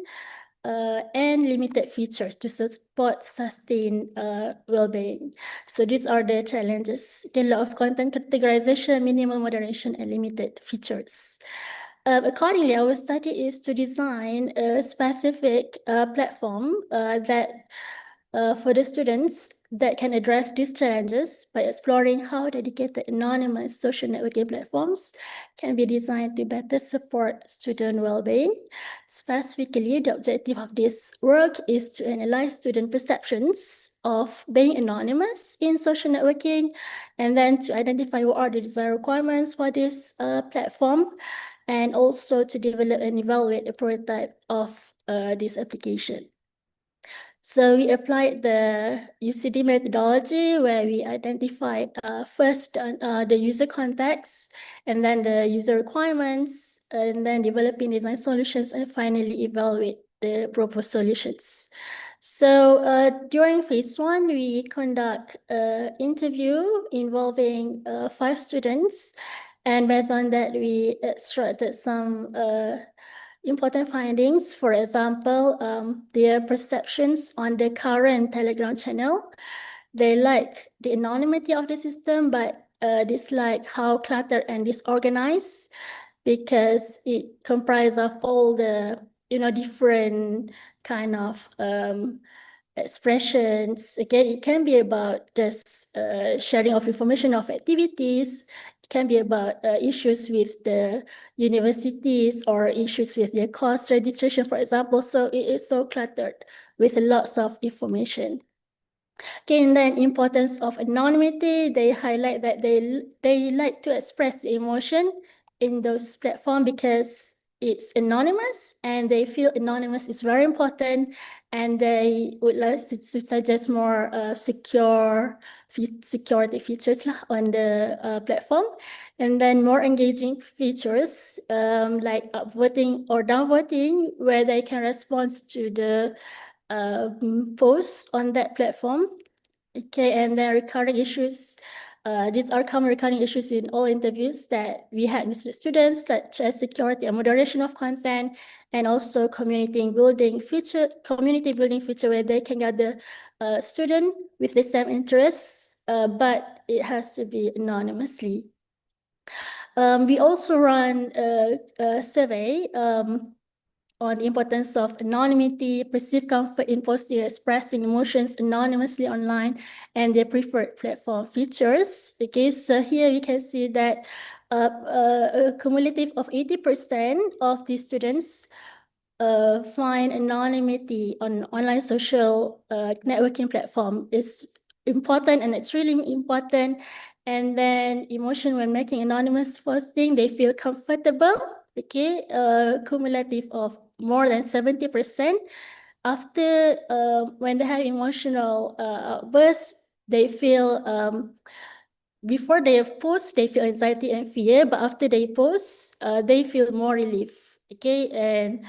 [SPEAKER 12] and limited features to support sustained well-being. So these are the challenges: the lack of content categorization, minimal moderation, and limited features. Accordingly, our study is to design a specific platform for the students that can address these challenges by exploring how dedicated anonymous social networking platforms can be designed to better support student well-being. Specifically, the objective of this work is to analyze student perceptions of being anonymous in social networking, and then to identify what are the desired requirements for this platform, and also to develop and evaluate a prototype of this application. So we applied the UCD methodology where we identified first the user context, and then the user requirements, and then developing design solutions, and finally evaluate the proposed solutions. So during phase 1, we conduct an interview involving 5 students, and based on that, we extracted some important findings. For example, their perceptions on the current Telegram channel. They like the anonymity of the system, but dislike how cluttered and disorganized, because it comprises of all the different kind of expressions. Again, it can be about just sharing of information of activities. It can be about issues with the universities or issues with their course registration, for example. So it is so cluttered with lots of information. Okay, and then importance of anonymity. They highlight that they like to express the emotion in those platforms because it's anonymous, and they feel anonymous is very important, and they would like to suggest more security features on the platform, and then more engaging features like upvoting or downvoting, where they can respond to the posts on that platform. Okay, and then recurring issues These are common recurring issues in all interviews that we had with the students, such as security and moderation of content, and also community building feature, where they can gather student with the same interests, but it has to be anonymously. We also run a survey on the importance of anonymity, perceived comfort in posting and expressing emotions anonymously online, and their preferred platform features. Okay, so here we can see that a cumulative of 80% of the students find anonymity on online social networking platform is important, and it's really important. And then emotion when making anonymous posting, they feel comfortable. Okay, cumulative of more than 70%. After when they have emotional bursts, they feel before they have post, they feel anxiety and fear, but after they post, they feel more relief. Okay, and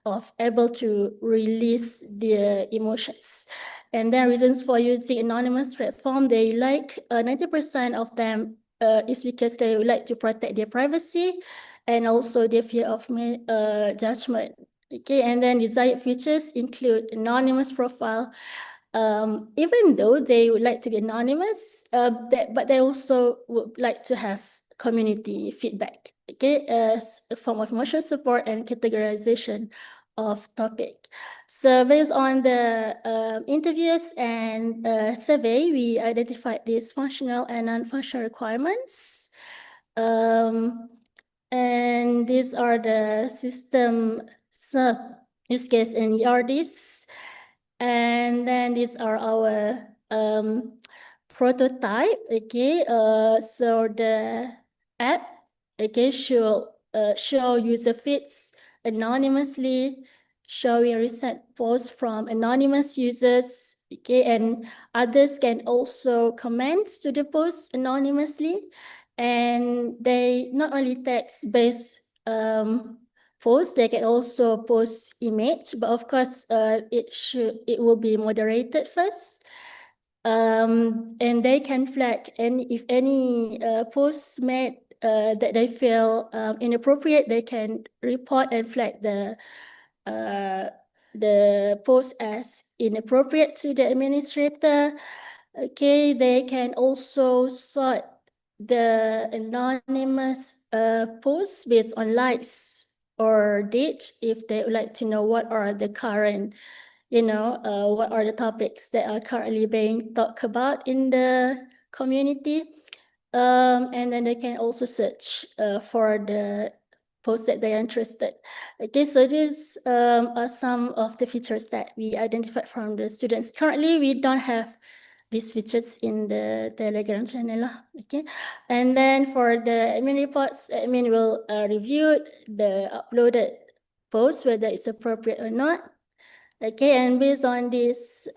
[SPEAKER 12] of able to release their emotions. And then reasons for using anonymous platform, they like 90% of them is because they would like to protect their privacy and also their fear of judgment. Okay, and then desired features include anonymous profile, even though they would like to be anonymous, but they also would like to have community feedback, okay, as a form of emotional support and categorization of topic. So based on the interviews and survey, we identified these functional and non-functional requirements. And these are the system sub use case and ERDs. And then these are our prototype. Okay, so the app, okay, should show user feeds anonymously, showing recent posts from anonymous users. Okay, and others can also comment to the post anonymously, and they not only text-based post, they can also post image, but of course it will be moderated first. And they can flag if any posts made that they feel inappropriate, they can report and flag the post as inappropriate to the administrator. Okay, they can also sort the anonymous posts based on likes or date if they would like to know what are the current, what are the topics that are currently being talked about in the community. And then they can also search for the posts that they are interested. Okay, so these are some of the features that we identified from the students. Currently, we don't have these features in the Telegram channel. Okay, and then for the admin reports, admin will review the uploaded post, whether it's appropriate or not. Okay, and based on this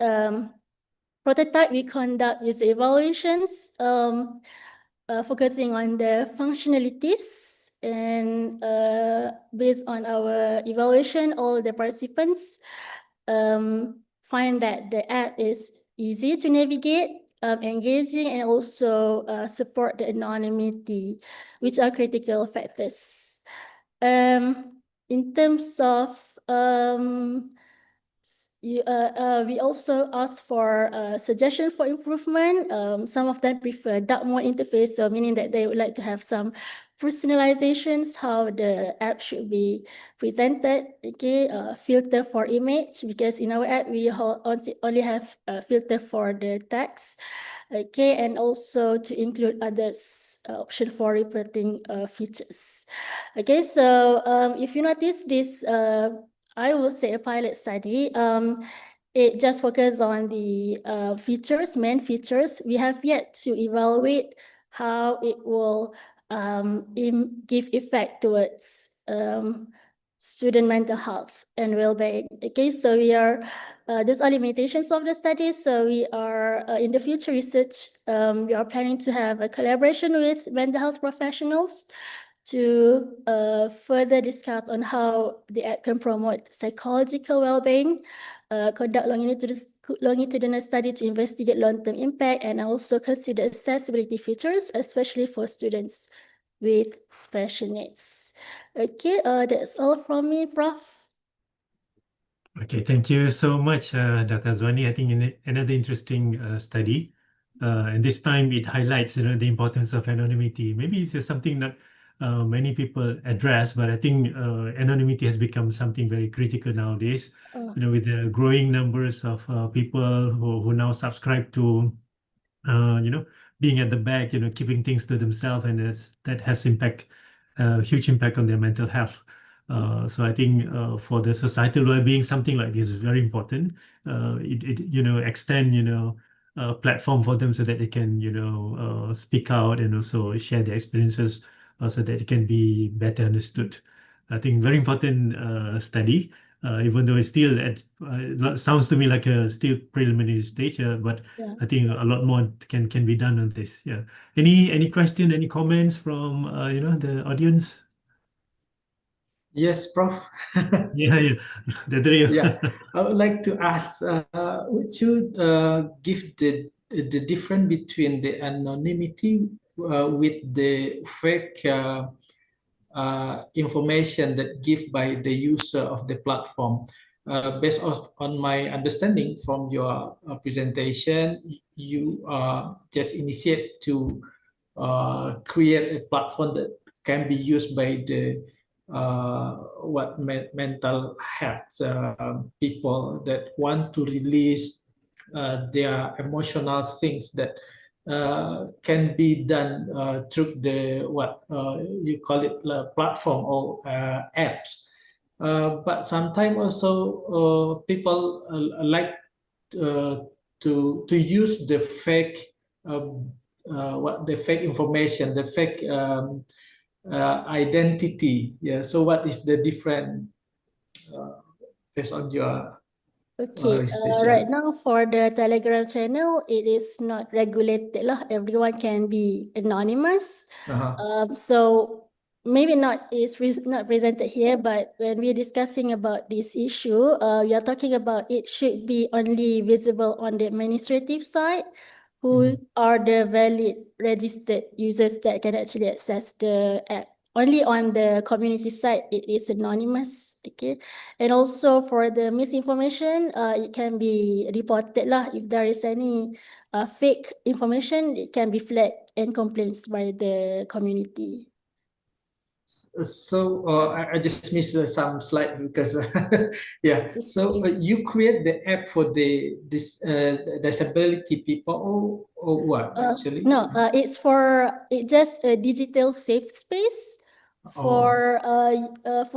[SPEAKER 12] prototype, we conduct user evaluations, focusing on the functionalities, and based on our evaluation, all the participants find that the app is easy to navigate, engaging, and also support the anonymity, which are critical factors. In terms of we also ask for suggestion for improvement. Some of them prefer dark mode interface, so meaning that they would like to have some personalizations, how the app should be presented. Okay, filter for image, because in our app we only have a filter for the text. Okay, and also to include others option for reporting features. Okay, so if you notice this, I will say a pilot study. It just focuses on the main features. We have yet to evaluate how it will give effect towards student mental health and well-being. Okay, so those are limitations of the study. So we are in the future research, we are planning to have a collaboration with mental health professionals to further discuss on how the app can promote psychological well-being, conduct longitudinal study to investigate long-term impact and also consider accessibility features, especially for students with special needs. Okay, that's all from me, Prof.
[SPEAKER 1] Okay, thank you so much, Dr. Azwani. I think another interesting study, and this time it highlights, the importance of anonymity. Maybe it's just something that many people address, but I think anonymity has become something very critical nowadays.
[SPEAKER 12] Oh.
[SPEAKER 1] With the growing numbers of people who now subscribe to, being at the back, keeping things to themselves, and that has huge impact on their mental health. So I think for the societal well-being, something like this is very important. It extend a platform for them so that they can speak out and also share their experiences so that it can be better understood. I think very important study, even though it's still sounds to me like a still preliminary stage, but
[SPEAKER 12] Yeah.
[SPEAKER 1] I think a lot more can be done on this. Yeah. Any question, any comments from the audience?
[SPEAKER 24] Yes, Prof.
[SPEAKER 1] Yeah.
[SPEAKER 24] Yeah, I would like to ask, would you give the difference between the anonymity with the fake information that give by the user of the platform? Based on my understanding from your presentation, you just initiate to create a platform that can be used by the mental health people that want to release their emotional things that can be done through the you call it platform or apps. But sometimes also people like to use the fake the fake information, the fake identity. Yeah. So what is the difference based on your
[SPEAKER 12] Okay,
[SPEAKER 24] research?
[SPEAKER 12] right now for the Telegram channel, it is not regulated lah. Everyone can be anonymous. So maybe not presented here, but when we're discussing about this issue, we are talking about it should be only visible on the administrative side, who are the valid registered users that can actually access the app. Only on the community side, it is anonymous. Okay. And also for the misinformation, it can be reported lah. If there is any fake information, it can be flagged and complaints by the community.
[SPEAKER 24] So I just missed some slide because yeah. So you create the app for this disability people or what actually?
[SPEAKER 12] No, it's just a digital safe space for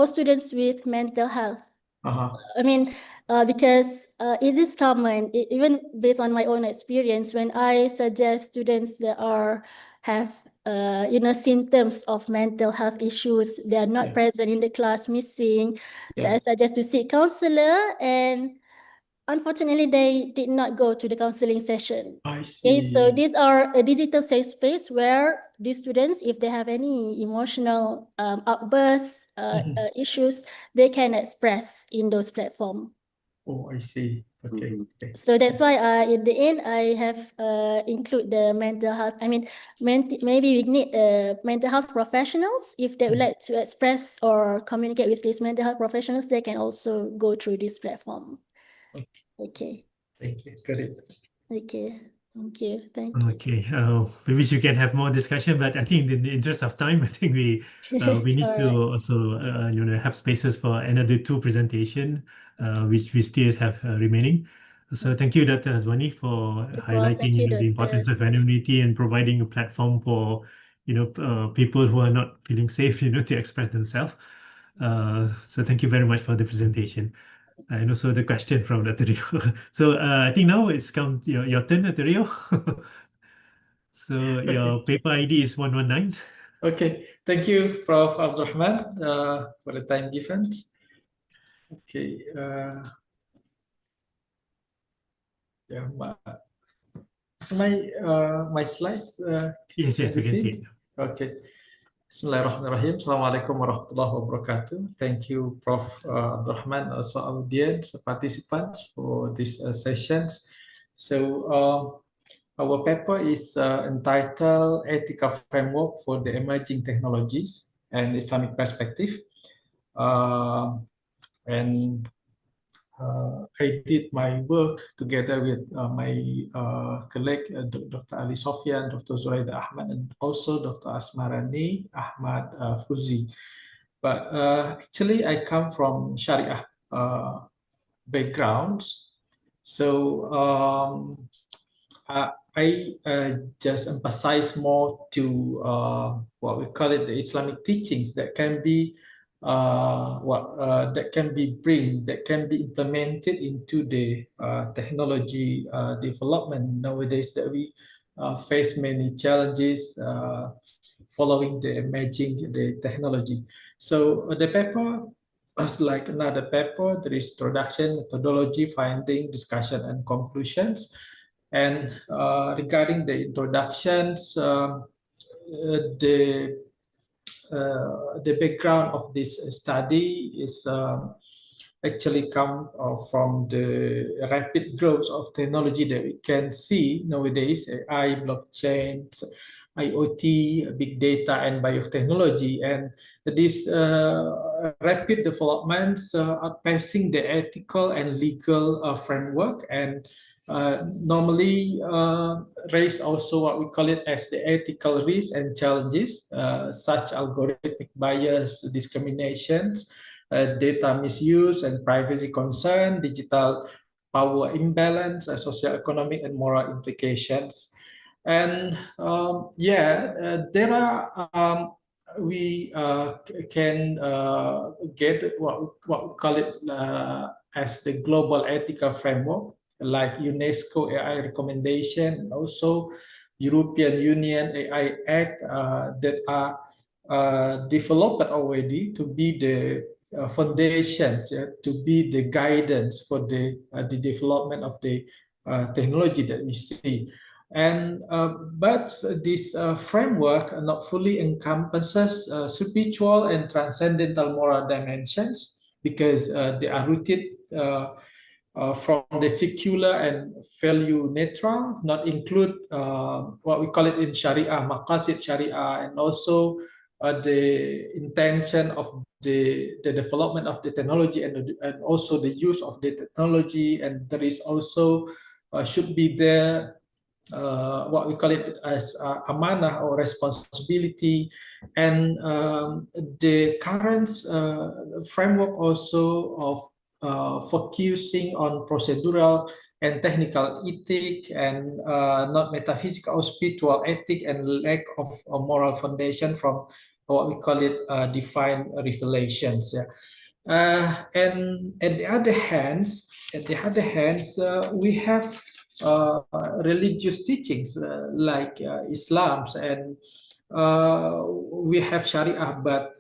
[SPEAKER 12] students with mental health. I mean, because it is common, even based on my own experience, when I suggest students that have symptoms of mental health issues, they are not present in the class, missing. So I suggest to seek counselor, and unfortunately, they did not go to the counseling session.
[SPEAKER 24] I see.
[SPEAKER 12] Okay, so these are a digital safe space where these students, if they have any emotional outbursts, issues, they can express in those platforms.
[SPEAKER 24] Oh, I see. Okay.
[SPEAKER 12] So that's why in the end, I have include the mental health. I mean, maybe we need mental health professionals. If they would like to express or communicate with these mental health professionals, they can also go through this platform. Okay.
[SPEAKER 24] Thank you. Got it.
[SPEAKER 12] Okay. Thank you. Thank you.
[SPEAKER 1] Okay, we wish you can have more discussion, but I think in the interest of time, I think we need to also have spaces for another 2 presentation, which we still have remaining. So thank you, Dr. Azwani, for highlighting
[SPEAKER 12] you,
[SPEAKER 1] the importance of anonymity and providing a platform for people who are not feeling safe to express themselves. So thank you very much for the presentation. And also the question from Dr. Rio. So I think now it's come your turn, Dr. Rio. So your paper ID is 119.
[SPEAKER 24] Okay, thank you, Prof. Abdurrahman, for the time given. Okay, yeah, my slides.
[SPEAKER 1] Yes,
[SPEAKER 24] Can
[SPEAKER 1] we can see
[SPEAKER 24] it?
[SPEAKER 1] it.
[SPEAKER 24] Okay, Bismillahirrahmanirrahim. Assalamualaikum warahmatullahi wabarakatuh. Thank you, Prof. Abdurrahman, also audience, participants for these sessions. So, our paper is entitled Ethical Framework for the Emerging Technologies and Islamic Perspective. And I did my work together with my colleague, Dr. Ali Sofyan, Dr. Zuraida Ahmad, and also Dr. Asmarani Ahmad Fuzi. But actually, I come from Sharia backgrounds. So I just emphasize more to what we call it the Islamic teachings that can be that can be implemented into the technology development nowadays that we face many challenges following the emerging the technology. So the paper was like another paper. There is introduction, methodology, finding, discussion, and conclusions. And regarding the introductions, the background of this study is actually come from the rapid growth of technology that we can see nowadays: AI, blockchain, IoT, big data, and biotechnology. And these rapid developments are passing the ethical and legal framework, and normally raise also what we call it as the ethical risks and challenges, such algorithmic bias, discriminations, data misuse and privacy concern, digital power imbalance, socio-economic and moral implications. And there are we can get what we call it as the global ethical framework, like UNESCO AI recommendation, and also European Union AI Act that are developed already to be the foundations, to be the guidance for the development of the technology that we see. And but this framework not fully encompasses spiritual and transcendental moral dimensions, because they are rooted from the secular and value neutral, not include what we call it in Sharia, maqasid Sharia, and also the intention of the development of the technology, and also the use of the technology. And there is also should be there what we call it as amanah or responsibility. And the current framework also of focusing on procedural and technical ethic, and not metaphysical or spiritual ethic, and lack of a moral foundation from what we call it divine revelations. And at the other hand, we have religious teachings like Islam's, and we have Sharia, but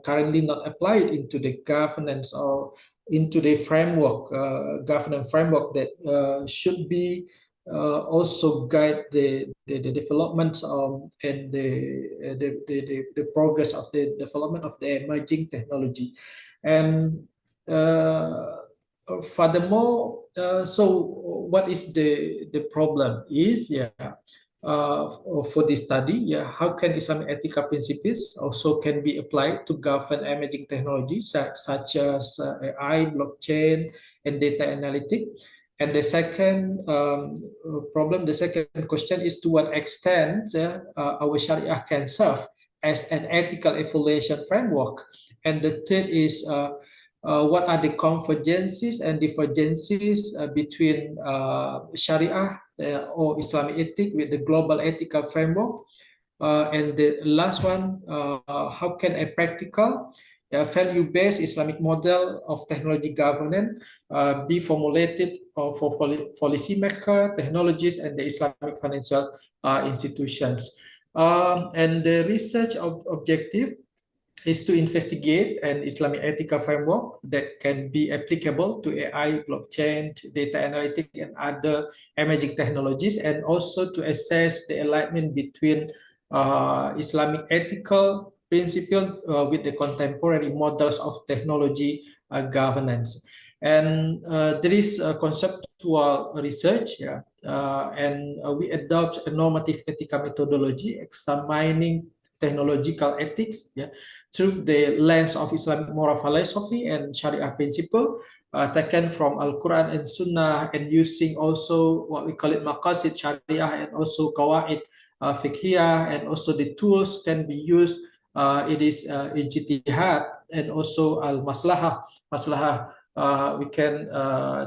[SPEAKER 24] currently not applied into the governance or into the framework, governance framework that should be also guide the development and the progress of the development of the emerging technology. And furthermore, so what is the problem is, for this study, how can Islamic ethical principles also can be applied to govern emerging technologies such as AI, blockchain, and data analytics. And the second problem, the second question is, to what extent our Sharia can serve as an ethical evaluation framework. And the third is, what are the convergences and divergences between Sharia or Islamic ethics with the global ethical framework. And the last one, how can a practical value-based Islamic model of technology governance be formulated for policymaker, technologies, and the Islamic financial institutions. And the research objective is to investigate an Islamic ethical framework that can be applicable to AI, blockchain, data analytics, and other emerging technologies, and also to assess the alignment between Islamic ethical principle with the contemporary models of technology governance. And there is conceptual research, and we adopt a normative ethical methodology examining technological ethics through the lens of Islamic moral philosophy and Sharia principle taken from Al-Quran and Sunnah, and using also what we call it maqasid Sharia and also qawaid fiqhiyah, and also the tools can be used. It is ijtihad and also al-maslahah. Maslahah we can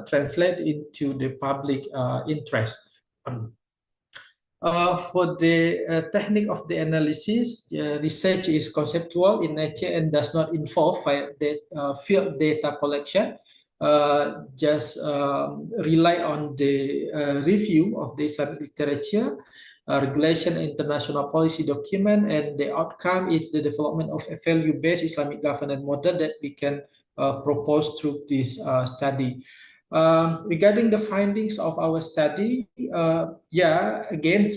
[SPEAKER 24] translate into the public interest. For the technique of the analysis, research is conceptual in nature and does not involve field data collection. Just rely on the review of the Islamic literature, regulation, international policy document, and the outcome is the development of a value-based Islamic governance model that we can propose through this study. Regarding the findings of our study, again,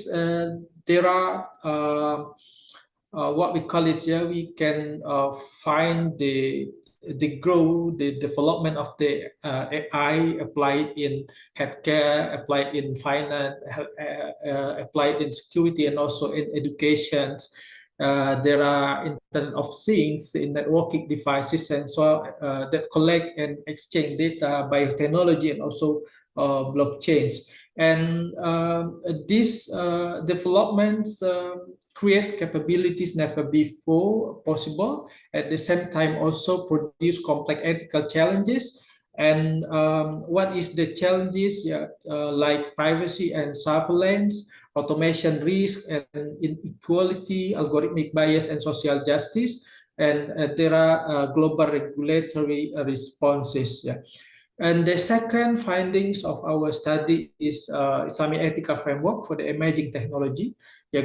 [SPEAKER 24] there are what we call it. We can find the development of the AI applied in healthcare, applied in finance, applied in security, and also in education. There are Internet of Things, in networking devices, and so that collect and exchange data, biotechnology, and also blockchains. And these developments create capabilities never before possible. At the same time, also produce complex ethical challenges. And what is the challenges? Like privacy and surveillance, automation risk and inequality, algorithmic bias and social justice, and there are global regulatory responses. And the second findings of our study is Islamic ethical framework for the emerging technology.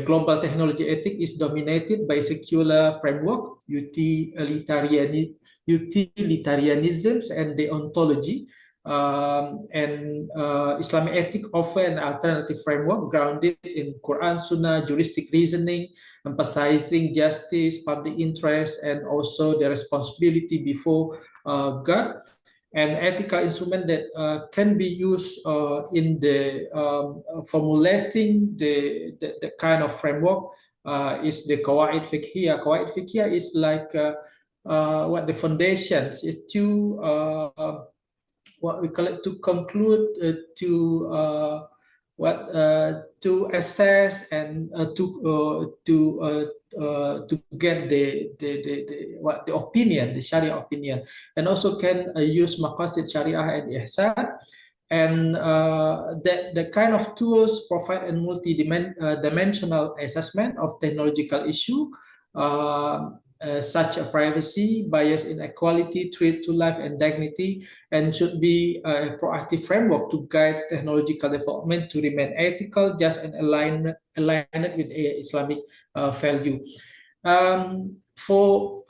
[SPEAKER 24] Global technology ethics is dominated by secular framework, utilitarianism, and deontology. And Islamic ethics offer an alternative framework grounded in Quran, Sunnah, juristic reasoning, emphasizing justice, public interest, and also the responsibility before God. And ethical instrument that can be used in the formulating the kind of framework is the qawaid fiqhiyah. Qawaid fiqhiyah is like what the foundations is to what we call it, to conclude, to assess and to get the opinion, the Sharia opinion, and also can use maqasid Sharia and ihsan. And that the kind of tools provide a multi-dimensional assessment of technological issue, such as privacy, bias, inequality, threat to life and dignity, and should be a proactive framework to guide technological development to remain ethical, just, and aligned with Islamic value. For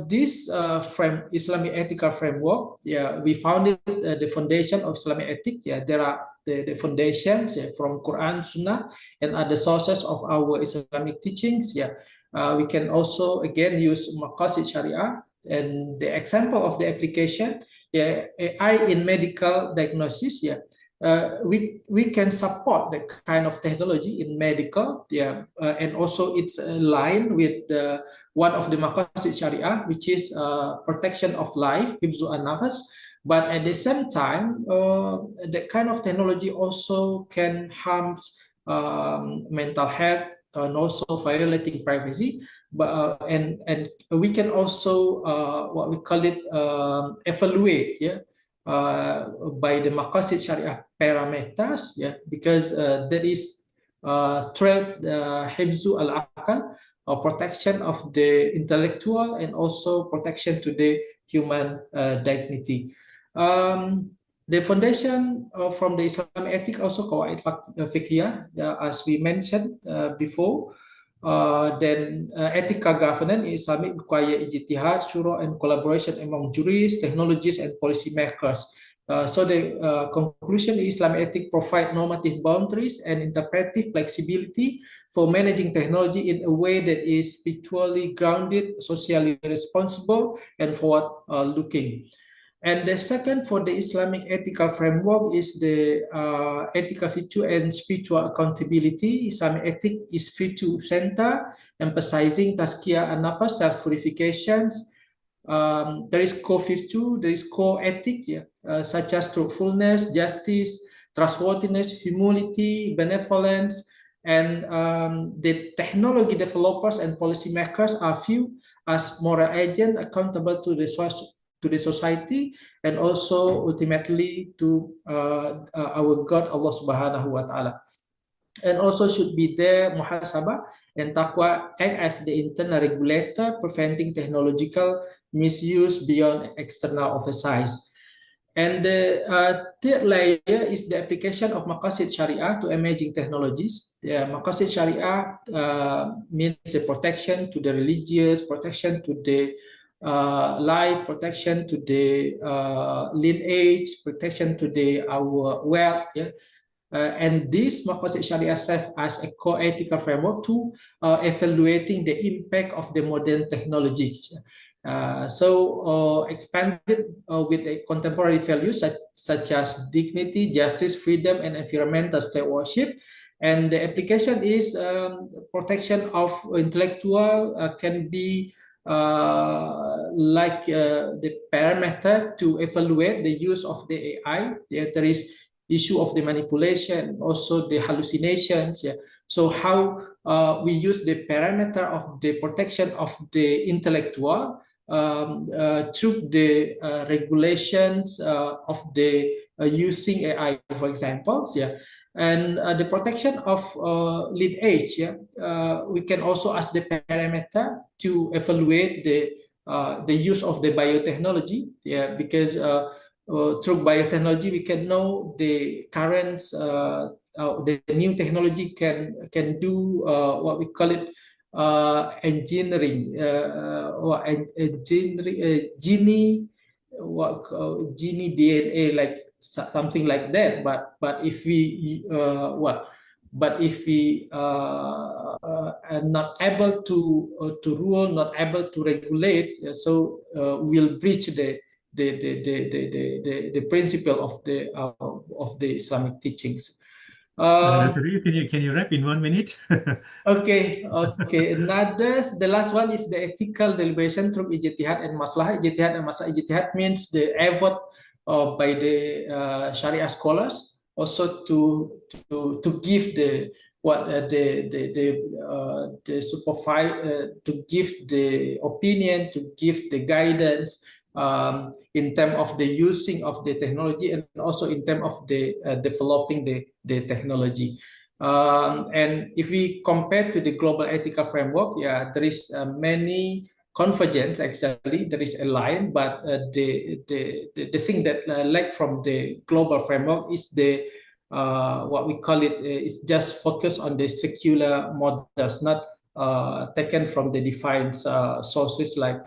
[SPEAKER 24] this Islamic ethical framework, we founded the foundation of Islamic ethics. There are the foundations from Quran, Sunnah, and other sources of our Islamic teachings. We can also again use maqasid Sharia, and the example of the application, AI in medical diagnosis. We can support the kind of technology in medical, and also it's aligned with one of the maqasid Sharia, which is protection of life, hifzu an-nafas. But at the same time, that kind of technology also can harm mental health and also violating privacy. But and we can also what we call it evaluate, by the maqasid Sharia parameters, because there is threat, hifzu al-aqal, or protection of the intellectual, and also protection to the human dignity. The foundation from the Islamic ethics also qawaid fiqhiyah, as we mentioned before. Then ethical governance in Islamic require ijtihad, shura, and collaboration among jurists, technologists, and policymakers. So the conclusion is Islamic ethics provide normative boundaries and interpretive flexibility for managing technology in a way that is spiritually grounded, socially responsible, and forward-looking. And the second for the Islamic ethical framework is the ethical virtue and spiritual accountability. Islamic ethics is virtue center, emphasizing tazkiyah and nafas, self-purifications. There is core virtue, there is core ethic, such as truthfulness, justice, trustworthiness, humility, benevolence, and the technology developers and policymakers are viewed as moral agents accountable to the society and also ultimately to our God Allah Subhanahu wa Ta'ala. And also should be there muhasabah and taqwa act as the internal regulator, preventing technological misuse beyond external oversight. And the third layer is the application of Maqasid Sharia to emerging technologies. Maqasid Sharia means the protection to the religious, protection to the life, protection to the lineage, protection to the our wealth. And this Maqasid Sharia serves as a core ethical framework to evaluating the impact of the modern technologies. Expanded with the contemporary values such as dignity, justice, freedom, and environmental stewardship. And the application is protection of intellectual can be like the parameter to evaluate the use of the AI. There is issue of the manipulation, also the hallucinations. So how we use the parameter of the protection of the intellectual through the regulations of the using AI, for example. And the protection of lead age. We can also ask the parameter to evaluate the use of the biotechnology. Because through biotechnology, we can know the current, the new technology can do what we call it engineering, or engineering, gene DNA, like something like that. But if we But if we are not able to rule, not able to regulate, so we'll breach the principle of the Islamic teachings.
[SPEAKER 1] Dr. Ryu, can you wrap in 1 minute?
[SPEAKER 24] Okay. The last one is the ethical deliberation through ijtihad and maslahah. Ijtihad and maslahah. Ijtihad means the effort by the Sharia scholars also to give the supervise, to give the opinion, to give the guidance in terms of the using of the technology and also in terms of the developing the technology. And if we compare to the global ethical framework, there is many convergence. Actually, there is a line, but the thing that lack from the global framework is the what we call it is just focus on the secular models, not taken from the defined sources like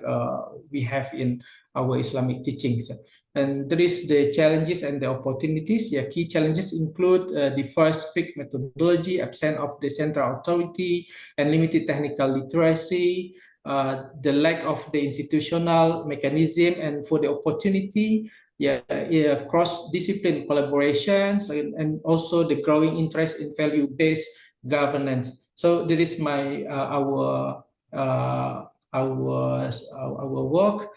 [SPEAKER 24] we have in our Islamic teachings. And there is the challenges and the opportunities. Key challenges include the first strict methodology, absence of the central authority, and limited technical literacy, the lack of the institutional mechanism, and for the opportunity, cross-discipline collaborations, and also the growing interest in value-based governance. So that is my our work.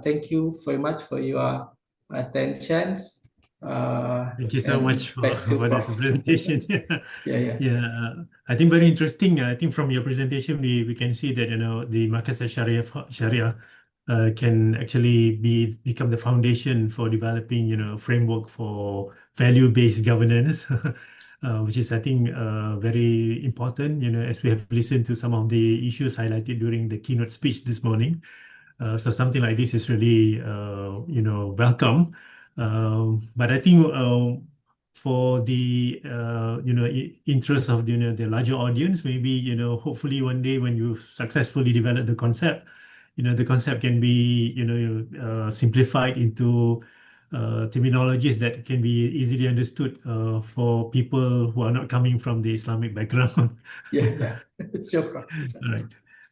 [SPEAKER 24] Thank you very much for your attention.
[SPEAKER 1] Thank you so much for that
[SPEAKER 24] Prof.
[SPEAKER 1] presentation. I think very interesting. I think from your presentation, we can see that the Maqasid Sharia can actually become the foundation for developing framework for value-based governance, which is I think very important. As we have listened to some of the issues highlighted during the keynote speech this morning. So something like this is really welcome. But I think for the interest of the larger audience, maybe hopefully one day when you successfully develop the concept, the concept can be simplified into terminologies that can be easily understood for people who are not coming from the Islamic background.
[SPEAKER 24] Yeah. Sure.
[SPEAKER 1] All right.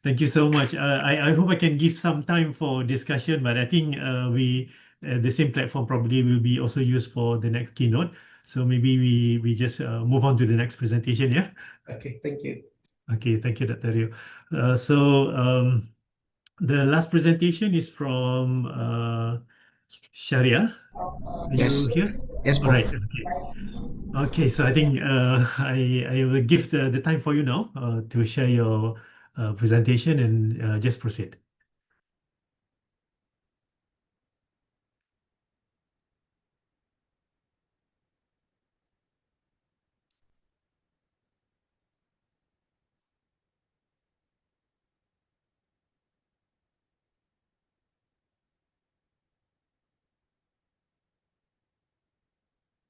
[SPEAKER 1] Thank you so much. I hope I can give some time for discussion, but I think the same platform probably will be also used for the next keynote. So maybe we just move on to the next presentation, yeah?
[SPEAKER 24] Okay, thank you.
[SPEAKER 1] Okay, thank you, Dr. Rio. The last presentation is from Sharia. Are you
[SPEAKER 14] Yes.
[SPEAKER 1] here?
[SPEAKER 14] Yes,
[SPEAKER 1] All
[SPEAKER 14] Prof.
[SPEAKER 1] right. Okay. Okay. So I think I will give the time for you now to share your presentation and just proceed.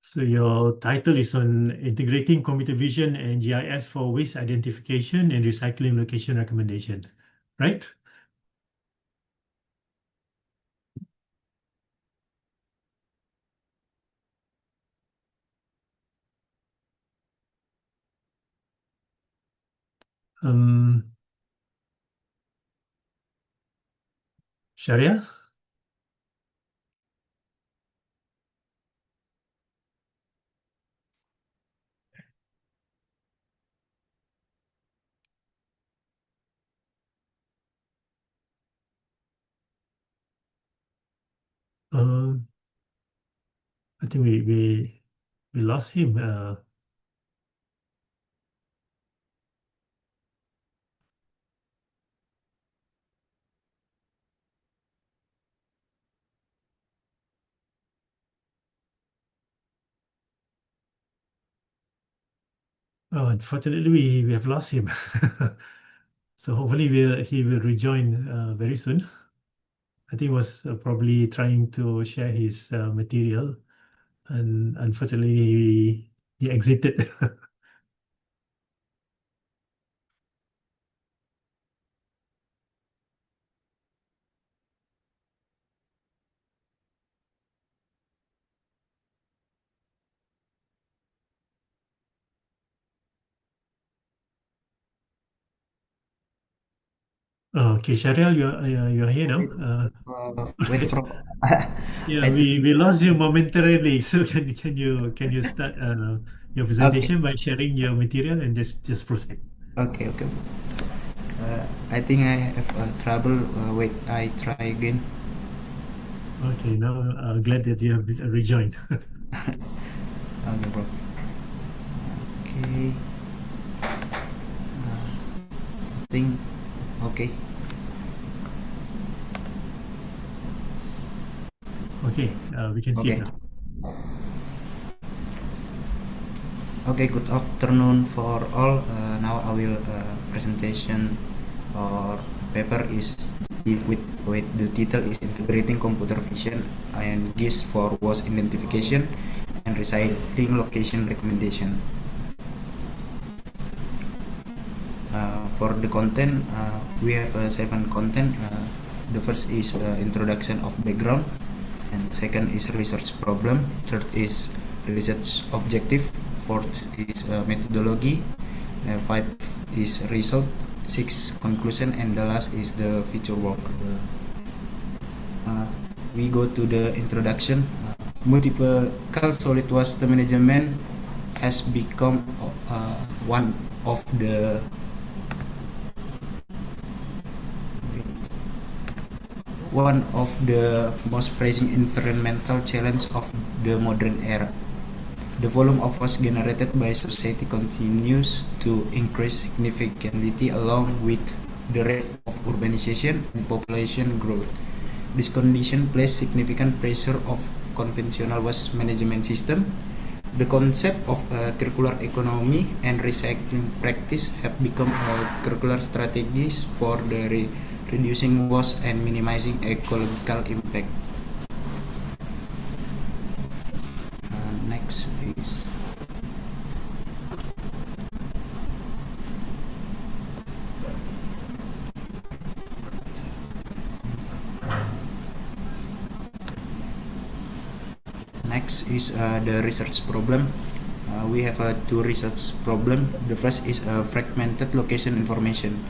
[SPEAKER 1] So your title is on integrating computer vision and GIS for waste identification and recycling location recommendation, right? Sharia? I think we lost him. Oh, unfortunately, we have lost him. So hopefully he will rejoin very soon. I think he was probably trying to share his material, and unfortunately he exited. Okay, Sharial, you're here now.
[SPEAKER 14] Wait,
[SPEAKER 1] Okay.
[SPEAKER 14] Prof.
[SPEAKER 1] Yeah,
[SPEAKER 14] I
[SPEAKER 1] we lost you momentarily. So can you start your presentation by sharing your material and just proceed?
[SPEAKER 14] Okay. I think I have trouble. Wait, I try again.
[SPEAKER 1] Okay, now glad that you have rejoined.
[SPEAKER 14] Okay, Prof. Okay. I think okay.
[SPEAKER 1] Okay, we can see it
[SPEAKER 14] Okay.
[SPEAKER 1] now.
[SPEAKER 14] Okay, good afternoon for all. Now I will presentation or paper is with the title is integrating computer vision and GIS for waste identification and recycling location recommendation. For the content, we have 7 content. The first is introduction of background, and second is research problem. Third is research objective. Fourth is methodology. 5 is result. 6 conclusion, and the last is the future work. We go to the introduction. Multiple solid waste management has become one of the most pressing environmental challenges of the modern era. The volume of waste generated by society continues to increase significantly along with the rate of urbanization and population growth. This condition places significant pressure of conventional waste management system. The concept of circular economy and recycling practice have become curricular strategies for the reducing waste and minimizing ecological impact. Next is Next is the research problem. We have two research problem. The first is fragmented location information.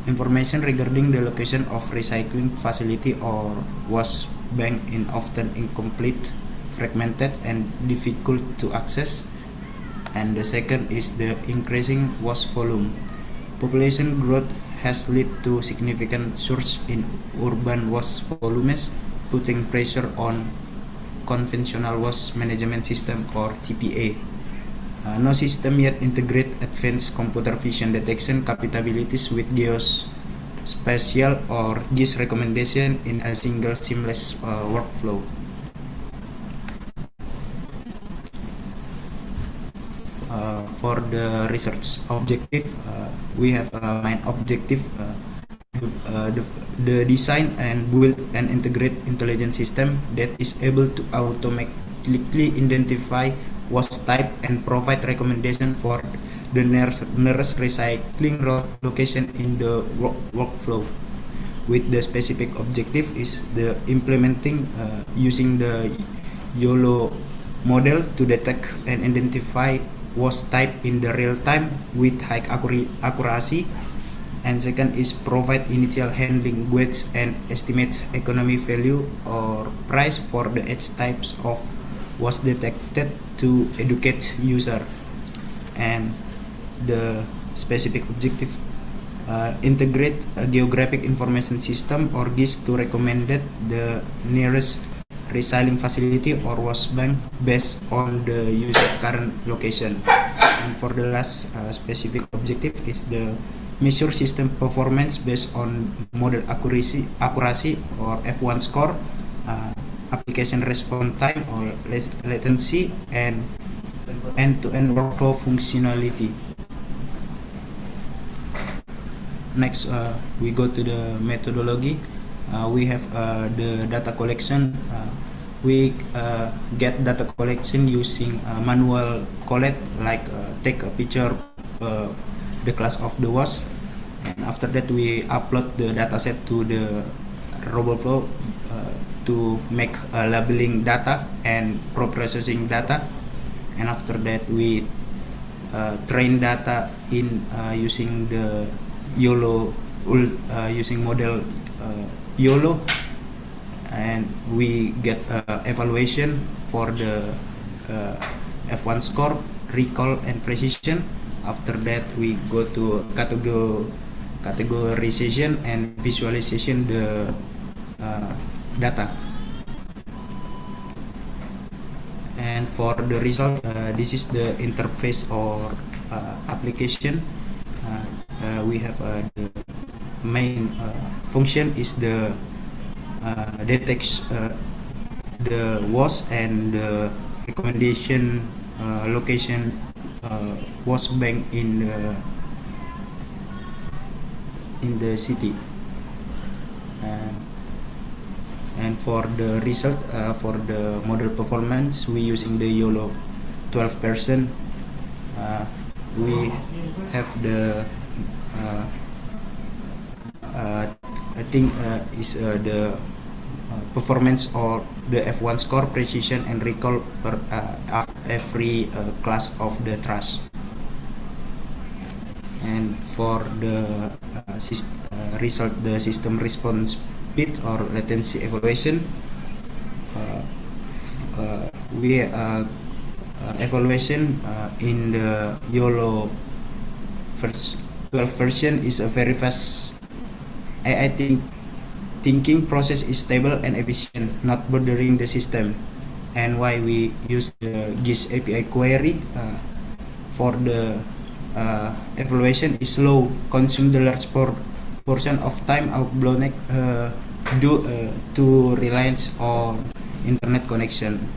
[SPEAKER 14] Information regarding the location of recycling facility or waste bank is often incomplete, fragmented, and difficult to access. And the second is the increasing waste volume. Population growth has led to significant surge in urban waste volumes, putting pressure on conventional waste management system or TPA. No system yet integrate advanced computer vision detection capabilities with geospatial or GIS recommendation in a single seamless workflow. For the research objective, we have a main objective, the design and build and integrate intelligent system that is able to automatically identify waste type and provide recommendation for the nearest recycling location in the workflow. With the specific objective is the implementing using the YOLO model to detect and identify waste type in the real time with high accuracy. And second is provide initial handling weights and estimate economic value or price for the edge types of was detected to educate user. And the specific objective integrate a geographic information system or GIS to recommend the nearest recycling facility or waste bank based on the user current location. And for the last specific objective is the measure system performance based on model accuracy or F1 score, application response time or latency, and end-to-end workflow functionality. Next, we go to the methodology. We have the data collection. We get data collection using manual collect, like take a picture the class of the waste, and after that we upload the dataset to the robot flow to make labeling data and processing data, and after that we train data in using the YOLO using model YOLO, and we get evaluation for the F1 score, recall, and precision. After that we go to categorization and visualization the data. And for the result, this is the interface or application. We have the main function is the detects the waste and the recommendation location waste bank in the city. And for the result, for the model performance, we using the YOLO 12%. We have the I think is the performance or the F1 score, precision, and recall per every class of the trash. And for the result, the system response speed or latency evaluation, we evaluation in the YOLO first 12 version is a very fast AI thinking process, is stable and efficient, not bordering the system. And why we use the GIS API query for the evaluation is low, consume the large portion of time of bottleneck due to reliance on internet connection.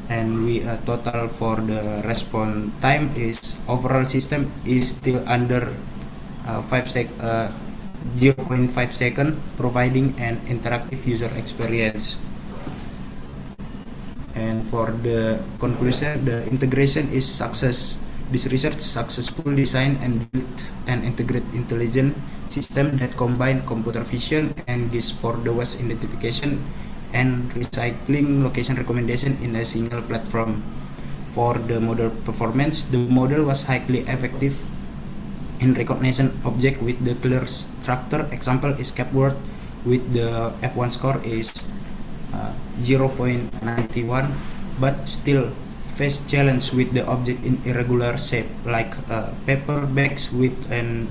[SPEAKER 14] And we total for the response time is overall system is still under 0.5 second, providing an interactive user experience. And for the conclusion, the integration is success. This research successful design and built an integrated intelligent system that combine computer vision and GIS for the waste identification and recycling location recommendation in a single platform. For the model performance, the model was highly effective in recognition object with the clear structure. Example is Capword with the F1 score is 0.91, but still face challenge with the object in irregular shape like paper bags with an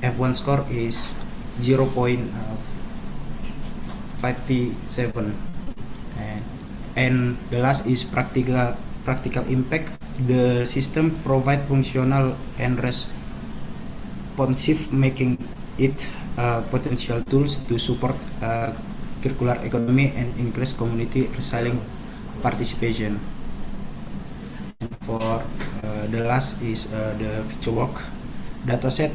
[SPEAKER 14] F1 score is 0.57. And the last is practical impact. The system provide functional and responsive, making it potential tools to support circular economy and increase community resilient participation. And for the last is the feature work dataset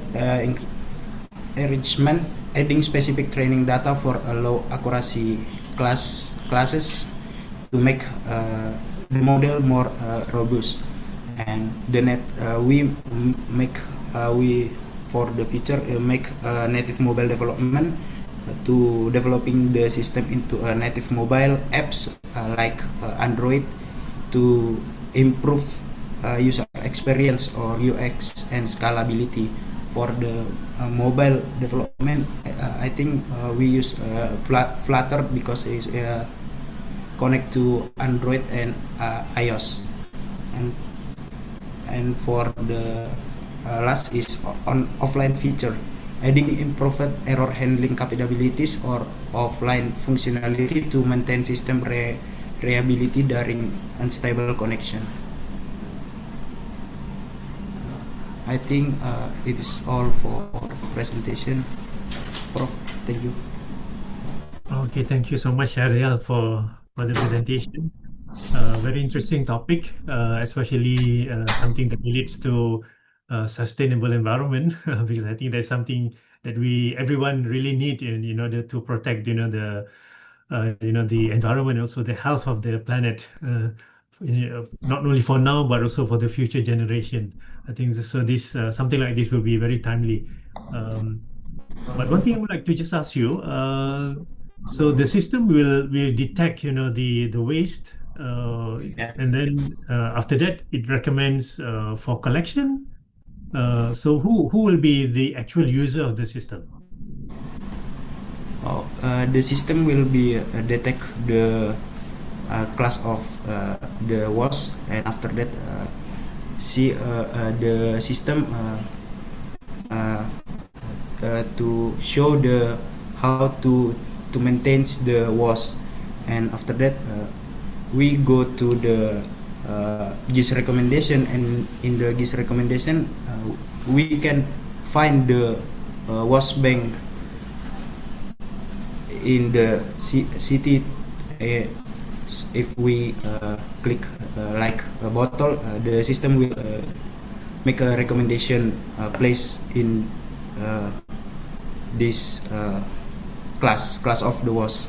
[SPEAKER 14] enrichment, adding specific training data for a low accuracy classes to make the model more robust. And the we for the future make native mobile development to developing the system into a native mobile apps like Android to improve user experience or UX and scalability. For the mobile development, I think we use Flutter because it's connect to Android and iOS. And for the last is on offline feature, adding improved error handling capabilities or offline functionality to maintain system reliability during unstable connection. I think it is all for presentation. Prof, thank you.
[SPEAKER 1] Okay, thank you so much, Ariel, for the presentation. Very interesting topic, especially something that relates to sustainable environment, because I think that's something that everyone really need in order to protect, the environment, also the health of the planet, not only for now but also for the future generation. I think so. This something like this will be very timely. But one thing I would like to just ask you. So the system will detect, the waste, and then after that it recommends for collection. So who will be the actual user of the system?
[SPEAKER 14] The system will be detect the class of the wash, and after that see the system to show the how to maintain the wash, and after that we go to the GIS recommendation, and in the GIS recommendation we can find the wash bank in the city. If we click like a bottle, the system will make a recommendation place in this class of the wash.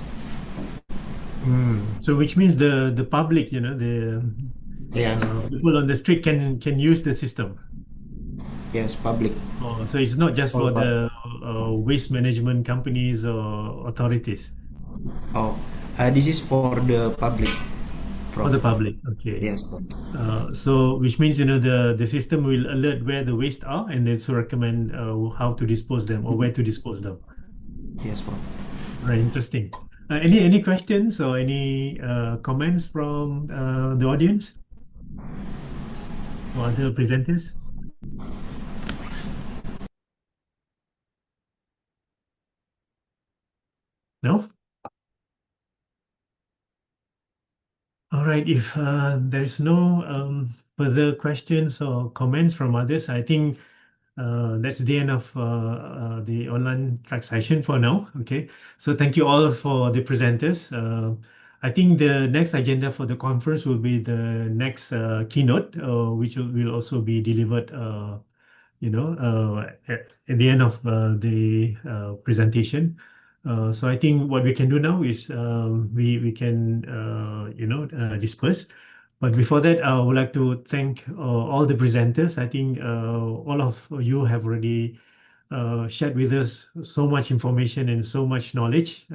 [SPEAKER 1] So which means the public, the people on the street can use the system.
[SPEAKER 14] Yes, public.
[SPEAKER 1] So it's not just for the waste management companies or authorities.
[SPEAKER 14] This is for the public.
[SPEAKER 1] For the public, okay.
[SPEAKER 14] Yes.
[SPEAKER 1] So which means the system will alert where the waste are, and also recommend how to dispose them or where to dispose them.
[SPEAKER 14] Yes, Prof.
[SPEAKER 1] Very interesting. Any questions or any comments from the audience or other presenters? No? All right, if there's no further questions or comments from others, I think that's the end of the online track session for now. Okay, so thank you all for the presenters. I think the next agenda for the conference will be the next keynote, which will also be delivered at the end of the presentation. So I think what we can do now is we can disperse. But before that, I would like to thank all the presenters. I think all of you have already shared with us so much information and so much knowledge.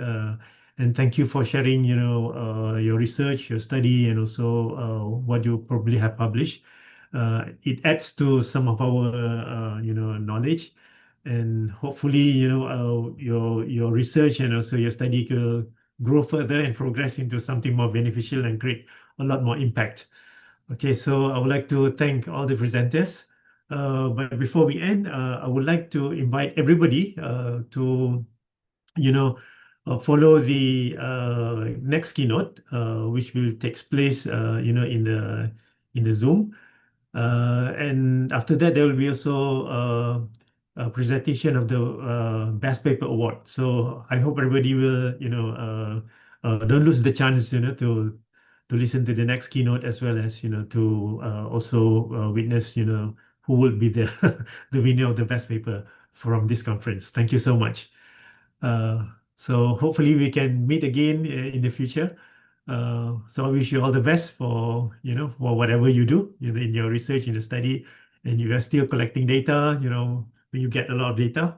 [SPEAKER 1] And thank you for sharing, your research, your study, and also what you probably have published. It adds to some of our, knowledge, and hopefully, your research and also your study will grow further and progress into something more beneficial and create a lot more impact. Okay, so I would like to thank all the presenters. But before we end, I would like to invite everybody to follow the next keynote, which will take place, in the Zoom. And after that, there will be also a presentation of the Best Paper Award. So I hope everybody will, don't lose the chance, to listen to the next keynote, as well as, to also witness, who will be the the winner of the best paper from this conference. Thank you so much. So hopefully we can meet again in the future. So I wish you all the best for, for whatever you do, in your research, in your study, and you are still collecting data, when you get a lot of data,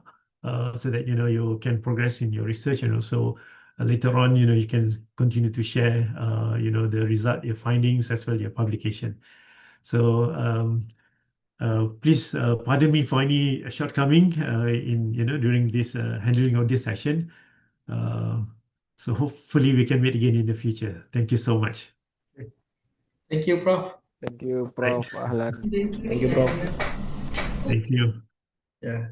[SPEAKER 1] so that, you can progress in your research, and also later on, you can continue to share, the result, your findings, as well your publication. So please pardon me for any shortcoming during this handling of this session. So hopefully we can meet again in the future. Thank you so much.
[SPEAKER 24] Thank you, Prof.
[SPEAKER 4] Thank you, Prof. Ahlan.
[SPEAKER 24] Thank you, Prof.
[SPEAKER 1] Thank you.
[SPEAKER 24] Yeah.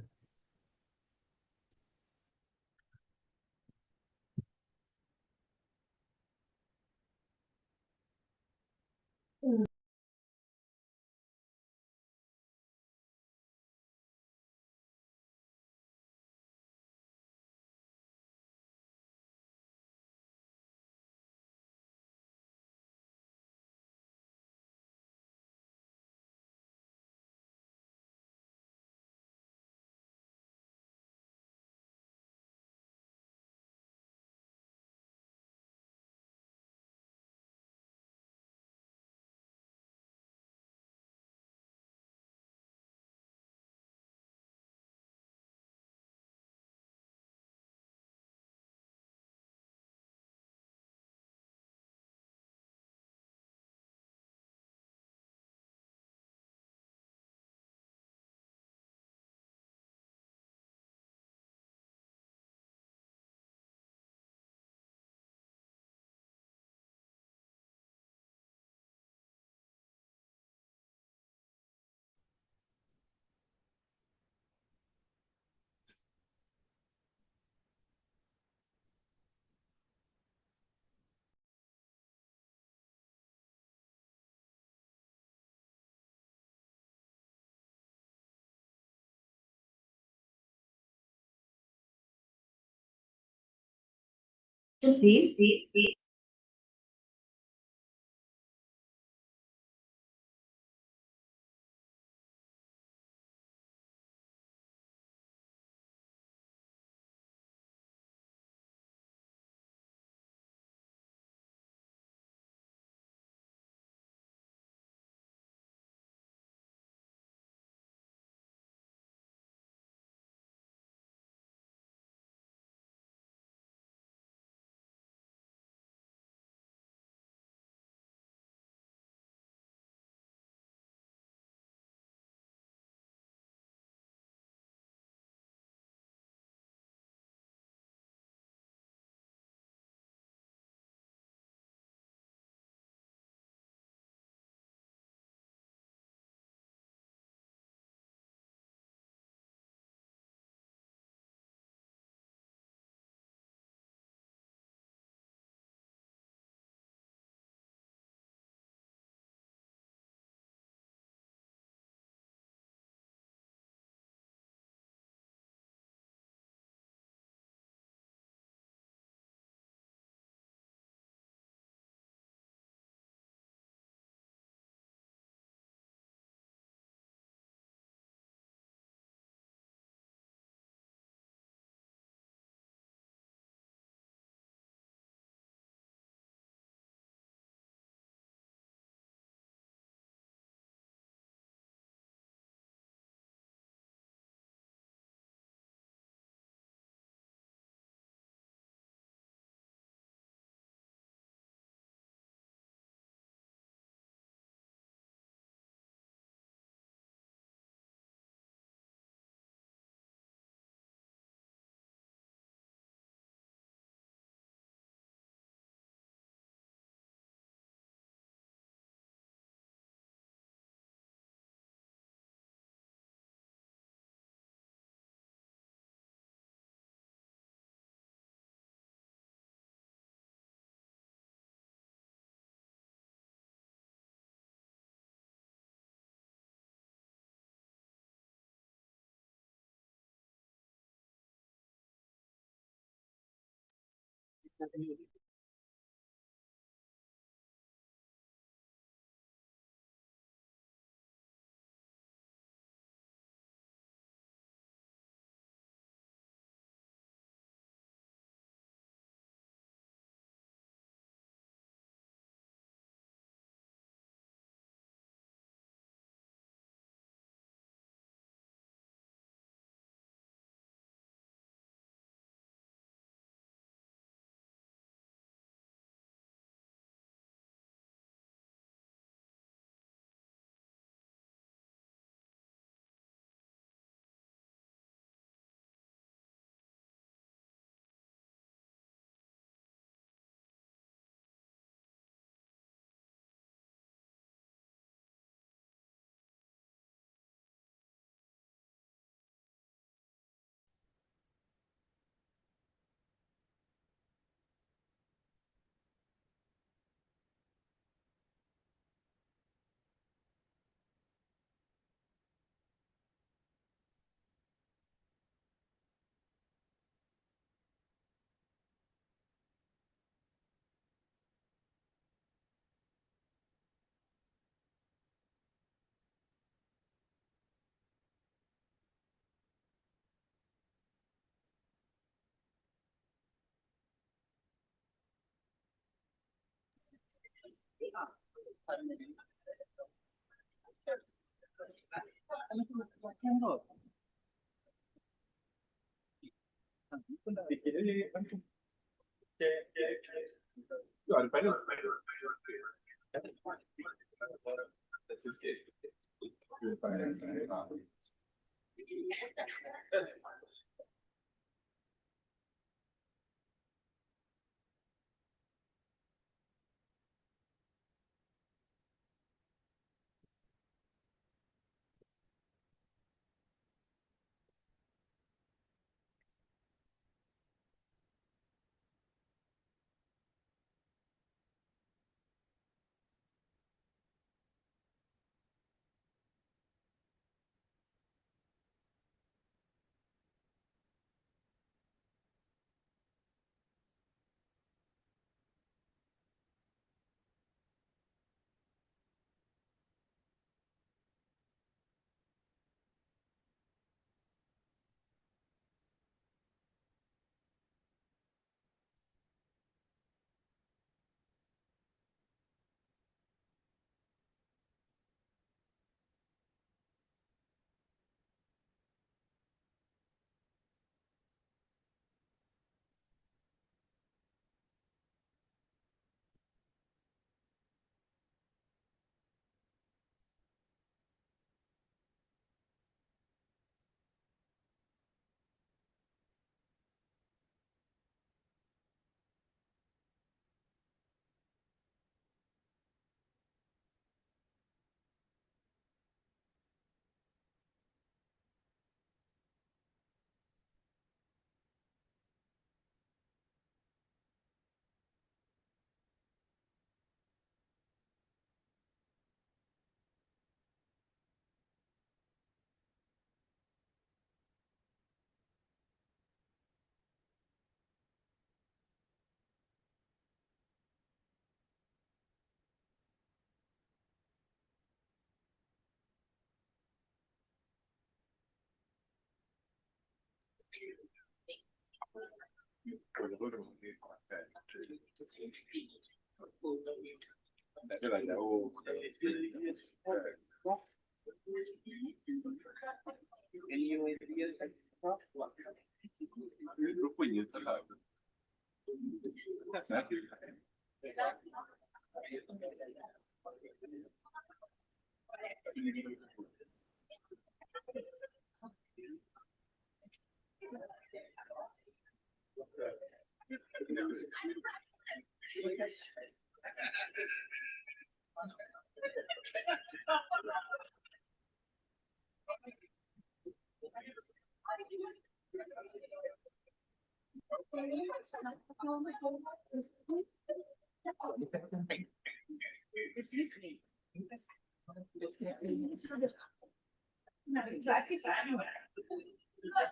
[SPEAKER 8] Please.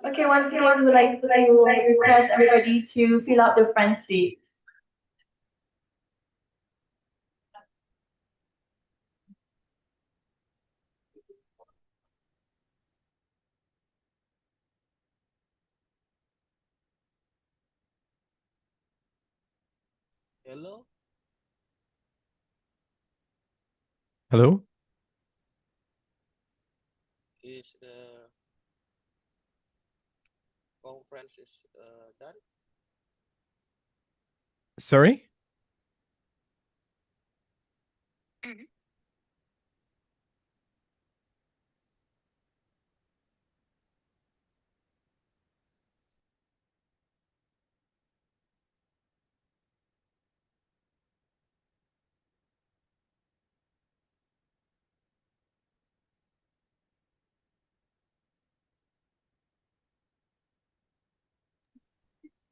[SPEAKER 8] Okay, once again, we would like to request everybody to fill out the front seat.
[SPEAKER 13] Hello?
[SPEAKER 15] Hello?
[SPEAKER 13] Is the conference is done?
[SPEAKER 15] Sorry?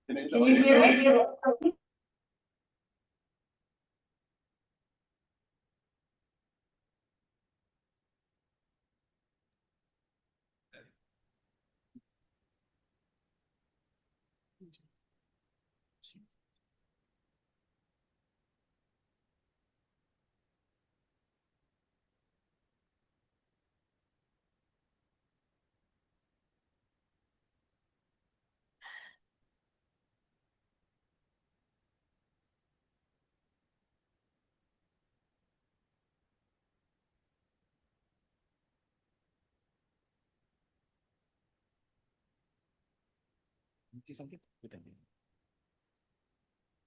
[SPEAKER 8] Can you hear us?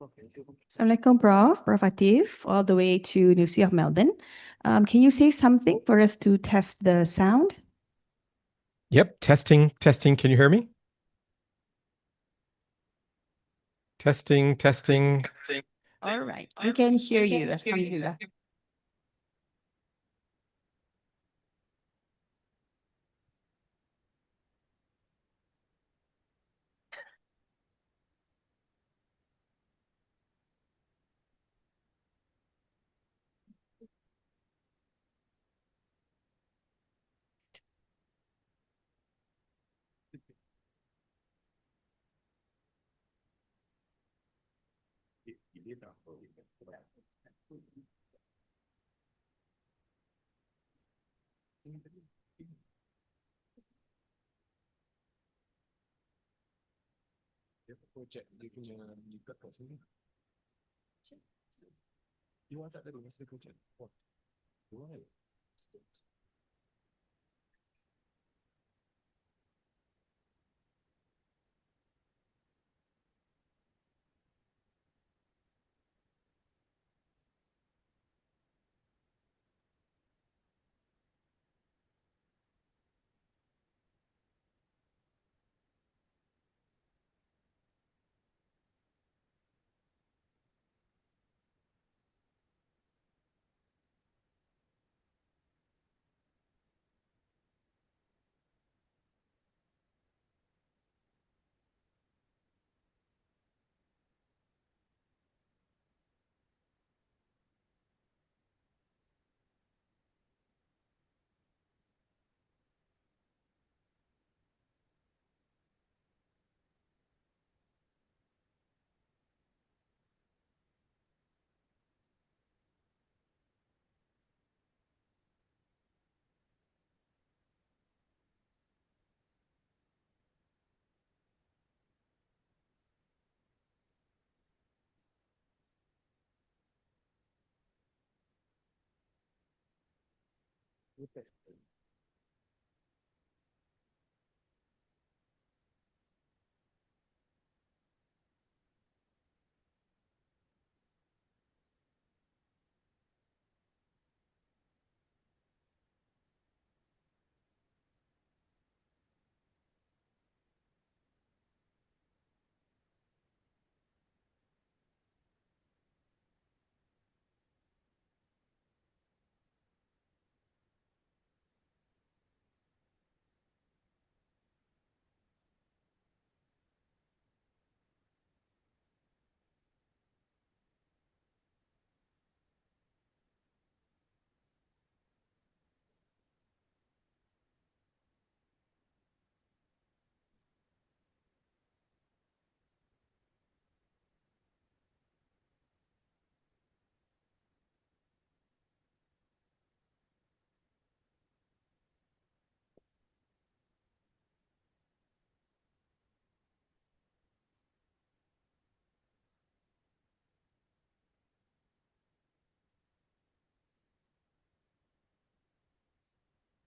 [SPEAKER 10] Assalamualaikum, Prof. Atif, all the way to University of Melbourne. Can you say something for us to test the sound?
[SPEAKER 15] Yep, testing, testing. Can you hear me? Testing, testing.
[SPEAKER 10] All right, we can hear you. Alhamdulillah.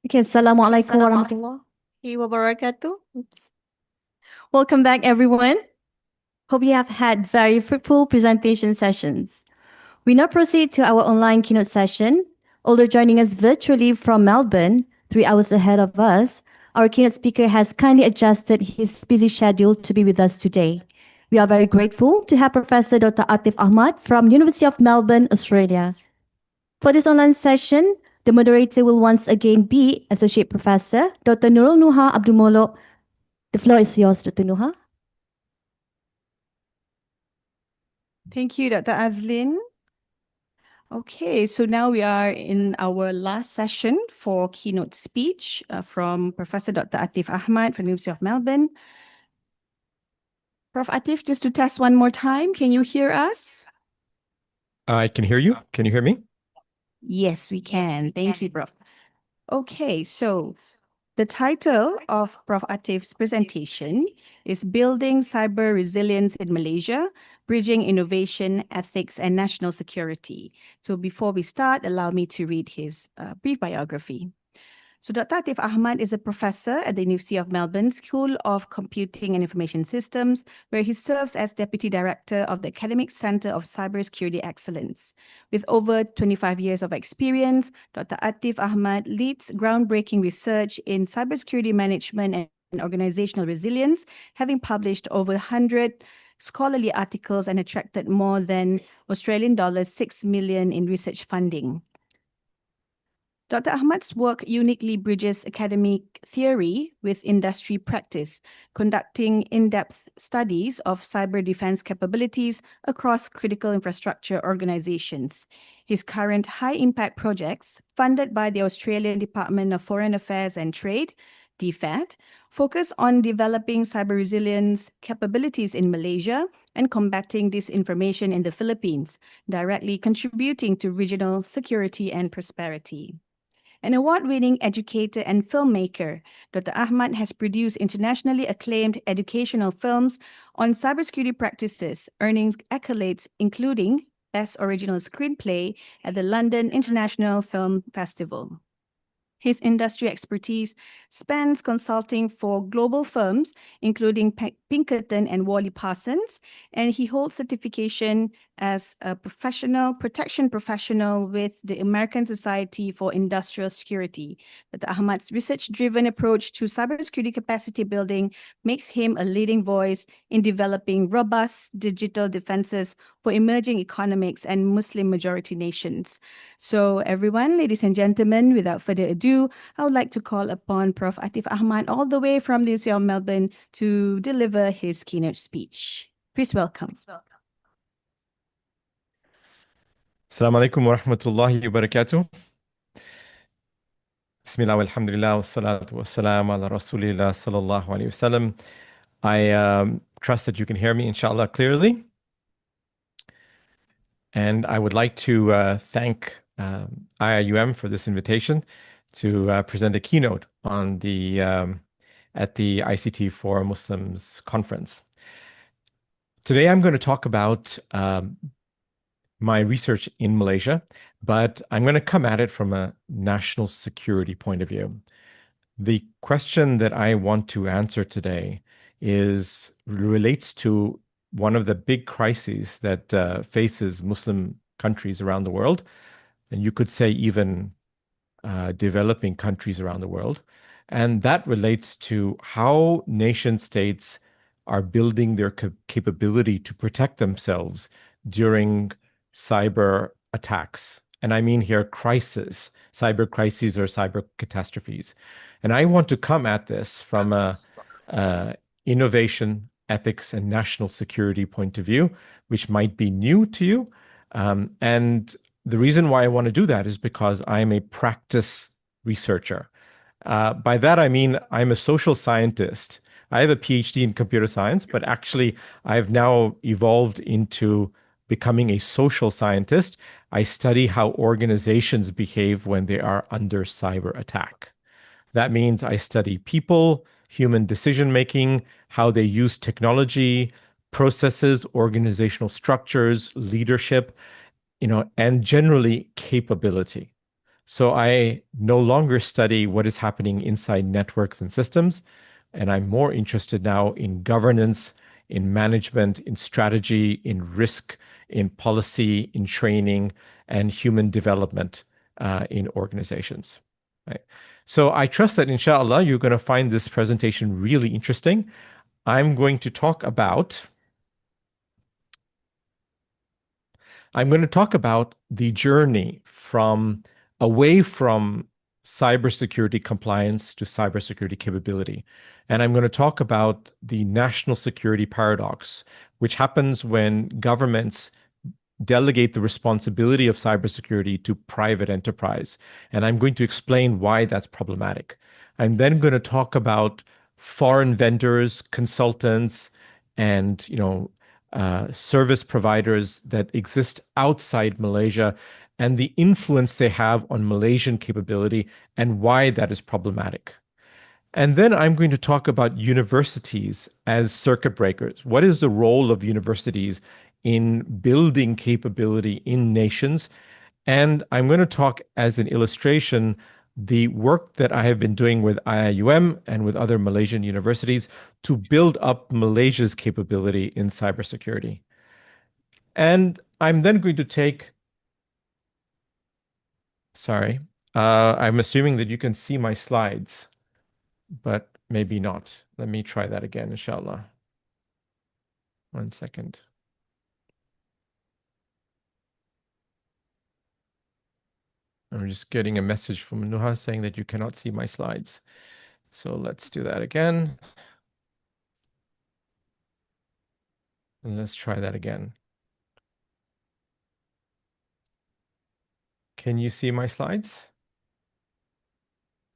[SPEAKER 8] Okay, Assalamualaikum warahmatullahi wabarakatuh. Oops. Welcome back, everyone. Hope you have had very fruitful presentation sessions. We now proceed to our online keynote session. Although joining us virtually from Melbourne, 3 hours ahead of us, our keynote speaker has kindly adjusted his busy schedule to be with us today. We are very grateful to have Professor Dr. Atif Ahmad from University of Melbourne, Australia. For this online session, the moderator will once again be Associate Professor Dr. Nurul Nuha Abdul Molok. The floor is yours, Dr. Nuha.
[SPEAKER 11] Thank you, Dr. Azlin. Okay, so now we are in our last session for keynote speech from Professor Dr. Atif Ahmad from the University of Melbourne. Prof. Atif, just to test one more time, can you hear us?
[SPEAKER 15] I can hear you. Can you hear me?
[SPEAKER 11] Yes, we can. Thank you, Prof. Okay, so the title of Prof. Atif's presentation is Building Cyber Resilience in Malaysia, Bridging Innovation, Ethics, and National Security. So before we start, allow me to read his brief biography. So Dr. Atif Ahmad is a professor at the University of Melbourne School of Computing and Information Systems, where he serves as Deputy Director of the Academic Centre of Cybersecurity Excellence. With over 25 years of experience, Dr. Atif Ahmad leads groundbreaking research in cybersecurity management and organizational resilience, having published over 100 scholarly articles and attracted more than Australian dollars 6 million in research funding. Dr. Ahmad's work uniquely bridges academic theory with industry practice, conducting in-depth studies of cyber defense capabilities across critical infrastructure organizations. His current high-impact projects, funded by the Australian Department of Foreign Affairs and Trade, DFAT, focus on developing cyber resilience capabilities in Malaysia and combating disinformation in the Philippines, directly contributing to regional security and prosperity. An award-winning educator and filmmaker, Dr. Ahmad has produced internationally acclaimed educational films on cybersecurity practices, earning accolades including Best Original Screenplay at the London International Film Festival. His industry expertise spans consulting for global firms, including Pinkerton and Worley Parsons, and he holds certification as a protection professional with the American Society for Industrial Security. Dr. Ahmad's research-driven approach to cybersecurity capacity building makes him a leading voice in developing robust digital defenses for emerging economics and Muslim-majority nations. So everyone, ladies and gentlemen, without further ado, I would like to call upon Prof. Atif Ahmad all the way from the University of Melbourne to deliver his keynote speech. Please welcome.
[SPEAKER 15] Assalamu alaikum wa rahmatullahi wa barakatuh. Bismillah walhamdulillah wa salatu wa salam ala rasulillah sallallahu alayhi wa sallam. I trust that you can hear me, inshallah, clearly. And I would like to thank IIUM for this invitation to present a keynote on at the ICT4M Muslims conference. Today, I'm going to talk about my research in Malaysia, but I'm going to come at it from a national security point of view. The question that I want to answer today relates to one of the big crises that faces Muslim countries around the world, and you could say even developing countries around the world. And that relates to how nation states are building their capability to protect themselves during cyber attacks. And I mean here crises, cyber crises or cyber catastrophes. And I want to come at this from a innovation, ethics, and national security point of view, which might be new to you. And the reason why I want to do that is because I'm a practice researcher. By that, I mean I'm a social scientist. I have a PhD in computer science, but actually I've now evolved into becoming a social scientist. I study how organizations behave when they are under cyber attack. That means I study people, human decision-making, how they use technology, processes, organizational structures, leadership, and generally capability. So I no longer study what is happening inside networks and systems, and I'm more interested now in governance, in management, in strategy, in risk, in policy, in training, and human development in organizations. Right? So I trust that, inshallah, you're going to find this presentation really interesting. I'm going to talk about the journey away from cybersecurity compliance to cybersecurity capability. And I'm going to talk about the national security paradox, which happens when governments delegate the responsibility of cybersecurity to private enterprise. And I'm going to explain why that's problematic. I'm then going to talk about foreign vendors, consultants, and service providers that exist outside Malaysia and the influence they have on Malaysian capability and why that is problematic. And then I'm going to talk about universities as circuit breakers. What is the role of universities in building capability in nations? And I'm going to talk as an illustration the work that I have been doing with IIUM and with other Malaysian universities to build up Malaysia's capability in cybersecurity. And I'm then going to take, I'm assuming that you can see my slides, but maybe not. Let me try that again, inshallah. 1 second. I'm just getting a message from Nuha saying that you cannot see my slides. So let's do that again. And let's try that again. Can you see my slides?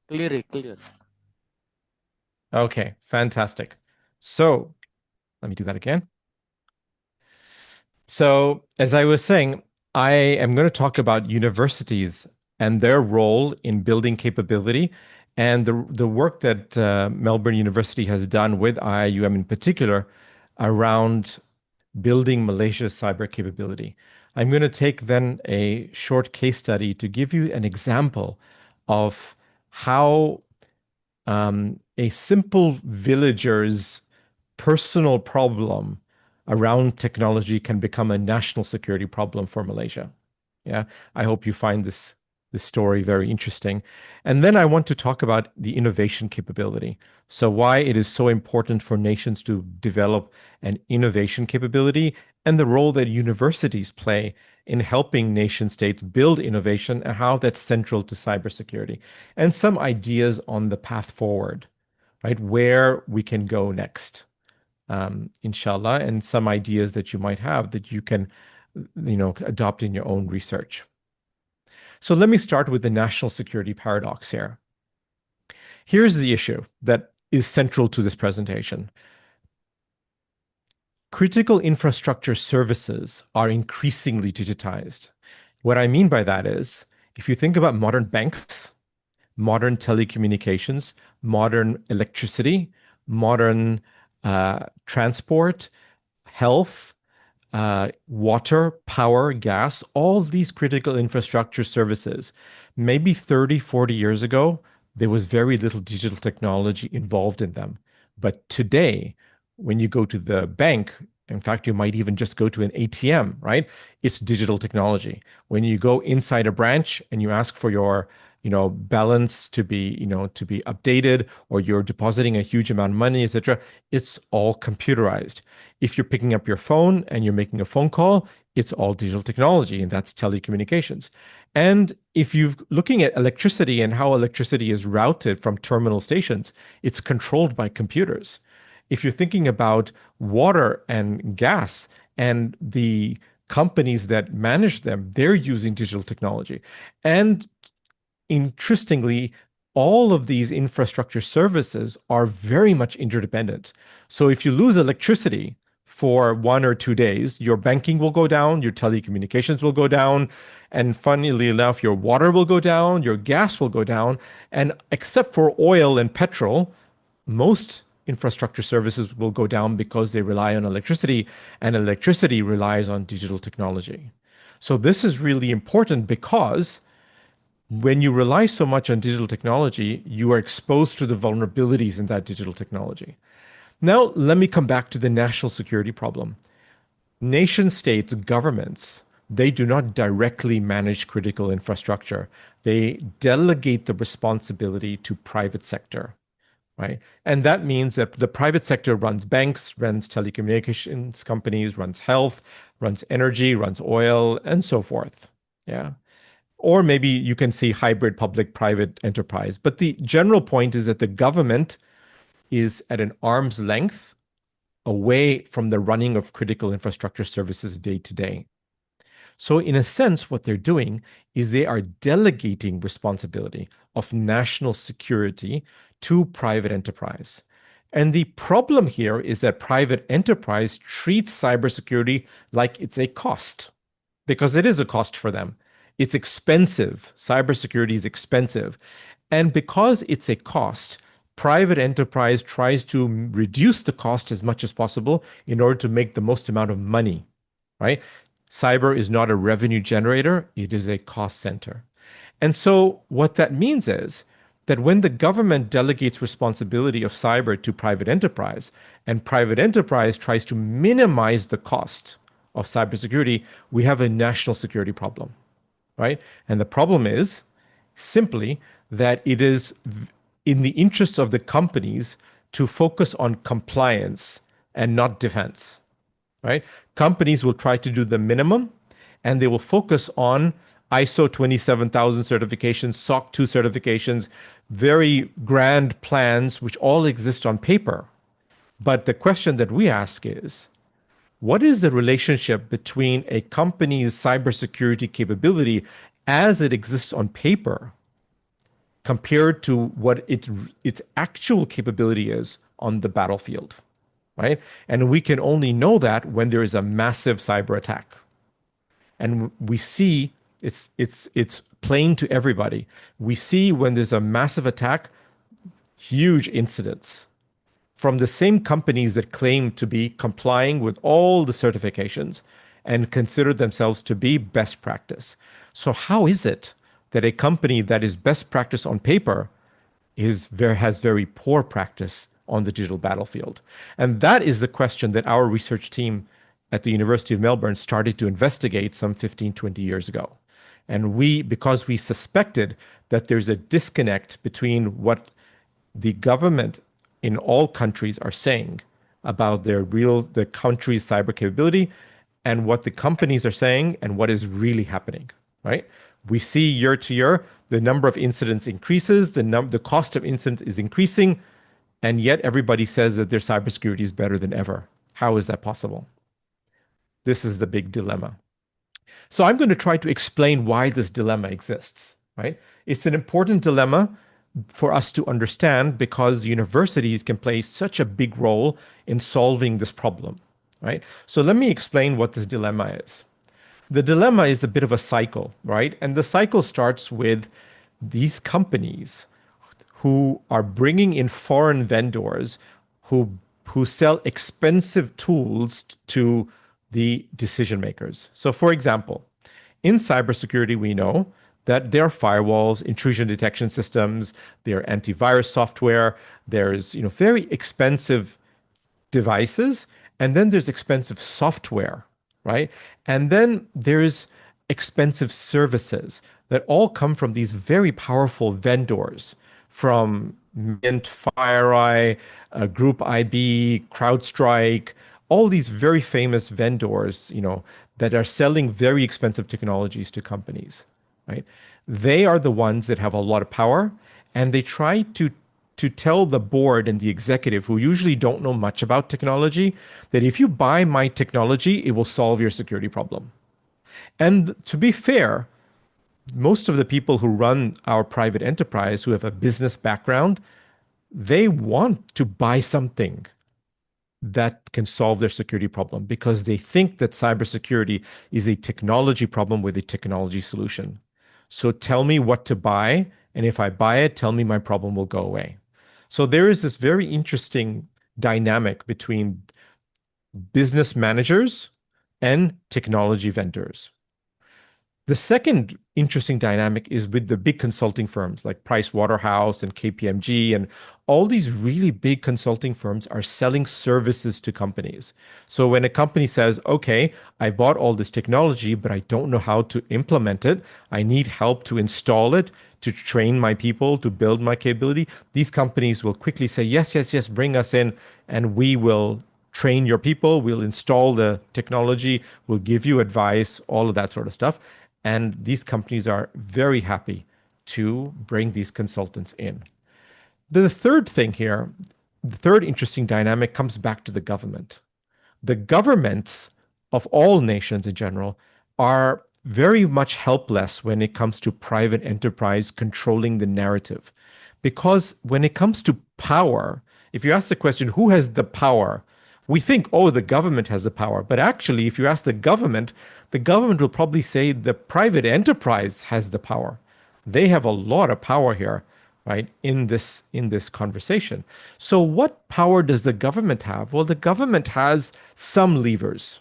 [SPEAKER 16] Clear.
[SPEAKER 15] Okay, fantastic. So let me do that again. So as I was saying, I am going to talk about universities and their role in building capability and the work that Melbourne University has done with IIUM in particular around building Malaysia's cyber capability. I'm going to take then a short case study to give you an example of how a simple villager's personal problem around technology can become a national security problem for Malaysia. Yeah, I hope you find this story very interesting. And then I want to talk about the innovation capability. So why it is so important for nations to develop an innovation capability and the role that universities play in helping nation states build innovation and how that's central to cybersecurity. And some ideas on the path forward, right? Where we can go next, inshallah, and some ideas that you might have that you can, adopt in your own research. So let me start with the national security paradox here. Here's the issue that is central to this presentation. Critical infrastructure services are increasingly digitized. What I mean by that is, if you think about modern banks, modern telecommunications, modern electricity, modern transport, health, water, power, gas, all these critical infrastructure services. Maybe 30, 40 years ago, there was very little digital technology involved in them. But today, when you go to the bank, in fact, you might even just go to an ATM, right? It's digital technology. When you go inside a branch and you ask for your balance to be updated, or you're depositing a huge amount of money, etc., it's all computerized. If you're picking up your phone and you're making a phone call, it's all digital technology, and that's telecommunications. And if you're looking at electricity and how electricity is routed from terminal stations, it's controlled by computers. If you're thinking about water and gas and the companies that manage them, they're using digital technology. And interestingly, all of these infrastructure services are very much interdependent. So if you lose electricity for 1 or 2 days, your banking will go down, your telecommunications will go down, and funnily enough, your water will go down, your gas will go down, and except for oil and petrol, most infrastructure services will go down because they rely on electricity, and electricity relies on digital technology. So this is really important because when you rely so much on digital technology, you are exposed to the vulnerabilities in that digital technology. Now, let me come back to the national security problem. Nation states, governments, they do not directly manage critical infrastructure. They delegate the responsibility to private sector, right? And that means that the private sector runs banks, runs telecommunications companies, runs health, runs energy, runs oil, and so forth. Yeah. Or maybe you can see hybrid public-private enterprise. But the general point is that the government is at an arm's length away from the running of critical infrastructure services day to day. So in a sense, what they're doing is they are delegating responsibility of national security to private enterprise. And the problem here is that private enterprise treats cybersecurity like it's a cost, because it is a cost for them. It's expensive. Cybersecurity is expensive. And because it's a cost, private enterprise tries to reduce the cost as much as possible in order to make the most amount of money, right? Cyber is not a revenue generator, it is a cost center. And so what that means is that when the government delegates responsibility of cyber to private enterprise, and private enterprise tries to minimize the cost of cybersecurity, we have a national security problem, right? And the problem is simply that it is in the interest of the companies to focus on compliance and not defense, right? Companies will try to do the minimum, and they will focus on ISO 27000 certifications, SOC 2 certifications, very grand plans, which all exist on paper. But the question that we ask is, what is the relationship between a company's cybersecurity capability as it exists on paper compared to what its actual capability is on the battlefield, right? And we can only know that when there is a massive cyber attack. And we see it's plain to everybody. We see when there's a massive attack, huge incidents from the same companies that claim to be complying with all the certifications and consider themselves to be best practice. So how is it that a company that is best practice on paper has very poor practice on the digital battlefield? And that is the question that our research team at the University of Melbourne started to investigate some 15, 20 years ago. And because we suspected that there's a disconnect between what the government in all countries are saying about the country's cyber capability and what the companies are saying and what is really happening, right? We see year to year, the number of incidents increases, the cost of incidents is increasing, and yet everybody says that their cybersecurity is better than ever. How is that possible? This is the big dilemma. So I'm going to try to explain why this dilemma exists, right? It's an important dilemma for us to understand because universities can play such a big role in solving this problem, right? So let me explain what this dilemma is. The dilemma is a bit of a cycle, right? And the cycle starts with these companies who are bringing in foreign vendors who sell expensive tools to the decision makers. So for example, in cybersecurity, we know that there are firewalls, intrusion detection systems, there are antivirus software, there's very expensive devices, and then there's expensive software, right? And then there's expensive services that all come from these very powerful vendors, from Mint, FireEye, Group IB, CrowdStrike, all these very famous vendors, that are selling very expensive technologies to companies, right? They are the ones that have a lot of power, and they try to tell the board and the executive, who usually don't know much about technology, that if you buy my technology, it will solve your security problem. And to be fair, most of the people who run our private enterprise who have a business background, they want to buy something that can solve their security problem because they think that cybersecurity is a technology problem with a technology solution. So tell me what to buy, and if I buy it, tell me my problem will go away. So there is this very interesting dynamic between business managers and technology vendors. The second interesting dynamic is with the big consulting firms like Price Waterhouse and KPMG, and all these really big consulting firms are selling services to companies. So when a company says, okay, I bought all this technology, but I don't know how to implement it, I need help to install it, to train my people, to build my capability, these companies will quickly say, yes, yes, yes, bring us in, and we will train your people, we'll install the technology, we'll give you advice, all of that sort of stuff. And these companies are very happy to bring these consultants in. The third thing here, the third interesting dynamic comes back to the government. The governments of all nations in general are very much helpless when it comes to private enterprise controlling the narrative. Because when it comes to power, if you ask the question, who has the power? We think, oh, the government has the power. But actually, if you ask the government will probably say the private enterprise has the power. They have a lot of power here, right, in this conversation. So what power does the government have? Well, the government has some levers,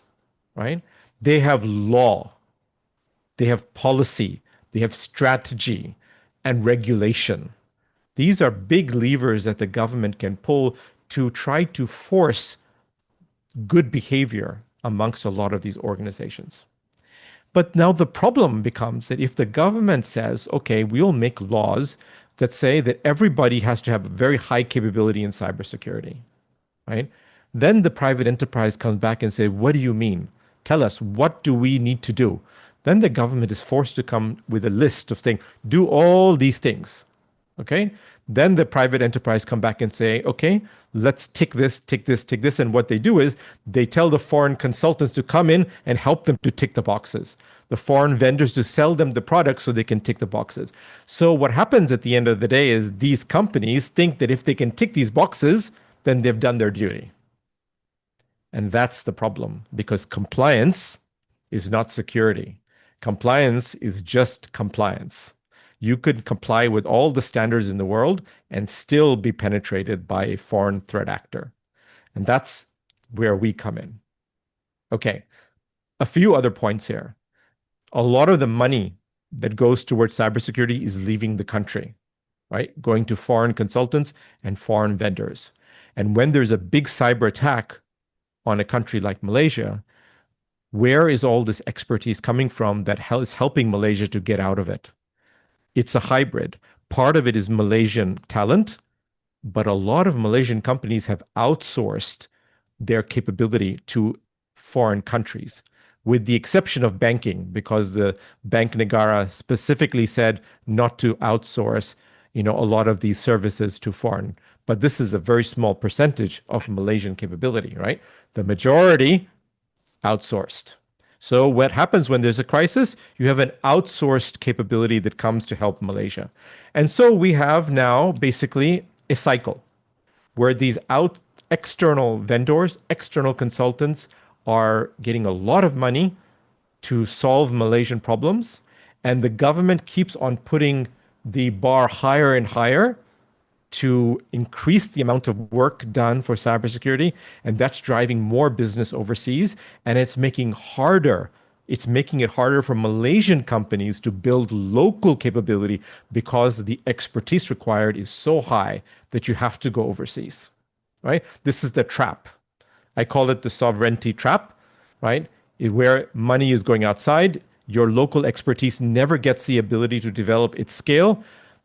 [SPEAKER 15] right? They have law, they have policy, they have strategy and regulation. These are big levers that the government can pull to try to force good behavior amongst a lot of these organizations. But now the problem becomes that if the government says, okay, we'll make laws that say that everybody has to have a very high capability in cybersecurity, right? Then the private enterprise comes back and say, what do you mean? Tell us, what do we need to do? Then the government is forced to come with a list of saying, do all these things, okay? Then the private enterprise come back and say, okay, let's tick this, tick this, tick this. And what they do is they tell the foreign consultants to come in and help them to tick the boxes. The foreign vendors to sell them the products so they can tick the boxes. So what happens at the end of the day is these companies think that if they can tick these boxes, then they've done their duty. And that's the problem, because compliance is not security. Compliance is just compliance. You could comply with all the standards in the world and still be penetrated by a foreign threat actor. And that's where we come in. Okay, a few other points here. A lot of the money that goes towards cybersecurity is leaving the country, right? Going to foreign consultants and foreign vendors. And when there's a big cyber attack on a country like Malaysia, where is all this expertise coming from that is helping Malaysia to get out of it? It's a hybrid. Part of it is Malaysian talent, but a lot of Malaysian companies have outsourced their capability to foreign countries, with the exception of banking, because the Bank Negara specifically said not to outsource, a lot of these services to foreign. But this is a very small percentage of Malaysian capability, right? The majority outsourced. So what happens when there's a crisis? You have an outsourced capability that comes to help Malaysia. And so we have now basically a cycle where these external vendors, external consultants are getting a lot of money to solve Malaysian problems. And the government keeps on putting the bar higher and higher to increase the amount of work done for cybersecurity, and that's driving more business overseas, and it's making it harder for Malaysian companies to build local capability because the expertise required is so high that you have to go overseas, right? This is the trap. I call it the sovereignty trap, right? Where money is going outside, your local expertise never gets the ability to develop its scale,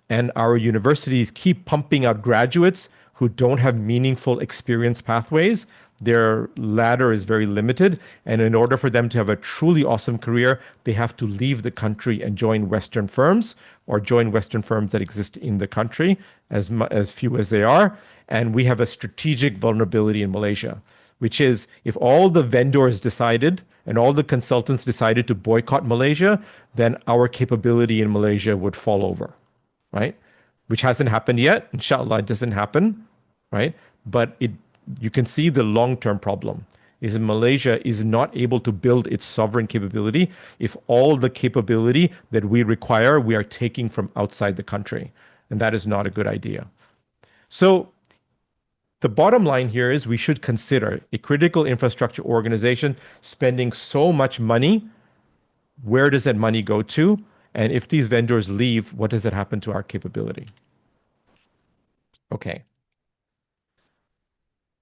[SPEAKER 15] and our universities keep pumping out graduates who don't have meaningful experience pathways. Their ladder is very limited. And in order for them to have a truly awesome career, they have to leave the country and join Western firms, or join Western firms that exist in the country, as few as they are. And we have a strategic vulnerability in Malaysia, which is if all the vendors decided and all the consultants decided to boycott Malaysia, then our capability in Malaysia would fall over. Right? Which hasn't happened yet. Inshallah, it doesn't happen, right? But you can see the long-term problem is Malaysia is not able to build its sovereign capability if all the capability that we require, we are taking from outside the country. And that is not a good idea. So the bottom line here is we should consider a critical infrastructure organization spending so much money where does that money go to? And if these vendors leave, what does that happen to our capability? Okay.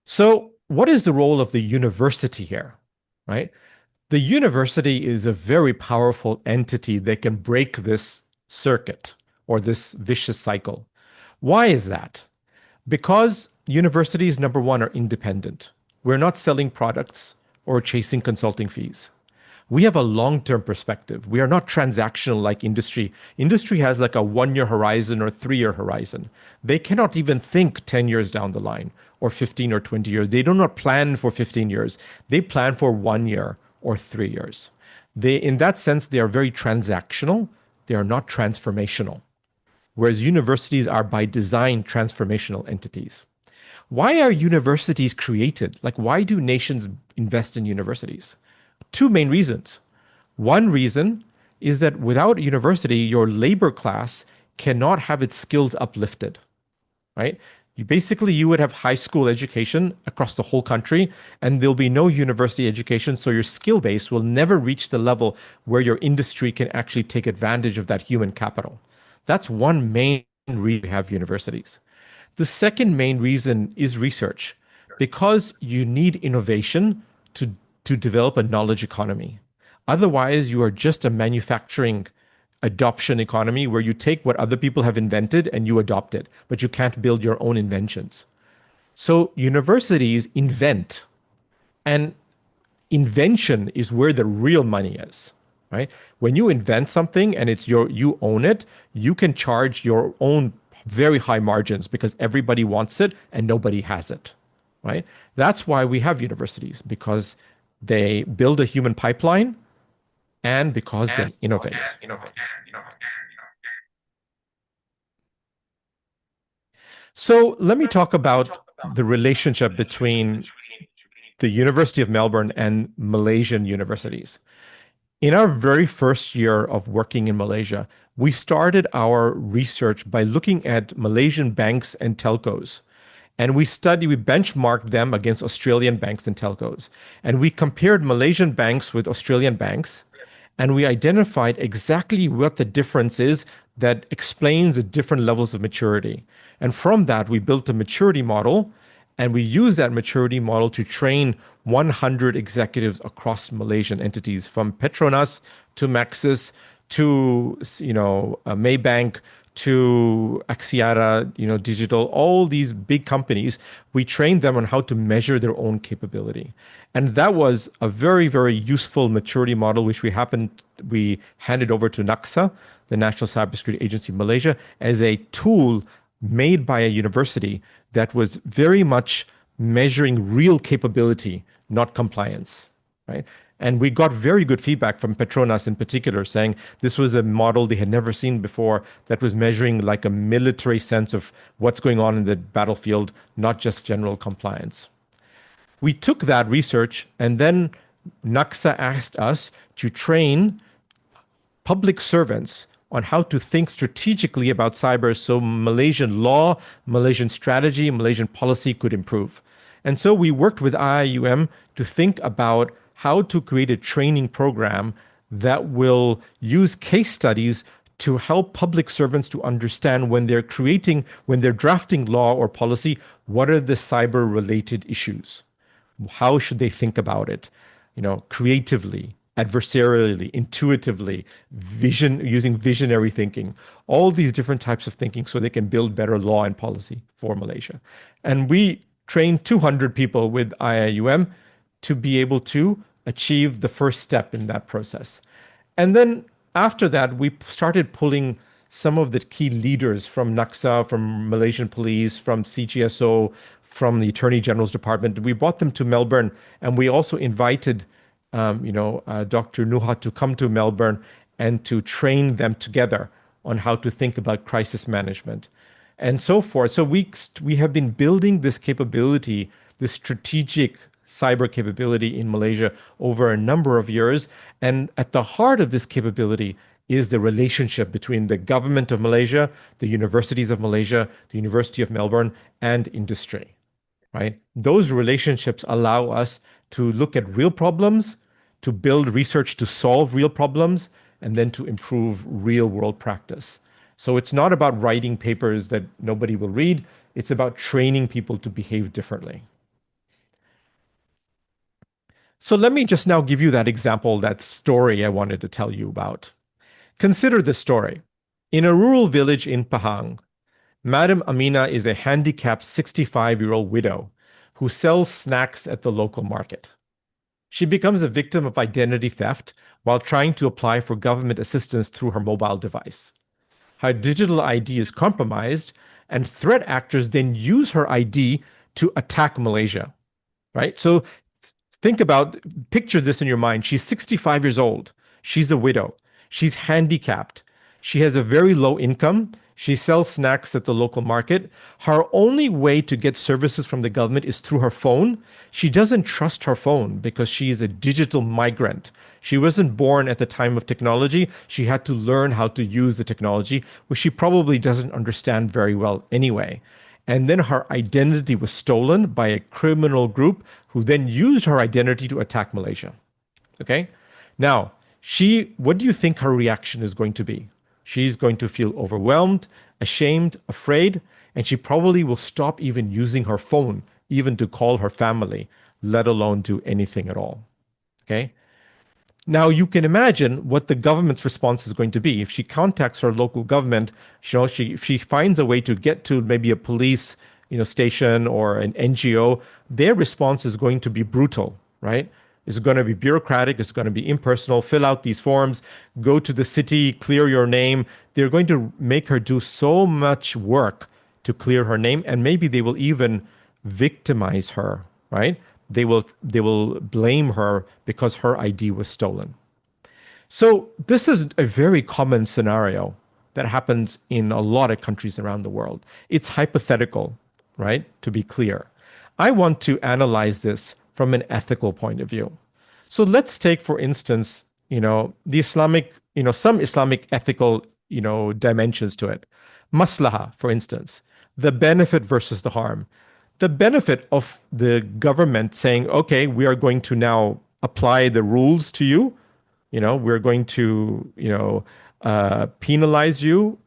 [SPEAKER 15] So what is the role of the university here, right? The university is a very powerful entity that can break this circuit or this vicious cycle. Why is that? Because universities, number one, are independent. We're not selling products or chasing consulting fees. We have a long-term perspective. We are not transactional like industry. Industry has like a 1-year horizon or 3-year horizon. They cannot even think 10 years down the line or 15 or 20 years. They do not plan for 15 years. They plan for 1 year or 3 years. In that sense, they are very transactional. They are not transformational. Whereas universities are by design transformational entities. Why are universities created? Like, why do nations invest in universities? 2 main reasons. One reason is that without a university, your labor class cannot have its skills uplifted, right? You would have high school education across the whole country, and there'll be no university education, so your skill base will never reach the level where your industry can actually take advantage of that human capital. That's one main reason we have universities. The second main reason is research, because you need innovation to develop a knowledge economy. Otherwise, you are just a manufacturing adoption economy where you take what other people have invented and you adopt it, but you can't build your own inventions. So universities invent, and invention is where the real money is, right? When you invent something and you own it, you can charge your own very high margins because everybody wants it and nobody has it, right? That's why we have universities, because they build a human pipeline and because they innovate. So let me talk about the relationship between the University of Melbourne and Malaysian universities. In our very first year of working in Malaysia, we started our research by looking at Malaysian banks and telcos. And we benchmarked them against Australian banks and telcos. And we compared Malaysian banks with Australian banks. And we identified exactly what the difference is that explains the different levels of maturity. And from that, we built a maturity model. And we used that maturity model to train 100 executives across Malaysian entities, from Petronas to Maxis to Maybank to Axiata, Digital, all these big companies. We trained them on how to measure their own capability. And that was a very, very useful maturity model, which we handed over to NACSA, the National Cybersecurity Agency of Malaysia, as a tool made by a university that was very much measuring real capability, not compliance, right? And we got very good feedback from Petronas in particular, saying this was a model they had never seen before that was measuring like a military sense of what's going on in the battlefield, not just general compliance. We took that research, and then NACSA asked us to train public servants on how to think strategically about cyber so Malaysian law, Malaysian strategy, Malaysian policy could improve. And so we worked with IIUM to think about how to create a training program that will use case studies to help public servants to understand when they're drafting law or policy, what are the cyber-related issues? How should they think about it? Creatively, adversarially, intuitively, using visionary thinking, all these different types of thinking so they can build better law and policy for Malaysia. And we trained 200 people with IIUM to be able to achieve the first step in that process. And then after that, we started pulling some of the key leaders from NACSA, from Malaysian Police, from CGSO, from the Attorney General's Department. We brought them to Melbourne, and we also invited Dr. Nuha to come to Melbourne and to train them together on how to think about crisis management and so forth. So we have been building this capability, this strategic cyber capability in Malaysia over a number of years. And at the heart of this capability is the relationship between the government of Malaysia, the universities of Malaysia, the University of Melbourne, and industry, right? Those relationships allow us to look at real problems, to build research to solve real problems, and then to improve real world practice. So it's not about writing papers that nobody will read. It's about training people to behave differently. So let me just now give you that example, that story I wanted to tell you about. Consider this story. In a rural village in Pahang, Madam Amina is a handicapped 65-year-old widow who sells snacks at the local market. She becomes a victim of identity theft while trying to apply for government assistance through her mobile device. Her digital ID is compromised, and threat actors then use her ID to attack Malaysia, right? So picture this in your mind. She's 65 years old. She's a widow. She's handicapped. She has a very low income. She sells snacks at the local market. Her only way to get services from the government is through her phone. She doesn't trust her phone because she is a digital migrant. She wasn't born at the time of technology. She had to learn how to use the technology, which she probably doesn't understand very well anyway. And then her identity was stolen by a criminal group who then used her identity to attack Malaysia. Okay? Now, what do you think her reaction is going to be? She's going to feel overwhelmed, ashamed, afraid, and she probably will stop even using her phone, even to call her family, let alone do anything at all. Okay? Now, you can imagine what the government's response is going to be. If she contacts her local government, if she finds a way to get to maybe a police station or an NGO, their response is going to be brutal, right? It's going to be bureaucratic. It's going to be impersonal. Fill out these forms, go to the city, clear your name. They're going to make her do so much work to clear her name, and maybe they will even victimize her, right? They will blame her because her ID was stolen. So this is a very common scenario that happens in a lot of countries around the world. It's hypothetical, right? To be clear. I want to analyze this from an ethical point of view. So let's take, for instance, the Islamic, some Islamic ethical, dimensions to it. Maslaha, for instance, the benefit versus the harm. The benefit of the government saying, okay, we are going to now apply the rules to you. We're going to, penalize you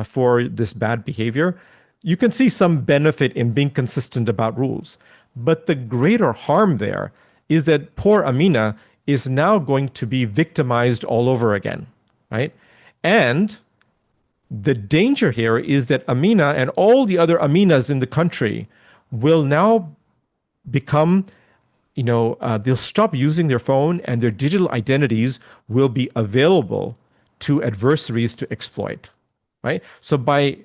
[SPEAKER 15] for this bad behavior. You can see some benefit in being consistent about rules. But the greater harm there is that poor Amina is now going to be victimized all over again, right? And the danger here is that Amina and all the other Aminas in the country will now become, they'll stop using their phone, and their digital identities will be available to adversaries to exploit, right? So by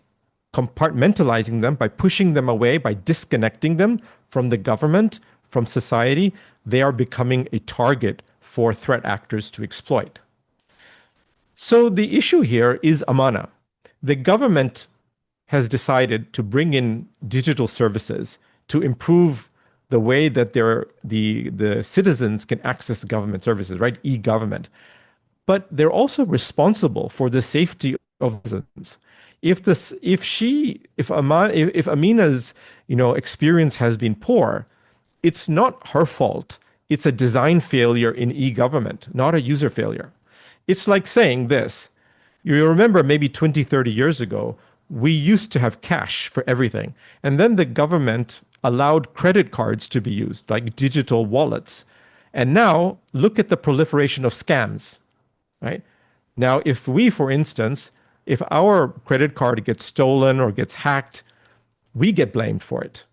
[SPEAKER 15] compartmentalizing them, by pushing them away, by disconnecting them from the government, from society, they are becoming a target for threat actors to exploit. So the issue here is amana. The government has decided to bring in digital services to improve the way that the citizens can access government services, right? E-government. But they're also responsible for the safety of citizens. If Amina's experience has been poor, it's not her fault. It's a design failure in e-government, not a user failure. It's like saying this. You remember maybe 20, 30 years ago, we used to have cash for everything. And then the government allowed credit cards to be used, like digital wallets. And now look at the proliferation of scams, right? Now, if we, for instance, if our credit card gets stolen or gets hacked, we get blamed for it.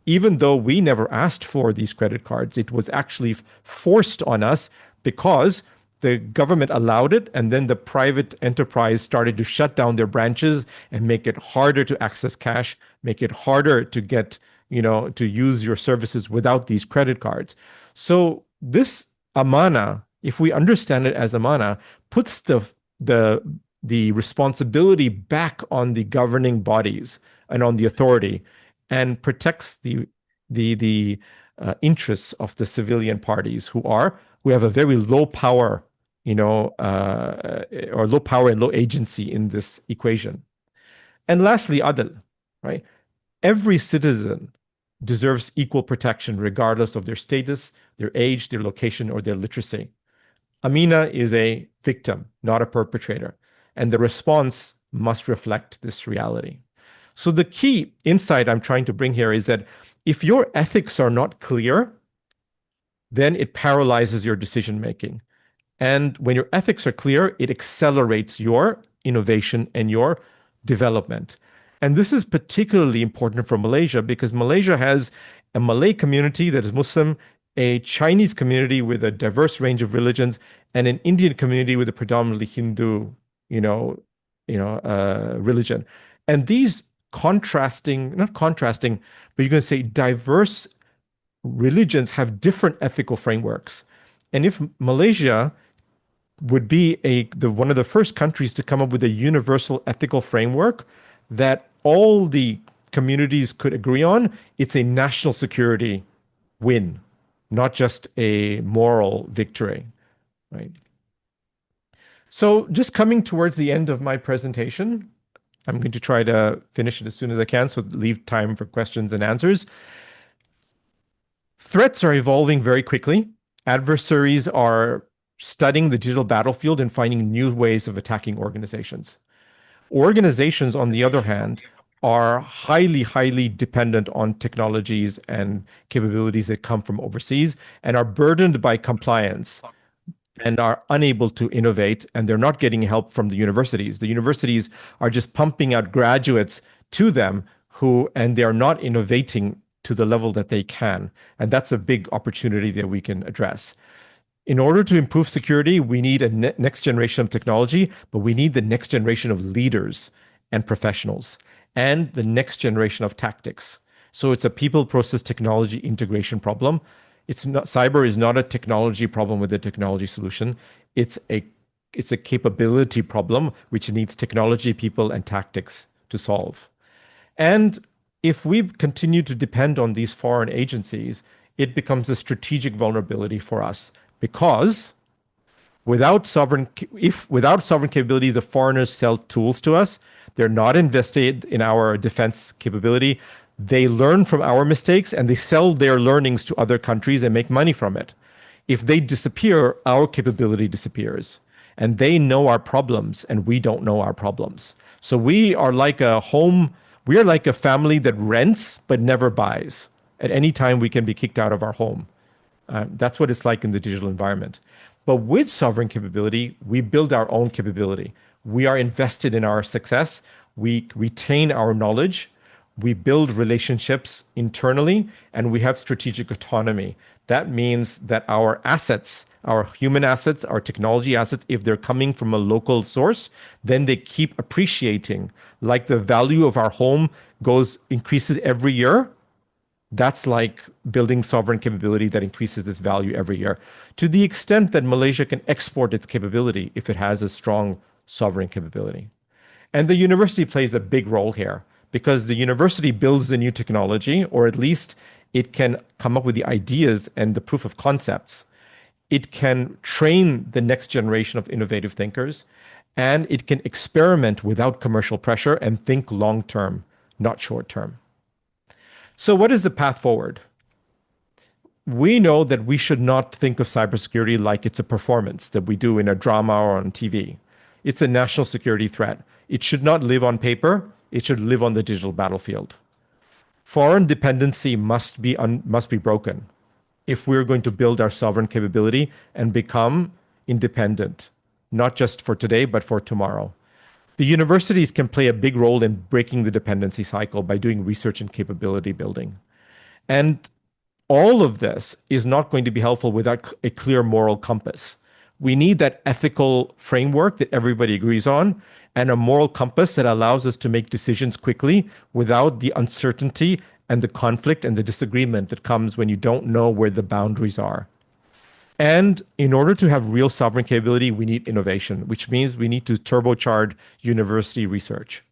[SPEAKER 15] Even though we never asked for these credit cards, it was actually forced on us because the government allowed it, and then the private enterprise started to shut down their branches and make it harder to access cash, make it harder to get, to use your services without these credit cards. So this amana, if we understand it as amana, puts the responsibility back on the governing bodies and on the authority, and protects the interests of the civilian parties who have a very low power, or low power and low agency in this equation. And lastly, adl, right? Every citizen deserves equal protection regardless of their status, their age, their location, or their literacy. Amina is a victim, not a perpetrator. And the response must reflect this reality. So the key insight I'm trying to bring here is that if your ethics are not clear, then it paralyzes your decision making. And when your ethics are clear, it accelerates your innovation and your development. And this is particularly important for Malaysia because Malaysia has a Malay community that is Muslim, a Chinese community with a diverse range of religions, and an Indian community with a predominantly Hindu, religion. And these not contrasting, but you're going to say diverse religions have different ethical frameworks. And if Malaysia would be one of the first countries to come up with a universal ethical framework that all the communities could agree on, it's a national security win, not just a moral victory, right? So just coming towards the end of my presentation, I'm going to try to finish it as soon as I can, so leave time for questions and answers. Threats are evolving very quickly. Adversaries are studying the digital battlefield and finding new ways of attacking organizations. Organizations, on the other hand, are highly, highly dependent on technologies and capabilities that come from overseas and are burdened by compliance and are unable to innovate, and they're not getting help from the universities. The universities are just pumping out graduates to them and they're not innovating to the level that they can. And that's a big opportunity that we can address. In order to improve security, we need a next generation of technology, but we need the next generation of leaders and professionals and the next generation of tactics. So it's a people process technology integration problem. Cyber is not a technology problem with a technology solution. It's a capability problem which needs technology, people, and tactics to solve. And if we continue to depend on these foreign agencies, it becomes a strategic vulnerability for us because without sovereign capability, the foreigners sell tools to us. They're not invested in our defense capability. They learn from our mistakes and they sell their learnings to other countries and make money from it. If they disappear, our capability disappears. And they know our problems and we don't know our problems. So we are like a family that rents but never buys. At any time, we can be kicked out of our home. That's what it's like in the digital environment. But with sovereign capability, we build our own capability. We are invested in our success. We retain our knowledge. We build relationships internally, and we have strategic autonomy. That means that our assets, our human assets, our technology assets, if they're coming from a local source, then they keep appreciating. Like the value of our home increases every year. That's like building sovereign capability that increases this value every year, to the extent that Malaysia can export its capability if it has a strong sovereign capability. And the university plays a big role here because the university builds the new technology, or at least it can come up with the ideas and the proof of concepts. It can train the next generation of innovative thinkers, and it can experiment without commercial pressure and think long-term, not short-term. So what is the path forward? We know that we should not think of cybersecurity like it's a performance that we do in a drama or on TV. It's a national security threat. It should not live on paper. It should live on the digital battlefield. Foreign dependency must be broken if we're going to build our sovereign capability and become independent, not just for today, but for tomorrow. The universities can play a big role in breaking the dependency cycle by doing research and capability building. And all of this is not going to be helpful without a clear moral compass. We need that ethical framework that everybody agrees on and a moral compass that allows us to make decisions quickly without the uncertainty and the conflict and the disagreement that comes when you don't know where the boundaries are. And in order to have real sovereign capability, we need innovation, which means we need to turbocharge university research.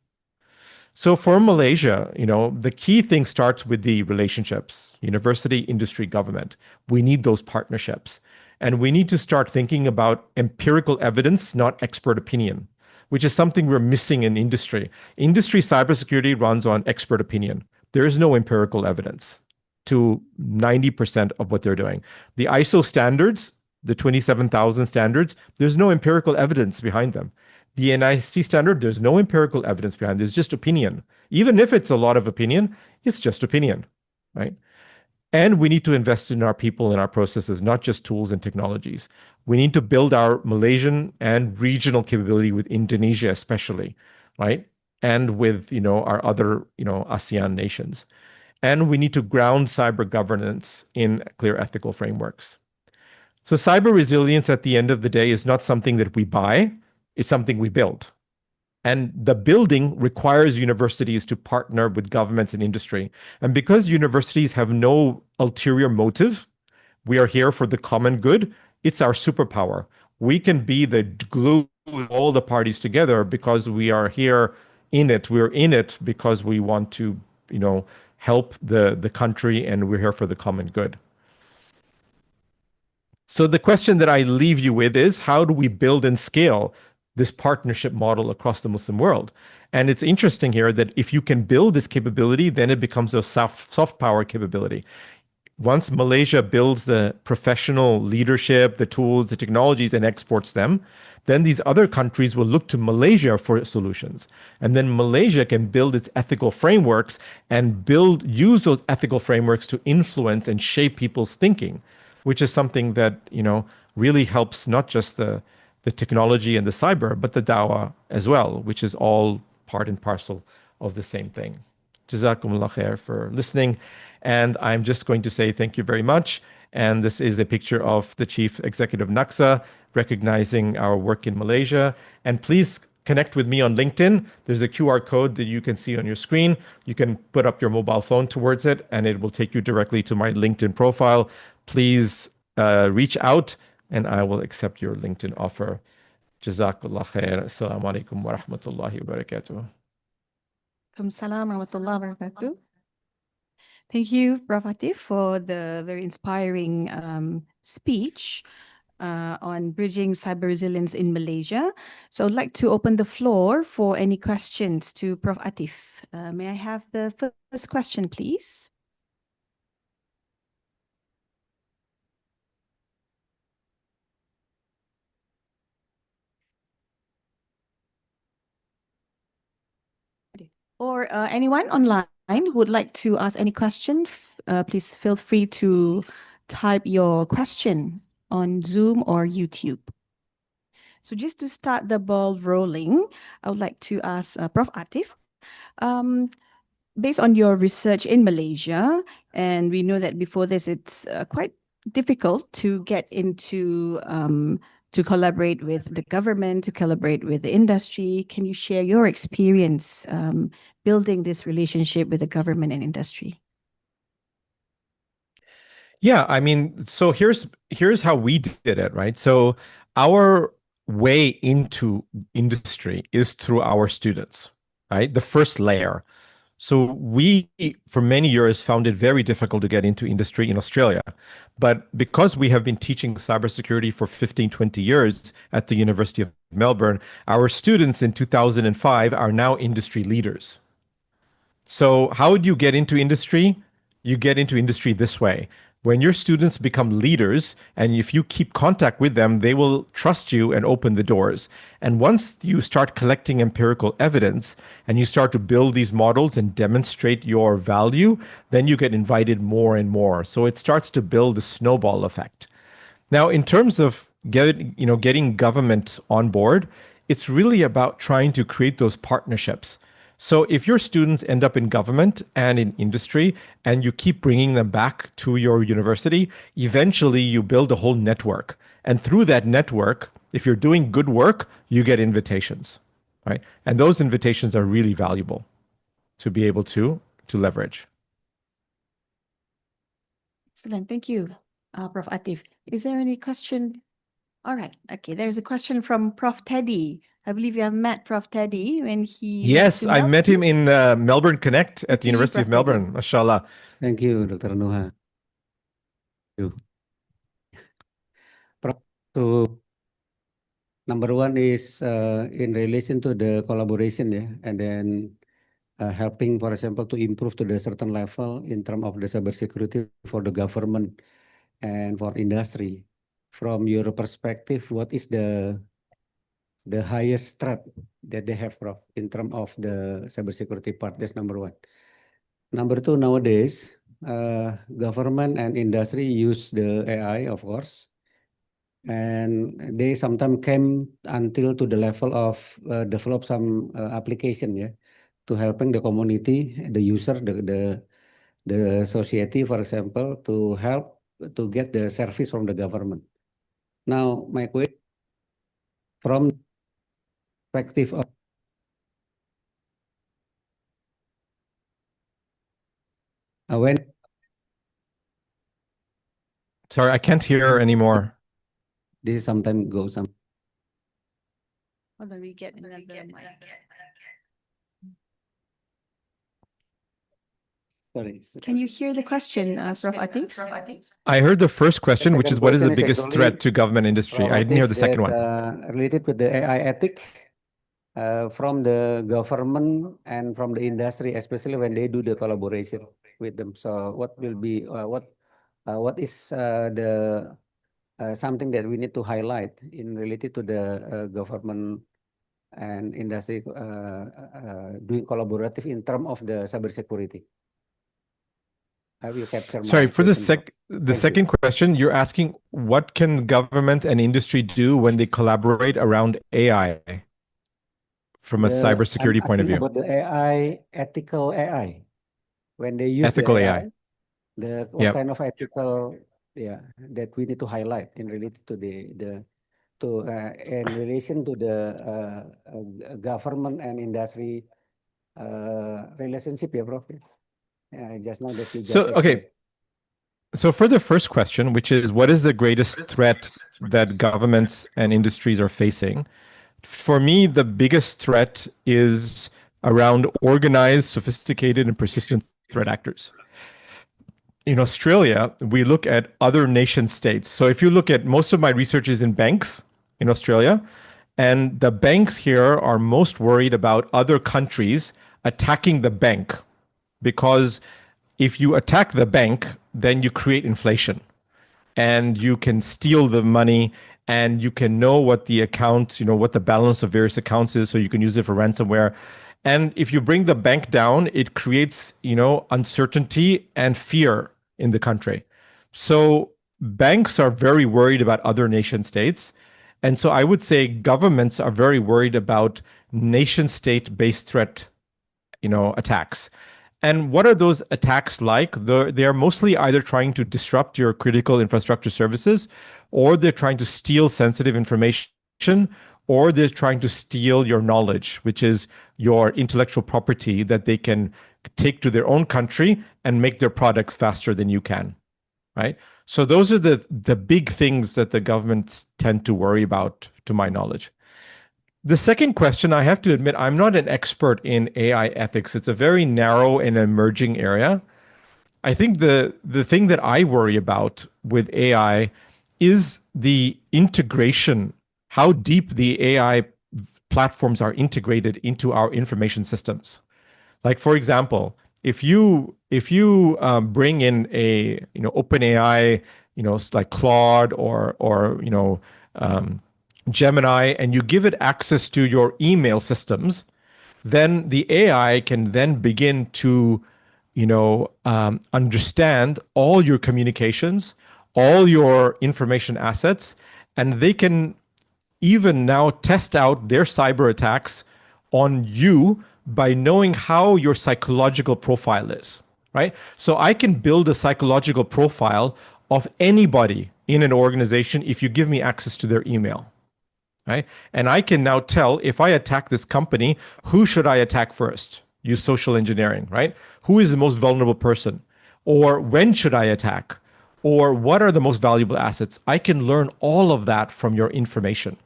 [SPEAKER 15] So for Malaysia, the key thing starts with the relationships, university, industry, government. We need those partnerships. And we need to start thinking about empirical evidence, not expert opinion, which is something we're missing in industry. Industry cybersecurity runs on expert opinion. There is no empirical evidence to 90% of what they're doing. The ISO standards the 27,000 standards, there's no empirical evidence behind them. The NIST standard, there's no empirical evidence behind it. There's just opinion. Even if it's a lot of opinion, it's just opinion, right? And we need to invest in our people and our processes, not just tools and technologies. We need to build our Malaysian and regional capability with Indonesia, especially, right? And with, our other, ASEAN nations. And we need to ground cyber governance in clear ethical frameworks. So cyber resilience at the end of the day is not something that we buy, it's something we build. And the building requires universities to partner with governments and industry. And because universities have no ulterior motive, we are here for the common good, it's our superpower. We can be the glue of all the parties together because we are here in it. We're in it because we want to, help the country, and we're here for the common good. So the question that I leave you with is, how do we build and scale this partnership model across the Muslim world? And it's interesting here that if you can build this capability, then it becomes a soft power capability. Once Malaysia builds the professional leadership, the tools, the technologies, and exports them, then these other countries will look to Malaysia for solutions. And then Malaysia can build its ethical frameworks and use those ethical frameworks to influence and shape people's thinking, which is something that, really helps not just the technology and the cyber, but the dawah as well, which is all part and parcel of the same thing. Jazakumullah khair for listening. And I'm just going to say thank you very much. And this is a picture of the Chief Executive NACSA recognizing our work in Malaysia. And please connect with me on LinkedIn. There's a QR code that you can see on your screen. You can put up your mobile phone towards it, and it will take you directly to my LinkedIn profile. Please reach out, and I will accept your LinkedIn offer. Jazakallah khair. Assalamu alaikum wa rahmatullahi wa barakatuh.
[SPEAKER 11] Waalaikumsalam warahmatullahi wabarakatuh. Thank you, Prof. Atif, for the very inspiring speech on bridging cyber resilience in Malaysia. So I'd like to open the floor for any questions to Prof. Atif. May I have the first question, please? Or anyone online who would like to ask any question, please feel free to type your question on Zoom or YouTube. So just to start the ball rolling, I would like to ask Prof. Atif, based on your research in Malaysia, and we know that before this, it's quite difficult to get into to collaborate with the government, to collaborate with the industry. Can you share your experience building this relationship with the government and industry?
[SPEAKER 15] Yeah, I mean, so here's how we did it, right? So our way into industry is through our students, right? The first layer. So we, for many years, found it very difficult to get into industry in Australia. But because we have been teaching cybersecurity for 15, 20 years at the University of Melbourne, our students in 2005 are now industry leaders. So how do you get into industry? You get into industry this way. When your students become leaders, and if you keep contact with them, they will trust you and open the doors. And once you start collecting empirical evidence and you start to build these models and demonstrate your value, then you get invited more and more. So it starts to build a snowball effect. Now, in terms of getting government on board, it's really about trying to create those partnerships. So if your students end up in government and in industry, and you keep bringing them back to your university, eventually you build a whole network. And through that network, if you're doing good work, you get invitations, right? And those invitations are really valuable to be able to leverage.
[SPEAKER 11] Excellent. Thank you, Prof. Atif. Is there any question? All right. Okay. There's a question from Prof. Teddy. I believe you have met Prof. Teddy when he
[SPEAKER 15] Yes, I met him in Melbourne Connect at the University of Melbourne. Mashallah.
[SPEAKER 16] Thank you, Dr. Nuha. Thank you. So, number one is in relation to the collaboration, yeah, and then helping, for example, to improve to the certain level in terms of the cybersecurity for the government and for industry. from your perspective, what is the highest threat that they have, Prof, in terms of the cybersecurity part? That's number one. Number two, nowadays, government and industry use the AI, of course, and they sometimes came until to the level of develop some application, yeah, to helping the community, the user, the society, for example, to help to get the service from the government. Now, my question from perspective of when
[SPEAKER 15] Sorry, I can't hear anymore.
[SPEAKER 16] this sometimes goes some.
[SPEAKER 11] Hold on, we get another mic.
[SPEAKER 16] Sorry.
[SPEAKER 11] Can you hear the question, Prof. Atif?
[SPEAKER 15] I heard the first question, which is what is the
[SPEAKER 16] Question
[SPEAKER 15] biggest threat to government industry? I didn't hear the second one.
[SPEAKER 16] Related with the AI ethic from the government and from the industry, especially when they do the collaboration with them. So what will be what is the something that we need to highlight in related to the government and industry doing collaborative in terms of the cybersecurity? I will capture.
[SPEAKER 15] Sorry, for the second question, you're asking what can government and industry do when they collaborate around AI from a cybersecurity point of view?
[SPEAKER 16] About the AI, ethical AI, when they use
[SPEAKER 15] ethical
[SPEAKER 16] the
[SPEAKER 15] AI.
[SPEAKER 16] What kind of ethical, that we need to highlight in related to in relation to the government and industry relationship, yeah, Prof. Just now that you just explained.
[SPEAKER 15] So for the first question, which is what is the greatest threat that governments and industries are facing? For me, the biggest threat is around organized, sophisticated, and persistent threat actors. In Australia, we look at other nation states. So if you look at most of my research is in banks in Australia, and the banks here are most worried about other countries attacking the bank, because if you attack the bank, then you create inflation and you can steal the money and you can know what the accounts, what the balance of various accounts is, so you can use it for ransomware. And if you bring the bank down, it creates, uncertainty and fear in the country. So banks are very worried about other nation states. And so I would say governments are very worried about nation state based threat, attacks. And what are those attacks like? They are mostly either trying to disrupt your critical infrastructure services, or they're trying to steal sensitive information, or they're trying to steal your knowledge, which is your intellectual property that they can take to their own country and make their products faster than you can, right? So those are the big things that the governments tend to worry about, to my knowledge. The second question, I have to admit, I'm not an expert in AI ethics. It's a very narrow and emerging area. I think the thing that I worry about with AI is the integration, how deep the AI platforms are integrated into our information systems. Like, for example, if you bring in a OpenAI, like Claude or Gemini, and you give it access to your email systems, then the AI can then begin to understand all your communications, all your information assets, and they can even now test out their cyber attacks on you by knowing how your psychological profile is, right? So I can build a psychological profile of anybody in an organization if you give me access to their email, right? And I can now tell, if I attack this company, who should I attack first? Use social engineering, right? Who is the most vulnerable person? Or when should I attack? Or what are the most valuable assets? I can learn all of that from your information,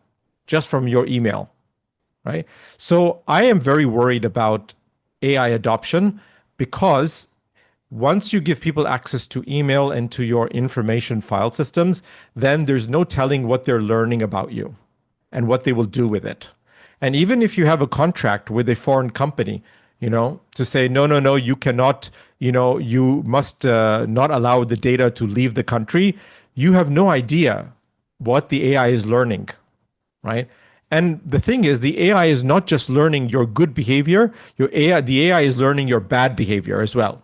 [SPEAKER 15] just from your email, right? So I am very worried about AI adoption, because once you give people access to email and to your information file systems, then there's no telling what they're learning about you and what they will do with it. And even if you have a contract with a foreign company, to say, no, you cannot, you must not allow the data to leave the country, you have no idea what the AI is learning, right? And the thing is, the AI is not just learning your good behavior, the AI is learning your bad behavior as well.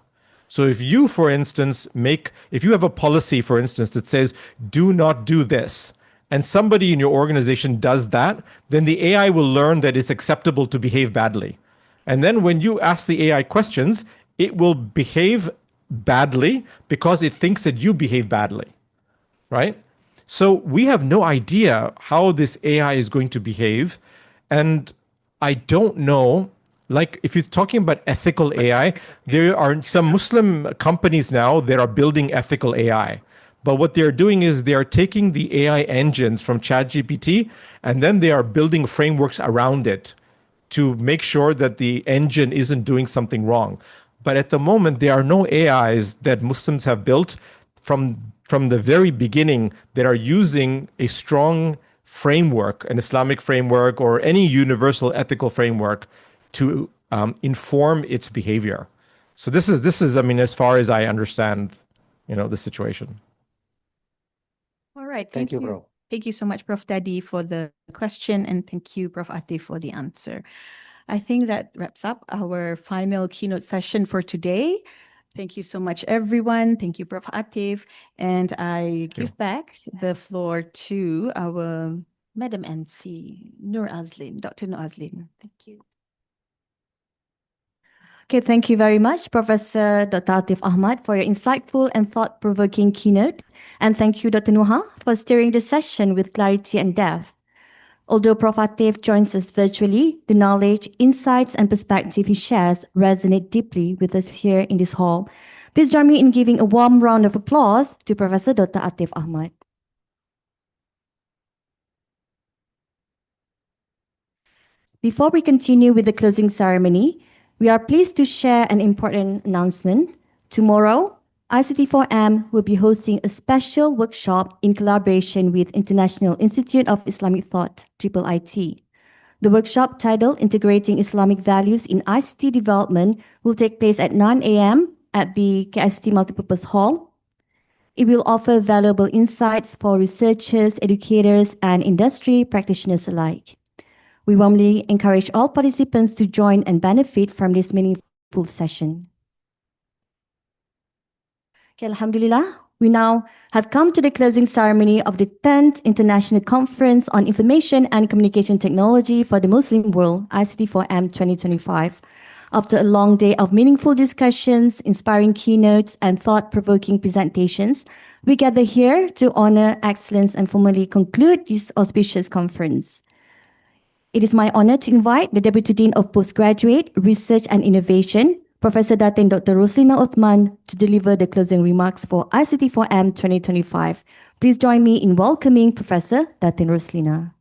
[SPEAKER 15] So if you, for instance, if you have a policy, for instance, that says, do not do this, and somebody in your organization does that, then the AI will learn that it's acceptable to behave badly. And then when you ask the AI questions, it will behave badly because it thinks that you behave badly, right? So we have no idea how this AI is going to behave. And I don't know, like if you're talking about ethical AI, there are some Muslim companies now that are building ethical AI. But what they're doing is they are taking the AI engines from ChatGPT and then they are building frameworks around it to make sure that the engine isn't doing something wrong. But at the moment, there are no AIs that Muslims have built from the very beginning that are using a strong framework, an Islamic framework or any universal ethical framework to inform its behavior. So this is, I mean, as far as I understand, the situation.
[SPEAKER 11] All right.
[SPEAKER 16] Thank you, Prof.
[SPEAKER 11] Thank you so much, Prof. Dadi, for the question, and thank you, Prof. Atif, for the answer. I think that wraps up our final keynote session for today. Thank you so much, everyone. Thank you, Prof. Atif. And I give back the floor to our Madam NC, Dr. Nur Azlin. Thank you.
[SPEAKER 8] Okay, thank you very much, Professor Dr. Atif Ahmad, for your insightful and thought-provoking keynote. And thank you, Dr. Nuha, for steering the session with clarity and depth. Although Prof. Atif joins us virtually, the knowledge, insights, and perspective he shares resonate deeply with us here in this hall. Please join me in giving a warm round of applause to Professor Dr. Atif Ahmad. Before we continue with the closing ceremony, we are pleased to share an important announcement. Tomorrow, ICT4M will be hosting a special workshop in collaboration with International Institute of Islamic Thought, IIIT. The workshop, titled Integrating Islamic Values in ICT Development, will take place at 9 a.m. at the KICT Multipurpose Hall. It will offer valuable insights for researchers, educators, and industry practitioners alike. We warmly encourage all participants to join and benefit from this meaningful session. Okay, Alhamdulillah, we now have come to the closing ceremony of the 10th International Conference on Information and Communication Technology for the Muslim World, ICT4M 2025. After a long day of meaningful discussions, inspiring keynotes, and thought-provoking presentations, we gather here to honor excellence and formally conclude this auspicious conference. It is my honor to invite the Deputy Dean of Postgraduate Research and Innovation, Professor Datin Dr. Roslina Uthman, to deliver the closing remarks for ICT4M 2025. Please join me in welcoming Professor Datin Roslina.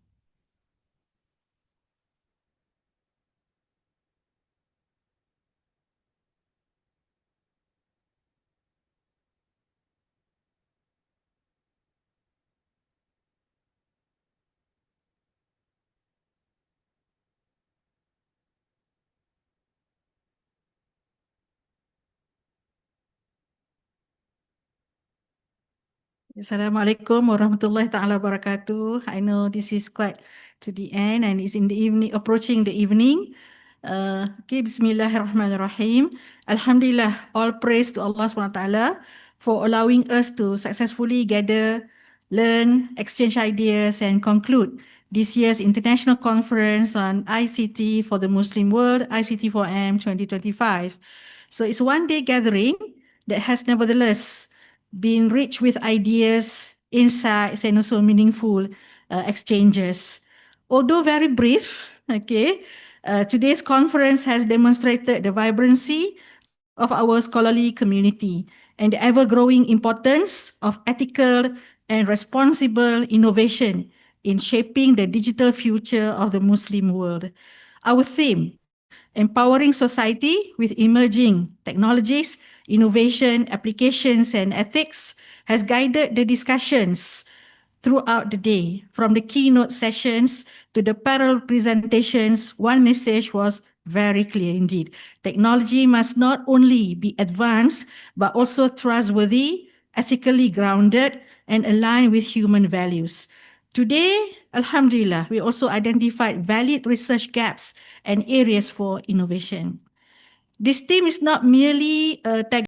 [SPEAKER 17] Assalamualaikum warahmatullahi ta'ala wabarakatuh. I know this is quite to the end and it's in the evening, approaching the evening. Okay, Bismillahirrahmanirrahim. Alhamdulillah, all praise to Allah SWT for allowing us to successfully gather, learn, exchange ideas, and conclude this year's International Conference on ICT for the Muslim World, ICT4M 2025. So it's a one-day gathering that has nevertheless been rich with ideas, insights, and also meaningful exchanges. Although very brief, okay, today's conference has demonstrated the vibrancy of our scholarly community and the ever-growing importance of ethical and responsible innovation in shaping the digital future of the Muslim world. Our theme, Empowering Society with Emerging Technologies, Innovation, Applications, and Ethics, has guided the discussions throughout the day. From the keynote sessions to the panel presentations, one message was very clear indeed. Technology must not only be advanced, but also trustworthy, ethically grounded, and aligned with human values. Today, Alhamdulillah, we also identified valid research gaps and areas for innovation. This team is not merely